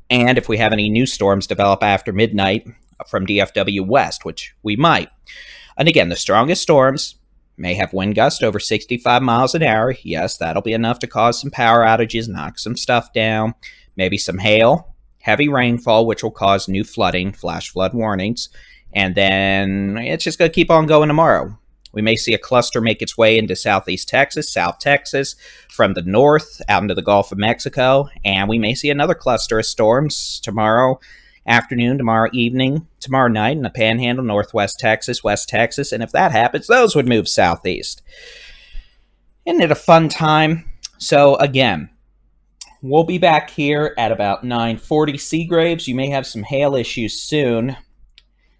And if we have any new storms develop after midnight from DFW West, which we might. And again, the strongest storms may have wind gusts over 65 miles an hour. Yes, that'll be enough to cause some power outages, knock some stuff down, maybe some hail, heavy rainfall, which will cause new flooding, flash flood warnings. And then it's just going to keep on going tomorrow. We may see a cluster make its way into southeast Texas, South Texas, from the north out into the Gulf of Mexico, and we may see another cluster of storms tomorrow afternoon, tomorrow evening, tomorrow night in the Panhandle, northwest Texas, west Texas, and if that happens, those would move southeast. Isn't it a fun time? So again, we'll be back here at about 9:40 Seagraves. You may have some hail issues soon.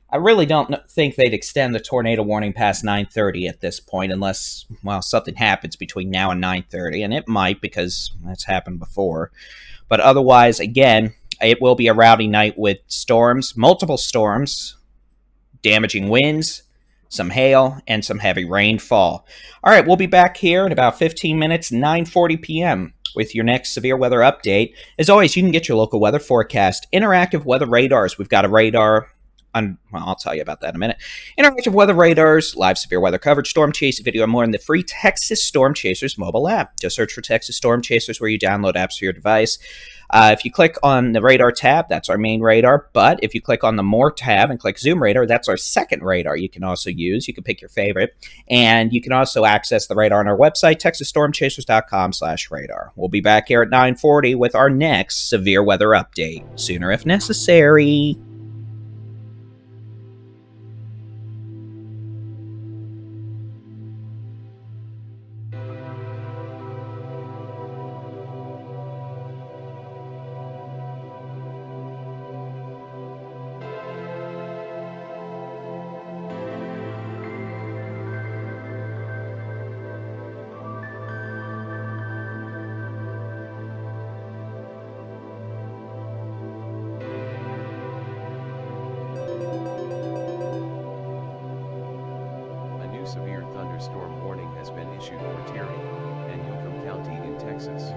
I really don't think they'd extend the tornado warning past 9:30 at this point unless, something happens between now and 9:30, and it might because that's happened before. But otherwise, again, It will be a rowdy night with storms, multiple storms, damaging winds, some hail, and some heavy rainfall. All right, we'll be back here in about 15 minutes, 9:40 p.m. with your next severe weather update. As always, you can get your local weather forecast, interactive weather radars. We've got a radar on, well, I'll tell you about that in a minute. Interactive weather radars, live severe weather coverage, storm chasing video, and more in the free Texas Storm Chasers mobile app. Just search for Texas Storm Chasers where you download apps for your device. If you click on the radar tab, that's our main radar. But if you click on the More tab and click Zoom Radar, that's our second radar you can also use. You can pick your favorite. And you can also access the radar on our website, texasstormchasers.com/radar. We'll be back here at 9:40 with our next severe weather update. Sooner if necessary.
A new severe thunderstorm warning has been issued for Terry and Yocum County in Texas.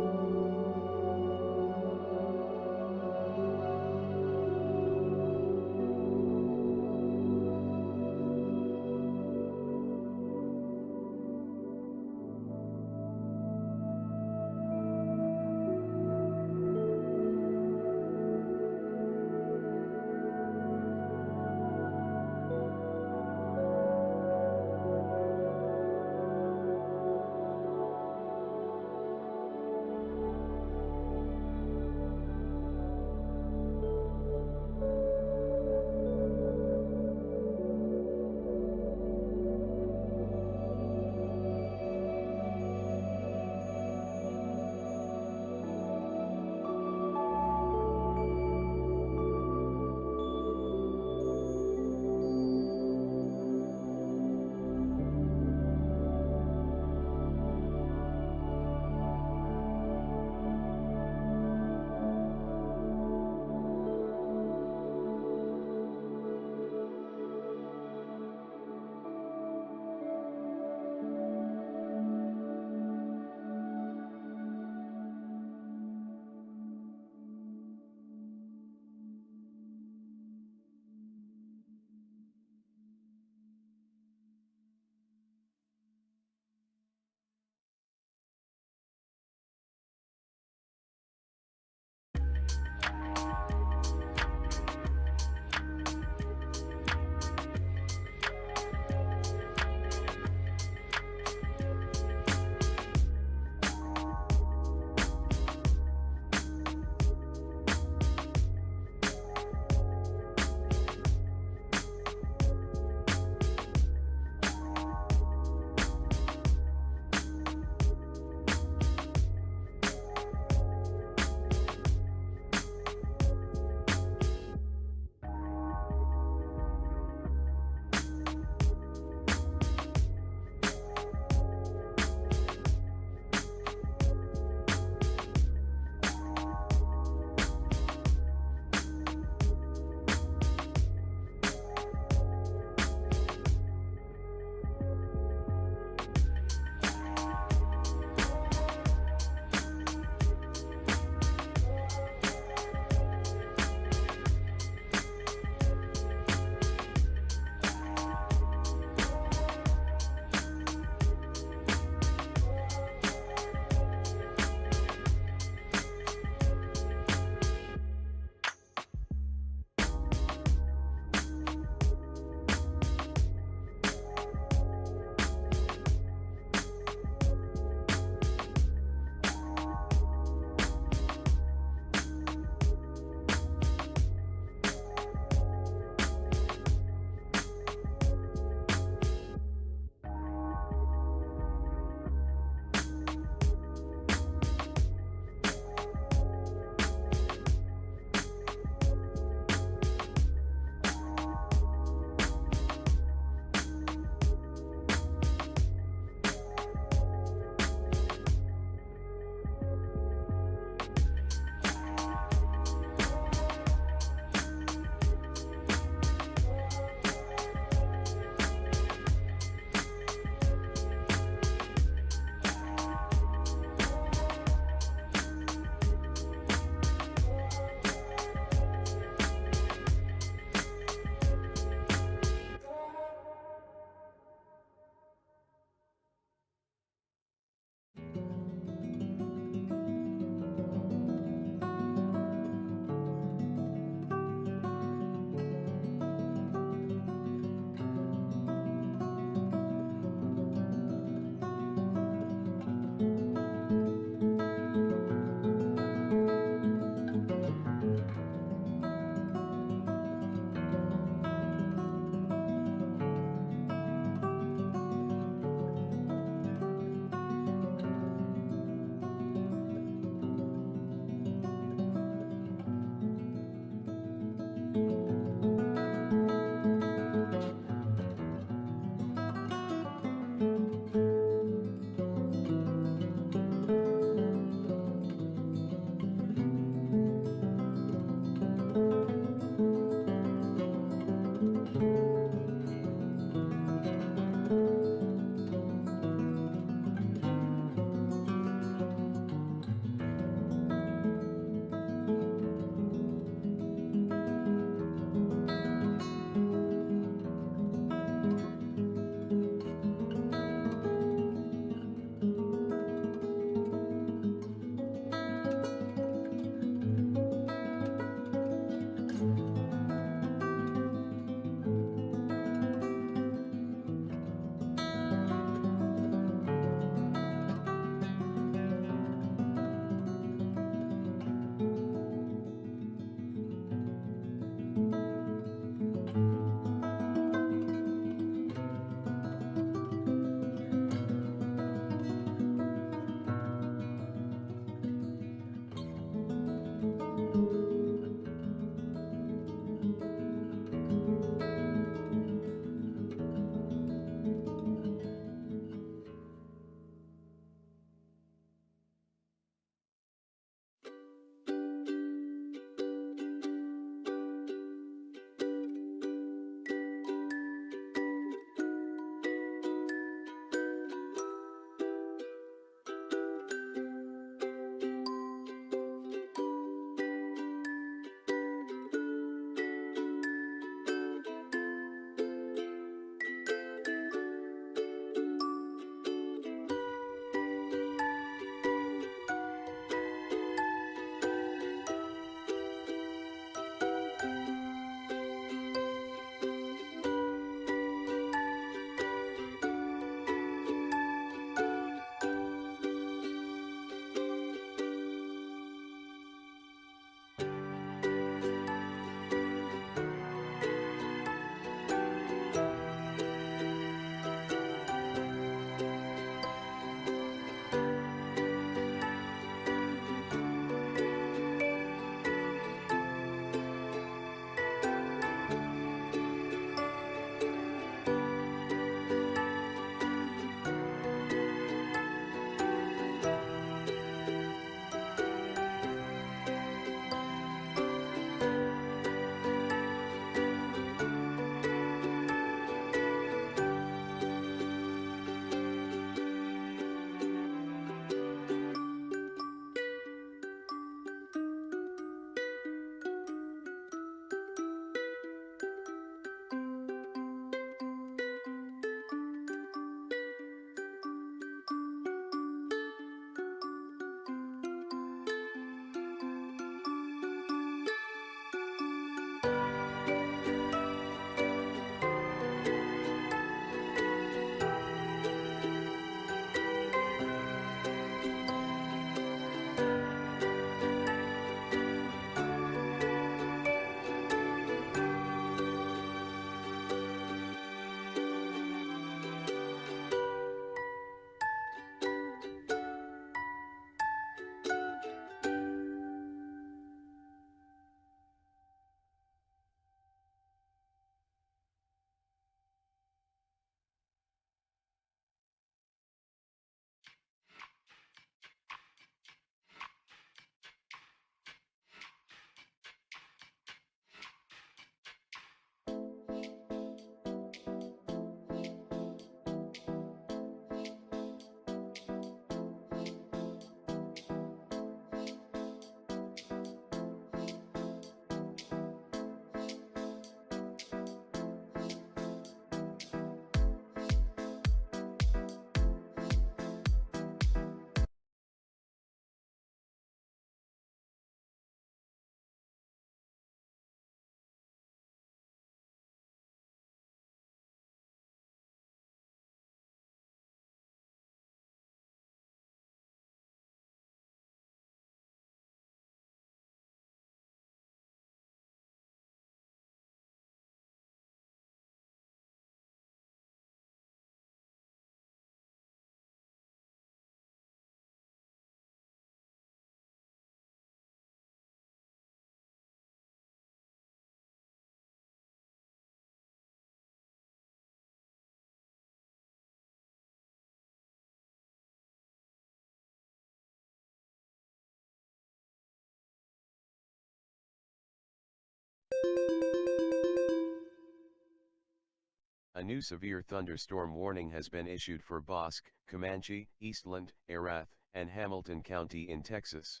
A new severe thunderstorm warning has been issued for Bosque, Comanche, Eastland, Erath, and Hamilton County in Texas.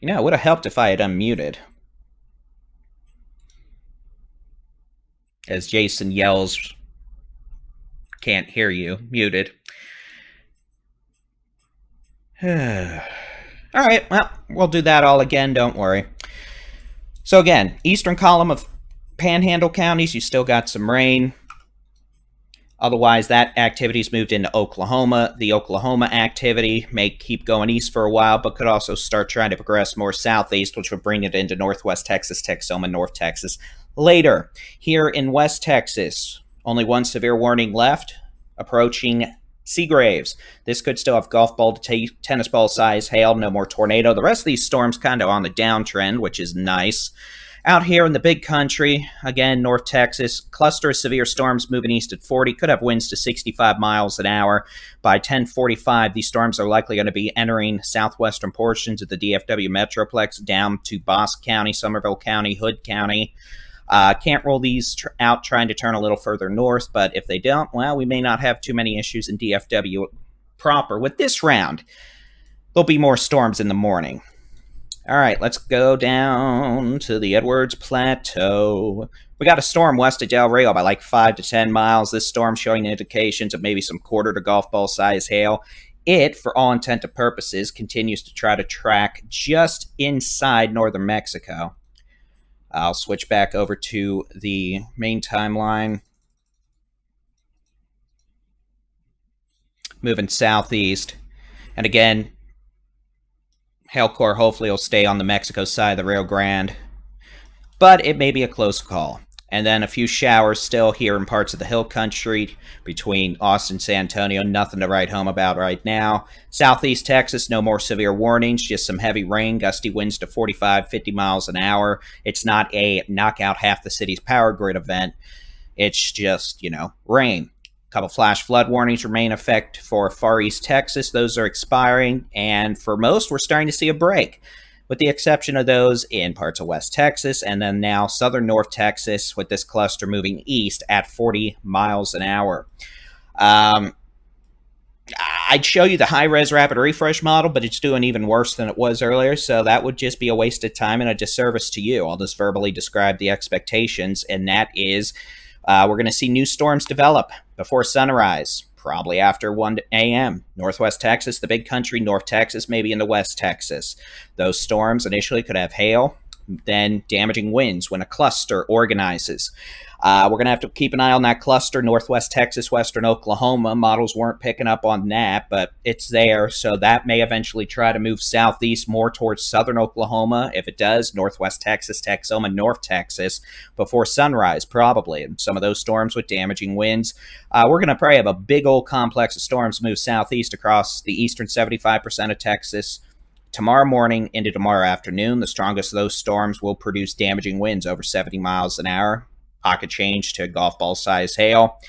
You know, it would have helped if I had unmuted. As Jason yells, can't hear you, muted. Alright, well, we'll do that all again, don't worry. So again, eastern column of Panhandle counties, you still got some rain. Otherwise, that activity's moved into Oklahoma. The Oklahoma activity may keep going east for a while, but could also start trying to progress more southeast, which would bring it into northwest Texas, Texoma, North Texas later. Here in West Texas, only one severe warning left, approaching Seagraves. This could still have golf ball to tennis ball size hail, no more tornado. The rest of these storms kind of on the downtrend, which is nice. Out here in the big country, again, North Texas, cluster of severe storms moving east at 40, could have winds to 65 miles an hour. By 10:45, these storms are likely going to be entering southwestern portions of the DFW Metroplex down to Bosque County, Somerville County, Hood County. Can't roll these out trying to turn a little further north, but if they don't, well, we may not have too many issues in DFW proper. With this round, there'll be more storms in the morning. All right, let's go down to the Edwards Plateau. We got a storm west of Del Rio by like 5 to 10 miles. This storm showing indications of maybe some quarter to golf ball size hail. It, for all intent and purposes, continues to try to track just inside northern Mexico. I'll switch back over to the main timeline. Moving southeast. And again, hail core hopefully will stay on the Mexico side of the Rio Grande. But it may be a close call. And then a few showers still here in parts of the hill country between Austin and San Antonio. Nothing to write home about right now. Southeast Texas, no more severe warnings. Just some heavy rain, gusty winds to 45, 50 miles an hour. It's not a knockout half the city's power grid event. It's just, rain. A couple flash flood warnings remain in effect for Far East Texas. Those are expiring. And for most, we're starting to see a break. with the exception of those in parts of West Texas and then now southern North Texas, with this cluster moving east at 40 miles an hour. I'd show you the high-res rapid refresh model, but it's doing even worse than it was earlier, so that would just be a waste of time and a disservice to you. I'll just verbally describe the expectations, and that is we're going to see new storms develop before sunrise, probably after 1 a.m. Northwest Texas, the big country, North Texas, maybe into West Texas. Those storms initially could have hail, then damaging winds when a cluster organizes. We're going to have to keep an eye on that cluster, Northwest Texas, Western Oklahoma. Models weren't picking up on that, but it's there, so that may eventually try to move southeast more towards southern Oklahoma. If it does, Northwest Texas, Texoma, North Texas, before sunrise, probably. And some of those storms with damaging winds. We're going to probably have a big old complex of storms move southeast across the eastern 75% of Texas tomorrow morning into tomorrow afternoon. The strongest of those storms will produce damaging winds over 70 miles an hour. Pocket change to golf ball size hail.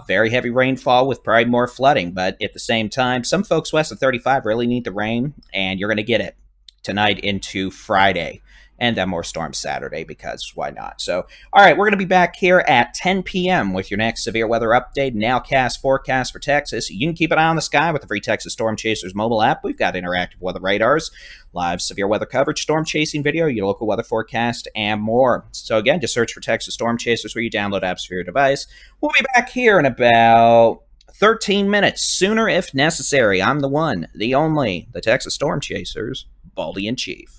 Very heavy rainfall with probably more flooding, but at the same time, some folks west of 35 really need the rain, and you're going to get it tonight into Friday, and then more storms Saturday, because why not? So, all right, we're going to be back here at 10 p.m. with your next severe weather update, nowcast forecast for Texas. You can keep an eye on the sky with the free Texas Storm Chasers mobile app. We've got interactive weather radars, live severe weather coverage, storm chasing video, your local weather forecast, and more. So again, just search for Texas Storm Chasers where you download apps for your device. We'll be back here in about 13 minutes, sooner if necessary. I'm the one, the only, the Texas Storm Chasers, Baldy-in-Chief.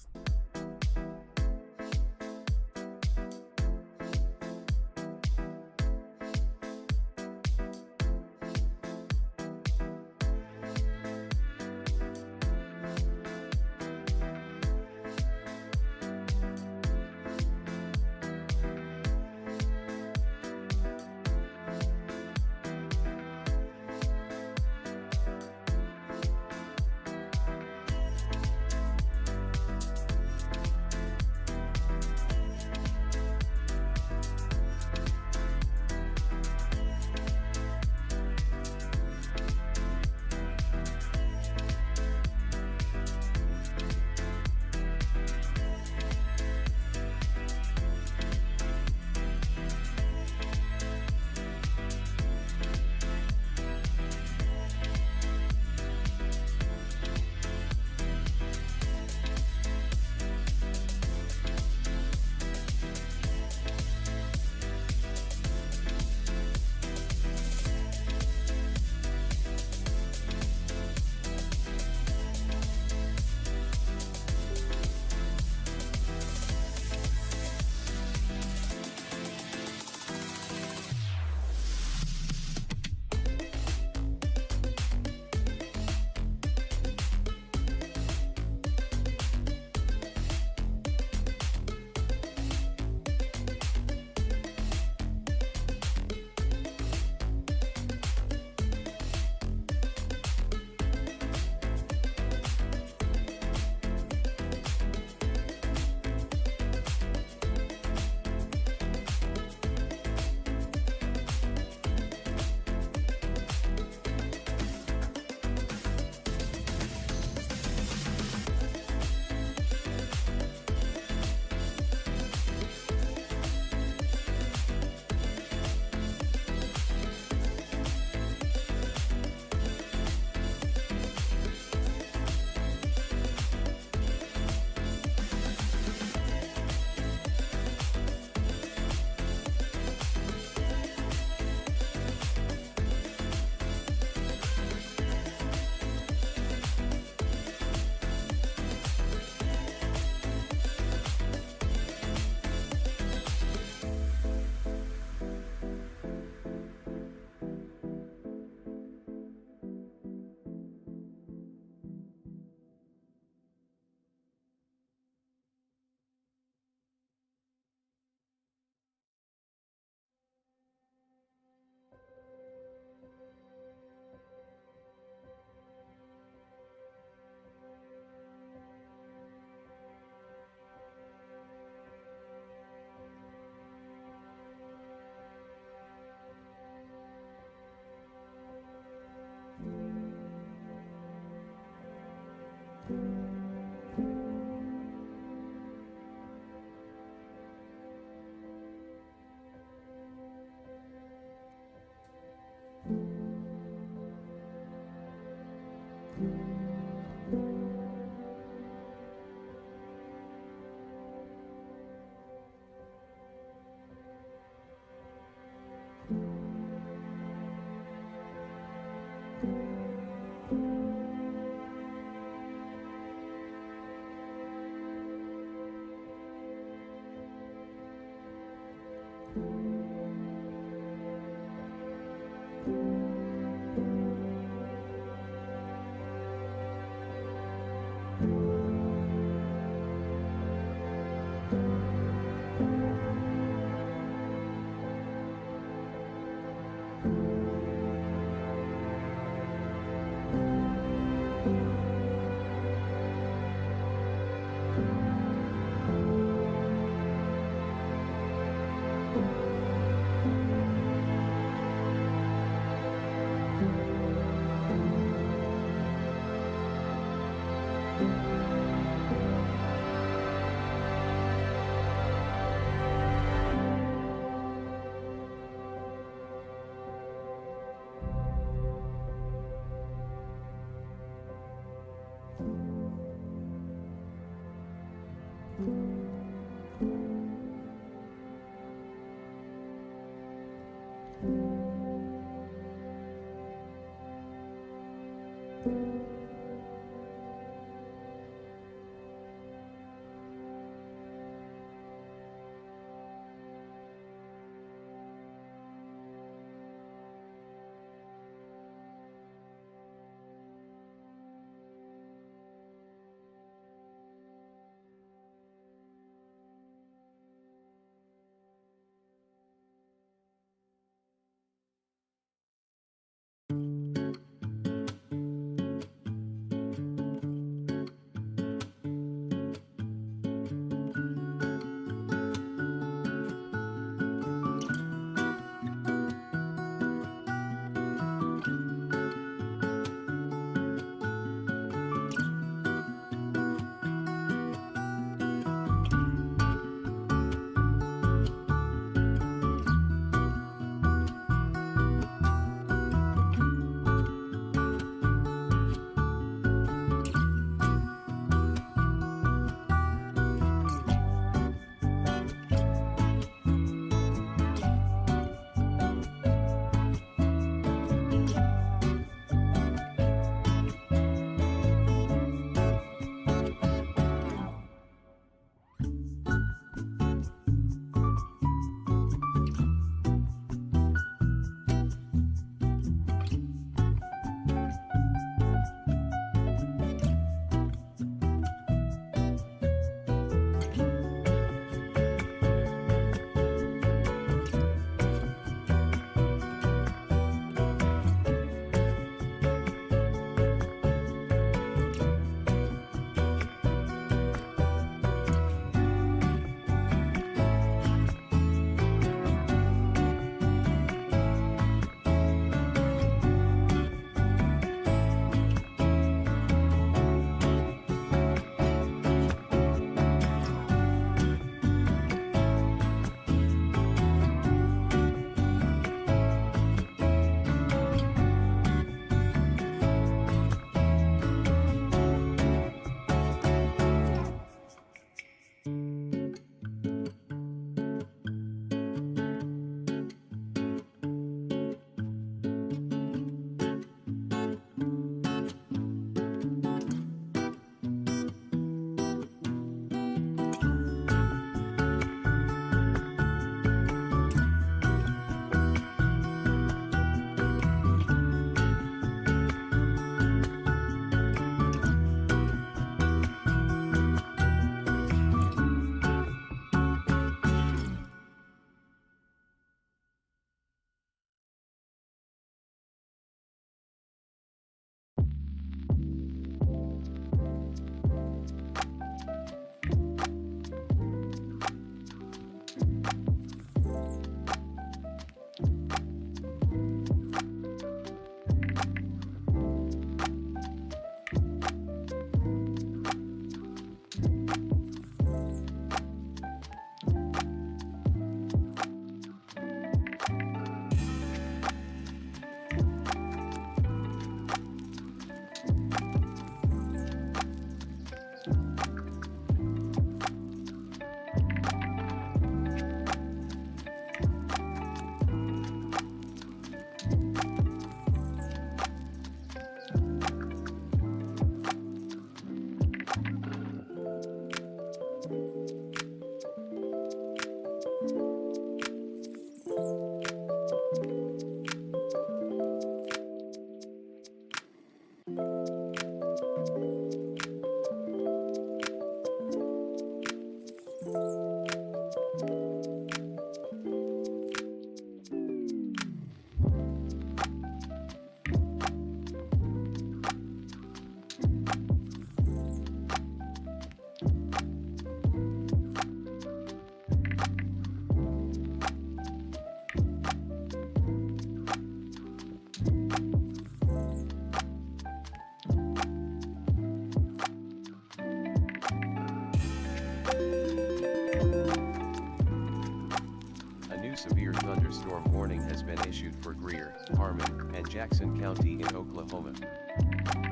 for Greer, Harmon, and Jackson County in Oklahoma,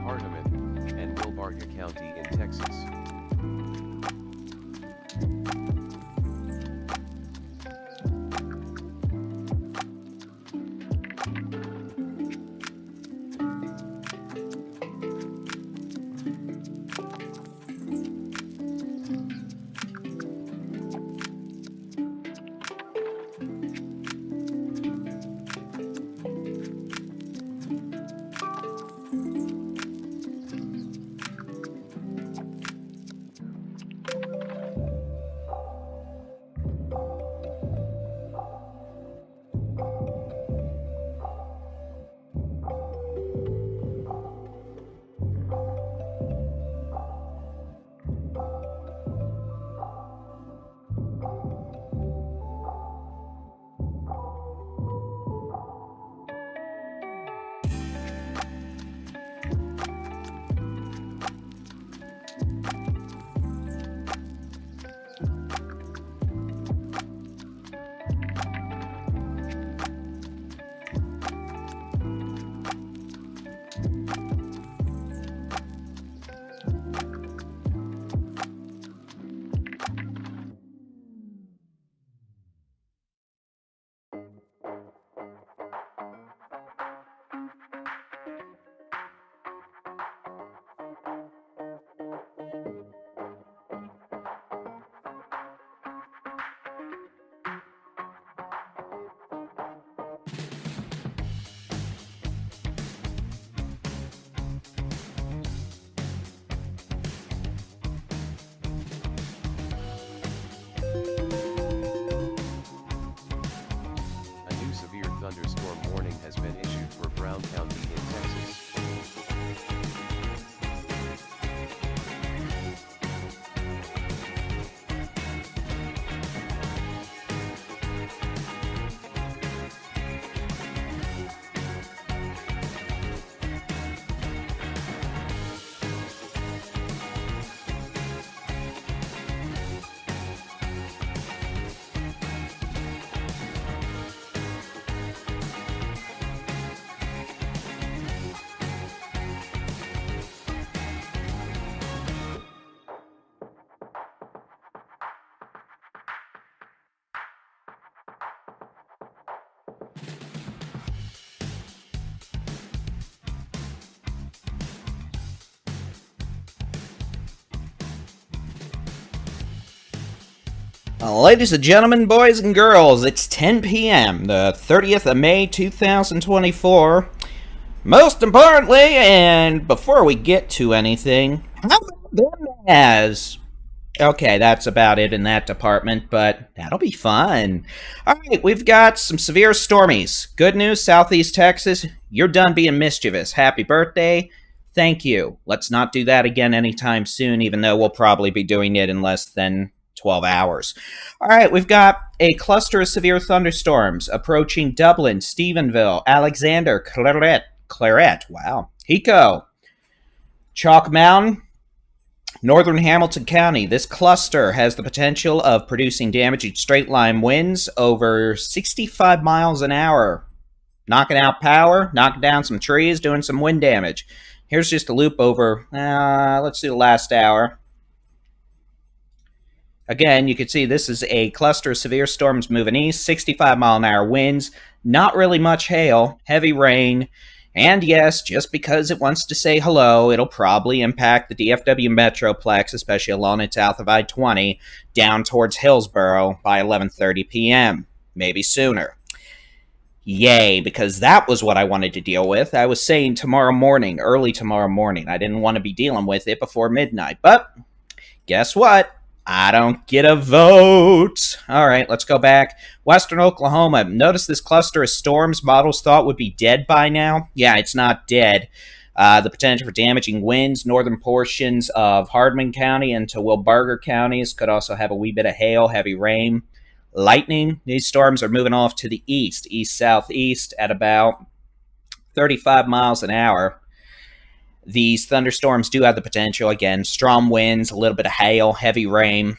Hardeman, and Wilbarger County in Texas. Thunderstorm warning has been issued for Brown County in Texas.
Ladies and gentlemen, boys and girls, it's 10 p.m., the 30th of May, 2024. Most importantly, and before we get to anything, how about them as? Okay, that's about it in that department, but that'll be fun. Alright, we've got some severe stormies. Good news, Southeast Texas, you're done being mischievous. Happy birthday. Thank you. Let's not do that again anytime soon, even though we'll probably be doing it in less than 12 hours. All right, we've got a cluster of severe thunderstorms approaching Dublin, Stephenville, Alexander, Claret, wow, Hiko, Chalk Mountain, northern Hamilton County. This cluster has the potential of producing damaging straight-line winds over 65 miles an hour, knocking out power, knocking down some trees, doing some wind damage. Here's just a loop over, let's do the last hour. Again, you can see this is a cluster of severe storms moving east, 65-mile-an-hour winds, not really much hail, heavy rain, and yes, just because it wants to say hello, it'll probably impact the DFW Metroplex, especially along and south of I-20, down towards Hillsborough by 11:30 p.m., maybe sooner. Yay, because that was what I wanted to deal with. I was saying tomorrow morning, early tomorrow morning. I didn't want to be dealing with it before midnight, but guess what? I don't get a vote. All right, let's go back. Western Oklahoma. Notice this cluster of storms models thought would be dead by now. Yeah, it's not dead. The potential for damaging winds, northern portions of Hardman County into Wilbarger counties could also have a wee bit of hail, heavy rain, lightning. These storms are moving off to the east, east-southeast at about 35 miles an hour. These thunderstorms do have the potential, again, strong winds, a little bit of hail, heavy rain.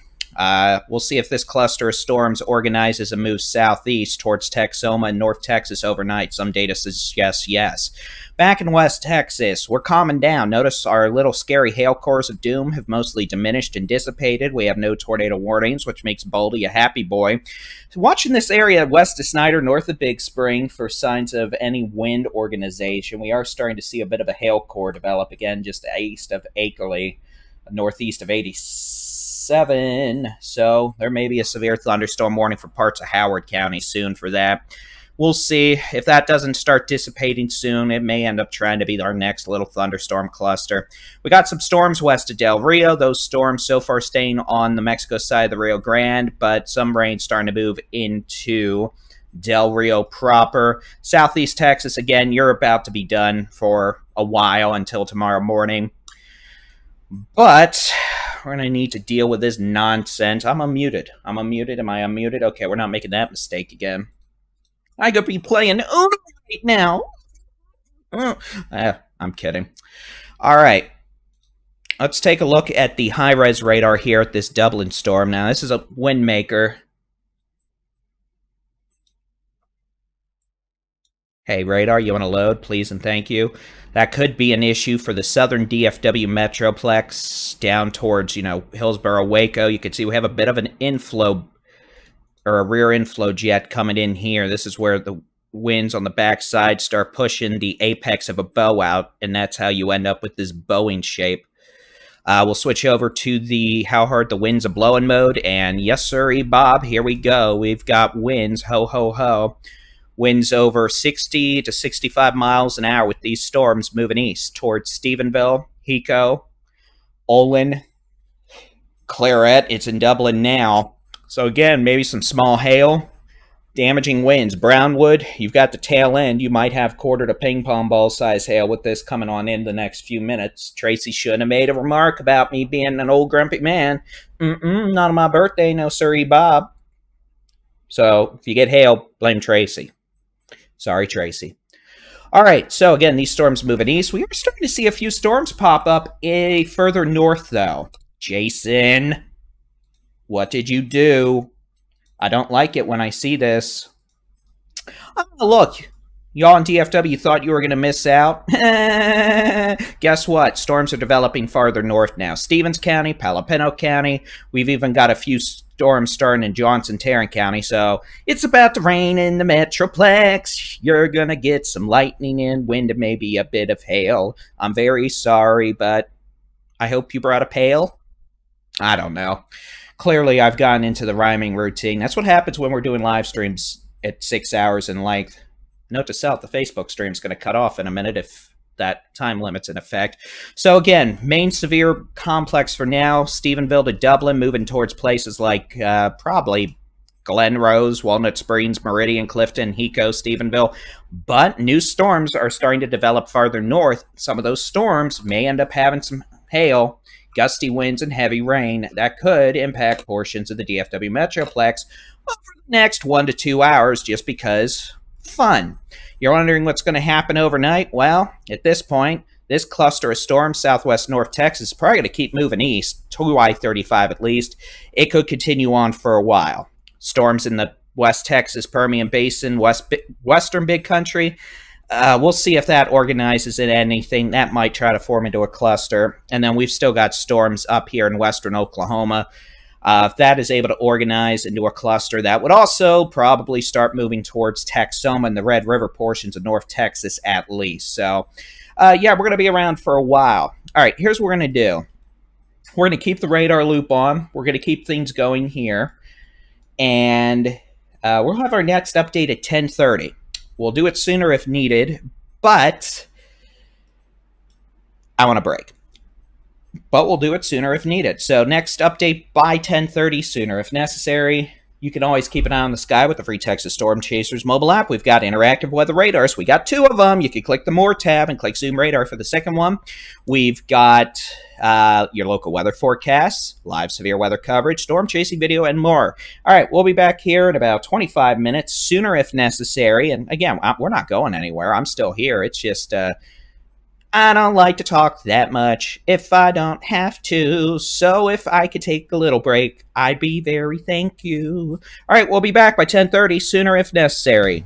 We'll see if this cluster of storms organizes and moves southeast towards Texoma and North Texas overnight. Some data suggests yes. Back in West Texas, we're calming down. Notice our little scary hail cores of doom have mostly diminished and dissipated. We have no tornado warnings, which makes Baldy a happy boy. So watching this area west of Snyder, north of Big Spring, for signs of any wind organization. We are starting to see a bit of a hail core develop again just east of Akerly, northeast of 87. So there may be a severe thunderstorm warning for parts of Howard County soon for that. We'll see. If that doesn't start dissipating soon, it may end up trying to be our next little thunderstorm cluster. We got some storms west of Del Rio. Those storms so far staying on the Mexico side of the Rio Grande, but some rain starting to move into Del Rio proper. Southeast Texas, again, you're about to be done for a while until tomorrow morning. But we're going to need to deal with this nonsense. I'm unmuted. Am I unmuted? Okay, we're not making that mistake again. I could be playing Uno right now. I'm kidding. All right. Let's take a look at the high-res radar here at this Dublin storm. Now, this is a wind maker. Hey, radar, you want to load? Please and thank you. That could be an issue for the southern DFW Metroplex down towards, Hillsborough, Waco. You can see we have a bit of an inflow or a rear inflow jet coming in here. This is where the winds on the backside start pushing the apex of a bow out, and that's how you end up with this bowing shape. We'll switch over to the how hard the winds are blowing mode, and yes, sir, Bob, here we go. We've got winds, ho, ho, ho. Winds over 60 to 65 miles an hour with these storms moving east towards Stephenville, Hiko, Olin, Claret. It's in Dublin now. So again, maybe some small hail, damaging winds. Brownwood, you've got the tail end. You might have quarter to ping pong ball size hail with this coming on in the next few minutes. Tracy shouldn't have made a remark about me being an old grumpy man. Not on my birthday, no sirree, Bob. So if you get hail, blame Tracy. Sorry, Tracy. All right, so again, these storms moving east. We are starting to see a few storms pop up further north, though. Jason, what did you do? I don't like it when I see this. Oh, look, y'all in DFW thought you were going to miss out. Guess what? Storms are developing farther north now. Stevens County, Palapino County. We've even got a few storms starting in Johnson, Tarrant County. So it's about to rain in the Metroplex. You're going to get some lightning and wind and maybe a bit of hail. I'm very sorry, but I hope you brought a pail. I don't know. Clearly, I've gotten into the rhyming routine. That's what happens when we're doing live streams at 6 hours in length. Note to self, the Facebook stream is going to cut off in a minute if that time limit's in effect. So again, main severe complex for now, Stephenville to Dublin, moving towards places like probably Glen Rose, Walnut Springs, Meridian, Clifton, Hiko, Stephenville. But new storms are starting to develop farther north. Some of those storms may end up having some hail, gusty winds, and heavy rain that could impact portions of the DFW Metroplex over the next 1 to 2 hours just because fun. You're wondering what's going to happen overnight? Well, at this point, this cluster of storms southwest North Texas is probably going to keep moving east, to I-35 at least. It could continue on for a while. Storms in the West Texas, Permian Basin, western Big Country. We'll see if that organizes in anything. That might try to form into a cluster. And then we've still got storms up here in western Oklahoma. If that is able to organize into a cluster, that would also probably start moving towards Texoma and the Red River portions of North Texas at least. So, yeah, we're going to be around for a while. All right, here's what we're going to do. We're going to keep the radar loop on. We're going to keep things going here. And we'll have our next update at 10:30. We'll do it sooner if needed, but I want a break. But we'll do it sooner if needed. So next update by 10:30, sooner if necessary. You can always keep an eye on the sky with the free Texas Storm Chasers mobile app. We've got interactive weather radars. We got 2 of them. You can click the More tab and click Zoom Radar for the second one. We've got your local weather forecasts, live severe weather coverage, storm chasing video, and more. All right, we'll be back here in about 25 minutes, sooner if necessary. And again, we're not going anywhere. I'm still here. It's just, I I don't like to talk that much if I don't have to, so if I could take a little break, I'd be very thank you. All right, we'll be back by 10:30, sooner if necessary.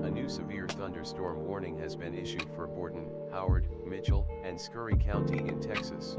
A new severe thunderstorm warning has been issued for Borden, Howard, Mitchell, and Scurry County in Texas.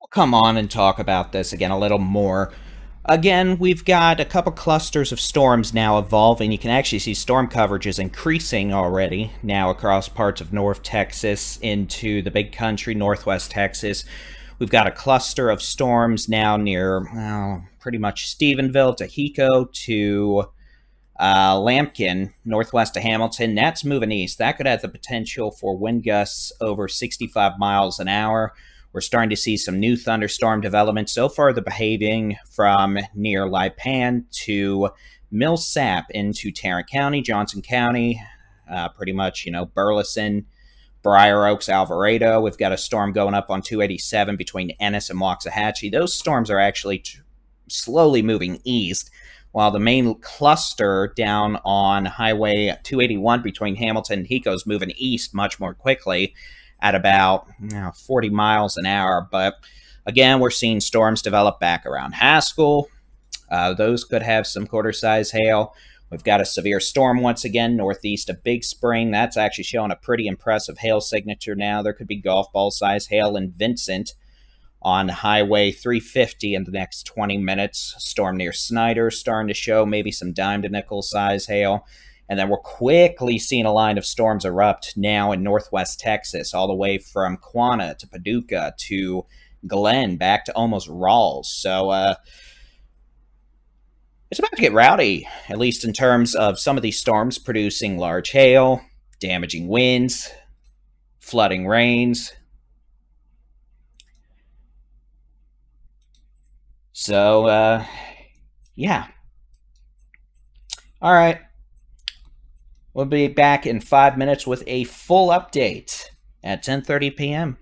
Come on and talk about this again a little more. Again, we've got a couple clusters of storms now evolving. You can actually see storm coverage is increasing already now across parts of North Texas into the big country, Northwest Texas. We've got a cluster of storms now near pretty much Stephenville to Hico to Lampkin, northwest of Hamilton. That's moving east. That could have the potential for wind gusts over 65 miles an hour. We're starting to see some new thunderstorm development. So far, they're behaving from near Lipan to Millsap into Tarrant County, Johnson County, pretty much, Burleson, Briar Oaks, Alvarado. We've got a storm going up on 287 between Ennis and Waxahachie. Those storms are actually slowly moving east, while the main cluster down on Highway 281 between Hamilton and Hico is moving east much more quickly at about 40 miles an hour. But again, we're seeing storms develop back around Haskell. Those could have some quarter-size hail. We've got a severe storm once again northeast of Big Spring. That's actually showing a pretty impressive hail signature now. There could be golf ball-size hail in Vincent on Highway 350 in the next 20 minutes. Storm near Snyder starting to show maybe some dime to nickel size hail. And then we're quickly seeing a line of storms erupt now in northwest Texas, all the way from Quanah to Paducah to Glen, back to almost Rawls. So it's about to get rowdy, at least in terms of some of these storms producing large hail, damaging winds, flooding rains. So, yeah. All right. We'll be back in 5 minutes with a full update at 10:30 p.m.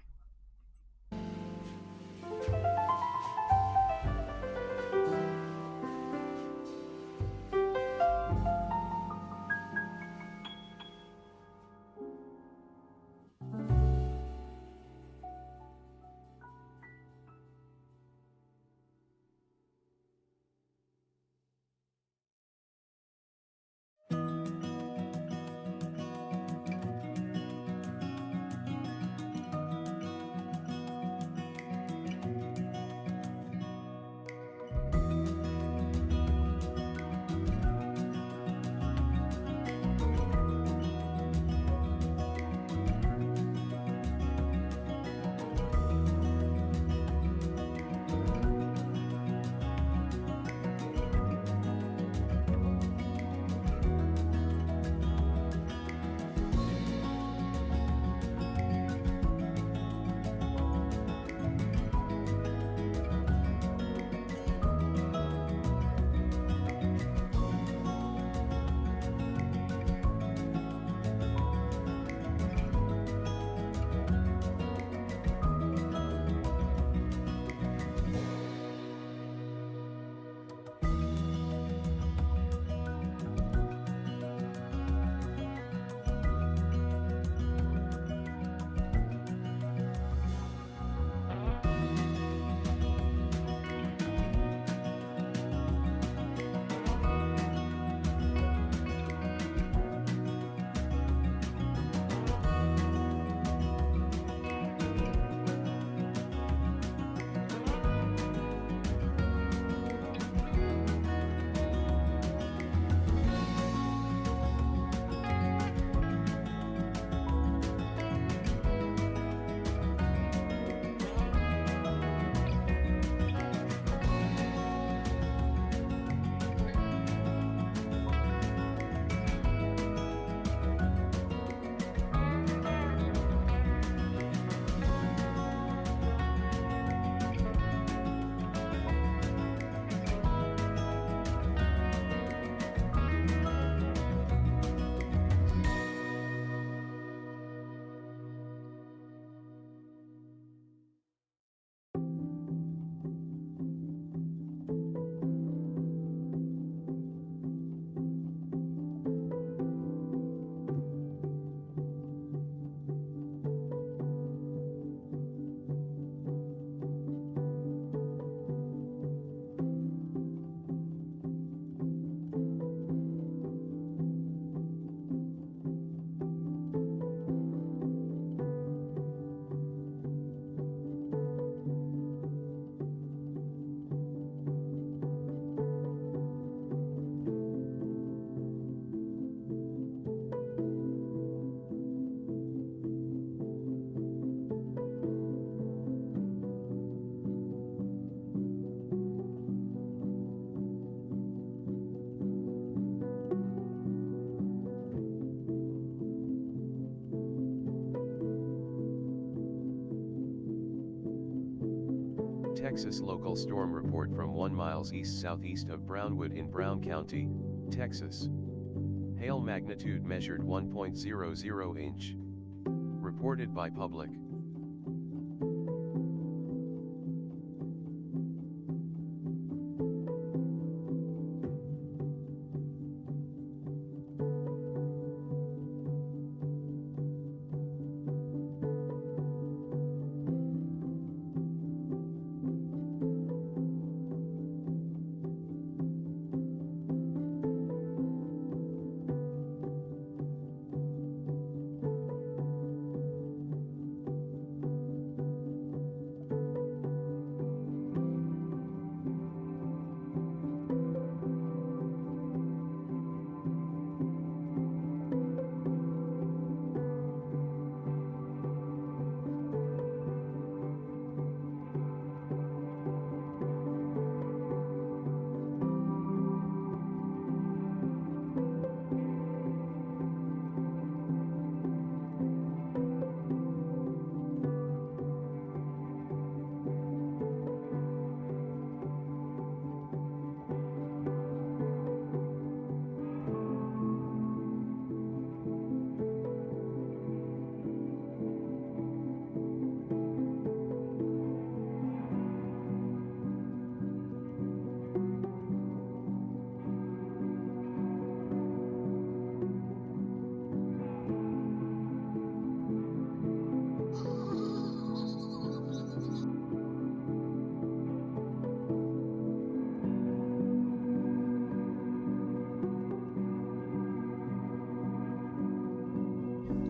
Texas local storm report from 1 miles east-southeast of Brownwood in Brown County, Texas. Hail magnitude measured 1.00 inch. Reported by public.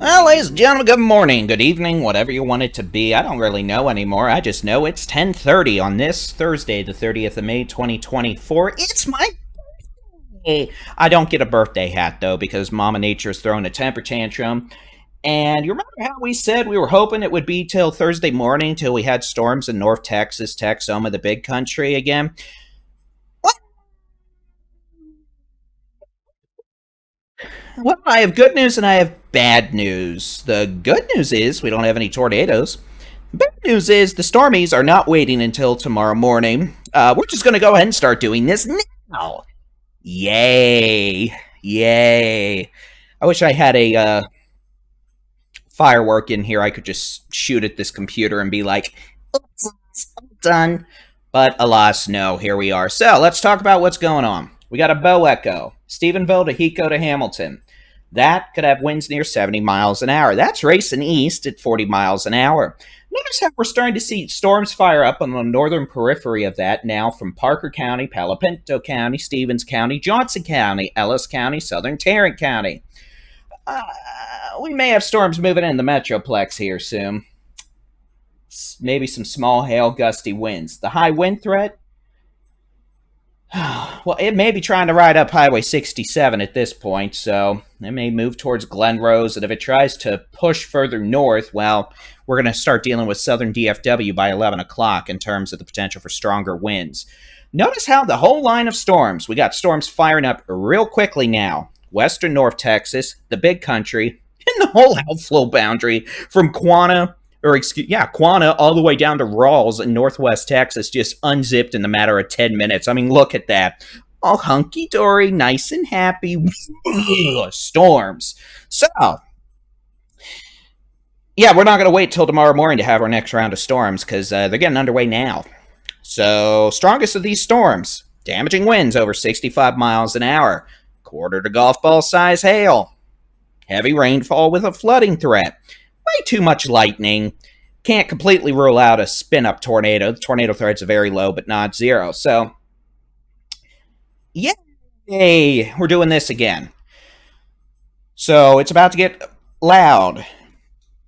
Well, ladies and gentlemen, good morning, good evening, whatever you want it to be. I don't really know anymore. I just know it's 10:30 on this Thursday, the 30th of May, 2024. It's my birthday. I don't get a birthday hat, though, because Mama Nature's throwing a temper tantrum. And you remember how we said we were hoping it would be till Thursday morning till we had storms in North Texas, Texoma, the big country again? Well, I have good news and I have bad news. The good news is we don't have any tornadoes. The bad news is the stormies are not waiting until tomorrow morning. We're just going to go ahead and start doing this now. Yay. Yay. I wish I had a firework in here I could just shoot at this computer and be like, oops, done. But alas, no, here we are. So let's talk about what's going on. We got a bow echo, Stephenville to Hiko to Hamilton. That could have winds near 70 miles an hour. That's racing east at 40 miles an hour. Notice how we're starting to see storms fire up on the northern periphery of that now from Parker County, Palo Pinto County, Stevens County, Johnson County, Ellis County, Southern Tarrant County. We may have storms moving in the Metroplex here soon. Maybe some small hail, gusty winds. The high wind threat? Well, it may be trying to ride up Highway 67 at this point, so it may move towards Glen Rose, and if it tries to push further north, well, we're going to start dealing with southern DFW by 11 o'clock in terms of the potential for stronger winds. Notice how the whole line of storms, we got storms firing up real quickly now. Western North Texas, the big country, and the whole outflow boundary from Quanah all the way down to Rawls in northwest Texas just unzipped in the matter of 10 minutes. I mean, look at that. All hunky-dory, nice and happy storms. So, yeah, we're not going to wait till tomorrow morning to have our next round of storms because they're getting underway now. So, strongest of these storms, damaging winds over 65 miles an hour, quarter to golf ball size hail, heavy rainfall with a flooding threat. Way too much lightning. Can't completely rule out a spin-up tornado. The tornado threat's very low, but not zero. So, yay! We're doing this again. So, it's about to get loud.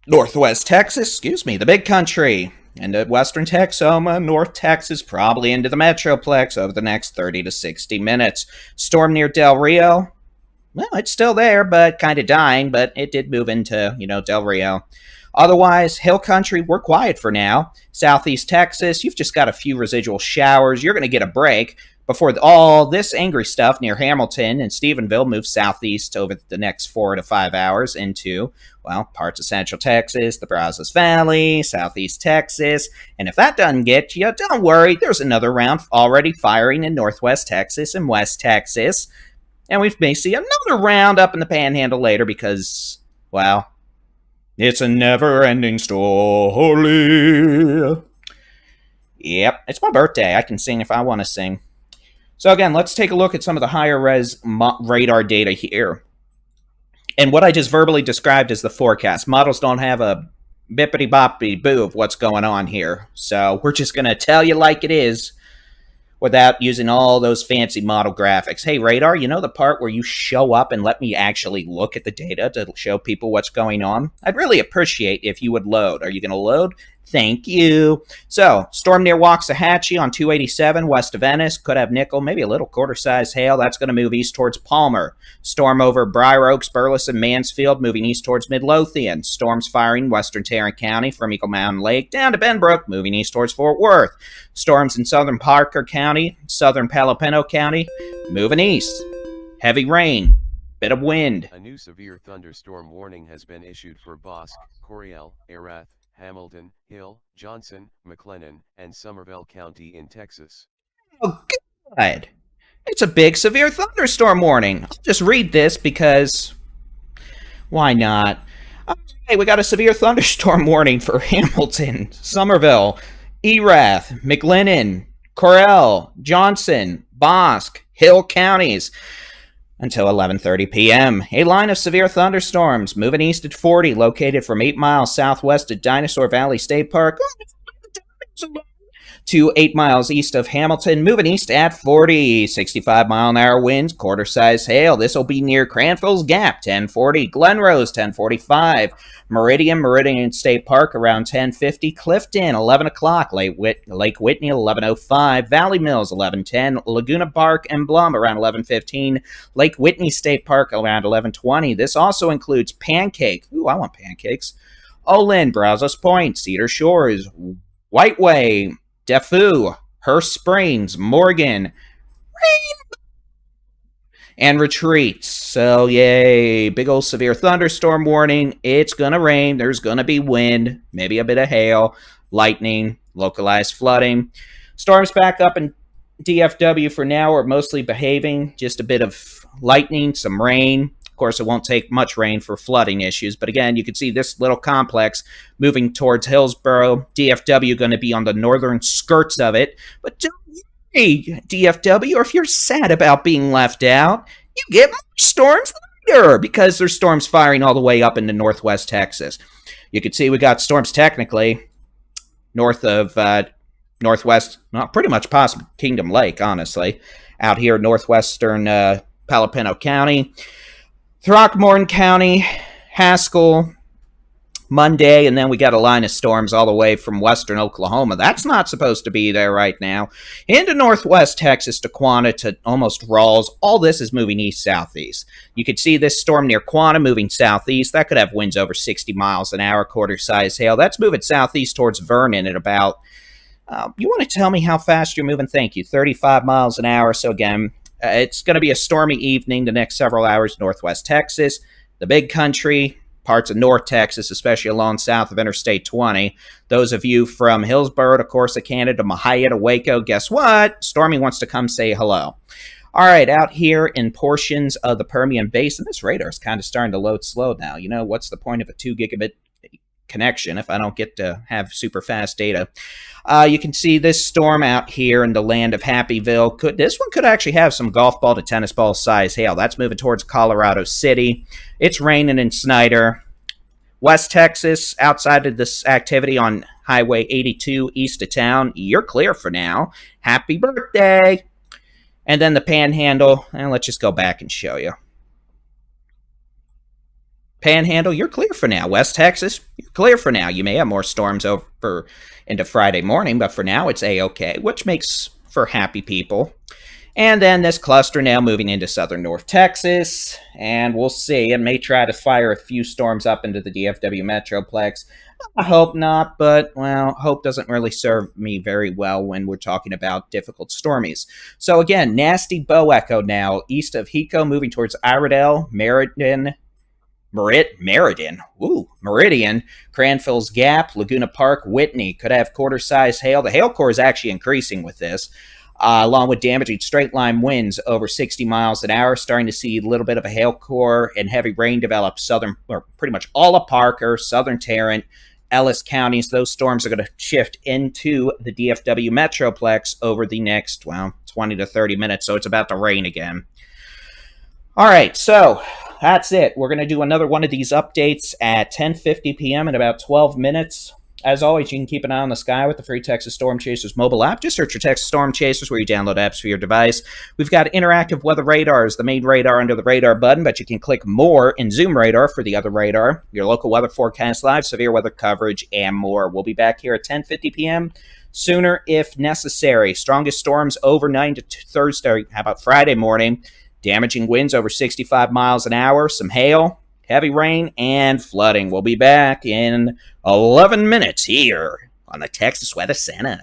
Northwest Texas, the big country. Into western Texoma, North Texas, probably into the Metroplex over the next 30 to 60 minutes. Storm near Del Rio. Well, it's still there, but kind of dying, but it did move into, Del Rio. Otherwise, hill country, we're quiet for now. Southeast Texas, you've just got a few residual showers. You're going to get a break, before all this angry stuff near Hamilton and Stephenville moves southeast over the next 4 to 5 hours into, well, parts of central Texas, the Brazos Valley, southeast Texas. And if that doesn't get you, don't worry, there's another round already firing in northwest Texas and west Texas. And we may see another round up in the Panhandle later because, well, it's a never-ending story. Yep, it's my birthday. I can sing if I want to sing. So again, let's take a look at some of the higher res radar data here. And what I just verbally described is the forecast. Models don't have a bippity-boppity-boo of what's going on here. So we're just going to tell you like it is without using all those fancy model graphics. Hey, radar, you know the part where you show up and let me actually look at the data to show people what's going on? I'd really appreciate if you would load. Are you going to load? Thank you. So, storm near Waxahachie on 287 west of Venice. Could have nickel, maybe a little quarter-size hail. That's going to move east towards Palmer. Storm over Briar Oaks, Burleson, Mansfield, moving east towards Midlothian. Storms firing western Tarrant County from Eagle Mountain Lake down to Benbrook, moving east towards Fort Worth. Storms in southern Parker County, southern Palo Pinto County, moving east. Heavy rain, bit of wind.
A new severe thunderstorm warning has been issued for Bosque, Coryell, Erath, Hamilton, Hill, Johnson, McLennan, and Somervell County in Texas.
Oh, good. It's a big severe thunderstorm warning. I'll just read this because why not? Okay, we got a severe thunderstorm warning for Hamilton, Somerville, Erath, McLennan, Coryell, Johnson, Bosque, Hill counties until 11:30 p.m. A line of severe thunderstorms moving east at 40, located from 8 miles southwest of Dinosaur Valley State Park to 8 miles east of Hamilton, moving east at 40, 65-mile-an-hour winds, quarter-size hail. This will be near Cranfill's Gap, 1040, Glenrose, 1045, Meridian State Park around 1050, Clifton, 11 o'clock, Lake Whitney, 1105, Valley Mills, 1110, Laguna Park and Blum around 1115, Lake Whitney State Park around 1120. This also includes Pancake. Ooh, I want pancakes. Olin, Brazos Point, Cedar Shores, Whiteway, Defu, Hearst Springs, Morgan, and Retreat. So, yay, big old severe thunderstorm warning. It's going to rain. There's going to be wind, maybe a bit of hail, lightning, localized flooding. Storms back up in DFW for now are mostly behaving. Just a bit of lightning, some rain. Of course, it won't take much rain for flooding issues. But again, you can see this little complex moving towards Hillsborough. DFW going to be on the northern skirts of it. But don't worry, DFW, or if you're sad about being left out, you get more storms later because there's storms firing all the way up into northwest Texas. You can see we got storms technically north of northwest, well, pretty much past Kingdom Lake, honestly, out here northwestern Palo Pinto County. Throckmorton County, Haskell, Monday, and then we got a line of storms all the way from western Oklahoma. That's not supposed to be there right now. Into northwest Texas to Quanah to almost Rawls. All this is moving east-southeast. You can see this storm near Quanah moving southeast. That could have winds over 60 miles an hour, quarter-size hail. That's moving southeast towards Vernon at about, you want to tell me how fast you're moving? Thank you, 35 miles an hour. So again, it's going to be a stormy evening the next several hours, northwest Texas, the big country, parts of North Texas, especially along south of Interstate 20. Those of you from Hillsborough to Corsicana to Mahia to Waco, guess what? Stormy wants to come say hello. All right, out here in portions of the Permian Basin, this radar is kind of starting to load slow now. You know, what's the point of a 2 gigabit connection if I don't get to have super fast data? You can see this storm out here in the land of Happyville. This one could actually have some golf ball to tennis ball size hail. That's moving towards Colorado City. It's raining in Snyder. West Texas, outside of this activity on Highway 82 east of town, you're clear for now. Happy birthday. And then the Panhandle, and let's just go back and show you. Panhandle, you're clear for now. West Texas, you're clear for now. You may have more storms over into Friday morning, but for now it's A-OK, which makes for happy people. And then this cluster now moving into southern North Texas, and we'll see. It may try to fire a few storms up into the DFW Metroplex. I hope not, but, well, hope doesn't really serve me very well when we're talking about difficult stormies. So again, nasty bow echo now, east of Hiko, moving towards Iredell, Meridian, Cranfill's Gap, Laguna Park, Whitney. Could have quarter-size hail. The hail core is actually increasing with this. Along with damaging straight-line winds over 60 miles an hour, starting to see a little bit of a hail core and heavy rain develop southern, or pretty much all of Parker, southern Tarrant, Ellis counties. Those storms are going to shift into the DFW Metroplex over the next, 20 to 30 minutes, so it's about to rain again. All right, so that's it. We're going to do another one of these updates at 10:50 p.m. in about 12 minutes. As always, you can keep an eye on the sky with the free Texas Storm Chasers mobile app. Just search for Texas Storm Chasers where you download apps for your device. We've got interactive weather radars, the main radar under the radar button, but you can click more in Zoom Radar for the other radar, your local weather forecast live, severe weather coverage, and more. We'll be back here at 10:50 p.m. sooner if necessary. Strongest storms overnight to Thursday. How about Friday morning? Damaging winds over 65 miles an hour, some hail, heavy rain, and flooding. We'll be back in 11 minutes here on the Texas Weather Center.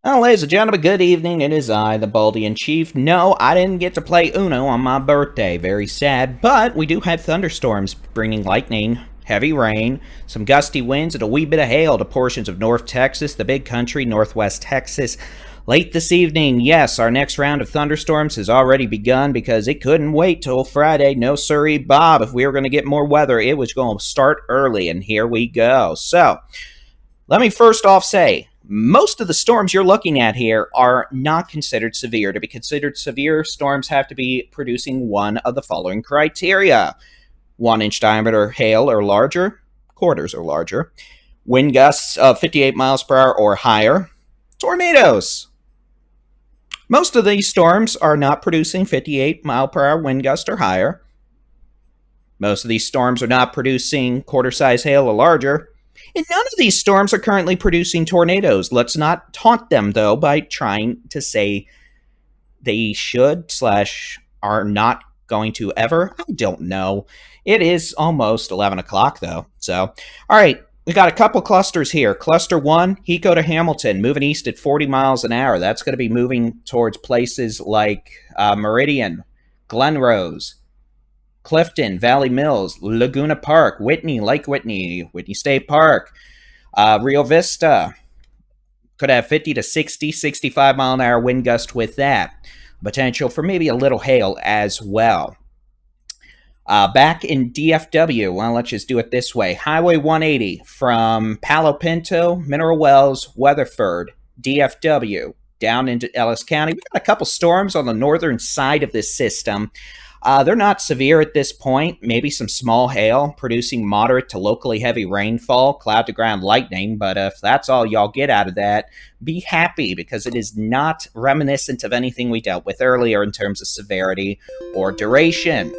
Well, ladies and gentlemen, good evening. It is I, the Baldy-in-Chief. No, I didn't get to play Uno on my birthday. Very sad. But we do have thunderstorms bringing lightning, heavy rain, some gusty winds, and a wee bit of hail to portions of North Texas, the big country, Northwest Texas. Late this evening, yes, our next round of thunderstorms has already begun because it couldn't wait till Friday. No siree, Bob. If we were going to get more weather, it was going to start early, and here we go. So, let me first off say, most of the storms you're looking at here are not considered severe. To be considered severe, storms have to be producing one of the following criteria: 1-inch diameter hail or larger, quarters or larger, wind gusts of 58 miles per hour or higher, tornadoes. Most of these storms are not producing 58 mile per hour wind gust or higher. Most of these storms are not producing quarter-size hail or larger. And none of these storms are currently producing tornadoes. Let's not taunt them, though, by trying to say they should / are not going to ever. I don't know. It is almost 11 o'clock, though. So, all right, we got a couple clusters here. Cluster 1, Hiko to Hamilton, moving east at 40 miles an hour. That's going to be moving towards places like Meridian, Glen Rose, Clifton, Valley Mills, Laguna Park, Whitney, Lake Whitney, Whitney State Park, Rio Vista. Could have 50 to 60, 65 mile an hour wind gust with that. Potential for maybe a little hail as well. Back in DFW, well, let's just do it this way. Highway 180 from Palo Pinto, Mineral Wells, Weatherford, DFW, down into Ellis County. We've got a couple storms on the northern side of this system. They're not severe at this point. Maybe some small hail, producing moderate to locally heavy rainfall, cloud-to-ground lightning. But if that's all y'all get out of that, be happy, because it is not reminiscent of anything we dealt with earlier in terms of severity or duration.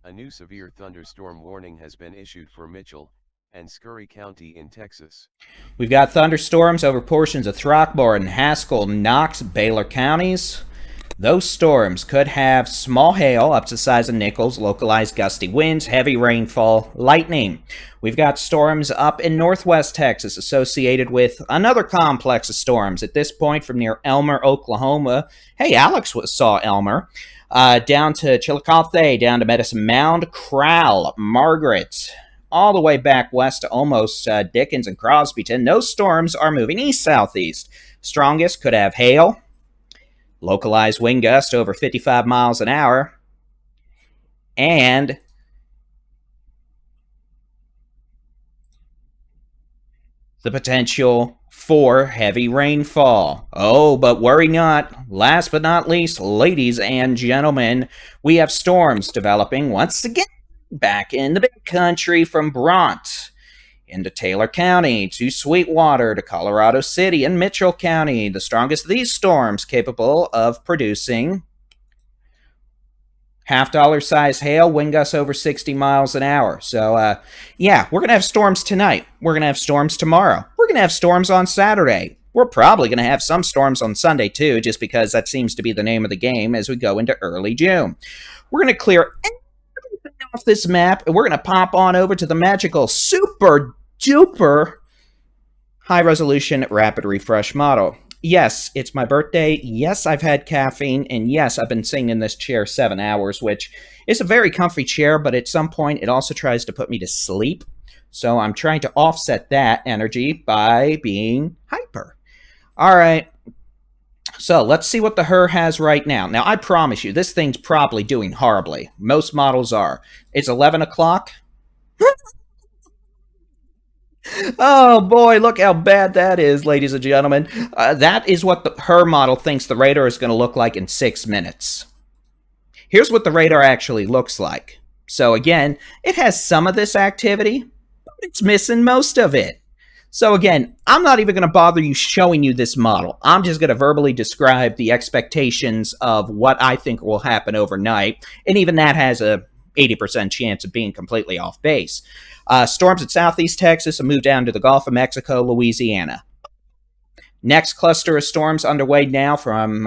A new severe thunderstorm warning has been issued for Mitchell and Scurry County in Texas.
We've got thunderstorms over portions of Throckmorton, Haskell, Knox, Baylor counties. Those storms could have small hail up to the size of nickels, localized gusty winds, heavy rainfall, lightning. We've got storms up in northwest Texas associated with another complex of storms. At this point, from near Elmer, Oklahoma. Hey, Alex saw Elmer. Down to Chillicothe, down to Medicine Mound, Crowell, Margaret, all the way back west to almost Dickens and Crosbyton. Those storms are moving east-southeast. Strongest could have hail, localized wind gust over 55 miles an hour, and the potential for heavy rainfall. Oh, but worry not. Last but not least, ladies and gentlemen, we have storms developing once again back in the big country from Bront into Taylor County, to Sweetwater, to Colorado City, and Mitchell County. The strongest of these storms capable of producing half-dollar size hail, wind gusts over 60 miles an hour. So, yeah, we're going to have storms tonight. We're going to have storms tomorrow. We're going to have storms on Saturday. We're probably going to have some storms on Sunday, too, just because that seems to be the name of the game as we go into early June. We're going to clear everything off this map, and we're going to pop on over to the magical super-duper high-resolution rapid refresh model. Yes, it's my birthday. Yes, I've had caffeine. And yes, I've been sitting in this chair 7 hours, which is a very comfy chair, but at some point it also tries to put me to sleep. So I'm trying to offset that energy by being hyper. All right. So let's see what the HER has right now. Now, I promise you, this thing's probably doing horribly. Most models are. It's 11 o'clock. Oh boy, look how bad that is, ladies and gentlemen. That is what the HER model thinks the radar is going to look like in 6 minutes. Here's what the radar actually looks like. So again, it has some of this activity, but it's missing most of it. So again, I'm not even going to bother you showing you this model. I'm just going to verbally describe the expectations of what I think will happen overnight, and even that has a 80% chance of being completely off base. Storms at southeast Texas will move down to the Gulf of Mexico, Louisiana. Next cluster of storms underway now from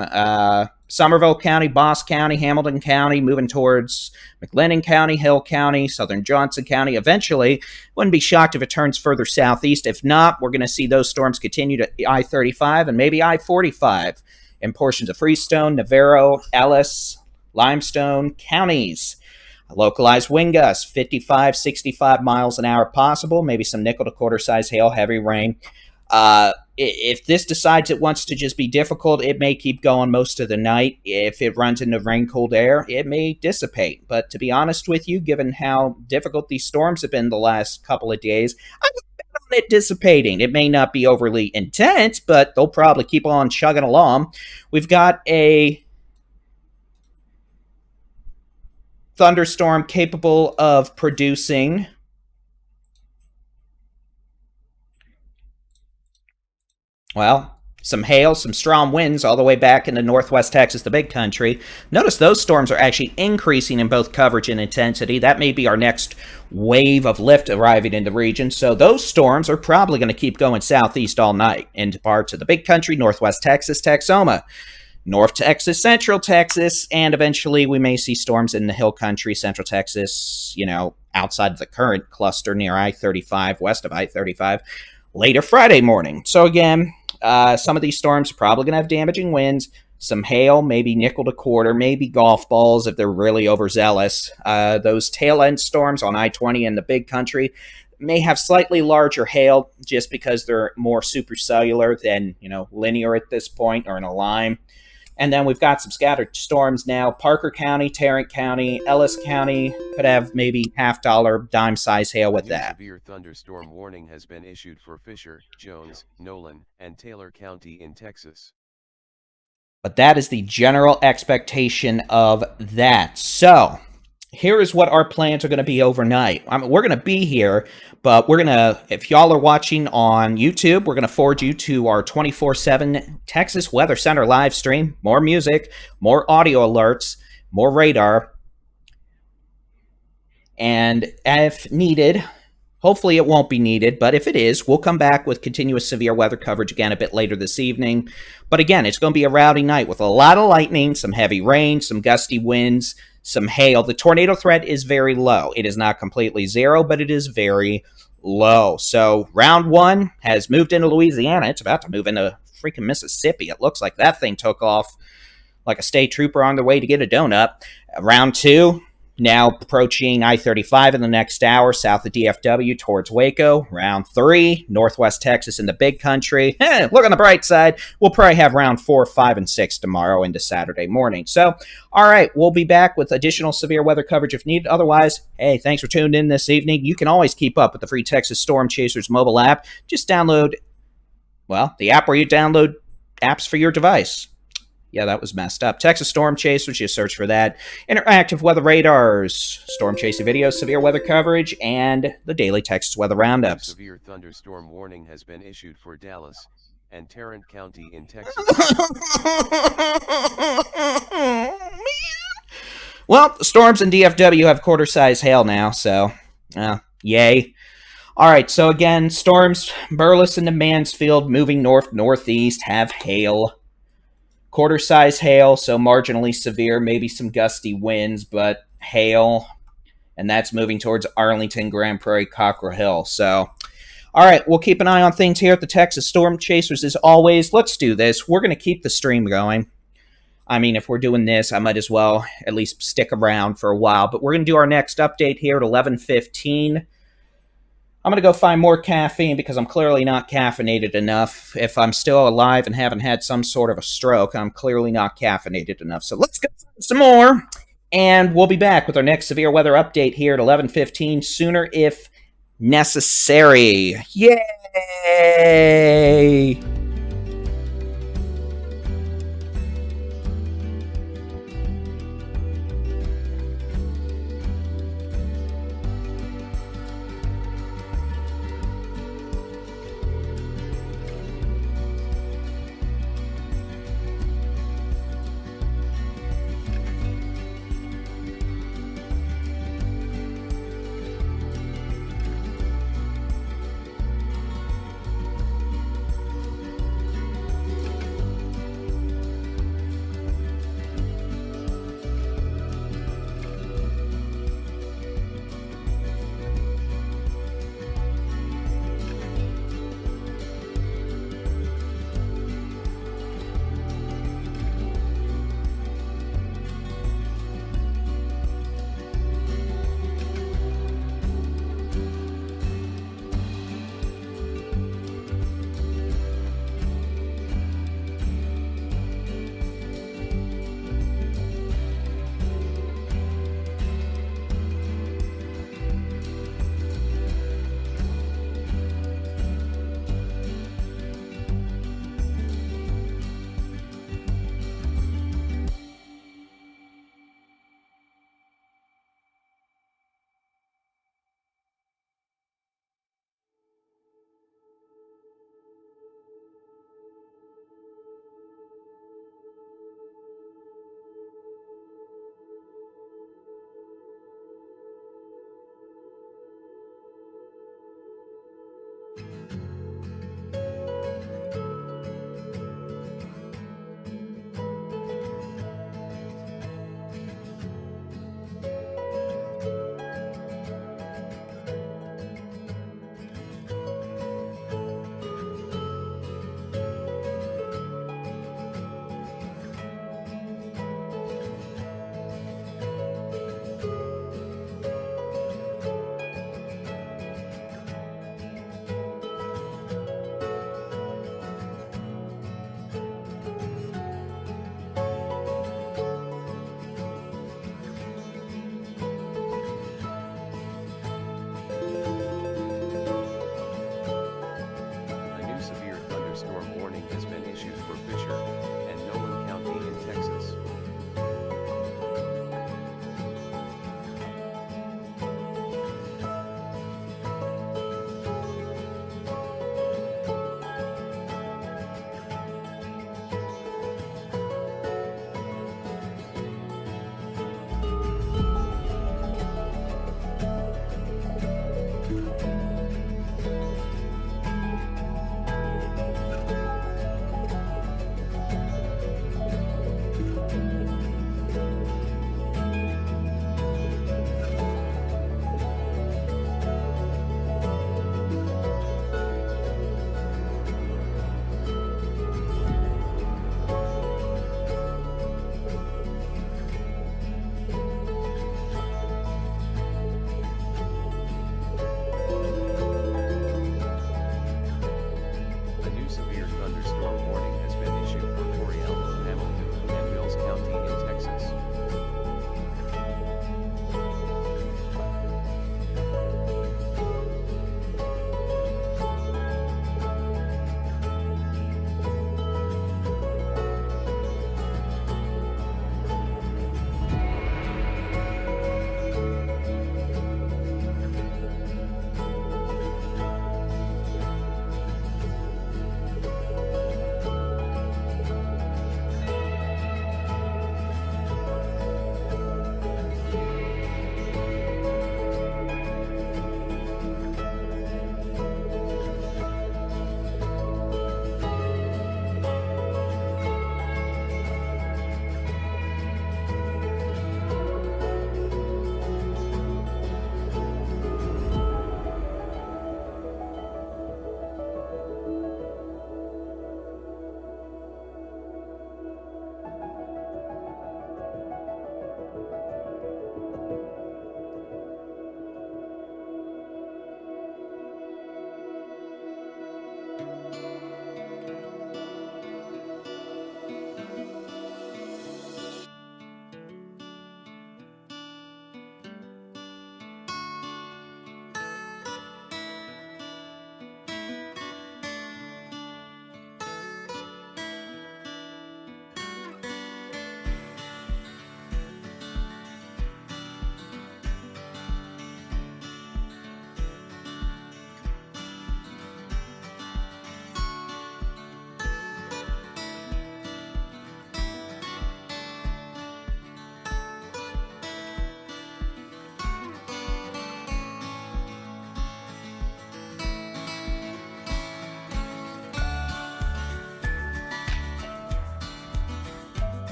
Somerville County, Boss County, Hamilton County, moving towards McLennan County, Hill County, Southern Johnson County. Eventually, wouldn't be shocked if it turns further southeast. If not, we're going to see those storms continue to I-35 and maybe I-45 in portions of Freestone, Navarro, Ellis, Limestone counties. Localized wind gusts, 55, 65 miles an hour possible, maybe some nickel to quarter size hail, heavy rain. If this decides it wants to just be difficult, it may keep going most of the night. If it runs into rain-cooled air, it may dissipate. But to be honest with you, given how difficult these storms have been the last couple of days, I would bet on it dissipating. It may not be overly intense, but they'll probably keep on chugging along. We've got a thunderstorm capable of producing some hail, some strong winds all the way back into northwest Texas, the big country. Notice those storms are actually increasing in both coverage and intensity. That may be our next wave of lift arriving in the region. So those storms are probably going to keep going southeast all night into parts of the big country, northwest Texas, Texoma, North Texas, Central Texas, and eventually we may see storms in the hill country, Central Texas, outside of the current cluster near I-35, west of I-35, later Friday morning. So again, some of these storms are probably going to have damaging winds, some hail, maybe nickel to quarter, maybe golf balls if they're really overzealous. Those tail-end storms on I-20 in the big country may have slightly larger hail just because they're more supercellular than, linear at this point or in a line. And then we've got some scattered storms now. Parker County, Tarrant County, Ellis County could have maybe $half dime size hail with that.
Severe thunderstorm warning has been issued for Fisher, Jones, Nolan, and Taylor County in Texas.
But that is the general expectation of that. So here is what our plans are going to be overnight. We're going to be here, but we're going to, if y'all are watching on YouTube, we're going to forward you to our 24/7 Texas Weather Center live stream. More music, more audio alerts, more radar. And if needed, hopefully it won't be needed, but if it is, we'll come back with continuous severe weather coverage again a bit later this evening. But again, it's going to be a rowdy night with a lot of lightning, some heavy rain, some gusty winds, some hail. The tornado threat is very low. It is not completely zero, but it is very low. So round one has moved into Louisiana. It's about to move into freaking Mississippi. It looks like that thing took off like a state trooper on their way to get a donut. Round two, now approaching I-35 in the next hour, south of DFW towards Waco. Round three, northwest Texas in the big country. Look on the bright side. We'll probably have round 4, 5, and 6 tomorrow into Saturday morning. So, all right, we'll be back with additional severe weather coverage if needed. Otherwise, hey, thanks for tuning in this evening. You can always keep up with the free Texas Storm Chasers mobile app. Just download, the app where you download apps for your device. Yeah, that was messed up. Texas Storm Chasers, you search for that. Interactive weather radars, storm chasing videos, severe weather coverage, and the daily Texas weather roundups.
A severe thunderstorm warning has been issued for Dallas and Tarrant County in Texas.
Well, the storms in DFW have quarter-size hail now, so yay. All right, so again, storms Burleson to Mansfield moving north-northeast have hail. Quarter-size hail, so marginally severe, maybe some gusty winds, but hail. And that's moving towards Arlington, Grand Prairie, Cockrell Hill. So, all right, we'll keep an eye on things here at the Texas Storm Chasers as always. Let's do this. We're going to keep the stream going. I mean, if we're doing this, I might as well at least stick around for a while. But we're going to do our next update here at 11:15. I'm going to go find more caffeine because I'm clearly not caffeinated enough. If I'm still alive and haven't had some sort of a stroke, I'm clearly not caffeinated enough. So let's go find some more, and we'll be back with our next severe weather update here at 11:15, sooner if necessary. Yay!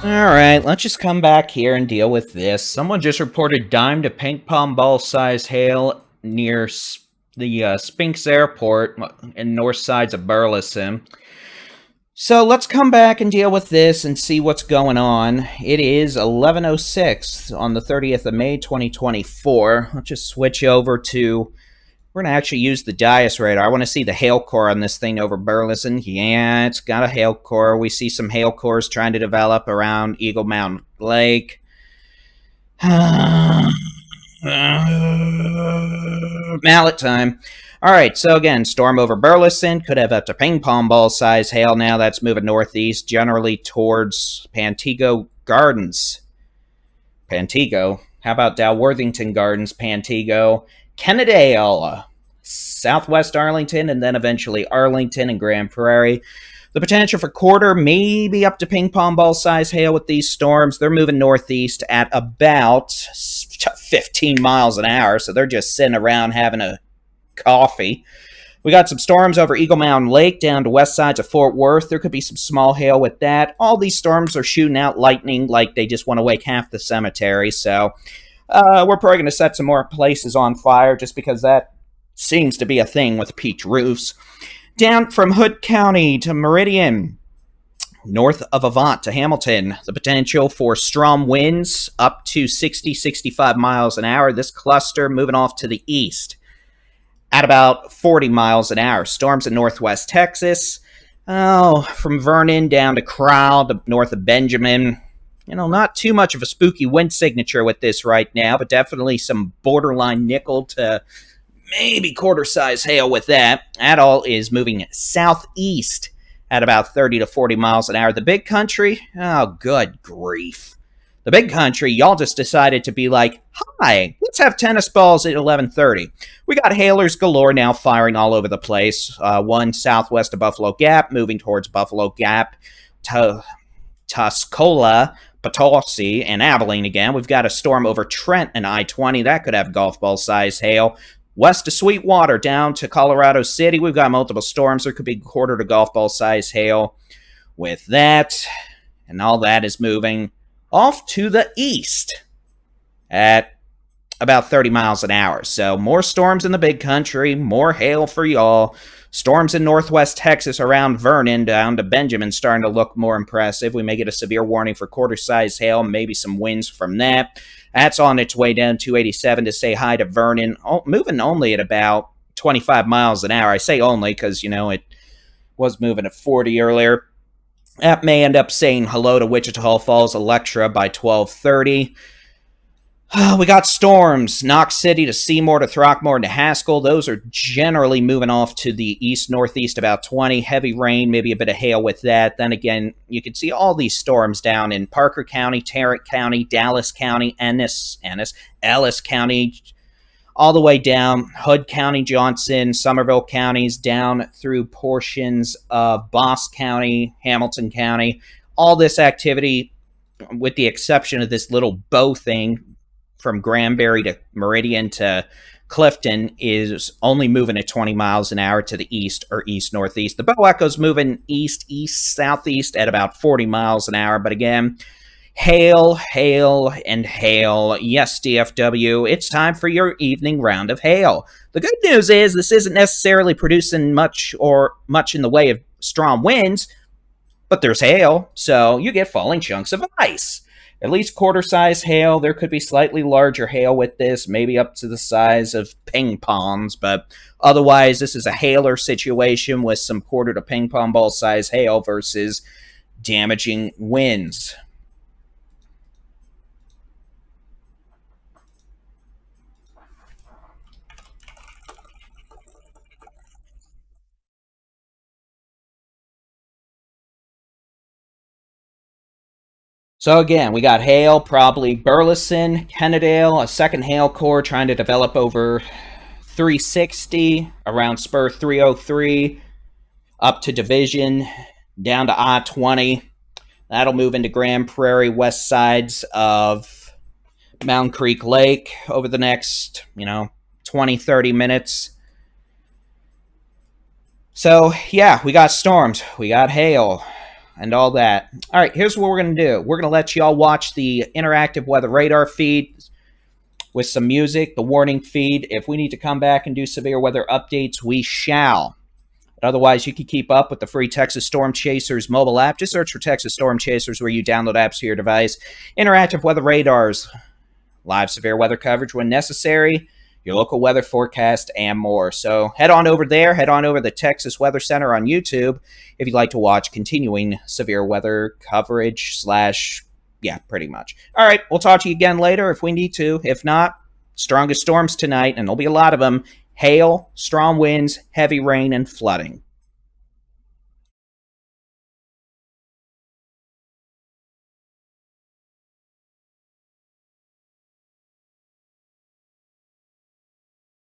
Alright, let's just come back here and deal with this. Someone just reported dime to ping pong ball size hail near the Spinks Airport in north sides of Burleson. So let's come back and deal with this and see what's going on. It is 11:06 on the 30th of May, 2024. Let's just switch over to... We're going to actually use the Dias radar. I want to see the hail core on this thing over Burleson. Yeah, it's got a hail core. We see some hail cores trying to develop around Eagle Mountain Lake. Mallet time. All right, so again, storm over Burleson. Could have up to ping pong ball size hail now. That's moving northeast, generally towards Pantego Gardens. Pantego? How about Dalworthington Gardens, Pantego? Kennedale, southwest Arlington, and then eventually Arlington and Grand Prairie. The potential for quarter, maybe up to ping pong ball size hail with these storms. They're moving northeast at about 15 miles an hour, so they're just sitting around having a coffee. We got some storms over Eagle Mountain Lake down to west sides of Fort Worth. There could be some small hail with that. All these storms are shooting out lightning like they just want to wake half the cemetery, so... we're probably going to set some more places on fire just because that seems to be a thing with peaked roofs. Down from Hood County to Meridian, north of Avant to Hamilton, the potential for strong winds up to 60-65 miles an hour. This cluster moving off to the east at about 40 miles an hour. Storms in northwest Texas. Oh, from Vernon down to Crowell to north of Benjamin. You know, not too much of a spooky wind signature with this right now, but definitely some borderline nickel to maybe quarter-size hail with that. That all is moving southeast at about 30 to 40 miles an hour. The big country? Oh, good grief. The big country, y'all just decided to be like, hi, let's have tennis balls at 11:30. We got hailers galore now firing all over the place. One southwest of Buffalo Gap, moving towards Buffalo Gap to Tuscola, Potosi, and Abilene again. We've got a storm over Trent and I-20. That could have golf ball size hail. West of Sweetwater down to Colorado City. We've got multiple storms. There could be quarter to golf ball size hail with that. And all that is moving off to the east at about 30 miles an hour. So more storms in the big country, more hail for y'all. Storms in northwest Texas around Vernon down to Benjamin starting to look more impressive. We may get a severe warning for quarter-size hail, maybe some winds from that. That's on its way down 287 to say hi to Vernon, moving only at about 25 miles an hour. I say only because, you know, it was moving at 40 earlier. That may end up saying hello to Wichita Falls, Electra by 12:30. We got storms, Knox City to Seymour to Throckmorton to Haskell. Those are generally moving off to the east-northeast about 20. Heavy rain, maybe a bit of hail with that. Then again, you can see all these storms down in Parker County, Tarrant County, Dallas County, Ellis County, all the way down Hood County, Johnson, Somerville counties, down through portions of Boss County, Hamilton County. All this activity, with the exception of this little bow thing, from Granbury to Meridian to Clifton, is only moving at 20 miles an hour to the east or east-northeast. The Bow Echo's moving east-southeast at about 40 miles an hour. But again, hail, hail, and hail. Yes, DFW, it's time for your evening round of hail. The good news is this isn't necessarily producing much in the way of strong winds, but there's hail, so you get falling chunks of ice. At least quarter-size hail. There could be slightly larger hail with this, maybe up to the size of ping pongs, but otherwise this is a hailer situation with some quarter to ping pong ball size hail versus damaging winds. So again, we got hail, probably Burleson, Kennedale, a second hail core trying to develop over 360, around spur 303, up to Division, down to I-20. That'll move into Grand Prairie, west sides of Mountain Creek Lake over the next, 20, 30 minutes. So, yeah, we got storms. We got hail. and all that. All right, here's what we're going to do. We're going to let y'all watch the interactive weather radar feed with some music, the warning feed. If we need to come back and do severe weather updates, we shall. But otherwise, you can keep up with the free Texas Storm Chasers mobile app. Just search for Texas Storm Chasers where you download apps for your device. Interactive weather radars, live severe weather coverage when necessary, your local weather forecast, and more. So head on over there. Head on over to the Texas Weather Center on YouTube if you'd like to watch continuing severe weather coverage / yeah, pretty much. All right, we'll talk to you again later if we need to. If not, strongest storms tonight, and there'll be a lot of them. Hail, strong winds, heavy rain, and flooding.